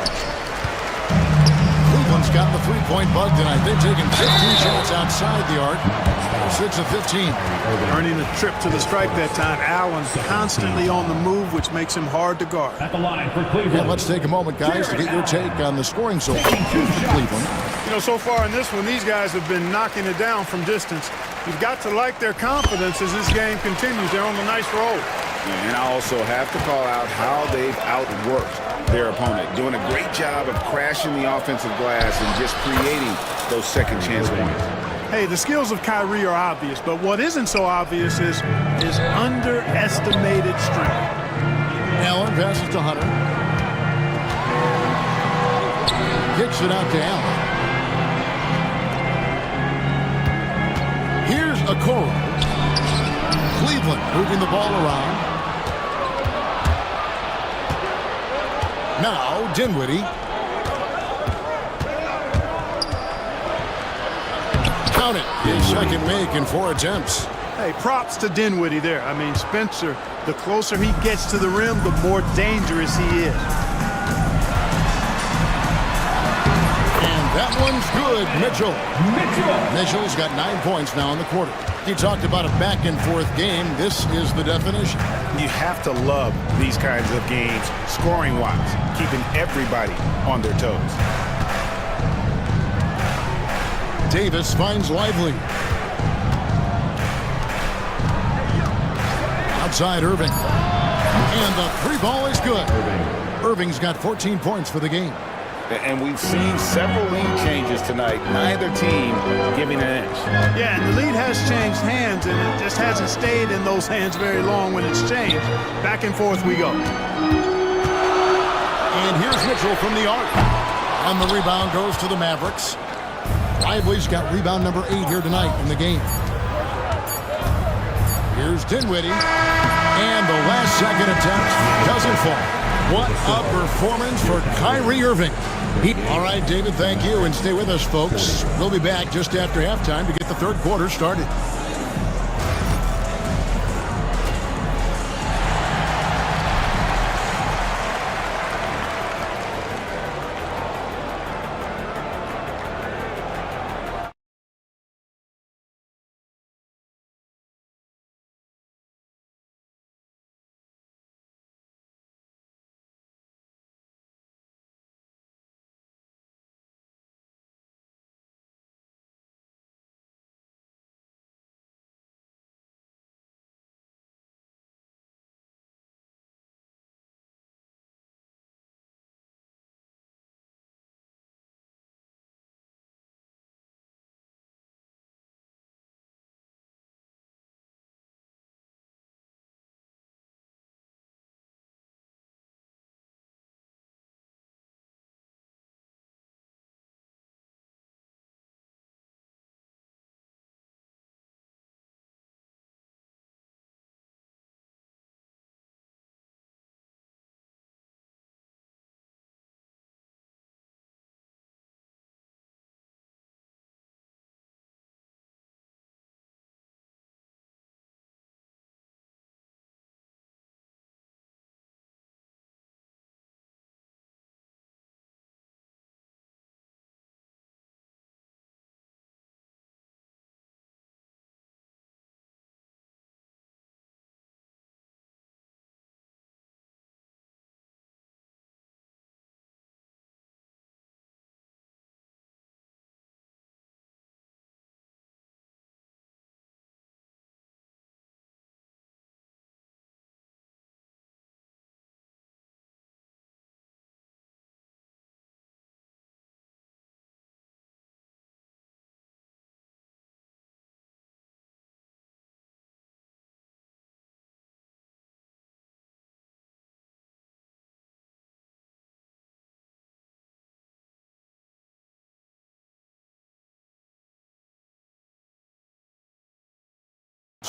Cleveland's got the 3-point bug tonight. They've taken 15 shots outside the arc. 6 of 15. Earning a trip to the stripe that time. Allen's constantly on the move, which makes him hard to guard. At the line for Cleveland. And let's take a moment, guys, to get your take on the scoring so far for Cleveland. You know, so far in this one, these guys have been knocking it down from distance. You've got to like their confidence as this game continues. They're on a nice roll. And I also have to call out how they've outworked their opponent, doing a great job of crashing the offensive glass and just creating those second chance points. Hey, the skills of Kyrie are obvious, but what isn't so obvious is his underestimated strength. Allen passes to Hunter. Kicks it out to Allen. Here's Okoro. Cleveland moving the ball around. Now Dinwiddie. Count it. His second make in 4 attempts. Hey, props to Dinwiddie there. I mean, Spencer, the closer he gets to the rim, the more dangerous he is. And that one's good. Mitchell's got 9 points now in the quarter. He talked about a back-and-forth game. This is the definition. You have to love these kinds of games, scoring-wise, keeping everybody on their toes. Davis finds Lively. Outside Irving. And the 3-ball is good. Irving's got 14 points for the game. And we've seen several lead changes tonight, neither team giving an inch. Yeah, and the lead has changed hands, and it just hasn't stayed in those hands very long when it's changed. Back and forth we go. And here's Mitchell from the arc. And the rebound goes to the Mavericks. Lively's got rebound number 8 here tonight in the game. Here's Dinwiddie. And the last second attempt doesn't fall. What a performance for Kyrie Irving. All right, David, thank you. And stay with us, folks. We'll be back just after halftime to get the third quarter started.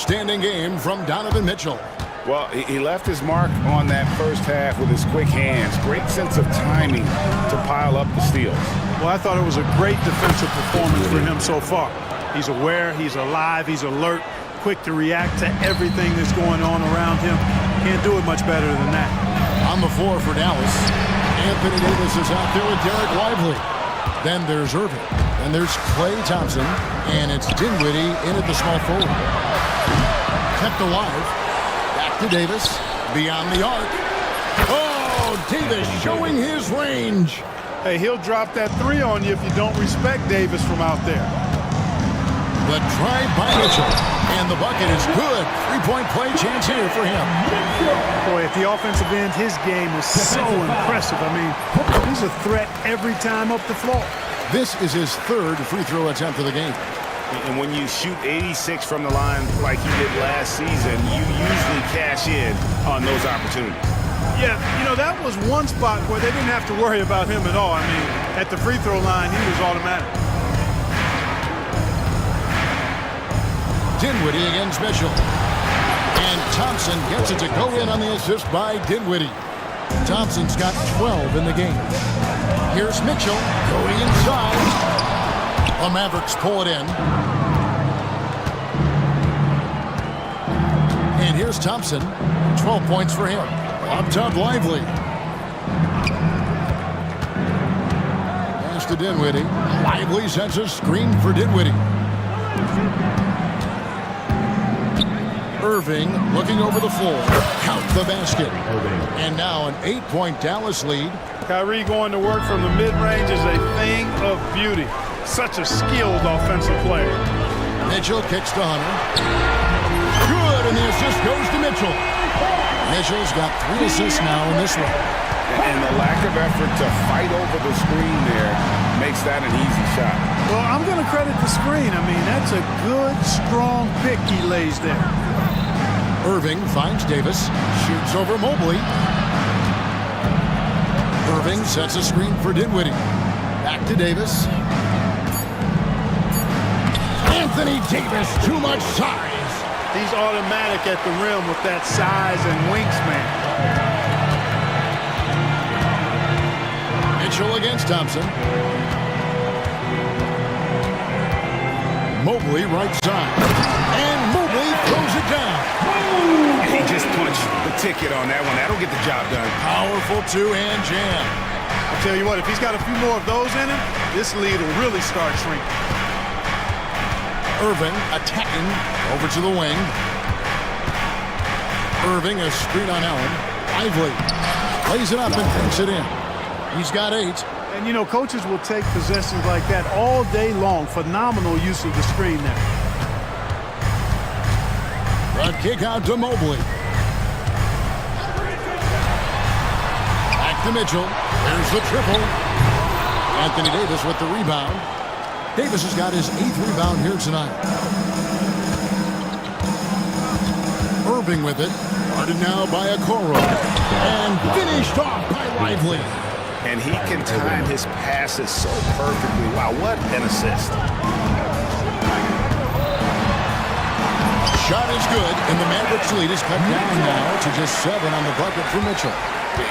outstanding game from Donovan Mitchell. Well, he left his mark on that first half with his quick hands. Great sense of timing to pile up the steals. Well, I thought it was a great defensive performance for him so far. He's aware, he's alive, he's alert, quick to react to everything that's going on around him. Can't do it much better than that. On the floor for Dallas, Anthony Davis is out there with Derek Lively. Then there's Irving. Then there's Klay Thompson. And it's Dinwiddie in at the small forward. Kept alive. Back to Davis. Beyond the arc. Oh, Davis showing his range. Hey, he'll drop that three on you if you don't respect Davis from out there. The drive by Mitchell. And the bucket is good. Three-point play chance here for him. Boy, at the offensive end, his game is so impressive. I mean, he's a threat every time up the floor. This is his third free throw attempt of the game. And when you shoot 86 from the line like he did last season, you usually cash in on those opportunities. Yeah, you know, that was one spot where they didn't have to worry about him at all. I mean, at the free throw line, he was automatic. Dinwiddie against Mitchell. And Thompson gets it to go in on the assist by Dinwiddie. Thompson's got 12 in the game. Here's Mitchell going inside. The Mavericks pull it in. And here's Thompson. 12 points for him. Up top, Lively. Pass to Dinwiddie. Lively sends a screen for Dinwiddie. Irving looking over the floor. Count the basket. And now an 8-point Dallas lead. Kyrie going to work from the mid-range is a thing of beauty. Such a skilled offensive player. Mitchell kicks to Hunter. Good, and the assist goes to Mitchell. Mitchell's got 3 assists now in this one. And the lack of effort to fight over the screen there makes that an easy shot. Well, I'm going to credit the screen. I mean, that's a good, strong pick he lays there. Irving finds Davis, shoots over Mobley. Irving sets a screen for Dinwiddie. Back to Davis. Anthony Davis, too much size. He's automatic at the rim with that size and wingspan. Mitchell against Thompson. Mobley right side. And Mobley throws it down. He just punched the ticket on that one. That'll get the job done. Powerful two-hand jam. I'll tell you what, if he's got a few more of those in him, this lead will really start shrinking. Irving attacking over to the wing. Irving a screen on Allen. Lively lays it up and takes it in. He's got 8. And, you know, coaches will take possessions like that all day long. Phenomenal use of the screen there. The kick out to Mobley. Back to Mitchell. There's the triple. Anthony Davis with the rebound. Davis has got his 8th rebound here tonight. Irving with it. Guarded now by Okoro. And finished off by Lively. And he can time his passes so perfectly. Wow, what an assist. Shot is good, and the Mavericks lead is cut down now to just 7 on the bucket for Mitchell.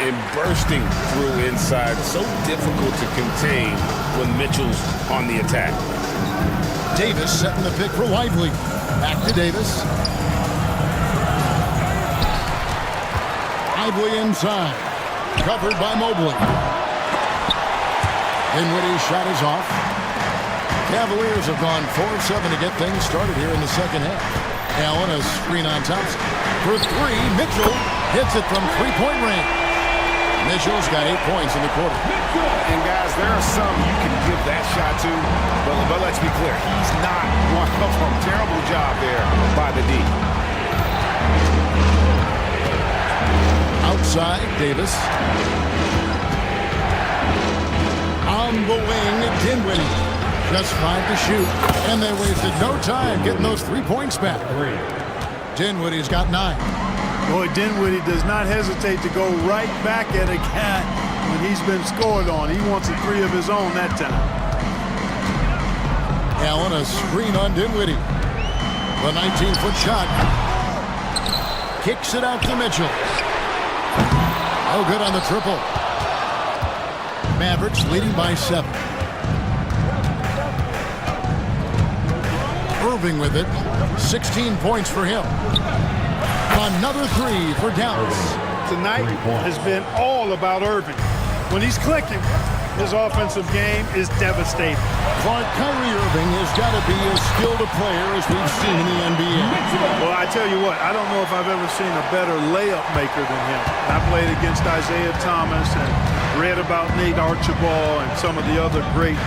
And bursting through inside, so difficult to contain when Mitchell's on the attack. Davis setting the pick for Lively. Back to Davis. Lively inside. Covered by Mobley. Dinwiddie's shot is off. Cavaliers have gone 4 of 7 to get things started here in the second half. Allen a screen on Thompson. For 3, Mitchell hits it from 3-point range. Mitchell's got 8 points in the quarter. And guys, there are some you can give that shot to, but let's be clear, he's not one of them. Terrible job there by the D. Outside, Davis. On the wing, Dinwiddie. Just 5 to shoot, and they wasted no time getting those 3 points back. Dinwiddie's got 9. Boy, Dinwiddie does not hesitate to go right back at a guy when he's been scored on. He wants a 3 of his own that time. Allen a screen on Dinwiddie. The 19-foot shot. Kicks it out to Mitchell. Oh, good on the triple. Mavericks leading by 7. Irving with it. 16 points for him. Another 3 for Dallas. Tonight has been all about Irving. When he's clicking, his offensive game is devastating. Clark, Kyrie Irving has got to be as skilled a player as we've seen in the NBA. Well, I tell you what, I don't know if I've ever seen a better layup maker than him. I played against Isaiah Thomas and read about Nate Archibald and some of the other great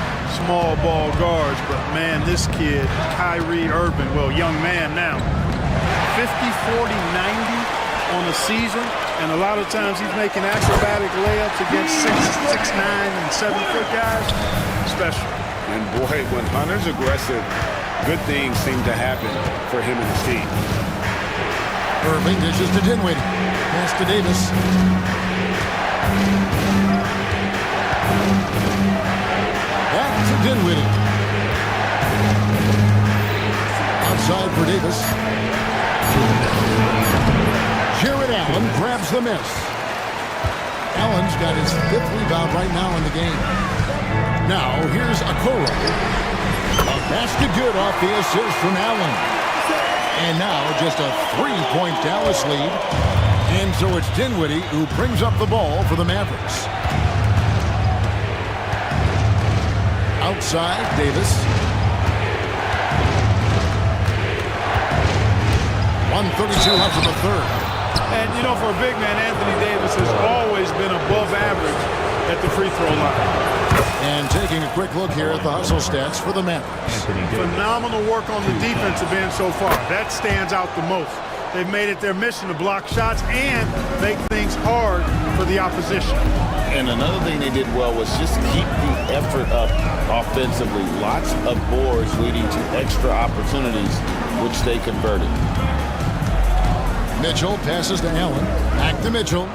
small ball guards, but man, this kid, Kyrie Irving, well, young man now, 50, 40, 90 on the season, and a lot of times he's making acrobatic layups against 6'9" and 7-foot guys. Special. And boy, when Hunter's aggressive, good things seem to happen for him and his team. Irving dishes to Dinwiddie. Pass to Davis. Back to Dinwiddie. Outside for Davis. Jared Allen grabs the miss. Allen's got his 5th rebound right now in the game. Now, here's Okoro. A basket good off the assist from Allen. And now, just a 3-point Dallas lead. And so it's Dinwiddie who brings up the ball for the Mavericks. Outside, Davis. 1:32 left in the third. And, you know, for a big man, Anthony Davis has always been above average at the free throw line. And taking a quick look here at the hustle stats for the Mavericks. Phenomenal work on the defensive end so far. That stands out the most. They've made it their mission to block shots and make things hard for the opposition. And another thing they did well was just keep the effort up offensively. Lots of boards leading to extra opportunities, which they converted. Mitchell passes to Allen. Back to Mitchell.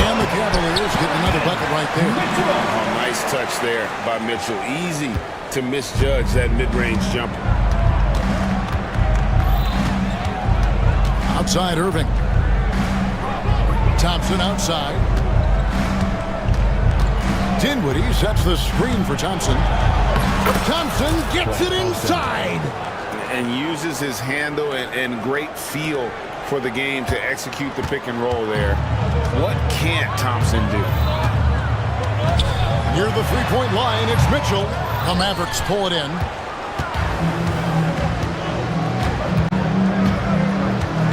And the Cavaliers get another bucket right there. Oh, nice touch there by Mitchell. Easy to misjudge that mid-range jumper. Outside Irving. Thompson outside. Dinwiddie sets the screen for Thompson. Thompson gets it inside. And uses his handle and great feel for the game to execute the pick and roll there. What can't Thompson do? Near the three-point line, it's Mitchell. The Mavericks pull it in.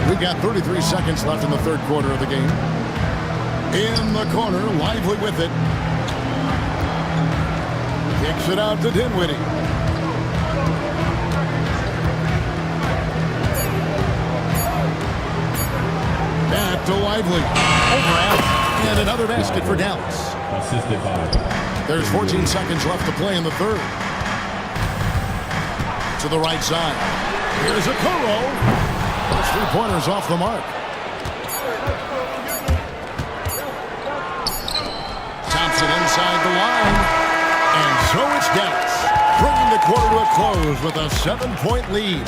We've got 33 seconds left in the third quarter of the game. In the corner, Lively with it. Kicks it out to Dinwiddie. Back to Lively. Over Allen. And another basket for Dallas. Assisted by. There's 14 seconds left to play in the third. To the right side. Here's Okoro. Those 3-pointers off the mark. Thompson inside the line. And so it's Dallas, bringing the quarter to a close with a 7-point lead.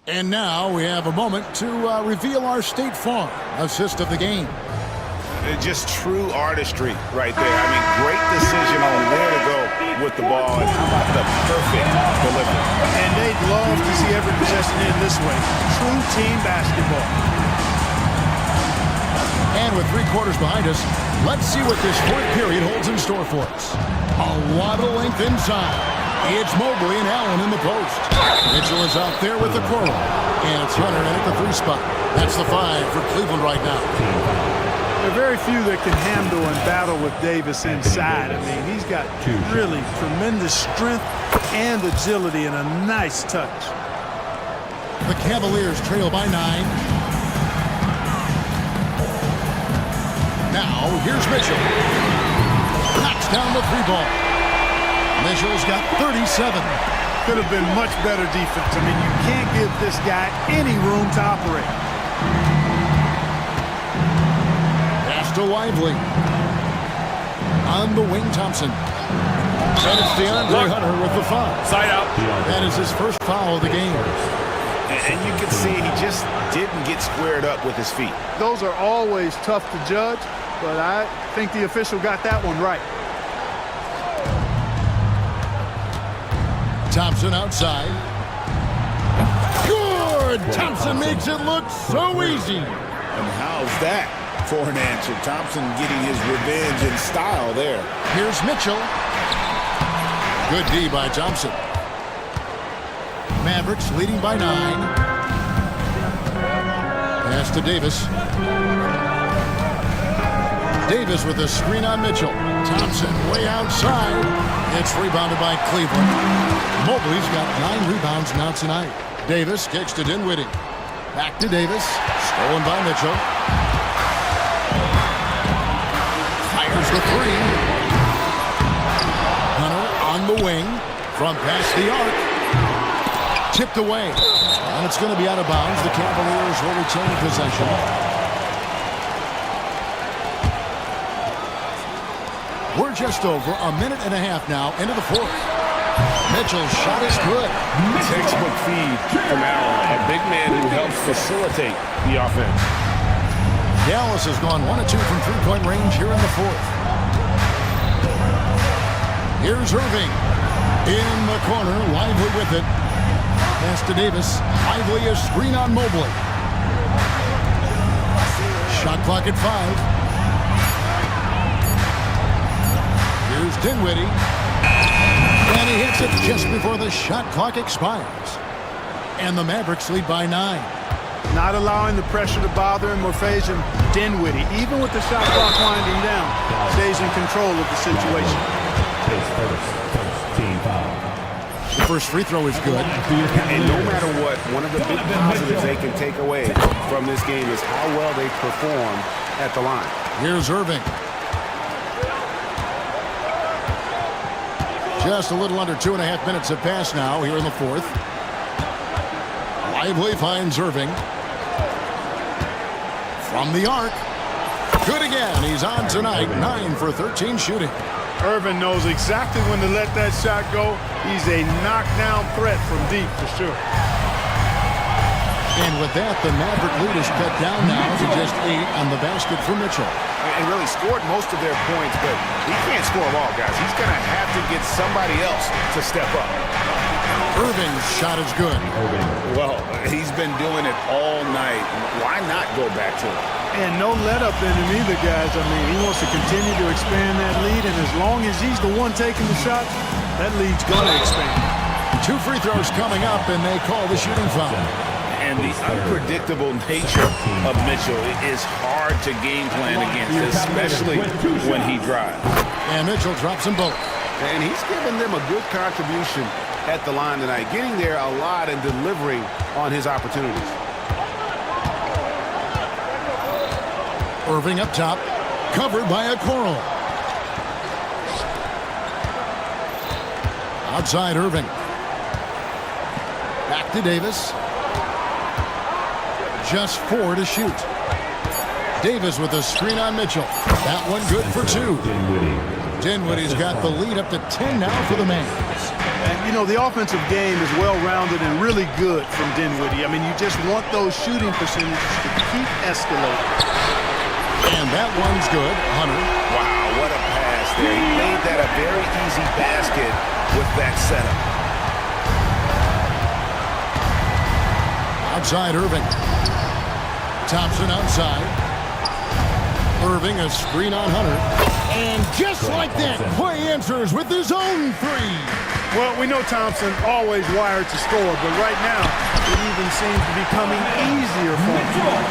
And now we have a moment to reveal our State Farm assist of the game. Just true artistry right there. I mean, great decision on where to go with the ball, and how about the perfect delivery. And they'd love to see every possession in this way. True team basketball. And with 3 quarters behind us, let's see what this fourth period holds in store for us. A lot of length inside. It's Mobley and Allen in the post. Mitchell is out there with the Okoro. And it's Hunter in at the 3 spot. That's the 5 for Cleveland right now. There are very few that can handle and battle with Davis inside. I mean, he's got really tremendous strength and agility and a nice touch. The Cavaliers trail by 9. Now, here's Mitchell. Knocks down the 3 ball. Mitchell's got 37. Could have been much better defense. I mean, you can't give this guy any room to operate. Pass to Lively. On the wing, Thompson. And it's DeAndre Hunter with the foul. Side out. That is his first foul of the game. And you can see he just didn't get squared up with his feet. Those are always tough to judge, but I think the official got that one right. Thompson outside. Good! Thompson makes it look so easy. And how's that for an answer? Thompson getting his revenge in style there. Here's Mitchell. Good D by Thompson. Mavericks leading by 9. Pass to Davis. Davis with a screen on Mitchell. Thompson way outside. It's rebounded by Cleveland. Mobley's got 9 rebounds now tonight. Davis kicks to Dinwiddie. Back to Davis. Stolen by Mitchell. Fires the 3. Hunter on the wing. From past the arc. Tipped away. And it's going to be out of bounds. The Cavaliers will retain possession. We're just over a minute and a half now into the fourth. Mitchell's shot is good. Textbook feed from Allen, a big man who helps facilitate the offense. Dallas has gone 1 of 2 from three-point range here in the fourth. Here's Irving. In the corner, Lively with it. Pass to Davis. Lively a screen on Mobley. Shot clock at 5. Here's Dinwiddie. And he hits it just before the shot clock expires. And the Mavericks lead by 9. Not allowing the pressure to bother him or phase him. Dinwiddie, even with the shot clock winding down, stays in control of the situation. The first free throw is good. And no matter what, one of the big positives they can take away from this game is how well they perform at the line. Here's Irving. Just a little under 2.5 minutes have passed now here in the fourth. Lively finds Irving. From the arc. Good again. He's on tonight. 9 for 13 shooting. Irving knows exactly when to let that shot go. He's a knockdown threat from deep for sure. And with that, the Maverick lead is cut down now to just 8 on the basket for Mitchell. And really scored most of their points, but he can't score them all, guys. He's going to have to get somebody else to step up. Irving's shot is good. Well, he's been doing it all night. Why not go back to it? And no let up in him either, guys. I mean, he wants to continue to expand that lead, and as long as he's the one taking the shots, that lead's going to expand. 2 free throws coming up, and they call the shooting foul. And the unpredictable nature of Mitchell is hard to game plan against, especially when he drives. And Mitchell drops them both. And he's given them a good contribution at the line tonight, getting there a lot and delivering on his opportunities. Irving up top, covered by a Coral. Outside Irving. Back to Davis. Just 4 to shoot. Davis with a screen on Mitchell. That one good for 2. Dinwiddie's got the lead up to 10 now for the Mavs. And, you know, the offensive game is well-rounded and really good from Dinwiddie. I mean, you just want those shooting percentages to keep escalating. And that one's good. Hunter. Wow, what a pass there. He made that a very easy basket with that setup. Outside Irving. Thompson outside. Irving a screen on Hunter. And just like that, Clay answers with his own 3. Well, we know Thompson always wired to score, but right now it even seems to be coming easier for him.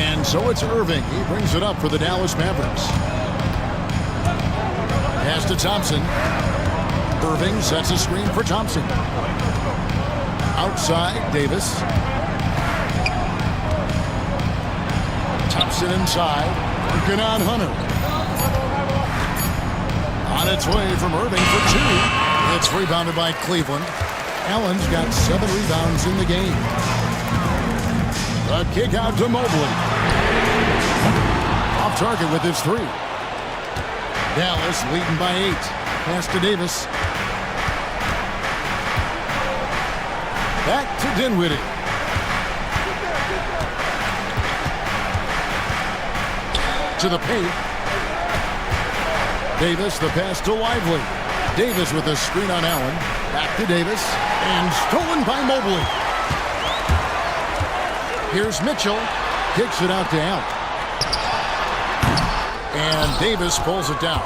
And so it's Irving. He brings it up for the Dallas Mavericks. Pass to Thompson. Irving sets a screen for Thompson. Outside, Davis. Thompson inside. Working on Hunter. On its way from Irving for 2. It's rebounded by Cleveland. Allen's got 7 rebounds in the game. The kick out to Mobley. Off target with his three. Dallas leading by 8. Pass to Davis. Back to Dinwiddie. To the paint. Davis, the pass to Lively. Davis with a screen on Allen. Back to Davis. And stolen by Mobley. Here's Mitchell. Kicks it out to Allen. And Davis pulls it down.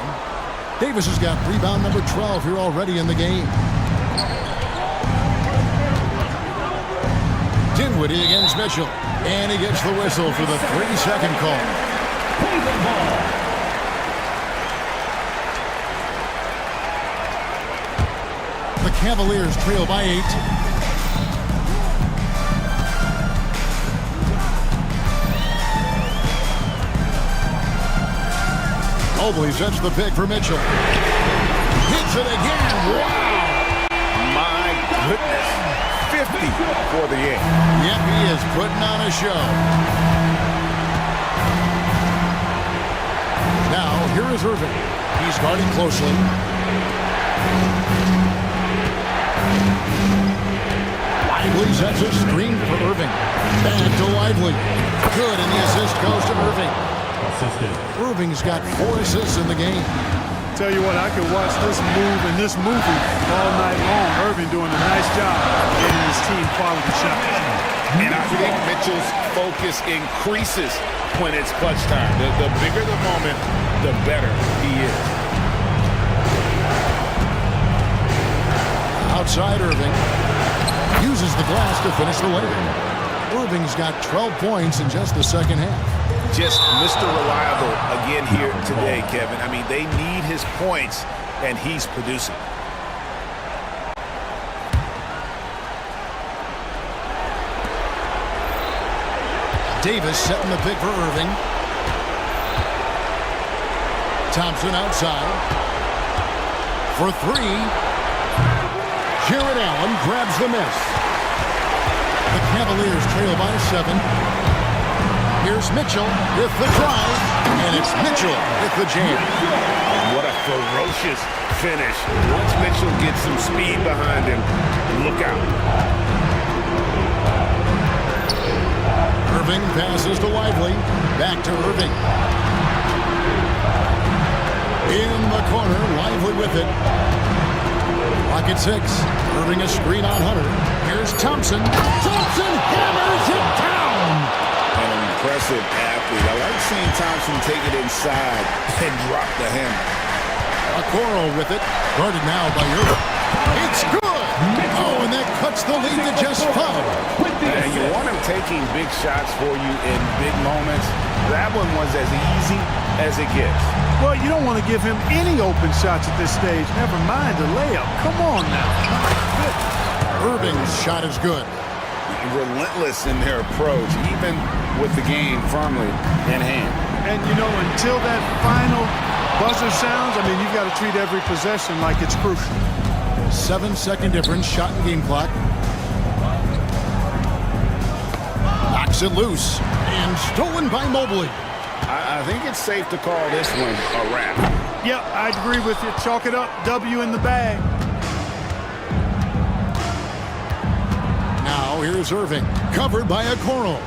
Davis has got rebound number 12 here already in the game. Dinwiddie against Mitchell. And he gets the whistle for the 3-second call. The Cavaliers trail by 8. Mobley sets the pick for Mitchell. Hits it again. Wow. My goodness. 50 for the end. Yep, he is putting on a show. Now, here is Irving. He's guarding closely. Lively sets a screen for Irving. Back to Lively. Good, and the assist goes to Irving. Irving's got 4 assists in the game. Tell you what, I could watch this move and this movie all night long. Irving doing a nice job getting his team quality shots. And I think Mitchell's focus increases when it's clutch time. The bigger the moment, the better he is. Outside Irving. Uses the glass to finish the layup. Irving's got 12 points in just the second half. Just Mr. Reliable again here today, Kevin. I mean, they need his points, and he's producing. Davis setting the pick for Irving. Thompson outside. For 3. Jared Allen grabs the miss. The Cavaliers trail by 7. Here's Mitchell with the drive, and it's Mitchell with the jam. What a ferocious finish. Once Mitchell gets some speed behind him, look out. Irving passes to Lively. Back to Irving. In the corner, Lively with it. Clock at 6. Irving a screen on Hunter. Here's Thompson. Thompson hammers it down. An impressive athlete. I like seeing Thompson take it inside and drop the hammer. Okoro with it. Guarded now by Irving. It's good. Oh, and that cuts the lead to just 5. And you want him taking big shots for you in big moments. That one was as easy as it gets. Well, you don't want to give him any open shots at this stage. Never mind the layup. Come on now. Irving's shot is good. Relentless in their approach, even with the game firmly in hand. And, you know, until that final buzzer sounds, I mean, you've got to treat every possession like it's crucial. 7-second difference, shot and game clock. Knocks it loose and stolen by Mobley. I think it's safe to call this one a wrap. Yep, I agree with you. Chalk it up. W in the bag. Now here's Irving, covered by Okoro.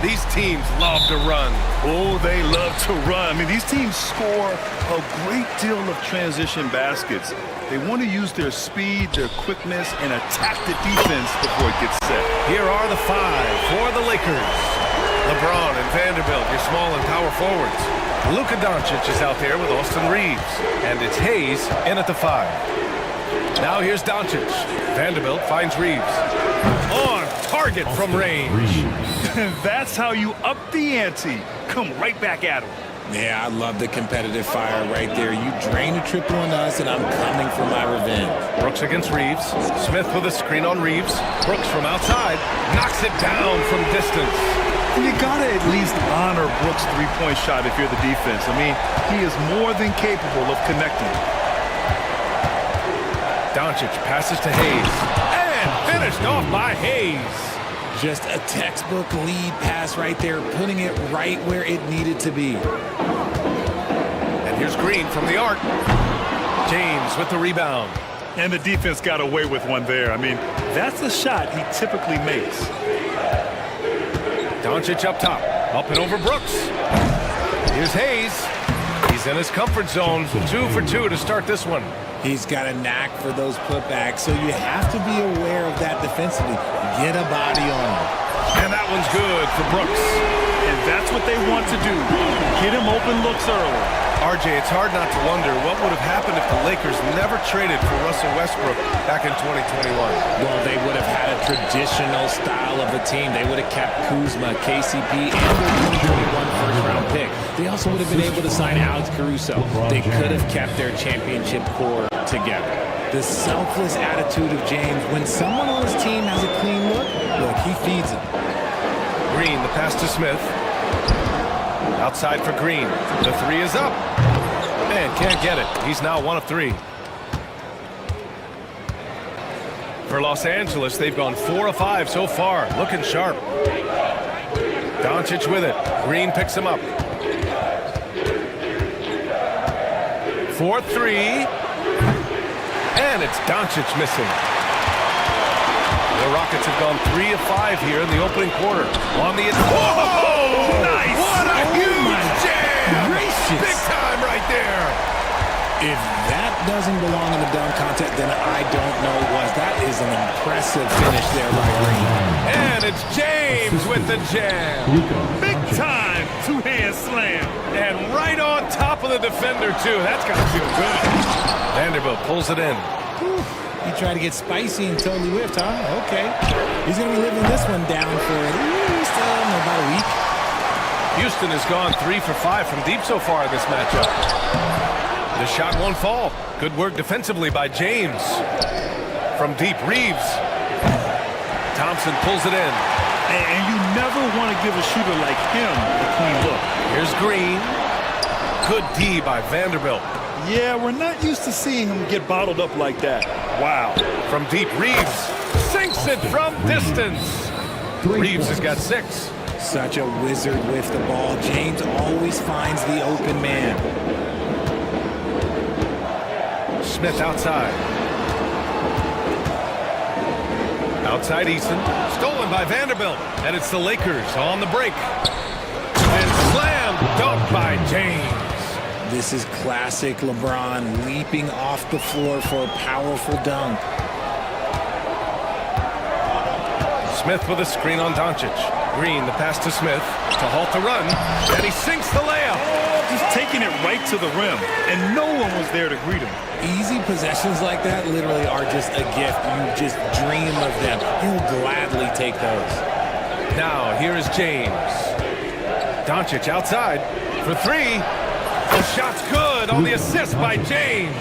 These teams love to run. Oh, they love to run. I mean, these teams score a great deal of transition baskets. They want to use their speed, their quickness, and attack the defense before it gets set. Here are the 5 for the Lakers. LeBron and Vanderbilt, your small and power forwards. Luka Doncic is out there with Austin Reeves. And it's Hayes in at the 5. Now here's Doncic. Vanderbilt finds Reeves. On target from range. That's how you up the ante. Come right back at him. Yeah, I love the competitive fire right there. You drain a triple on us, and I'm coming for my revenge. Brooks against Reeves. Smith with a screen on Reeves. Brooks from outside. Knocks it down from distance. And you gotta at least honor Brooks' three-point shot if you're the defense. I mean, he is more than capable of connecting. Doncic passes to Hayes. And finished off by Hayes. Just a textbook lead pass right there, putting it right where it needed to be. And here's Green from the arc. James with the rebound. And the defense got away with one there. I mean, that's a shot he typically makes. Doncic up top. Up and over Brooks. Here's Hayes. He's in his comfort zone. 2 for 2 to start this one. He's got a knack for those putbacks, so you have to be aware of that defensively. Get a body on him. And that one's good for Brooks. And that's what they want to do. Get him open looks early. RJ, it's hard not to wonder what would have happened if the Lakers never traded for Russell Westbrook back in 2021. Well, they would have had a traditional style of a team. They would have kept Kuzma, KCP, and their 2021 first-round pick. They also would have been able to sign Alex Caruso. They could have kept their championship core together. The selfless attitude of James, when someone on his team has a clean look, he feeds it. Green, the pass to Smith. Outside for Green. The 3 is up. Man, can't get it. He's now 1 of 3. For Los Angeles, they've gone 4 of 5 so far. Looking sharp. Doncic with it. Green picks him up. 4-3. And it's Doncic missing. The Rockets have gone 3 of 5 here in the opening quarter. On the... Whoa! Nice! What a huge jam! Gracious. Big time right there! If that doesn't belong in the dunk contest, then I don't know what. That is an impressive finish there by Green. And it's James with the jam. Big time two-hand slam. And right on top of the defender, too. That's got to feel good. Vanderbilt pulls it in. Whew. He tried to get spicy and totally whiffed, huh? Okay. He's going to be living this one down for at least about a week. Houston has gone 3 for 5 from deep so far in this matchup. The shot won't fall. Good work defensively by James. From deep, Reeves. Thompson pulls it in. And you never want to give a shooter like him a clean look. Here's Green. Good D by Vanderbilt. Yeah, we're not used to seeing him get bottled up like that. Wow. From deep, Reeves sinks it from distance. Reeves has got 6. Such a wizard with the ball. James always finds the open man. Smith outside. Outside Eason. Stolen by Vanderbilt. And it's the Lakers on the break. And slam dunk by James. This is classic LeBron leaping off the floor for a powerful dunk. Smith with a screen on Doncic. Green, the pass to Smith to halt the run. And he sinks the layup. Just taking it right to the rim. And no one was there to greet him. Easy possessions like that literally are just a gift. You just dream of them. You'll gladly take those. Now, here is James. Doncic outside for 3. The shot's good on the assist by James.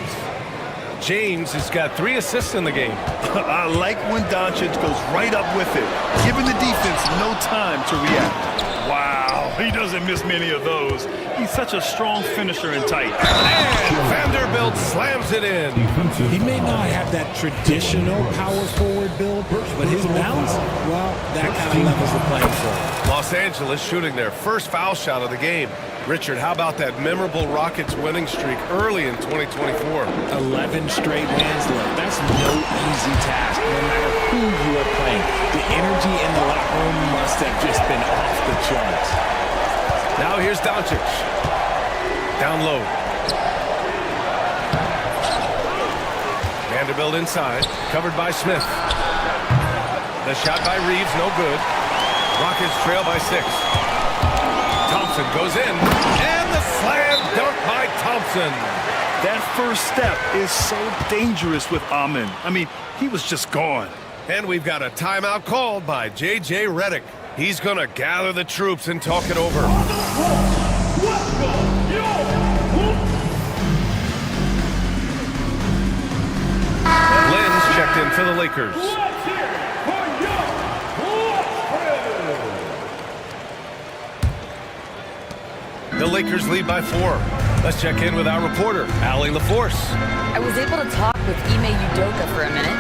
James has got 3 assists in the game. I like when Doncic goes right up with it, giving the defense no time to react. Wow, he doesn't miss many of those. He's such a strong finisher and tight. And Vanderbilt slams it in. He may not have that traditional power forward build, but his bounce, well, that kind of levels the playing field. Los Angeles shooting their first foul shot of the game. Richard, how about that memorable Rockets winning streak early in 2024? 11 straight wins, look. That's no easy task, no matter who you are playing. The energy in the locker room must have just been off the charts. Now here's Doncic. Down low. Vanderbilt inside, covered by Smith. The shot by Reeves, no good. Rockets trail by 6. Thompson goes in, and the slam dunk by Thompson. That first step is so dangerous with Amin. I mean, he was just gone. And we've got a timeout called by J.J. Redick. He's going to gather the troops and talk it over. Lynn's checked in for the Lakers. The Lakers lead by 4. Let's check in with our reporter, Allie LaForce. I was able to talk with Ime Udoka for a minute.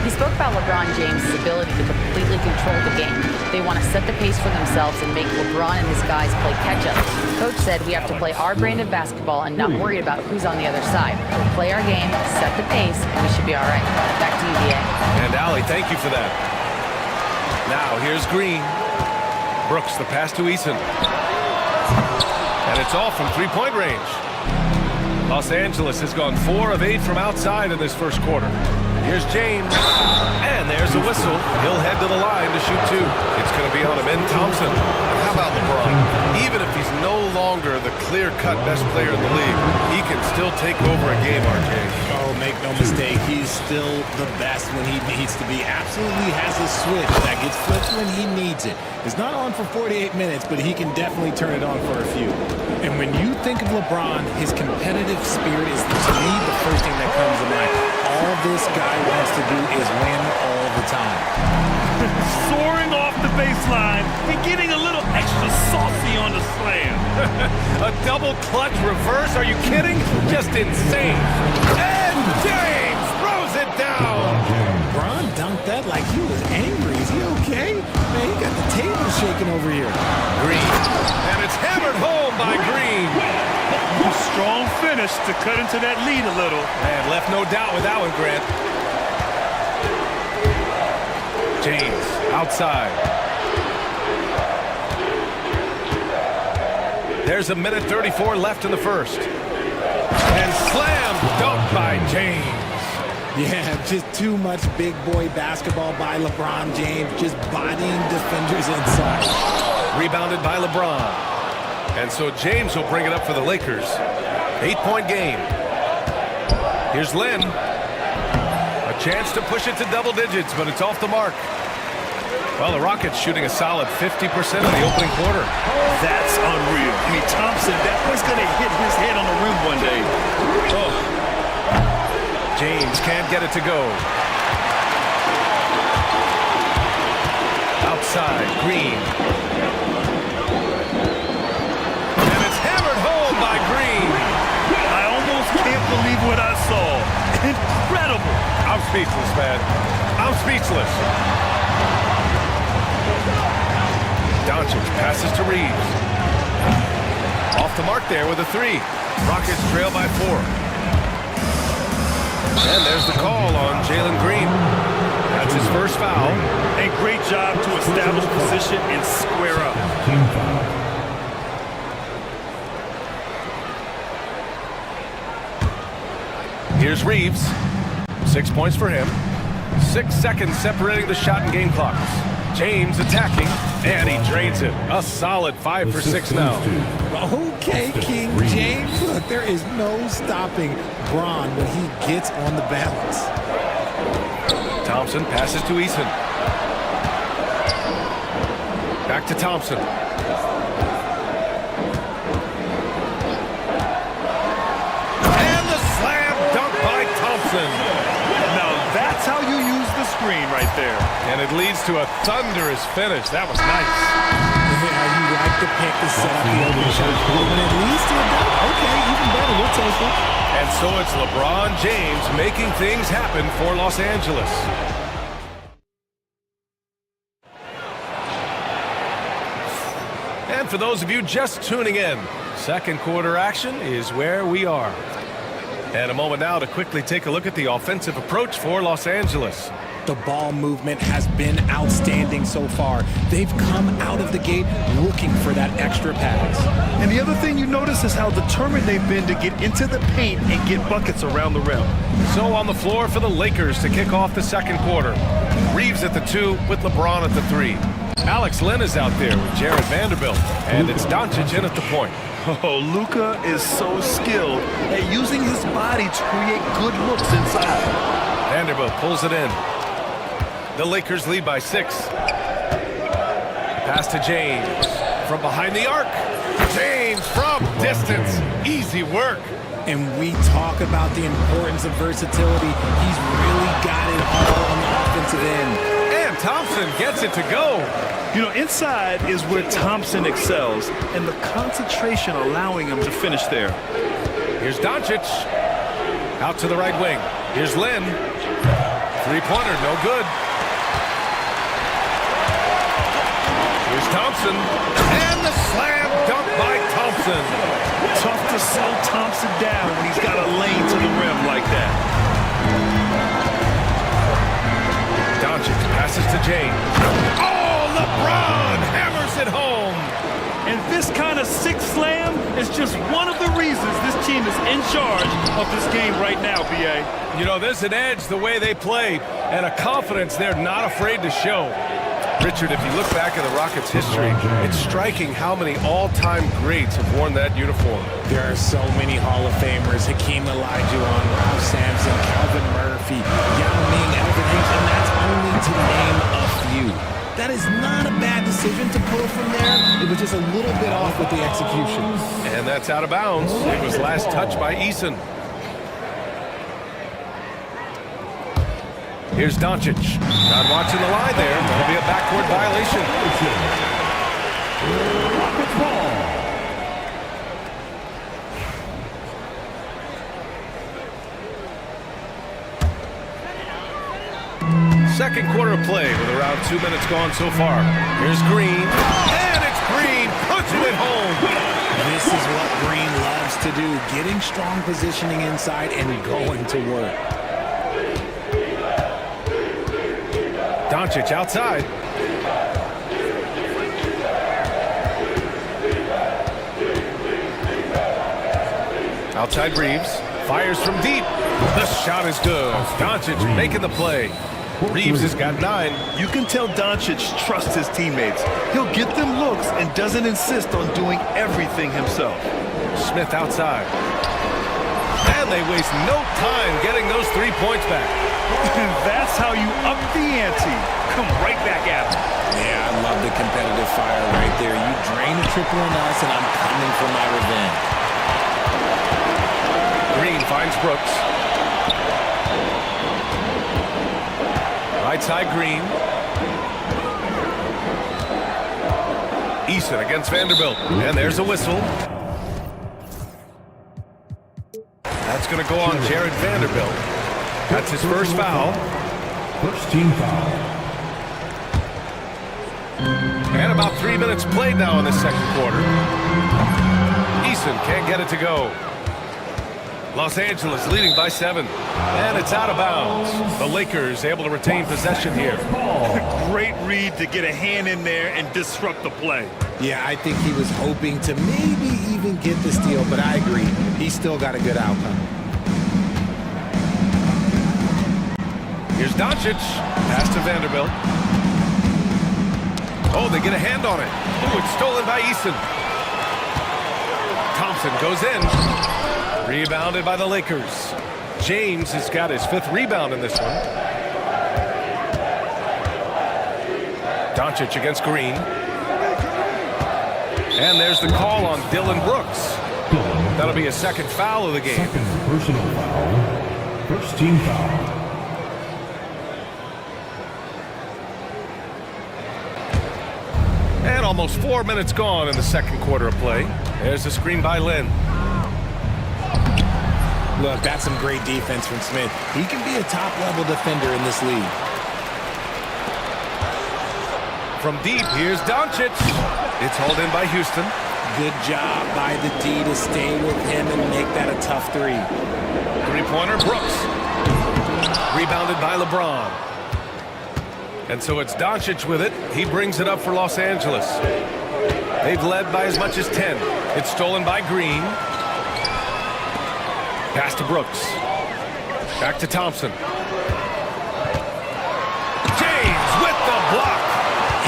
He spoke about LeBron James' ability to completely control the game. They want to set the pace for themselves and make LeBron and his guys play catch-up. Coach said we have to play our brand of basketball and not worry about who's on the other side. Play our game, set the pace, and we should be all right. Back to you, DA. And Allie, thank you for that. Now here's Green. Brooks, the pass to Eason. And it's off from three-point range. Los Angeles has gone 4 of 8 from outside in this first quarter. Here's James. And there's a whistle. He'll head to the line to shoot 2. It's going to be on him in Thompson. How about LeBron? Even if he's no longer the clear-cut best player in the league, he can still take over a game, RJ. Oh, make no mistake, he's still the best when he needs to be. Absolutely has a switch that gets flipped when he needs it. It's not on for 48 minutes, but he can definitely turn it on for a few. And when you think of LeBron, his competitive spirit is, to me, the first thing that comes to mind. All this guy wants to do is win all the time. Soaring off the baseline and getting a little extra saucy on the slam. A double clutch reverse? Are you kidding? Just insane. And James throws it down. LeBron dunked that like he was angry. Is he okay? Man, he got the table shaking over here. Green. And it's hammered home by Green. Strong finish to cut into that lead a little. And left no doubt with that one, Grant. James outside. There's a minute 34 left in the first. And slam dunk by James. Yeah, just too much big boy basketball by LeBron James, just bodying defenders inside. Rebounded by LeBron. And so James will bring it up for the Lakers. 8-point game. Here's Lynn. A chance to push it to double digits, but it's off the mark. Well, the Rockets shooting a solid 50% in the opening quarter. That's unreal. I mean, Thompson, that was going to hit his head on the rim one day. Oh. James can't get it to go. Outside, Green. And it's hammered home by Green. I almost can't believe what I saw. Incredible. I'm speechless, man. I'm speechless. Doncic passes to Reeves. Off the mark there with a 3. Rockets trail by 4. And there's the call on Jalen Green. That's his first foul. And great job to establish position and square up. Here's Reeves. 6 points for him. 6 seconds separating the shot and game clocks. James attacking, and he drains it. A solid 5 for 6 now. Okay, King James. Look, there is no stopping Bron when he gets on the balance. Thompson passes to Eason. Back to Thompson. And the slam dunk by Thompson. Now that's how you use the screen right there. And it leads to a thunderous finish. That was nice. Yeah, you like to pick the set up the open shot. When it leads to a dunk, okay, even better, we'll take it. And so it's LeBron James making things happen for Los Angeles. And for those of you just tuning in, second quarter action is where we are. And a moment now to quickly take a look at the offensive approach for Los Angeles. The ball movement has been outstanding so far. They've come out of the gate looking for that extra pass. And the other thing you notice is how determined they've been to get into the paint and get buckets around the rim. So on the floor for the Lakers to kick off the second quarter. Reeves at the 2 with LeBron at the 3. Alex Len is out there with Jared Vanderbilt. And it's Doncic in at the point. Oh, Luka is so skilled at using his body to create good looks inside. Vanderbilt pulls it in. The Lakers lead by 6. Pass to James. From behind the arc. James from distance. Easy work. And we talk about the importance of versatility. He's really got it all on the offensive end. And Thompson gets it to go. You know, inside is where Thompson excels, and the concentration allowing him to finish there. Here's Doncic. Out to the right wing. Here's Lynn. Three-pointer, no good. Here's Thompson. And the slam dunk by Thompson. Tough to slow Thompson down when he's got a lane to the rim like that. Doncic passes to James. Oh, LeBron hammers it home. And this kind of six slam is just one of the reasons this team is in charge of this game right now, B.A. You know, there's an edge the way they play and a confidence they're not afraid to show. Richard, if you look back at the Rockets' history, it's striking how many all-time greats have worn that uniform. There are so many Hall of Famers. Hakeem Olajuwon, Ralph Sampson, Calvin Murphy, Yao Ming, Elvin Hayes, and that's only to name a few. That is not a bad decision to pull from there. It was just a little bit off with the execution. And that's out of bounds. It was last touched by Eason. Here's Doncic. Not watching the line there. That'll be a backcourt violation. Rockets ball. Second quarter of play with around 2 minutes gone so far. Here's Green. And it's Green punching it home. This is what Green loves to do. Getting strong positioning inside and going to work. Doncic outside. Outside Reeves. Fires from deep. The shot is good. Doncic making the play. Reeves has got 9. You can tell Doncic trusts his teammates. He'll get them looks and doesn't insist on doing everything himself. Smith outside. And they waste no time getting those 3 points back. That's how you up the ante. Come right back at him. Yeah, I love the competitive fire right there. You drain a triple on us, and I'm coming for my revenge. Green finds Brooks. Right side Green. Eason against Vanderbilt. And there's a whistle. That's going to go on Jared Vanderbilt. That's his first foul. First team foul. And about 3 minutes played now in the second quarter. Eason can't get it to go. Los Angeles leading by 7. And it's out of bounds. The Lakers able to retain possession here. Great read to get a hand in there and disrupt the play. Yeah, I think he was hoping to maybe even get the steal, but I agree. He still got a good outcome. Here's Doncic. Pass to Vanderbilt. Oh, they get a hand on it. Oh, it's stolen by Eason. Thompson goes in. Rebounded by the Lakers. James has got his 5th rebound in this one. Doncic against Green. And there's the call on Dylan Brooks. That'll be a second foul of the game. Second personal foul. First team foul. And almost 4 minutes gone in the second quarter of play. There's a screen by Lynn. Look, that's some great defense from Smith. He can be a top-level defender in this league. From deep, here's Doncic. It's hauled in by Houston. Good job by the D to stay with him and make that a tough 3. Three-pointer, Brooks. Rebounded by LeBron. And so it's Doncic with it. He brings it up for Los Angeles. They've led by as much as 10. It's stolen by Green. Pass to Brooks. Back to Thompson. James with the block.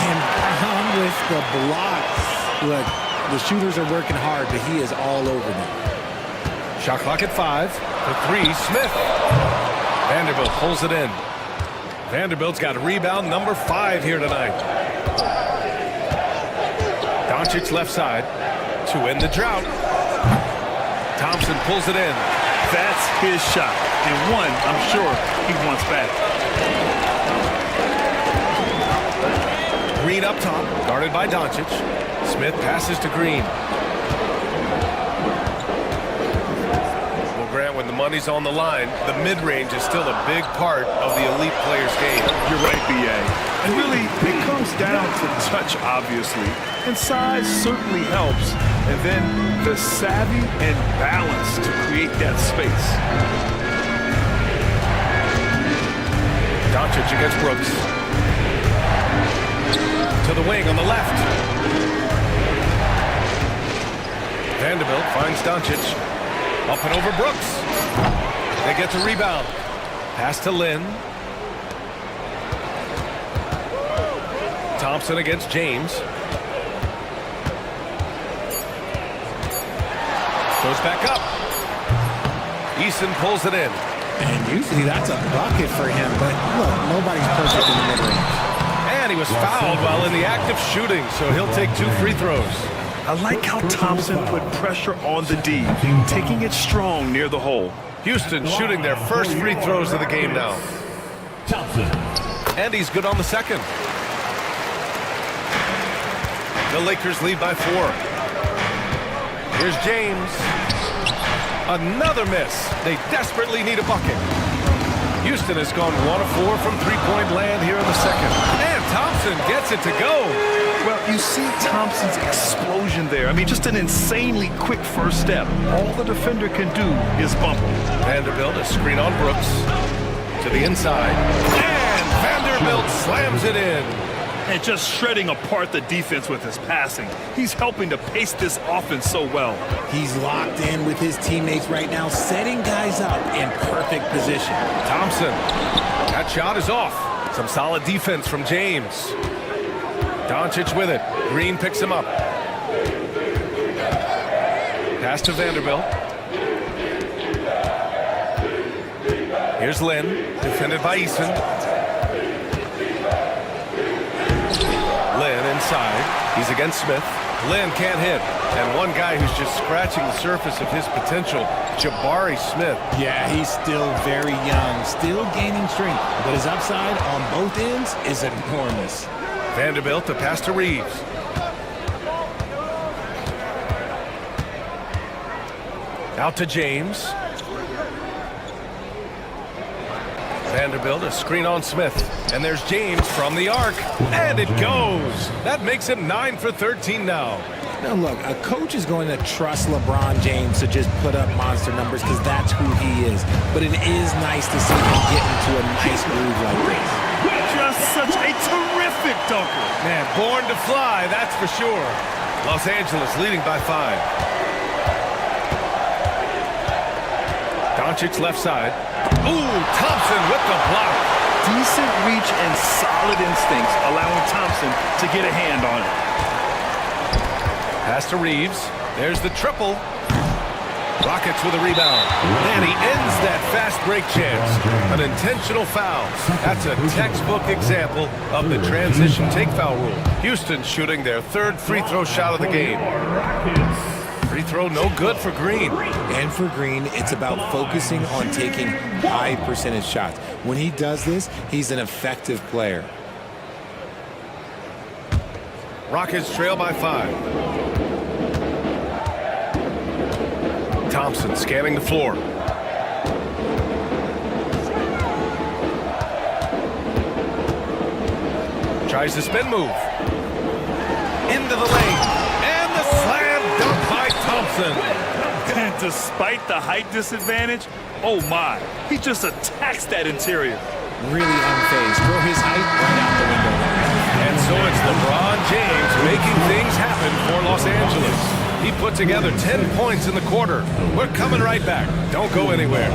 And Brown with the blocks. Look, the shooters are working hard, but he is all over them. Shot clock at 5. The 3, Smith. Vanderbilt pulls it in. Vanderbilt's got rebound number 5 here tonight. Doncic left side to end the drought. Thompson pulls it in. That's his shot. And one, I'm sure, he wants back. Green up top, guarded by Doncic. Smith passes to Green. Well, Grant, when the money's on the line, the mid-range is still a big part of the elite player's game. You're right, B.A. And really, it comes down to touch, obviously. And size certainly helps. And then the savvy and balance to create that space. Doncic against Brooks. To the wing on the left. Vanderbilt finds Doncic. Up and over Brooks. They get the rebound. Pass to Lynn. Thompson against James. Goes back up. Eason pulls it in. And usually that's a bucket for him, but look, nobody's perfect in the mid-range. And he was fouled while in the act of shooting, so he'll take 2 free throws. I like how Thompson put pressure on the D, taking it strong near the hole. Houston shooting their first free throws of the game now. And he's good on the second. The Lakers lead by 4. Here's James. Another miss. They desperately need a bucket. Houston has gone 1 of 4 from three-point land here in the second. And Thompson gets it to go. Well, you see Thompson's explosion there. I mean, just an insanely quick first step. All the defender can do is bump him. Vanderbilt, a screen on Brooks. To the inside. And Vanderbilt slams it in. And just shredding apart the defense with his passing. He's helping to pace this offense so well. He's locked in with his teammates right now, setting guys up in perfect position. Thompson. That shot is off. Some solid defense from James. Doncic with it. Green picks him up. Pass to Vanderbilt. Here's Lynn, defended by Eason. Lynn inside. He's against Smith. Lynn can't hit. And one guy who's just scratching the surface of his potential, Jabari Smith. Yeah, he's still very young, still gaining strength, but his upside on both ends is enormous. Vanderbilt to pass to Reeves. Out to James. Vanderbilt, a screen on Smith. And there's James from the arc. And it goes. That makes him 9 for 13 now. Now look, a coach is going to trust LeBron James to just put up monster numbers because that's who he is. But it is nice to see him get into a nice groove like this. Just such a terrific dunker. Man, born to fly, that's for sure. Los Angeles leading by 5. Doncic left side. Ooh, Thompson with the block. Decent reach and solid instincts, allowing Thompson to get a hand on it. Pass to Reeves. There's the triple. Rockets with a rebound. And he ends that fast break chance. An intentional foul. That's a textbook example of the transition take foul rule. Houston shooting their 3rd free throw shot of the game. Free throw no good for Green. And for Green, it's about focusing on taking high percentage shots. When he does this, he's an effective player. Rockets trail by 5. Thompson scanning the floor. Tries the spin move. Into the lane. And the slam dunk by Thompson. And despite the height disadvantage, oh my, he just attacks that interior. Really unfazed. Throw his height right out the window. for Los Angeles. He put together 10 points in the quarter. We're coming right back. Don't go anywhere.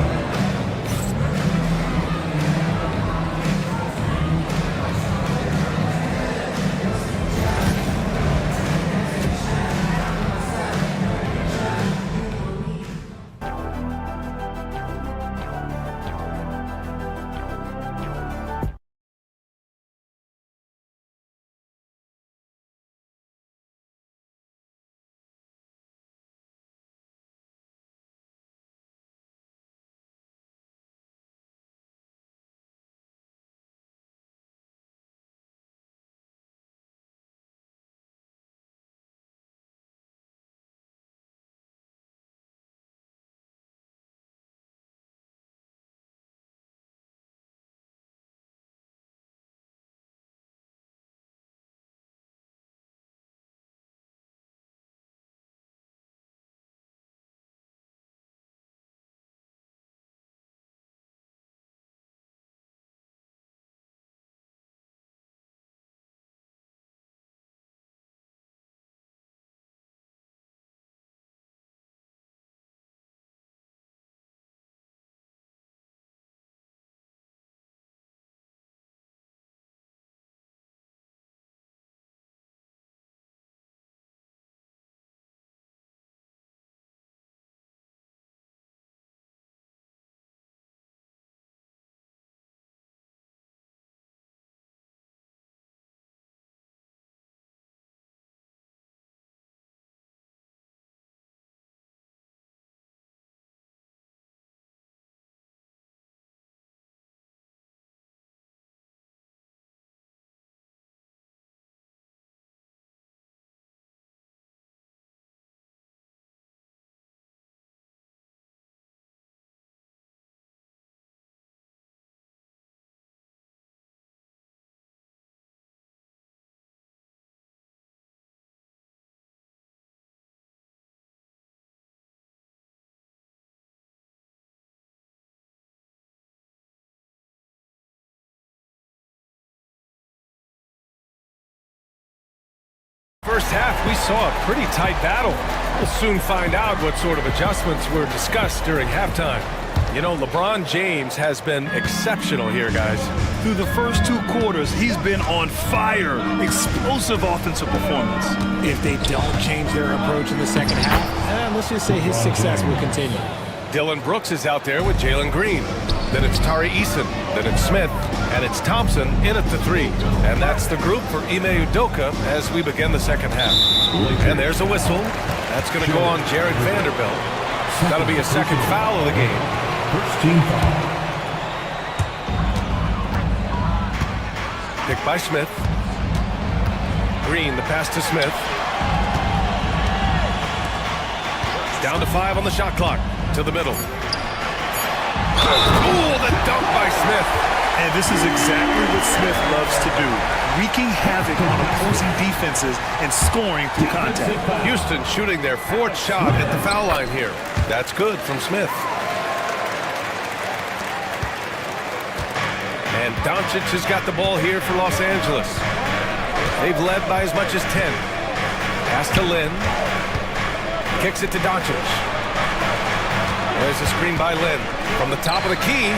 First half, we saw a pretty tight battle. We'll soon find out what sort of adjustments were discussed during halftime. You know, LeBron James has been exceptional here, guys. Through the first two quarters, he's been on fire. Explosive offensive performance. If they don't change their approach in the second half, let's just say his success will continue. Dylan Brooks is out there with Jalen Green. Then it's Tari Eason. Then it's Smith. And it's Thompson in at the three. And that's the group for Ime Udoka as we begin the second half. And there's a whistle. That's going to go on Jared Vanderbilt. That'll be a second foul of the game. First team foul. Picked by Smith. Green, the pass to Smith. Down to 5 on the shot clock. To the middle. Ooh, the dunk by Smith. And this is exactly what Smith loves to do. Wreaking havoc on opposing defenses and scoring through contact. Houston shooting their fourth shot at the foul line here. That's good from Smith. And Doncic has got the ball here for Los Angeles. They've led by as much as 10. Pass to Lin. Kicks it to Doncic. There's a screen by Lin. From the top of the key.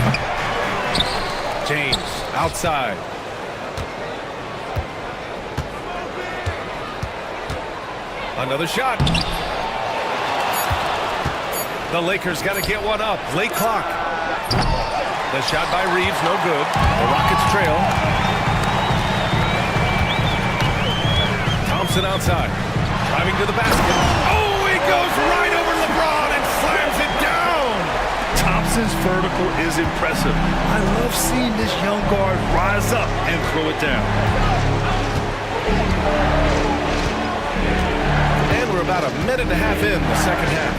James outside. Another shot. The Lakers got to get one up. Late clock. The shot by Reeves, no good. The Rockets trail. Thompson outside. Driving to the basket. Oh, he goes right over LeBron and slams it down. Thompson's vertical is impressive. I love seeing this young guard rise up and throw it down. And we're about a minute and a half in the second half.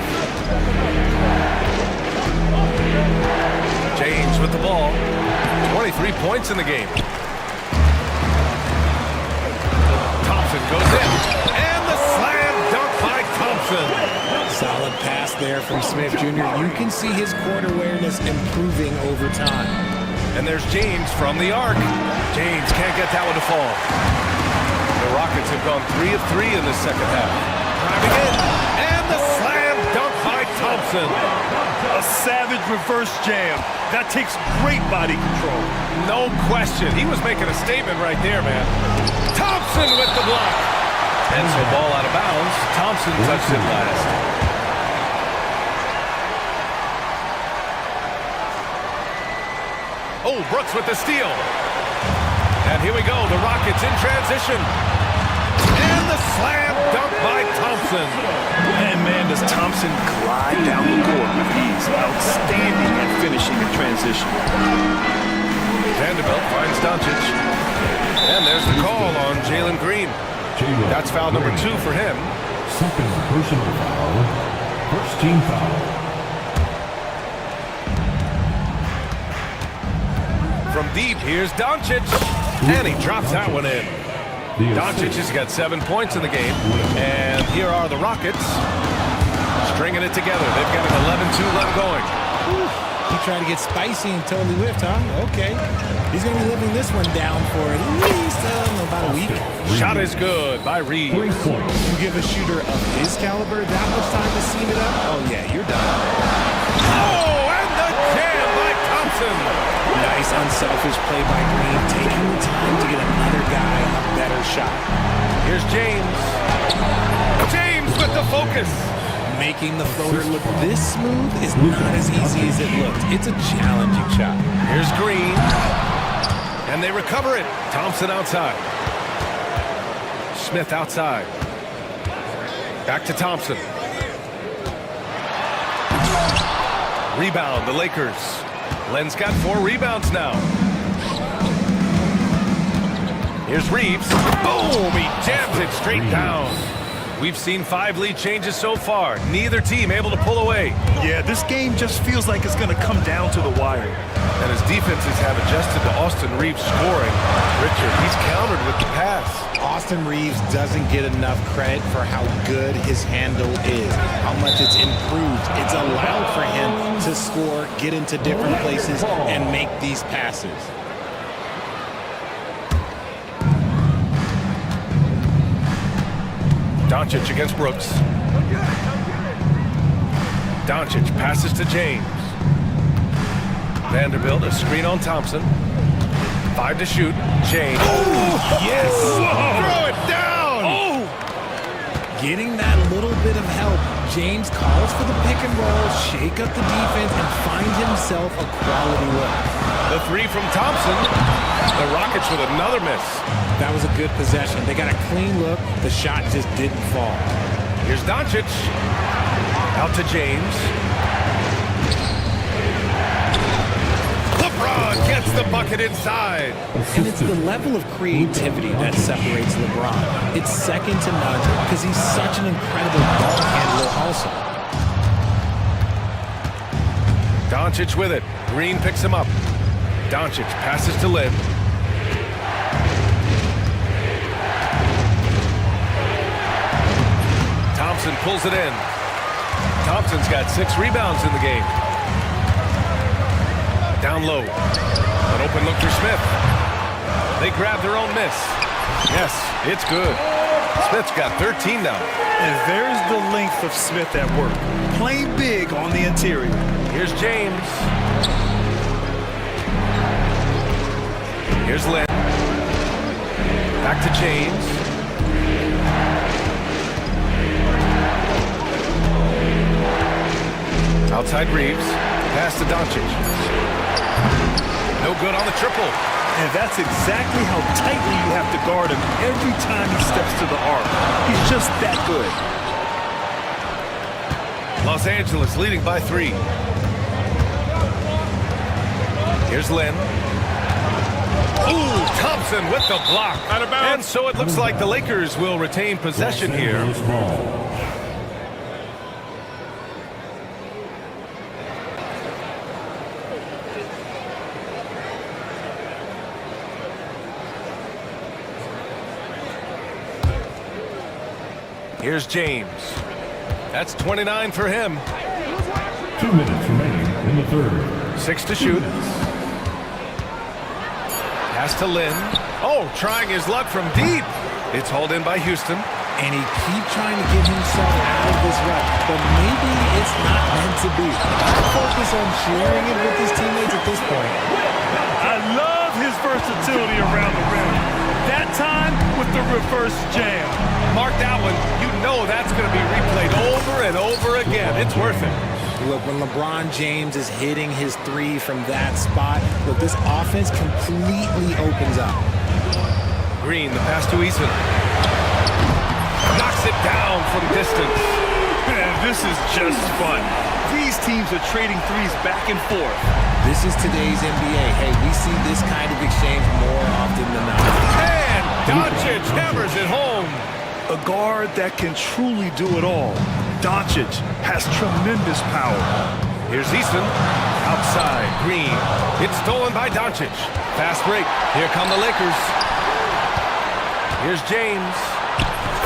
James with the ball. 23 points in the game. Thompson goes in. And the slam dunk by Thompson. Solid pass there from Smith Jr. You can see his court awareness improving over time. And there's James from the arc. James can't get that one to fall. The Rockets have gone 3 of 3 in the second half. Driving in, and the slam dunk by Thompson. A savage reverse jam. That takes great body control. No question. He was making a statement right there, man. Thompson with the block. And so ball out of bounds. Thompson touched it last. Oh, Brooks with the steal. And here we go. The Rockets in transition. And the slam dunk by Thompson. And man, does Thompson glide down the court with ease. Outstanding at finishing in transition. Vanderbilt finds Doncic. And there's the call on Jalen Green. That's foul number 2 for him. Second personal foul. First team foul. From deep, here's Doncic. And he drops that one in. Doncic has got 7 points in the game. And here are the Rockets stringing it together. They've got an 11-2 left going. He tried to get spicy and totally whiffed, huh? Okay. He's going to be living this one down for at least about a week. Shot is good by Reed. You give a shooter of his caliber that much time to seam it up? Oh, yeah, you're done. Oh, and the jam by Thompson. Nice unselfish play by Green, taking the time to get another guy a better shot. Here's James. James with the focus. Making the floater look this smooth is not as easy as it looked. It's a challenging shot. Here's Green. And they recover it. Thompson outside. Smith outside. Back to Thompson. Rebound, the Lakers. Len's got 4 rebounds now. Here's Reeves. Boom! He jams it straight down. We've seen 5 lead changes so far. Neither team able to pull away. Yeah, this game just feels like it's going to come down to the wire. And as defenses have adjusted to Austin Reeves scoring, Richard, he's countered with the pass. Austin Reeves doesn't get enough credit for how good his handle is, how much it's improved. It's allowed for him to score, get into different places, and make these passes. Doncic against Brooks. Doncic passes to James. Vanderbilt, a screen on Thompson. 5 to shoot. James. Oh, yes! Throw it down! Oh! Getting that little bit of help. James calls for the pick and roll, shake up the defense, and find himself a quality look. The 3 from Thompson. The Rockets with another miss. That was a good possession. They got a clean look. The shot just didn't fall. Here's Doncic. Out to James. LeBron gets the bucket inside. And it's the level of creativity that separates LeBron. It's second to none because he's such an incredible ball handler also. Doncic with it. Green picks him up. Doncic passes to Lin. Thompson pulls it in. Thompson's got 6 rebounds in the game. Down low. An open look for Smith. They grab their own miss. Yes, it's good. Smith's got 13 now. And there's the length of Smith at work. Playing big on the interior. Here's James. Here's Lin. Back to James. Outside Reeves. Pass to Doncic. No good on the triple. And that's exactly how tightly you have to guard him every time he steps to the arc. He's just that good. Los Angeles leading by 3. Here's Lin. Ooh, Thompson with the block. Out of bounds. And so it looks like the Lakers will retain possession here. Here's James. That's 29 for him. 2 minutes remaining in the third. 6 to shoot. Pass to Lin. Oh, trying his luck from deep. It's hauled in by Houston. And he keeps trying to get himself out of this rut, but maybe it's not meant to be. I focus on sharing it with his teammates at this point. I love his versatility around the rim. That time with the reverse jam. Mark that one. You know that's going to be replayed over and over again. It's worth it. Look, when LeBron James is hitting his three from that spot, look, this offense completely opens up. Green, the pass to Eason. Knocks it down from distance. Man, this is just fun. These teams are trading threes back and forth. This is today's NBA. Hey, we see this kind of exchange more often than not. And Doncic hammers it home. A guard that can truly do it all. Doncic has tremendous power. Here's Eason. Outside, Green. It's stolen by Doncic. Fast break. Here come the Lakers. Here's James.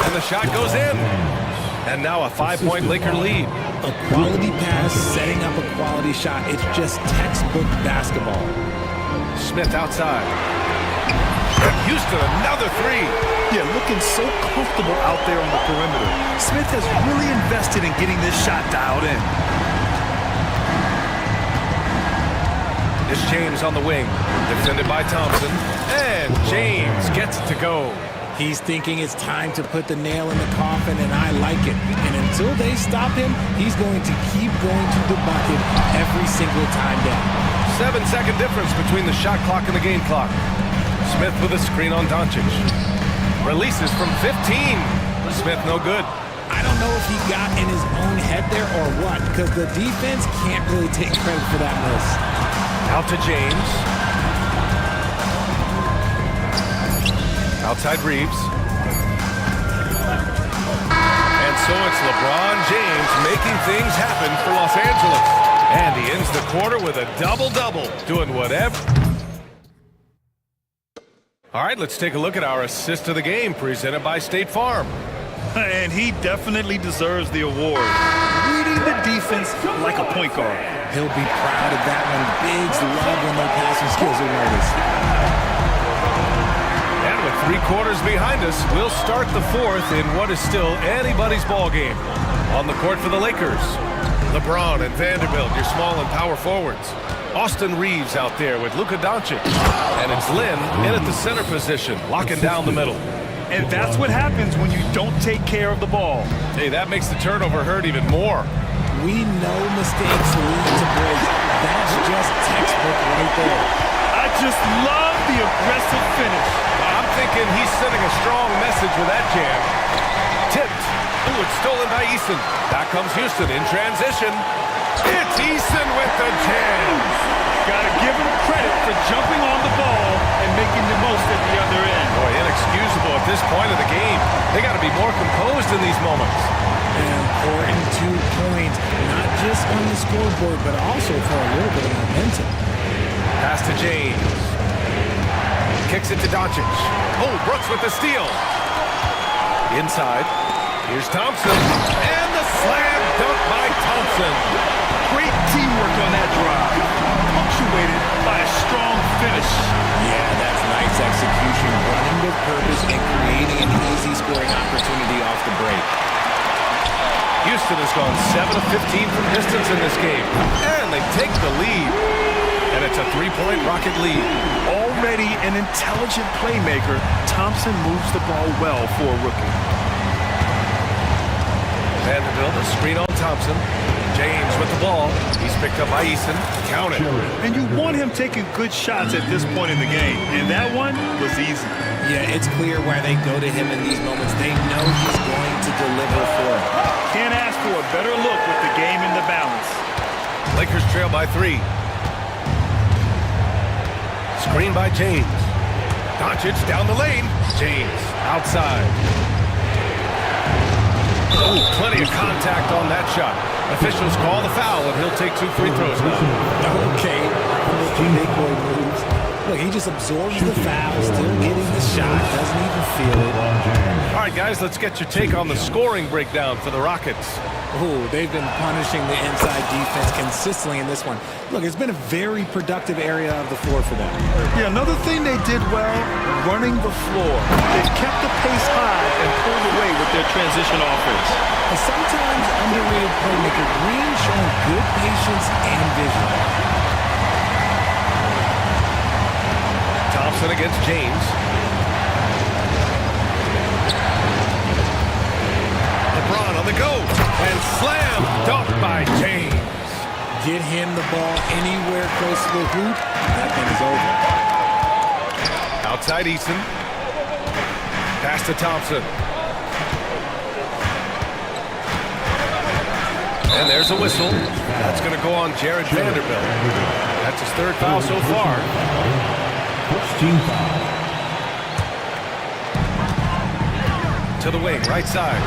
And the shot goes in. And now a 5-point Laker lead. A quality pass, setting up a quality shot. It's just textbook basketball. Smith outside. And Houston, another three. Yeah, looking so comfortable out there on the perimeter. Smith has really invested in getting this shot dialed in. It's James on the wing. Defended by Thompson. And James gets it to go. He's thinking it's time to put the nail in the coffin, and I like it. And until they stop him, he's going to keep going to the bucket every single time down. 7-second difference between the shot clock and the game clock. Smith with a screen on Doncic. Releases from 15. Smith no good. I don't know if he got in his own head there or what, because the defense can't really take credit for that miss. Out to James. Outside Reeves. And so it's LeBron James making things happen for Los Angeles. And he ends the quarter with a double-double, doing whatever. All right, let's take a look at our assist of the game, presented by State Farm. And he definitely deserves the award. Reading the defense like a point guard. He'll be proud of that one. Bigs love when their passing skills are noticed. And with 3 quarters behind us, we'll start the fourth in what is still anybody's ball game. On the court for the Lakers, LeBron and Vanderbilt, your small and power forwards. Austin Reeves out there with Luka Doncic. And it's Lynn in at the center position, locking down the middle. And that's what happens when you don't take care of the ball. Hey, that makes the turnover hurt even more. We know mistakes lead to breaks. That's just textbook right there. I just love the aggressive finish. I'm thinking he's sending a strong message with that jam. Tipped. Ooh, it's stolen by Eason. Back comes Houston in transition. It's Eason with the jam. Gotta give him credit for jumping on the ball and making the most at the other end. Boy, inexcusable at this point of the game. They gotta be more composed in these moments. An important 2 points, not just on the scoreboard, but also for a little bit of momentum. Pass to James. Kicks it to Doncic. Oh, Brooks with the steal. Inside. Here's Thompson. And the slam dunk by Thompson. Great teamwork on that drive. Punctuated by a strong finish. Yeah, that's nice execution. Running with purpose and creating an easy scoring opportunity off the break. Houston has gone 7 of 15 from distance in this game. And they take the lead. And it's a 3-point Rocket lead. Already an intelligent playmaker, Thompson moves the ball well for a rookie. Vanderbilt, a screen on Thompson. James with the ball. He's picked up by Eason. Count it. And you want him taking good shots at this point in the game. And that one was easy. Yeah, it's clear why they go to him in these moments. They know he's going to deliver for them. Can't ask for a better look with the game in the balance. Lakers trail by 3. Screen by James. Doncic down the lane. James outside. Oh, plenty of contact on that shot. Officials call the foul, and he'll take 2 free throws now. Okay, big boy moves. Look, he just absorbs the foul, still getting the shot, doesn't even feel it. All right, guys, let's get your take on the scoring breakdown for the Rockets. Oh, they've been punishing the inside defense consistently in this one. Look, it's been a very productive area of the floor for them. Yeah, another thing they did well, running the floor. They kept the pace high and pulled away with their transition offense. A sometimes underrated playmaker, Green showing good patience and vision. Thompson against James. LeBron on the go. And slam dunk by James. Get him the ball anywhere close to the hoop, that thing is over. Outside Eason. Pass to Thompson. And there's a whistle. That's going to go on Jared Vanderbilt. That's his third foul so far. First team foul. To the wing, right side.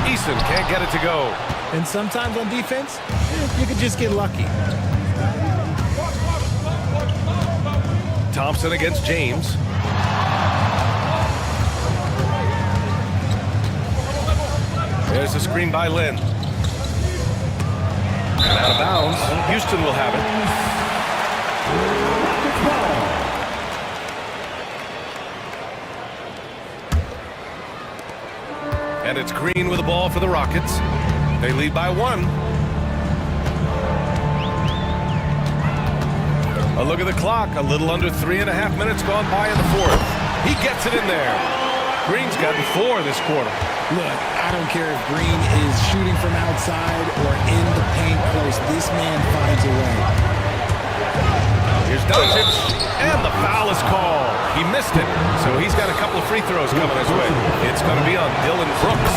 Eason can't get it to go. And sometimes on defense, you could just get lucky. Thompson against James. There's a screen by Lynn. And out of bounds. Houston will have it. And it's Green with the ball for the Rockets. They lead by 1. A look at the clock. A little under 3.5 minutes gone by in the fourth. He gets it in there. Green's gotten 4 this quarter. Look, I don't care if Green is shooting from outside or in the paint close. This man finds a way. Here's Doncic, and the foul is called. He missed it, so he's got a couple of free throws coming his way. It's going to be on Dylan Brooks.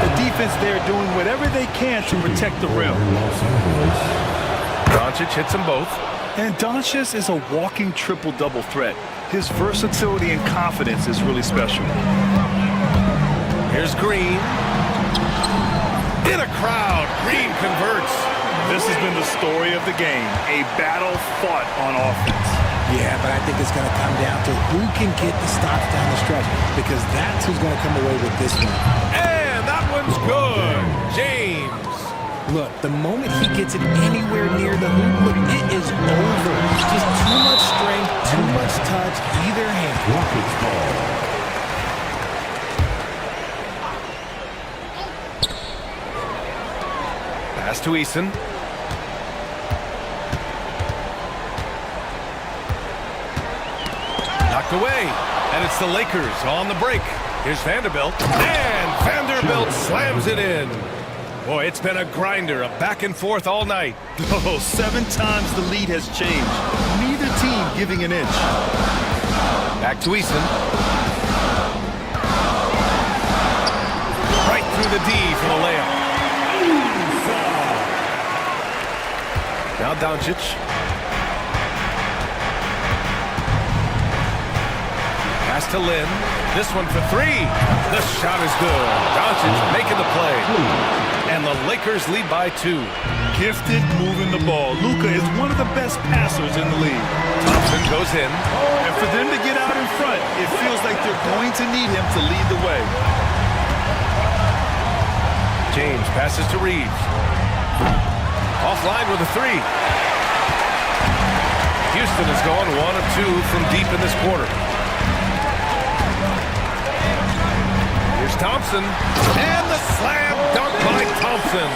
The defense there doing whatever they can to protect the rim. Doncic hits them both. And Doncic is a walking triple-double threat. His versatility and confidence is really special. Here's Green. In a crowd, Green converts. This has been the story of the game, a battle fought on offense. Yeah, but I think it's going to come down to who can get the stops down the stretch, because that's who's going to come away with this one. And that one's good. James. Look, the moment he gets it anywhere near the hoop, look, it is over. Just too much strength, too much touch, either hand. Rockets ball. Pass to Eason. Knocked away. And it's the Lakers on the break. Here's Vanderbilt. And Vanderbilt slams it in. Boy, it's been a grinder, a back and forth all night. Oh, 7 times the lead has changed. Neither team giving an inch. Back to Eason. Right through the D for the layup. Now Doncic. Pass to Lynn. This one for 3. The shot is good. Doncic making the play. And the Lakers lead by 2. Gifted moving the ball. Luka is one of the best passers in the league. Thompson goes in. And for them to get out in front, it feels like they're going to need him to lead the way. James passes to Reeves. Offline with a 3. Houston is going 1 of 2 from deep in this quarter. Here's Thompson. And the slam dunk by Thompson.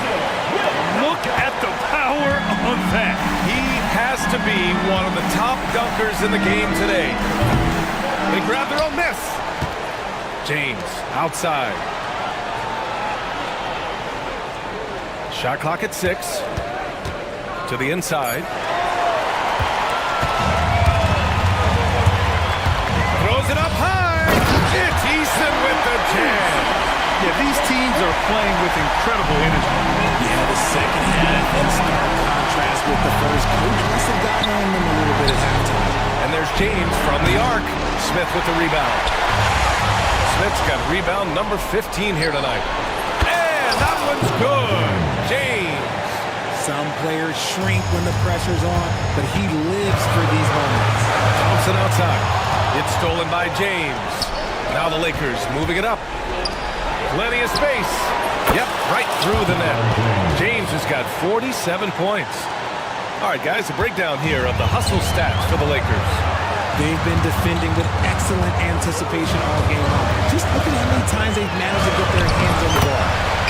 Look at the power of that. He has to be one of the top dunkers in the game today. They grab their own miss. James outside. Shot clock at 6. To the inside. Throws it up high. It's Eason with the jam. Yeah, these teams are playing with incredible energy. Yeah, the second half in stark contrast with the first. Coach must have gotten on them a little bit at halftime. And there's James from the arc. Smith with the rebound. Smith's got rebound number 15 here tonight. And that one's good. James. Some players shrink when the pressure's on, but he lives for these moments. Thompson outside. It's stolen by James. Now the Lakers moving it up. Plenty of space. Yep, right through the net. James has got 47 points. All right, guys, a breakdown here of the hustle stats for the Lakers. They've been defending with excellent anticipation all game long. Just look at how many times they've managed to get their hands on the ball.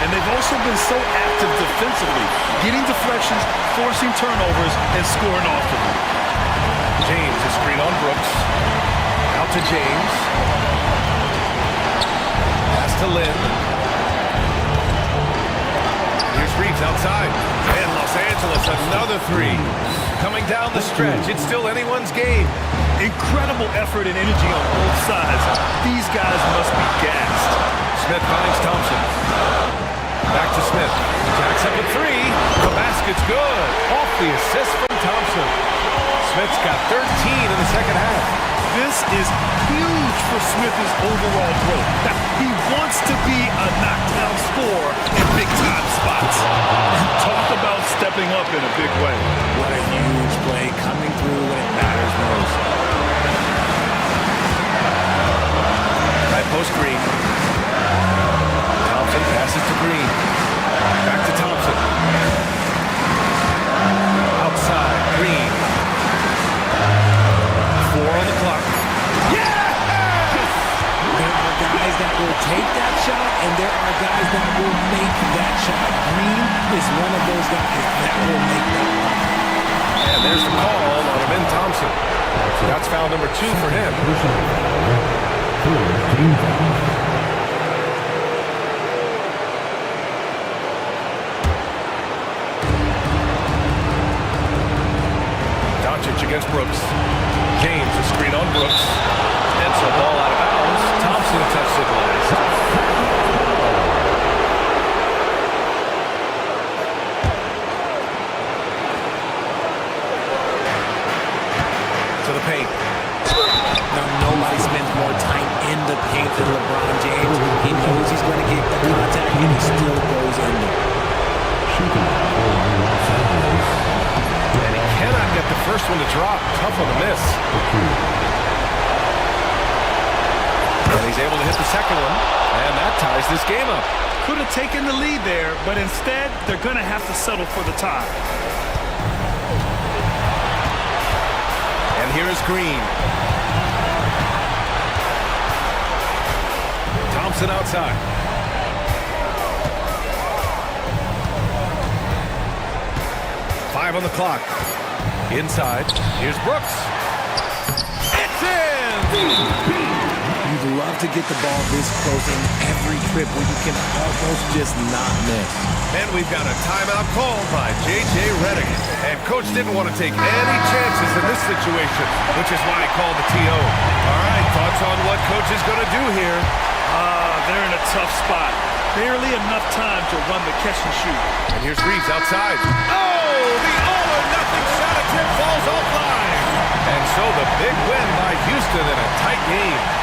And they've also been so active defensively, getting deflections, forcing turnovers, and scoring off of them. James is screen on Brooks. Out to James. Pass to Lynn. Here's Reeves outside. And Los Angeles, another three. Coming down the stretch. It's still anyone's game. Incredible effort and energy on both sides. These guys must be gassed. Smith finds Thompson. Back to Smith. Jacks up a three. The basket's good. Off the assist from Thompson. Smith's got 13 in the second half. This is huge for Smith's overall growth. Now, he wants to be a knockdown scorer in big-time spots. Talk about stepping up in a big way. What a huge play coming through when it matters most. High post Green. Thompson passes to Green. Back to Thompson. Outside, Green. 4 on the clock. Yes! There are guys that will take that shot, and there are guys that will make that shot. Green is one of those guys that will make that one. And there's the call on Ben Thompson. That's foul number 2 for him. Doncic against Brooks. James, a screen on Brooks. And so ball out of bounds. Thompson touched it last. To the paint. Now, nobody spends more time in the paint than LeBron James. He knows he's going to get the contact, and he still goes in there. And he cannot get the first one to drop. Tough on the miss. And he's able to hit the second one, and that ties this game up. Could have taken the lead there, but instead, they're going to have to settle for the tie. And here is Green. Thompson outside. Five on the clock. Inside. Here's Brooks. It's in! You'd love to get the ball this close in every trip where you can almost just not miss. And we've got a timeout called by J.J. Redick. And Coach didn't want to take any chances in this situation, which is why he called the TO. All right, thoughts on what Coach is going to do here? They're in a tough spot. Barely enough time to run the catch and shoot. And here's Reeves outside. Oh, the all-or-nothing shot attempt falls offline. And so the big win by Houston in a tight game.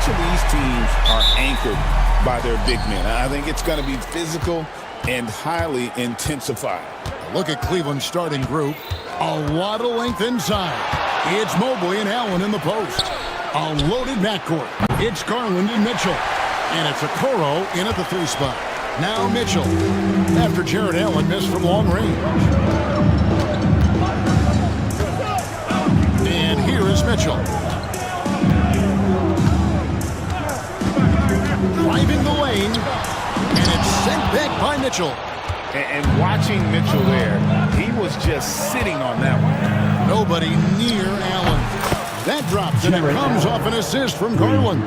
Each of these teams are anchored by their big men. I think it's going to be physical and highly intensified. Look at Cleveland's starting group. A lot of length inside. It's Mobley and Allen in the post. A loaded backcourt. It's Garland and Mitchell. And it's Okoro in at the 3 spot. Now Mitchell, after Jared Allen missed from long range. And here is Mitchell. Driving the lane. And it's sent back by Mitchell. And watching Mitchell there, he was just sitting on that one. Nobody near Allen. That drops, and it comes off an assist from Garland.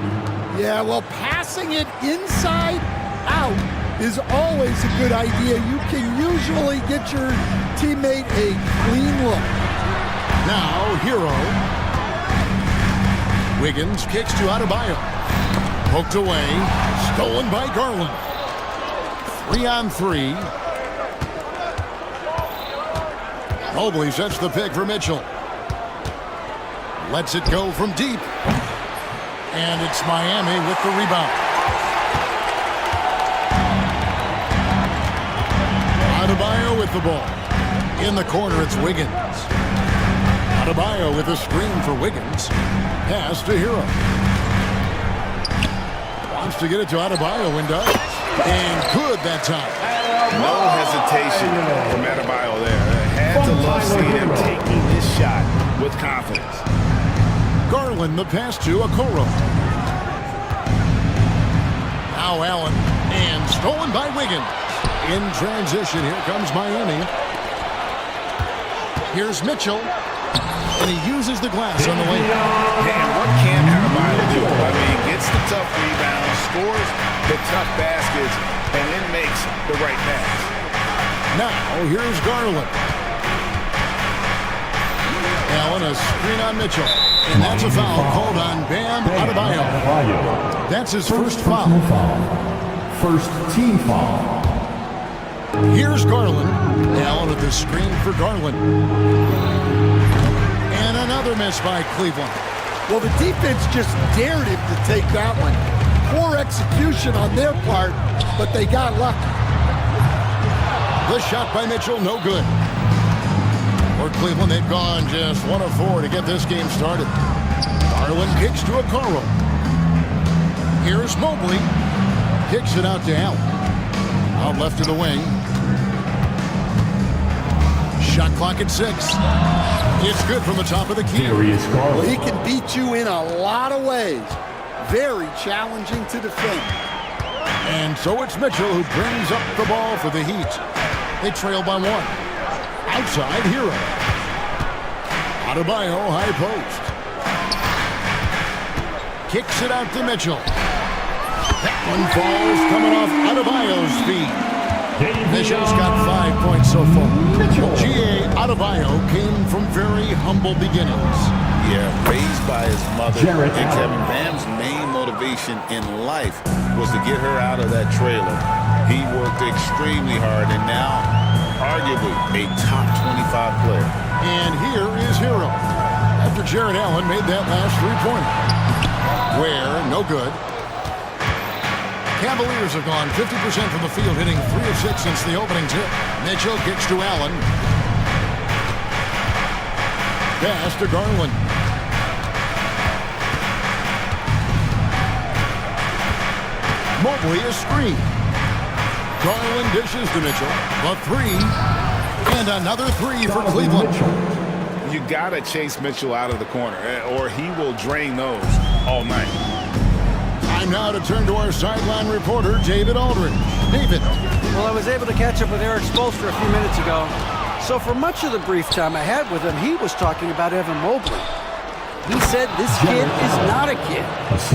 Yeah, well, passing it inside out is always a good idea. You can usually get your teammate a clean look. Now, Hero. Wiggins kicks to Adebayo. Poked away. Stolen by Garland. 3-on-3. Mobley sets the pick for Mitchell. Lets it go from deep. And it's Miami with the rebound. Adebayo with the ball. In the corner, it's Wiggins. Adebayo with a screen for Wiggins. Pass to Hero. Wants to get it to Adebayo and does. And good that time. No hesitation from Adebayo there. Had to love seeing him taking this shot with confidence. Garland the pass to Okoro. Now Allen, and stolen by Wiggins. In transition, here comes Miami. Here's Mitchell, and he uses the glass on the way. And what can Adebayo do? I mean, gets the tough rebound, scores the tough baskets, and then makes the right pass. Now, here's Garland. Allen, a screen on Mitchell. And that's a foul called on Bam Adebayo. That's his first foul. First team foul. Here's Garland. Allen with the screen for Garland. And another miss by Cleveland. Well, the defense just dared him to take that one. Poor execution on their part, but they got lucky. The shot by Mitchell, no good. For Cleveland, they've gone just 1 of 4 to get this game started. Garland kicks to Okoro. Here's Mobley. Kicks it out to Allen. Out left of the wing. Shot clock at 6. It's good from the top of the key. Well, he can beat you in a lot of ways. Very challenging to defend. And so it's Mitchell who brings up the ball for the Heat. They trail by 1. Outside, Hero. Adebayo, high post. Kicks it out to Mitchell. That one falls coming off Adebayo's feet. Mitchell's got 5 points so far. G.A. Adebayo came from very humble beginnings. Yeah, raised by his mother. And Kevin Bam's main motivation in life was to get her out of that trailer. He worked extremely hard, and now arguably a top 25 player. And here is Hero. After Jared Allen made that last 3-pointer. Where, no good. Cavaliers have gone 50% from the field, hitting 3 of 6 since the opening tip. Mitchell kicks to Allen. Pass to Garland. Mobley is screen. Garland dishes to Mitchell. The 3. And another 3 for Cleveland. You got to chase Mitchell out of the corner, or he will drain those all night. Time now to turn to our sideline reporter, David Aldridge. David. Well, I was able to catch up with Eric Spoelstra a few minutes ago. So for much of the brief time I had with him, he was talking about Evan Mobley. He said this kid is not a kid.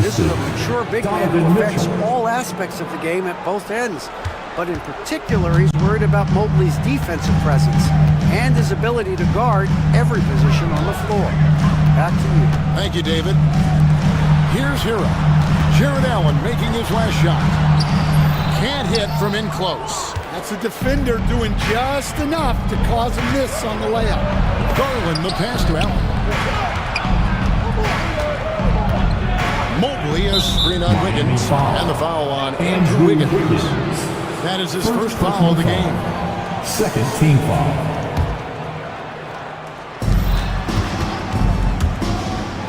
This is a mature big man who affects all aspects of the game at both ends. But in particular, he's worried about Mobley's defensive presence and his ability to guard every position on the floor. Back to you. Thank you, David. Here's Hero. Jared Allen making his last shot. Can't hit from in close. That's a defender doing just enough to cause a miss on the layup. Garland the pass to Allen. Mobley Mobley, a screen on Wiggins, and the foul on Andrew Wiggins. That is his first foul of the game. Second team foul.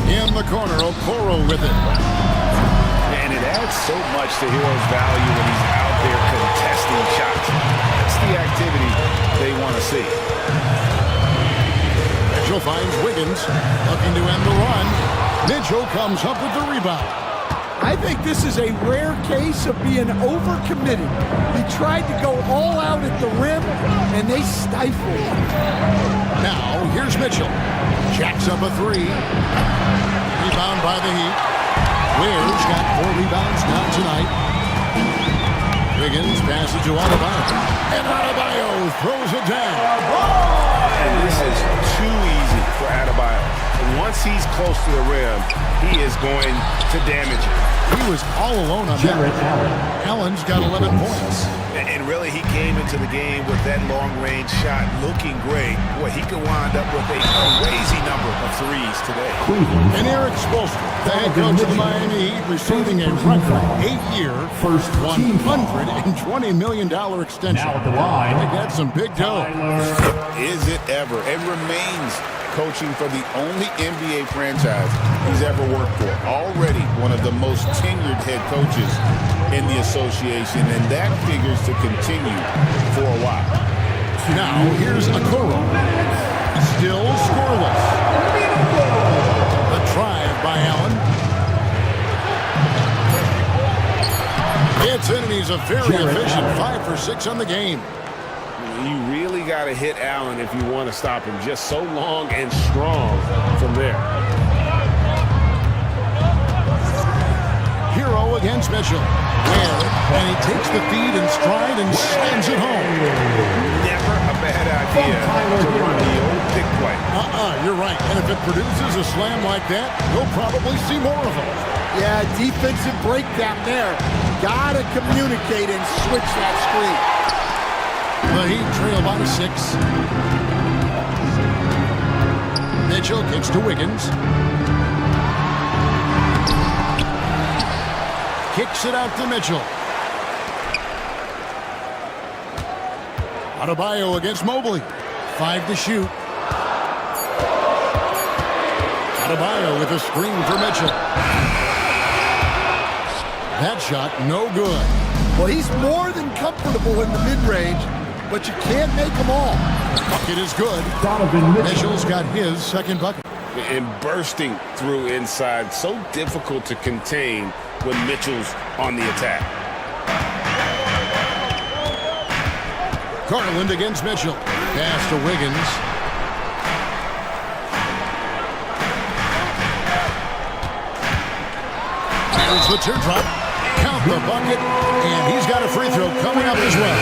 In the corner, Okoro with it. And it adds so much to Hero's value when he's out there contesting shots. That's the activity they want to see. Mitchell finds Wiggins, looking to end the run. Mitchell comes up with the rebound. I think this is a rare case of being overcommitted. He tried to go all out at the rim, and they stifled him. Now, here's Mitchell. Jacks up a three. Rebound by the Heat. Ware's got 4 rebounds now tonight. Wiggins passes to Adebayo. And Adebayo throws it down. And this is too easy for Adebayo. Once he's close to the rim, he is going to damage it. He was all alone on that. Allen's got 11 points. And really, he came into the game with that long-range shot looking great. Boy, he could wind up with a crazy number of threes today. And Eric Spoelstra, the head coach of the Miami Heat, receiving a record 8-year, first $120 million extension. Now at the line. They got some big dough. Is it ever? It remains coaching for the only NBA franchise he's ever worked for. Already one of the most tenured head coaches in the association, and that figures to continue for a while. Now, here's Okoro. Still scoreless. A drive by Allen. It's in, and he's a very efficient 5 for 6 on the game. You really got to hit Allen if you want to stop him. Just so long and strong from there. Hero against Mitchell. And he takes the feed and stride and slams it home. Never a bad idea to run the old pick play. You're right. And if it produces a slam like that, we'll probably see more of them. Yeah, defensive breakdown there. Gotta communicate and switch that screen. The Heat trail by 6. Mitchell kicks to Wiggins. Kicks it out to Mitchell. Adebayo against Mobley. 5 to shoot. Adebayo with a screen for Mitchell. That shot no good. Well, he's more than comfortable in the mid-range, but you can't make them all. Bucket is good. Mitchell's got his second bucket. And bursting through inside. So difficult to contain when Mitchell's on the attack. Garland against Mitchell. Pass to Wiggins. There's the teardrop. Count the bucket. And he's got a free throw coming up as well.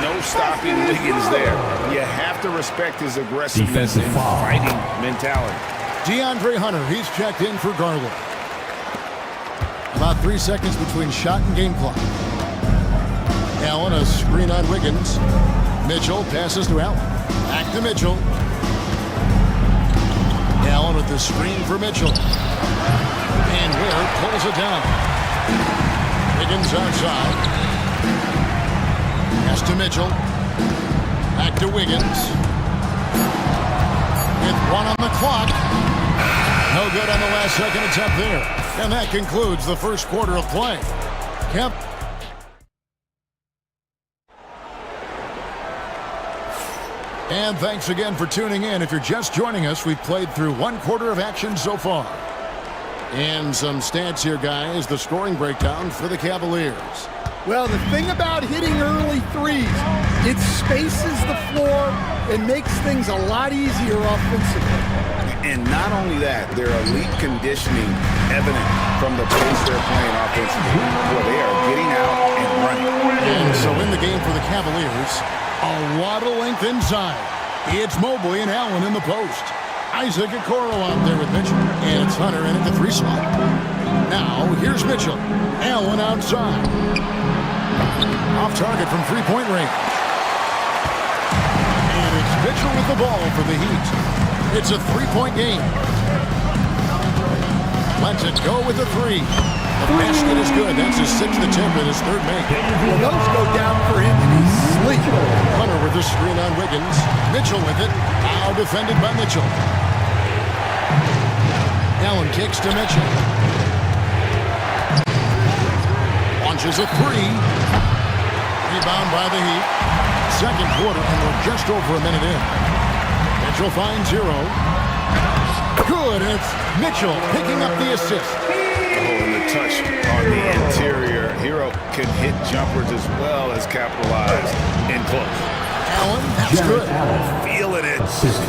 No stopping Wiggins there. You have to respect his aggressiveness and fighting mentality. DeAndre Hunter, he's checked in for Garland. About 3 seconds between shot and game clock. Allen, a screen on Wiggins. Mitchell passes to Allen. Back to Mitchell. Allen with the screen for Mitchell. And Ware pulls it down. Wiggins outside. Pass to Mitchell. Back to Wiggins. With 1 on the clock. No good on the last second attempt there. And that concludes the first quarter of play. Kemp. And thanks again for tuning in. If you're just joining us, we've played through 1 quarter of action so far. And some stats here, guys. The scoring breakdown for the Cavaliers. Well, the thing about hitting early threes, it spaces the floor and makes things a lot easier offensively. And not only that, their elite conditioning evident from the pace they're playing offensively, where they are getting out and running. And so in the game for the Cavaliers, a lot of length inside. It's Mobley and Allen in the post. Isaac Okoro out there with Mitchell. And it's Hunter in at the 3 slot. Now, here's Mitchell. Allen outside. Off target from 3-point range. And it's Mitchell with the ball for the Heat. It's a 3-point game. Lets it go with the three. The basket is good. That's his 6th attempt and his 3rd make. Well, those go down for him in his sleep. Hunter with the screen on Wiggins. Mitchell with it. Now defended by Mitchell. Allen kicks to Mitchell. Launches a three. Rebound by the Heat. Second quarter, and we're just over a minute in. Mitchell finds Hero. Good, and it's Mitchell picking up the assist. And the touch on the interior. Hero can hit jumpers as well as capitalize in close. Allen, that's good. Feeling it.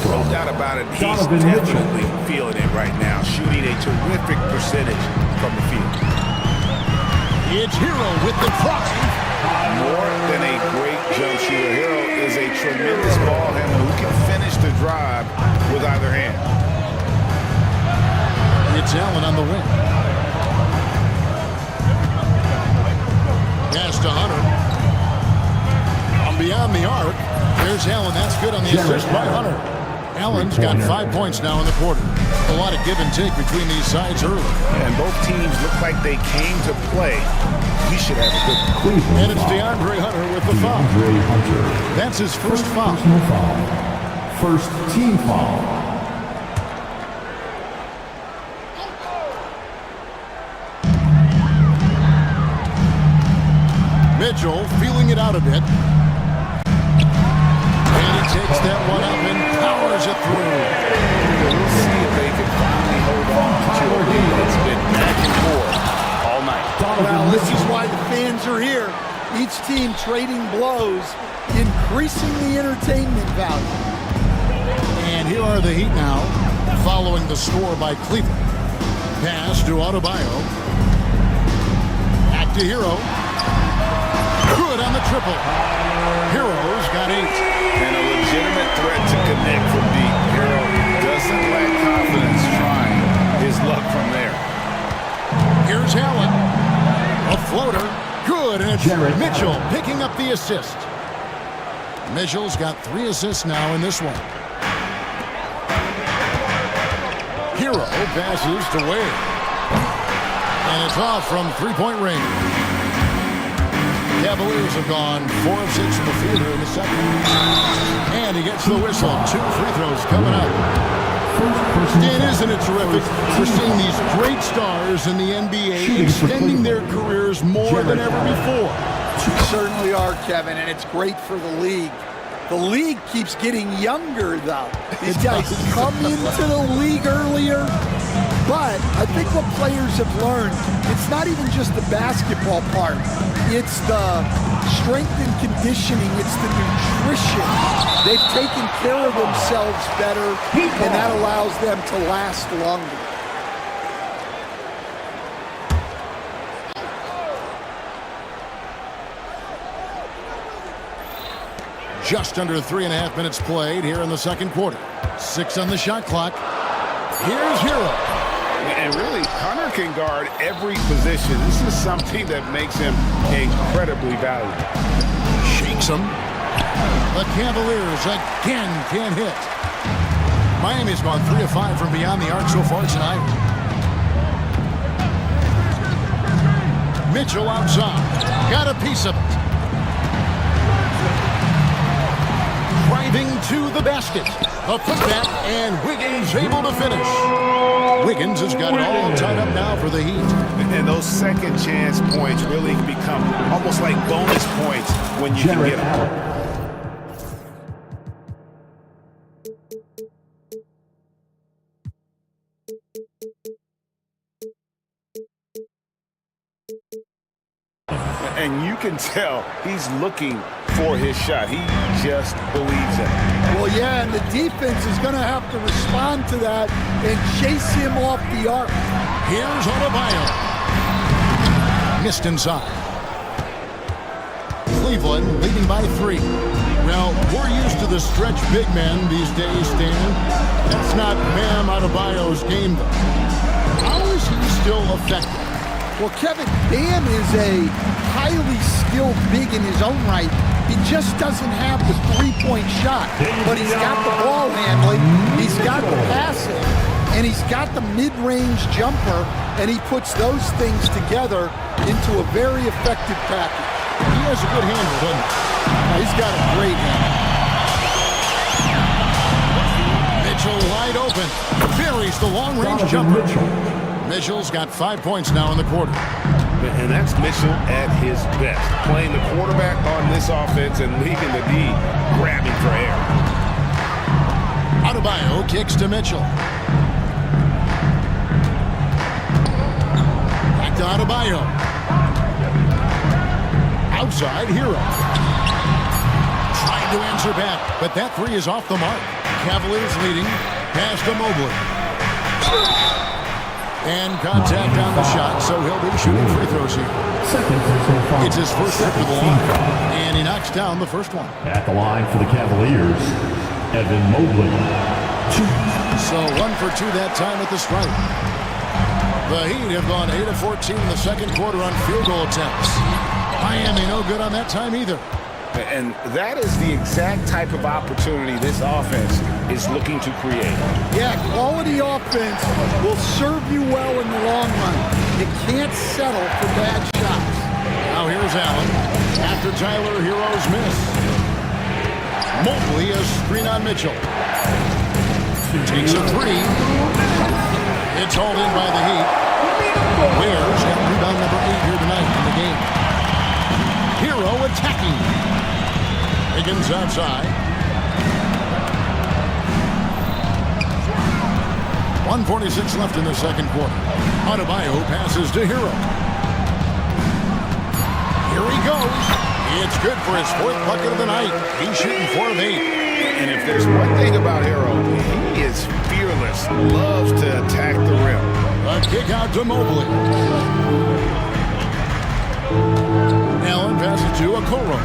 No doubt about it. He's definitely feeling it right now. Shooting a terrific percentage from the field. It's Hero with the drive. More than a great jump shooter, Hero is a tremendous ball handler who can finish the drive with either hand. It's Allen on the wing. Pass to Hunter. From beyond the arc, there's Allen. That's good on the assist by Hunter. Allen's got 5 points now in the quarter. A lot of give and take between these sides early. And both teams look like they came to play. We should have a good one. And it's DeAndre Hunter with the foul. That's his first foul. First team foul. Mitchell feeling it out a bit. And he takes that one up and powers it through. We'll see if they can finally hold on to a lead that's been back and forth all night. Well, this is why the fans are here. Each team trading blows, increasing the entertainment value. And here are the Heat now, following the score by Cleveland. Pass to Adebayo. Back to Hero. Good on the triple. Hero's got 8. And a legitimate threat to connect from deep. Hero doesn't lack confidence trying his luck from there. Here's Allen. A floater. Good, and it's Mitchell picking up the assist. Mitchell's got 3 assists now in this one. Hero passes to Wade. And it's off from 3-point range. Cavaliers have gone 4 of 6 from the field here in the second. And he gets the whistle. 2 free throws coming up. Dan, isn't it terrific? We're seeing these great stars in the NBA extending their careers more than ever before. We certainly are, Kevin, and it's great for the league. The league keeps getting younger, though. These guys come into the league earlier. But I think what players have learned, it's not even just the basketball part. It's the strength and conditioning. It's the nutrition. They've taken care of themselves better, and that allows them to last longer. Just under 3.5 minutes played here in the second quarter. 6 on the shot clock. Here's Hero. And really, Hunter can guard every position. This is something that makes him incredibly valuable. Shakes him. The Cavaliers again can't hit. Miami's gone 3 of 5 from beyond the arc so far tonight. Mitchell outside. Got a piece of it. Driving to the basket. A putback, and Wiggins able to finish. Wiggins has got it all tied up now for the Heat. And those second chance points really become almost like bonus points when you can get them. And you can tell he's looking for his shot. He just believes it. Well, yeah, and the defense is going to have to respond to that and chase him off the arc. Here's Adebayo. Missed inside. Cleveland leading by 3. Well, we're used to the stretch big men these days, Stan. That's not Bam Adebayo's game, though. How is he still effective? Well, Kevin, Bam is a highly skilled big in his own right. He just doesn't have the 3-point shot. But he's got the ball handling. He's got the passing. and he's got the mid-range jumper, and he puts those things together into a very effective package. He has a good handle, doesn't he? He's got a great handle. Mitchell wide open. Buries the long-range jumper. Mitchell's got 5 points now in the quarter. And that's Mitchell at his best, playing the quarterback on this offense and leaving the D grabbing for air. Adebayo kicks to Mitchell. Back to Adebayo. Outside, Hero. Trying to answer back, but that three is off the mark. Cavaliers leading. Pass to Mobley. And contact on the shot, so he'll be shooting free throws here. It's his first after the line, and he knocks down the first one. At the line for the Cavaliers, Evan Mobley. So 1 for 2 that time at the stripe. The Heat have gone 8 of 14 in the second quarter on field goal attempts. Miami no good on that time either. And that is the exact type of opportunity this offense is looking to create. Yeah, quality offense will serve you well in the long run. You can't settle for bad shots. Now here's Allen. After Tyler Hero's miss. Mobley a screen on Mitchell. Takes a three. It's hauled in by the Heat. Ware's got rebound number 8 here tonight in the game. Hero attacking. Higgins outside. 1:46 left in the second quarter. Adebayo passes to Hero. Here he goes. It's good for his 4th bucket of the night. He's shooting 4 of 8. And if there's one thing about Hero, he is fearless, loves to attack the rim. A kick out to Mobley. Allen passes to Okoro.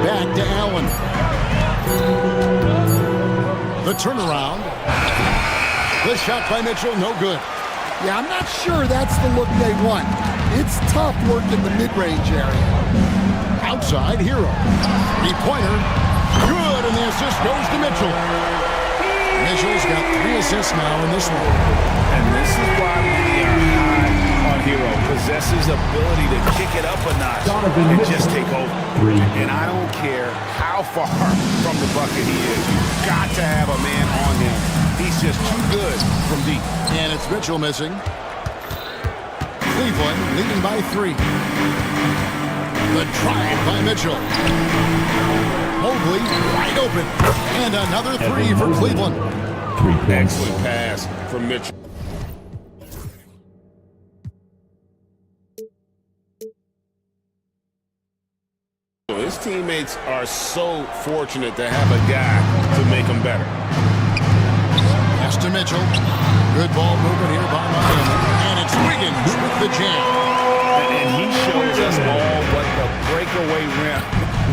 Back to Allen. The turnaround. The shot by Mitchell, no good. Yeah, I'm not sure that's the look they want. It's tough work in the mid-range area. Outside, Hero. Three-pointer. Good, and the assist goes to Mitchell. Mitchell's got 3 assists now in this one. And this is why we are high on Hero. Possesses ability to kick it up a notch and just take over. And I don't care how far from the bucket he is. You've got to have a man on him. He's just too good from deep. And it's Mitchell missing. Cleveland leading by 3. The drive by Mitchell. Mobley wide open. And another 3 for Cleveland. Excellent pass from Mitchell. His teammates are so fortunate to have a guy to make them better. Pass to Mitchell. Good ball movement here by Miami. And it's Wiggins with the jam. And he shows us all what the breakaway rim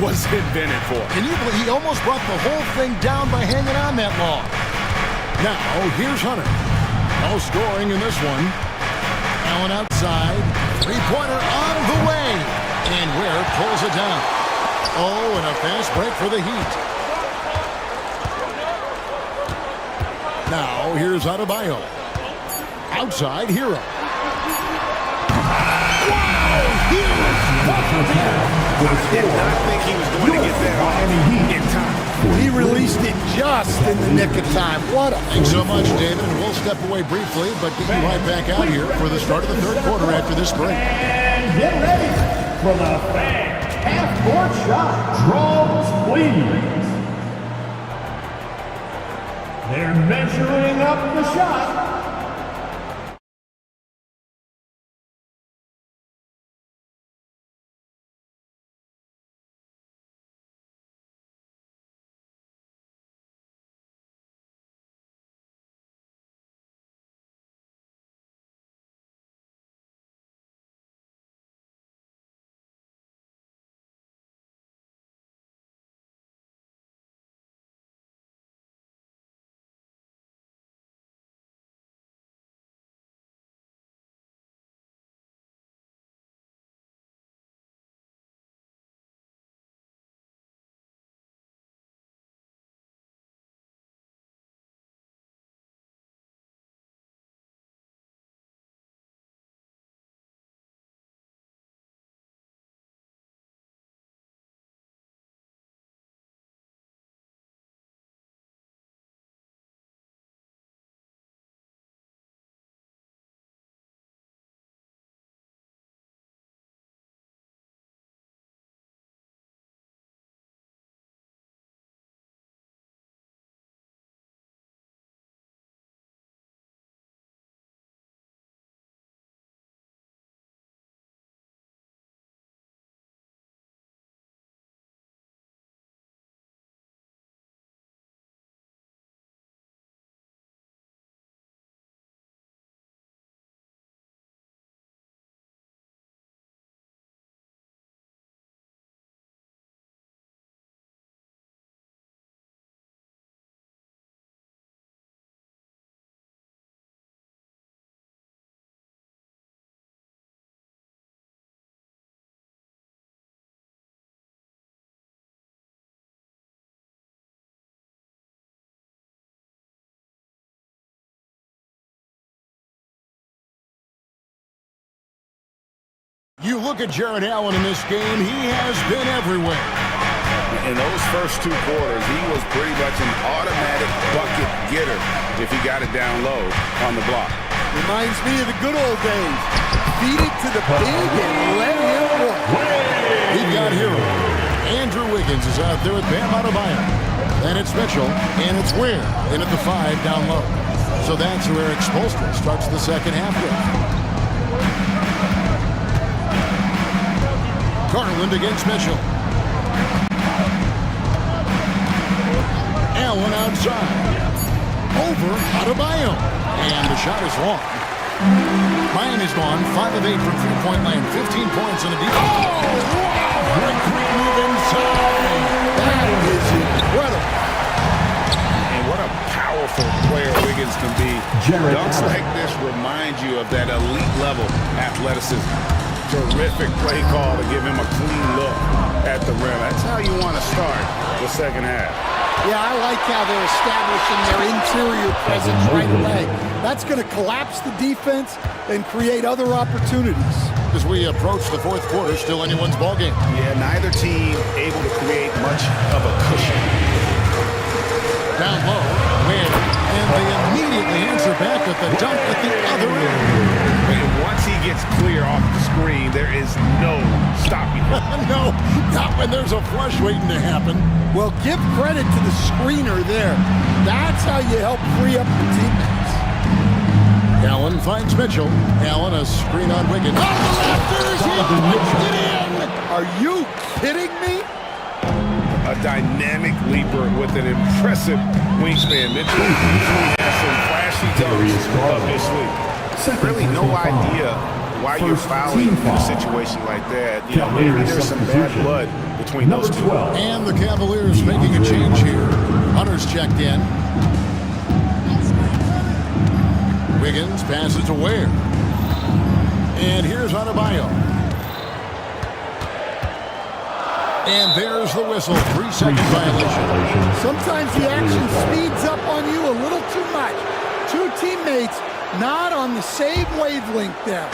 was invented for. Can you believe he almost brought the whole thing down by hanging on that long? Now, here's Hunter. No scoring in this one. Allen outside. Three-pointer on the way. And Ware pulls it down. Oh, and a fast break for the Heat. Now, here's Adebayo. Outside, Hero. I did not think he was going to get that off in time. He released it just in the nick of time. What a... Thanks so much, David. We'll step away briefly, but get you right back out here for the start of the third quarter after this break. And get ready for the fan half-court shot. Draws, please. They're measuring up the shot. You look at Jared Allen in this game, he has been everywhere. In those first 2 quarters, he was pretty much an automatic bucket getter if he got it down low on the block. Reminds me of the good old days. Feed it to the big and let him work. We've got Hero. Andrew Wiggins is out there with Bam Adebayo. Then it's Mitchell, and it's Ware in at the 5 down low. So that's who Eric Spoelstra starts the second half with. Garland against Mitchell. Allen outside. Over Adebayo. And the shot is long. Miami's gone 5 of 8 from three-point land. 15 points in a deep. Oh, wow! What a great move inside. That is incredible. And what a powerful player Wiggins can be. Dunks like this remind you of that elite level athleticism. Terrific play call to give him a clean look at the rim. That's how you want to start the second half. Yeah, I like how they're establishing their interior presence right away. That's going to collapse the defense and create other opportunities. As we approach the fourth quarter, still anyone's ballgame. Yeah, neither team able to create much of a cushion. Down low, Ware, and they immediately answer back with the dunk at the other end. And once he gets clear off the screen, there is no stopping him. No, not when there's a flush waiting to happen. Well, give credit to the screener there. That's how you help free up your teammates. Allen finds Mitchell. Allen, a screen on Wiggins. Oh, the puts it in! Are you kidding me? A dynamic leaper with an impressive wingspan. Mitchell has some flashy dunks up his sleeve. Really no idea why you're fouling in a situation like that. You know, maybe there's some bad blood between those two. And the Cavaliers making a change here. Hunter's checked in. Wiggins passes to Ware. And here's Adebayo. And there's the whistle. 3-second violation. Sometimes the action speeds up on you a little too much. Two teammates not on the same wavelength there.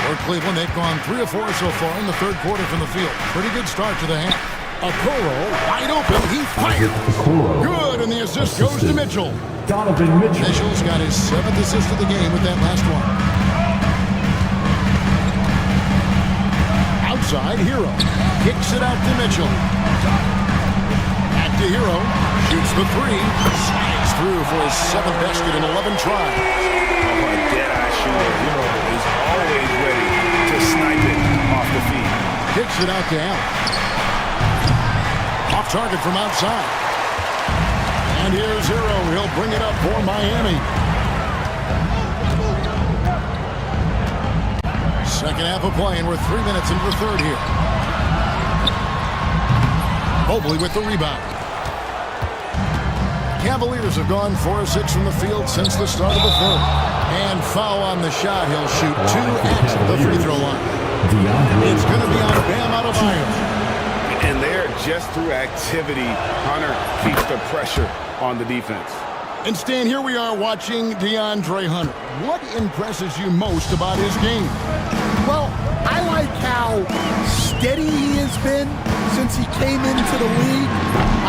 For Cleveland, they've gone 3 of 4 so far in the third quarter from the field. Pretty good start to the half. Okoro wide open. He fired. Good, and the assist goes to Mitchell. Donovan Mitchell. Mitchell's got his 7th assist of the game with that last one. Outside, Hero. Kicks it out to Mitchell. Back to Hero. Shoots the 3. Slides through for his 7th basket in 11 tries. Oh, a dead-eye shooter. Hero is always ready to snipe it off the feet. Kicks it out to Allen. Off target from outside. And here's Hero. He'll bring it up for Miami. Second half of play, and we're 3 minutes into the third here. Mobley with the rebound. Cavaliers have gone 4 of 6 from the field since the start of the third. And foul on the shot. He'll shoot 2 at the free throw line. It's going to be on Bam Adebayo. And there, just through activity, Hunter keeps the pressure on the defense. And Stan, here we are watching DeAndre Hunter. What impresses you most about his game? Well, I like how steady he has been since he came into the league.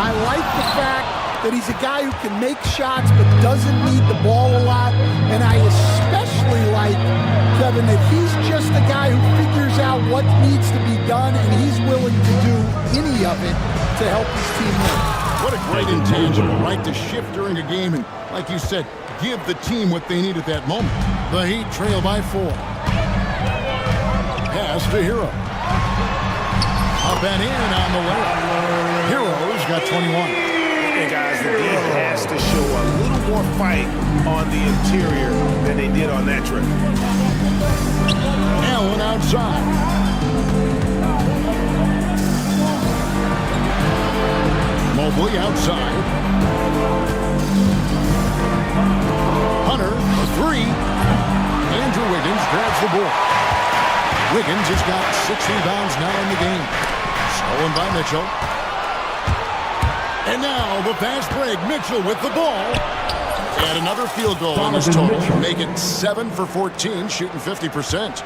I like the fact that he's a guy who can make shots but doesn't need the ball a lot. And I especially like, Kevin, that he's just a guy who figures out what needs to be done, and he's willing to do any of it to help his team win. What a great intangible, right? To shift during a game and, like you said, give the team what they need at that moment. The Heat trail by 4. Pass to Hero. Up and in on the layup. Hero's got 21. And guys, the D has to show a little more fight on the interior than they did on that trip. Allen outside. Mobley outside. Hunter, a 3. Andrew Wiggins grabs the ball. Wiggins has got 6 rebounds now in the game. Stolen by Mitchell. And now the fast break. Mitchell with the ball. And another field goal on this total. Make it 7 for 14, shooting 50%.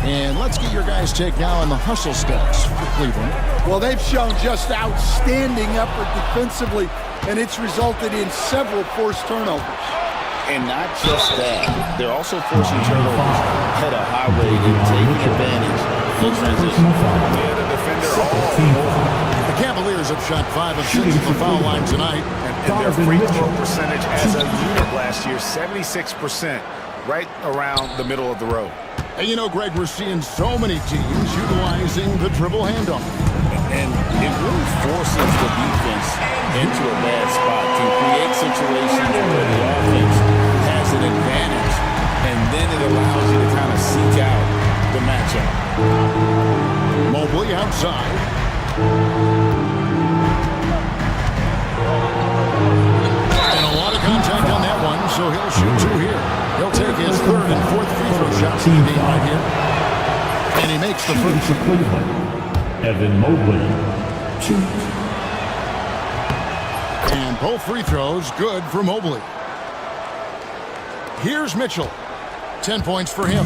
And let's get your guys' take now on the hustle steps for Cleveland. Well, they've shown just outstanding effort defensively, and it's resulted in several forced turnovers. And not just that, they're also forcing turnovers at a high rate and taking advantage of transition. Yeah, the defender The Cavaliers have shot 5 of 6 at the foul line tonight. And their free throw percentage as a unit last year, 76%, right around the middle of the road. And you know, Greg, we're seeing so many teams utilizing the dribble handoff. And it really forces the defense into a bad spot to create situations where the offense has an advantage, and then it allows you to kind of seek out the matchup. Mobley outside. And a lot of contact on that one, so he'll shoot 2 here. He'll take his 3rd and 4th free throw shots in the game right here. And he makes the first. For Cleveland, Evan Mobley. And both free throws good for Mobley. Here's Mitchell. 10 points for him.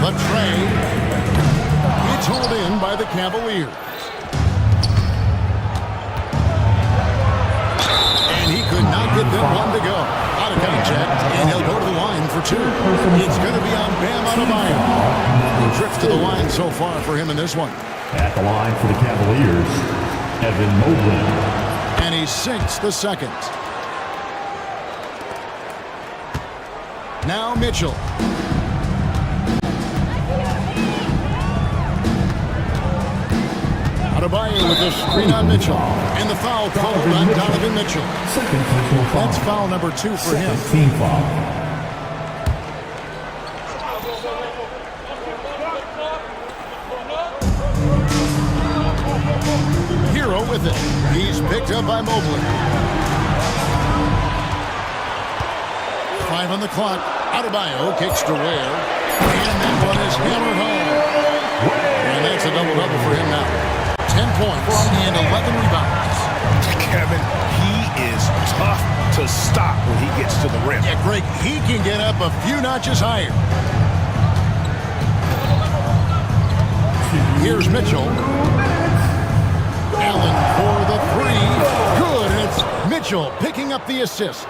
But Trey, it's hauled in by the Cavaliers. And he could not get that one to go. Out of contact, and he'll go to the line for 2. It's going to be on Bam Adebayo. Trips to the line so far for him in this one. At the line for the Cavaliers, Evan Mobley. And he sinks the second. Now Mitchell. Adebayo with the screen on Mitchell. And the foul called on Donovan Mitchell. That's foul number 2 for him. Team foul. Hero with it. He's picked up by Mobley. 5 on the clock. Adebayo kicks to Ware. And that one is hammered home. And that's a double-double for him now. 10 points and 11 rebounds. Kevin, he is tough to stop when he gets to the rim. Yeah, Greg, he can get up a few notches higher. Here's Mitchell. Allen for the 3. Good, and it's Mitchell picking up the assist.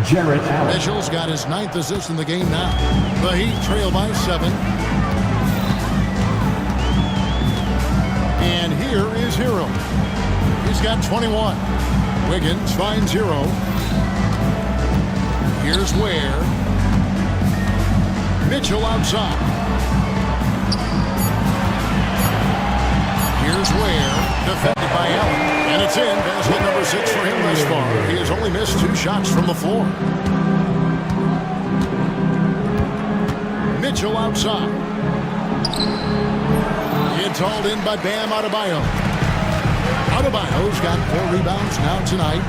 Jarrett Allen. Mitchell's got his 9th assist in the game now. The Heat trail by 7. And here is Hero. He's got 21. Wiggins finds Hero. Here's Ware. Mitchell outside. Here's Ware. Defended by Allen. And it's in. Basket number 6 for him thus far. He has only missed 2 shots from the floor. Mitchell outside. It's hauled in by Bam Adebayo. Adebayo's got 4 rebounds now tonight.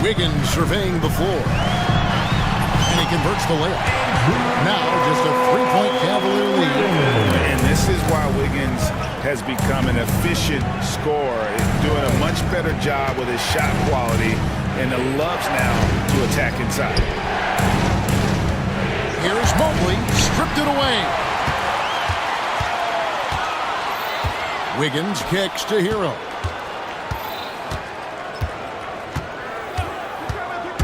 Wiggins surveying the floor. And he converts the layup. Now just a 3-point Cavalier lead. And this is why Wiggins has become an efficient scorer, doing a much better job with his shot quality, and loves now to attack inside. Here's Mobley, stripped it away. Wiggins kicks to Hero.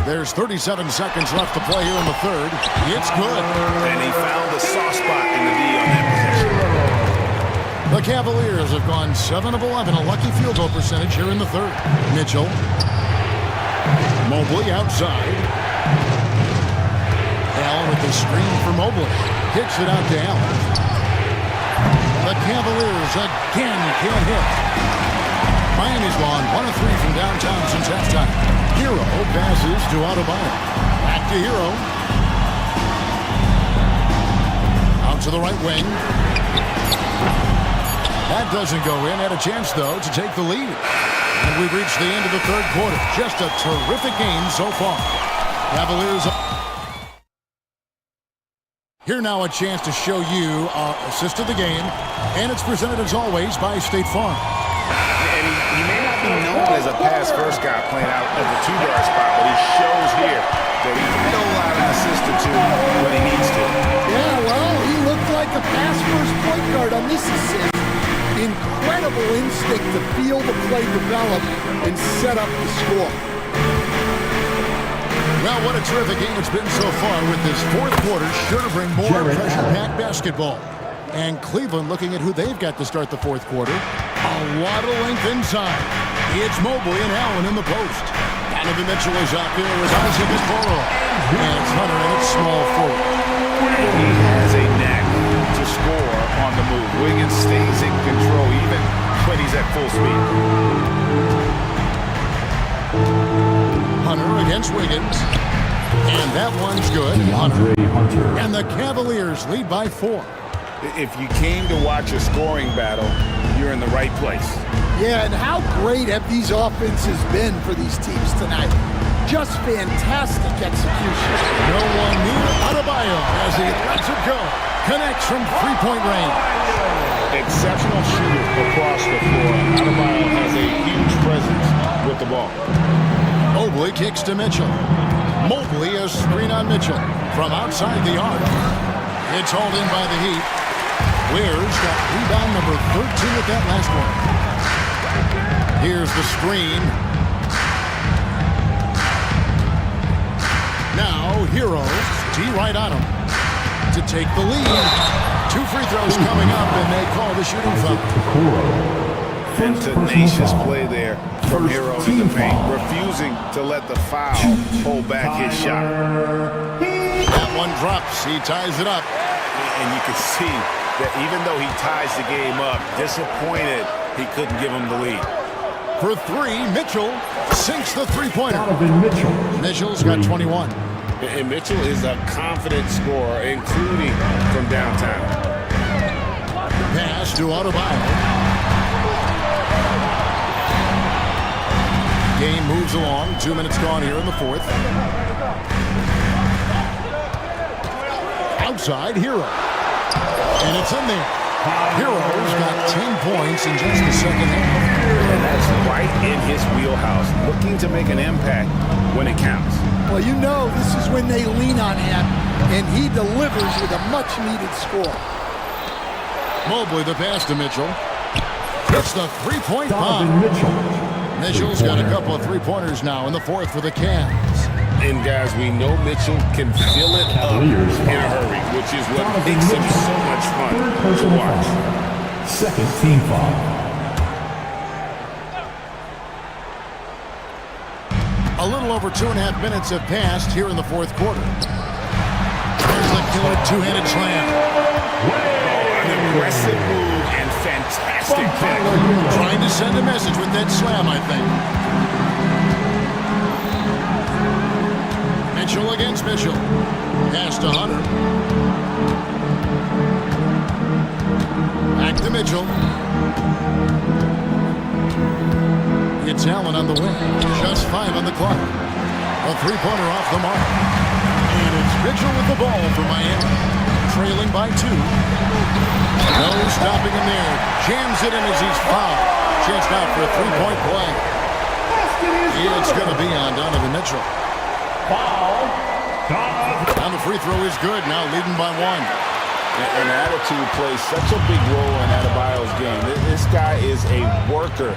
There's 37 seconds left to play here in the 3rd. It's good. And he found the soft spot in the D on that possession. The Cavaliers have gone 7 of 11, a lucky field goal percentage here in the 3rd. Mitchell. Mobley outside. Allen with the screen for Mobley. Kicks it out to Allen. The Cavaliers again can't hit. Miami's gone 1 of 3 from downtown since halftime. Hero passes to Adebayo. Back to Hero. Out to the right wing. That doesn't go in. Had a chance, though, to take the lead. And we've reached the end of the 3rd quarter. Just a terrific game so far. Cavaliers. Here now a chance to show you our assist of the game, and it's presented as always by State Farm. And he may not be known as a pass-first guy playing out of the two-guard spot, but he shows here that he can dole out an assist or two when he needs to. Yeah, well, he looked like a pass-first point guard on this assist. Incredible instinct to feel the play develop and set up the score. Well, what a terrific game it's been so far, with this fourth quarter sure to bring more pressure-packed basketball. And Cleveland looking at who they've got to start the fourth quarter. A lot of length inside. It's Mobley and Allen in the post. Donovan Mitchell is out there with Isaac. And it's Hunter in its small forward. He has a knack to score on the move. Wiggins stays in control even when he's at full speed. Hunter against Wiggins. And that one's good. Hunter. And the Cavaliers lead by 4. If you came to watch a scoring battle, you're in the right place. Yeah, and how great have these offenses been for these teams tonight? Just fantastic execution. No one near Adebayo as he lets it go. Connects from three-point range. Exceptional shooter across the floor. Adebayo has a huge presence with the ball. Mobley kicks to Mitchell. Mobley a screen on Mitchell from outside the arc. It's hauled in by the Heat. Ware's got rebound number 13 with that last one. Here's the screen. Now, Heroes tee right on him to take the lead. 2 free throws coming up, and they call the shooting foul. And tenacious play there from Hero in the paint, refusing to let the foul hold back his shot. That one drops. He ties it up. And you can see that even though he ties the game up, disappointed he couldn't give him the lead. For 3, Mitchell sinks the three-pointer. Mitchell's got 21. And Mitchell is a confident scorer, including from downtown. Pass to Adebayo. Game moves along. 2 minutes gone here in the fourth. Outside, Hero. And it's in there. Hero's got 10 points in just the second half. And that's right in his wheelhouse, looking to make an impact when it counts. Well, you know this is when they lean on him, and he delivers with a much-needed score. Mobley the pass to Mitchell. It's the three-point bomb. Mitchell's got a couple of three-pointers now in the fourth for the Cavs. And guys, we know Mitchell can fill it up in a hurry, which is what makes him so much fun to watch. Second team foul. A little over 2.5 minutes have passed here in the fourth quarter. There's the killer two-handed slam. An aggressive move and fantastic finish. Trying to send a message with that slam, I think. Mitchell against Mitchell. Pass to Hunter. Back to Mitchell. It's Allen on the wing. Just 5 on the clock. A three-pointer off the mark. And it's Mitchell with the ball for Miami. Trailing by 2. No stopping him there. Jams it in as he's fouled. Chance out for a three-point play. It's going to be on Donovan Mitchell. And the free throw is good. Now leading by 1. And attitude plays such a big role in Adebayo's game. This guy is a worker.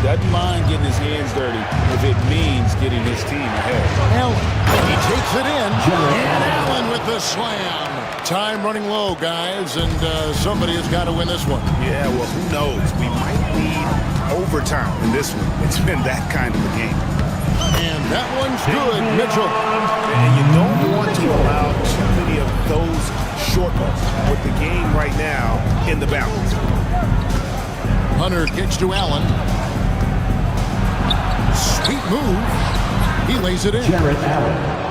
Doesn't mind getting his hands dirty if it means getting his team ahead. Allen, he takes it in. And Allen with the slam. Time running low, guys, and somebody has got to win this one. Yeah, well, who knows? We might need overtime in this one. It's been that kind of a game. And that one's good, Mitchell. And you don't want to allow too many of those short ones with the game right now in the balance. Hunter kicks to Allen. Sweet move. He lays it in.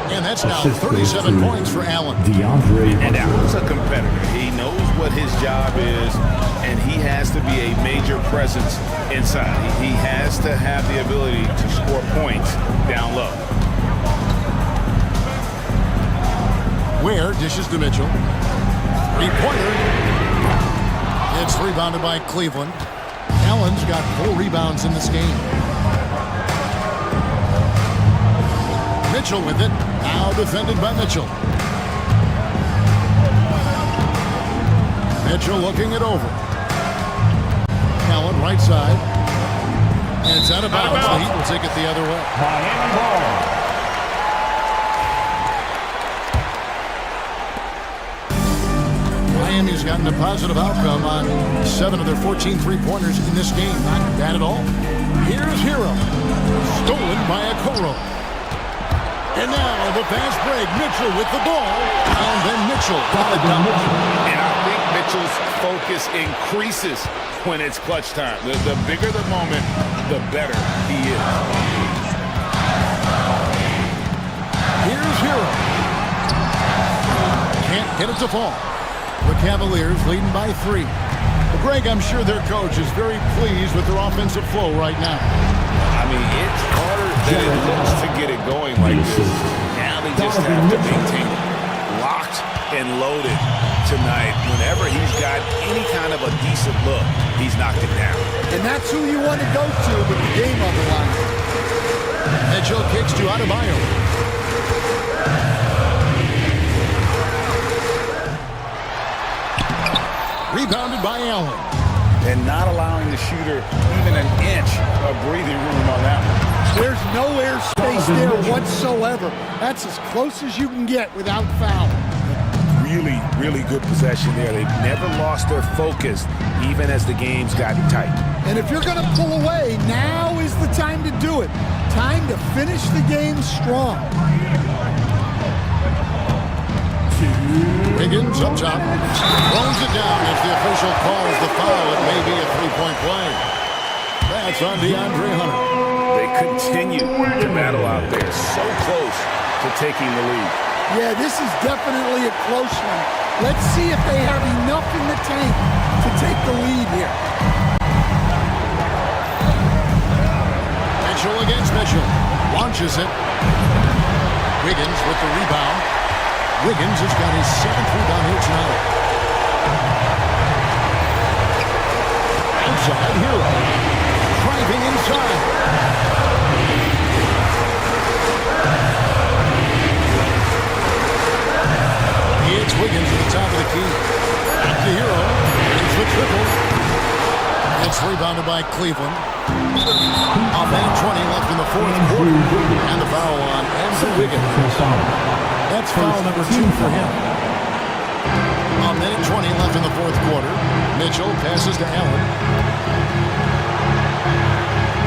And that's now 37 points for Allen. And Allen's a competitor. He knows what his job is, and he has to be a major presence inside. He has to have the ability to score points down low. Ware dishes to Mitchell. Three-pointer. It's rebounded by Cleveland. Allen's got 4 rebounds in this game. Mitchell with it. Now defended by Mitchell. Mitchell looking it over. Allen right side. And it's out of bounds. The Heat will take it the other way. Miami ball. Miami's gotten a positive outcome on 7 of their 14 three-pointers in this game. Not bad at all. Here's Hero. Stolen by Okoro. And now the fast break. Mitchell with the ball. And then Mitchell got it down. And I think Mitchell's focus increases when it's clutch time. The bigger the moment, the better he is. Here's Hero. Can't get it to fall. The Cavaliers leading by 3. Well, Greg, I'm sure their coach is very pleased with their offensive flow right now. I mean, it's harder than it looks to get it going like this. Now they just have to maintain it. Locked and loaded tonight. Whenever he's got any kind of a decent look, he's knocked it down. And that's who you want to go to with the game on the line. Mitchell kicks to Adebayo. Rebounded by Allen. And not allowing the shooter even an inch of breathing room on that one. There's no air space there whatsoever. That's as close as you can get without foul. Really, really good possession there. They've never lost their focus, even as the game's gotten tight. And if you're going to pull away, now is the time to do it. Time to finish the game strong. Wiggins up top. Throws it down as the official calls the foul. It may be a three-point play. That's on DeAndre Hunter. They continue to battle out there. So close to taking the lead. Yeah, this is definitely a close one. Let's see if they have enough in the tank to take the lead here. Mitchell against Mitchell. Launches it. Wiggins with the rebound. Wiggins has got his 7th rebound here tonight. Outside Hero. Driving inside. It's Wiggins at the top of the key. Back to Hero. There's the triple. It's rebounded by Cleveland. A minute 20 left in the 4th quarter. And the foul on Andrew Wiggins. That's foul number 2 for him. A minute 20 left in the 4th quarter. Mitchell passes to Allen.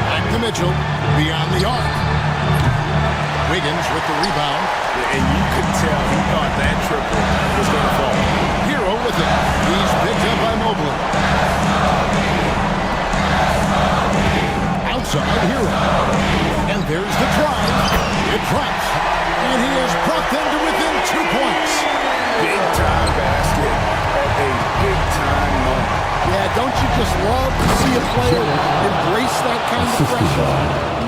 Back to Mitchell. Beyond the arc. Wiggins with the rebound. And you could tell he thought that triple was going to fall. Hero with it. He's picked up by Mobley. Outside Hero. And there's the drive. It drops. And he has brought them to within 2 points. Big-time basket at a big-time moment. Yeah, don't you just love to see a player embrace that kind of pressure?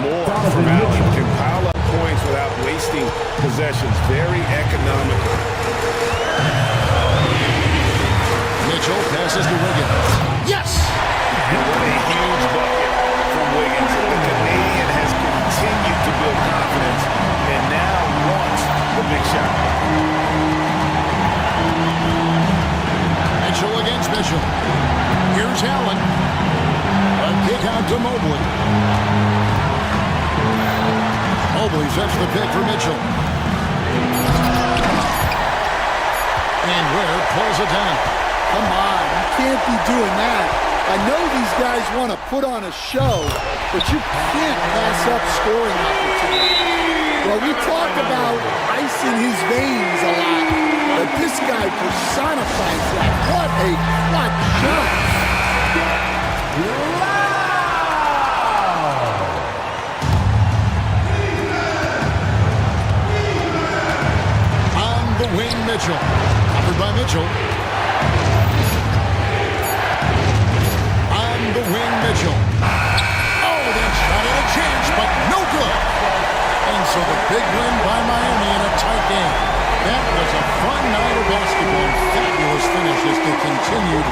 More from Allen. Can pile up points without wasting possessions. Very economical. Mitchell passes to Wiggins. Yes! And what a huge bucket from Wiggins. The Canadian has continued to build confidence and now wants the big shot. Mitchell against Mitchell. Here's Allen. A kick out to Mobley. Mobley sets the pick for Mitchell. And Ware pulls it down. Come on, you can't be doing that. I know these guys want to put on a show, but you can't pass up scoring opportunities. Well, we talk about ice in his veins a lot, but this guy personifies that. What a clutch shot. On the wing, Mitchell. Covered by Mitchell. On the wing, Mitchell. Oh, that shot had a chance, but no good. And so the big win by Miami in a tight game. That was a fun night of basketball. Fabulous finishes that continued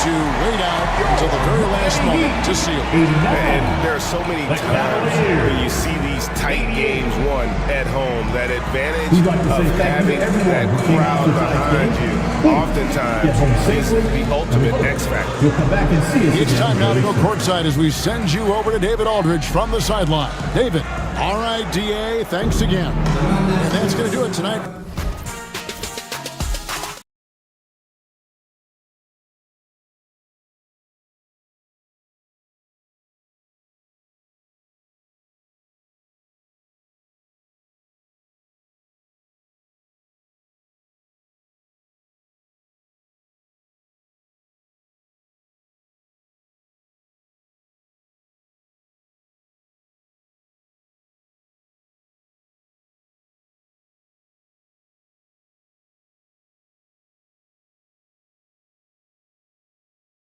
to wait out until the very last moment to seal. And there are so many times when you see these tight games won at home, that advantage of having that crowd behind you oftentimes is the ultimate X factor. It's time now to go courtside as we send you over to David Aldridge from the sideline. David, all right, DA, thanks again. And that's going to do it tonight.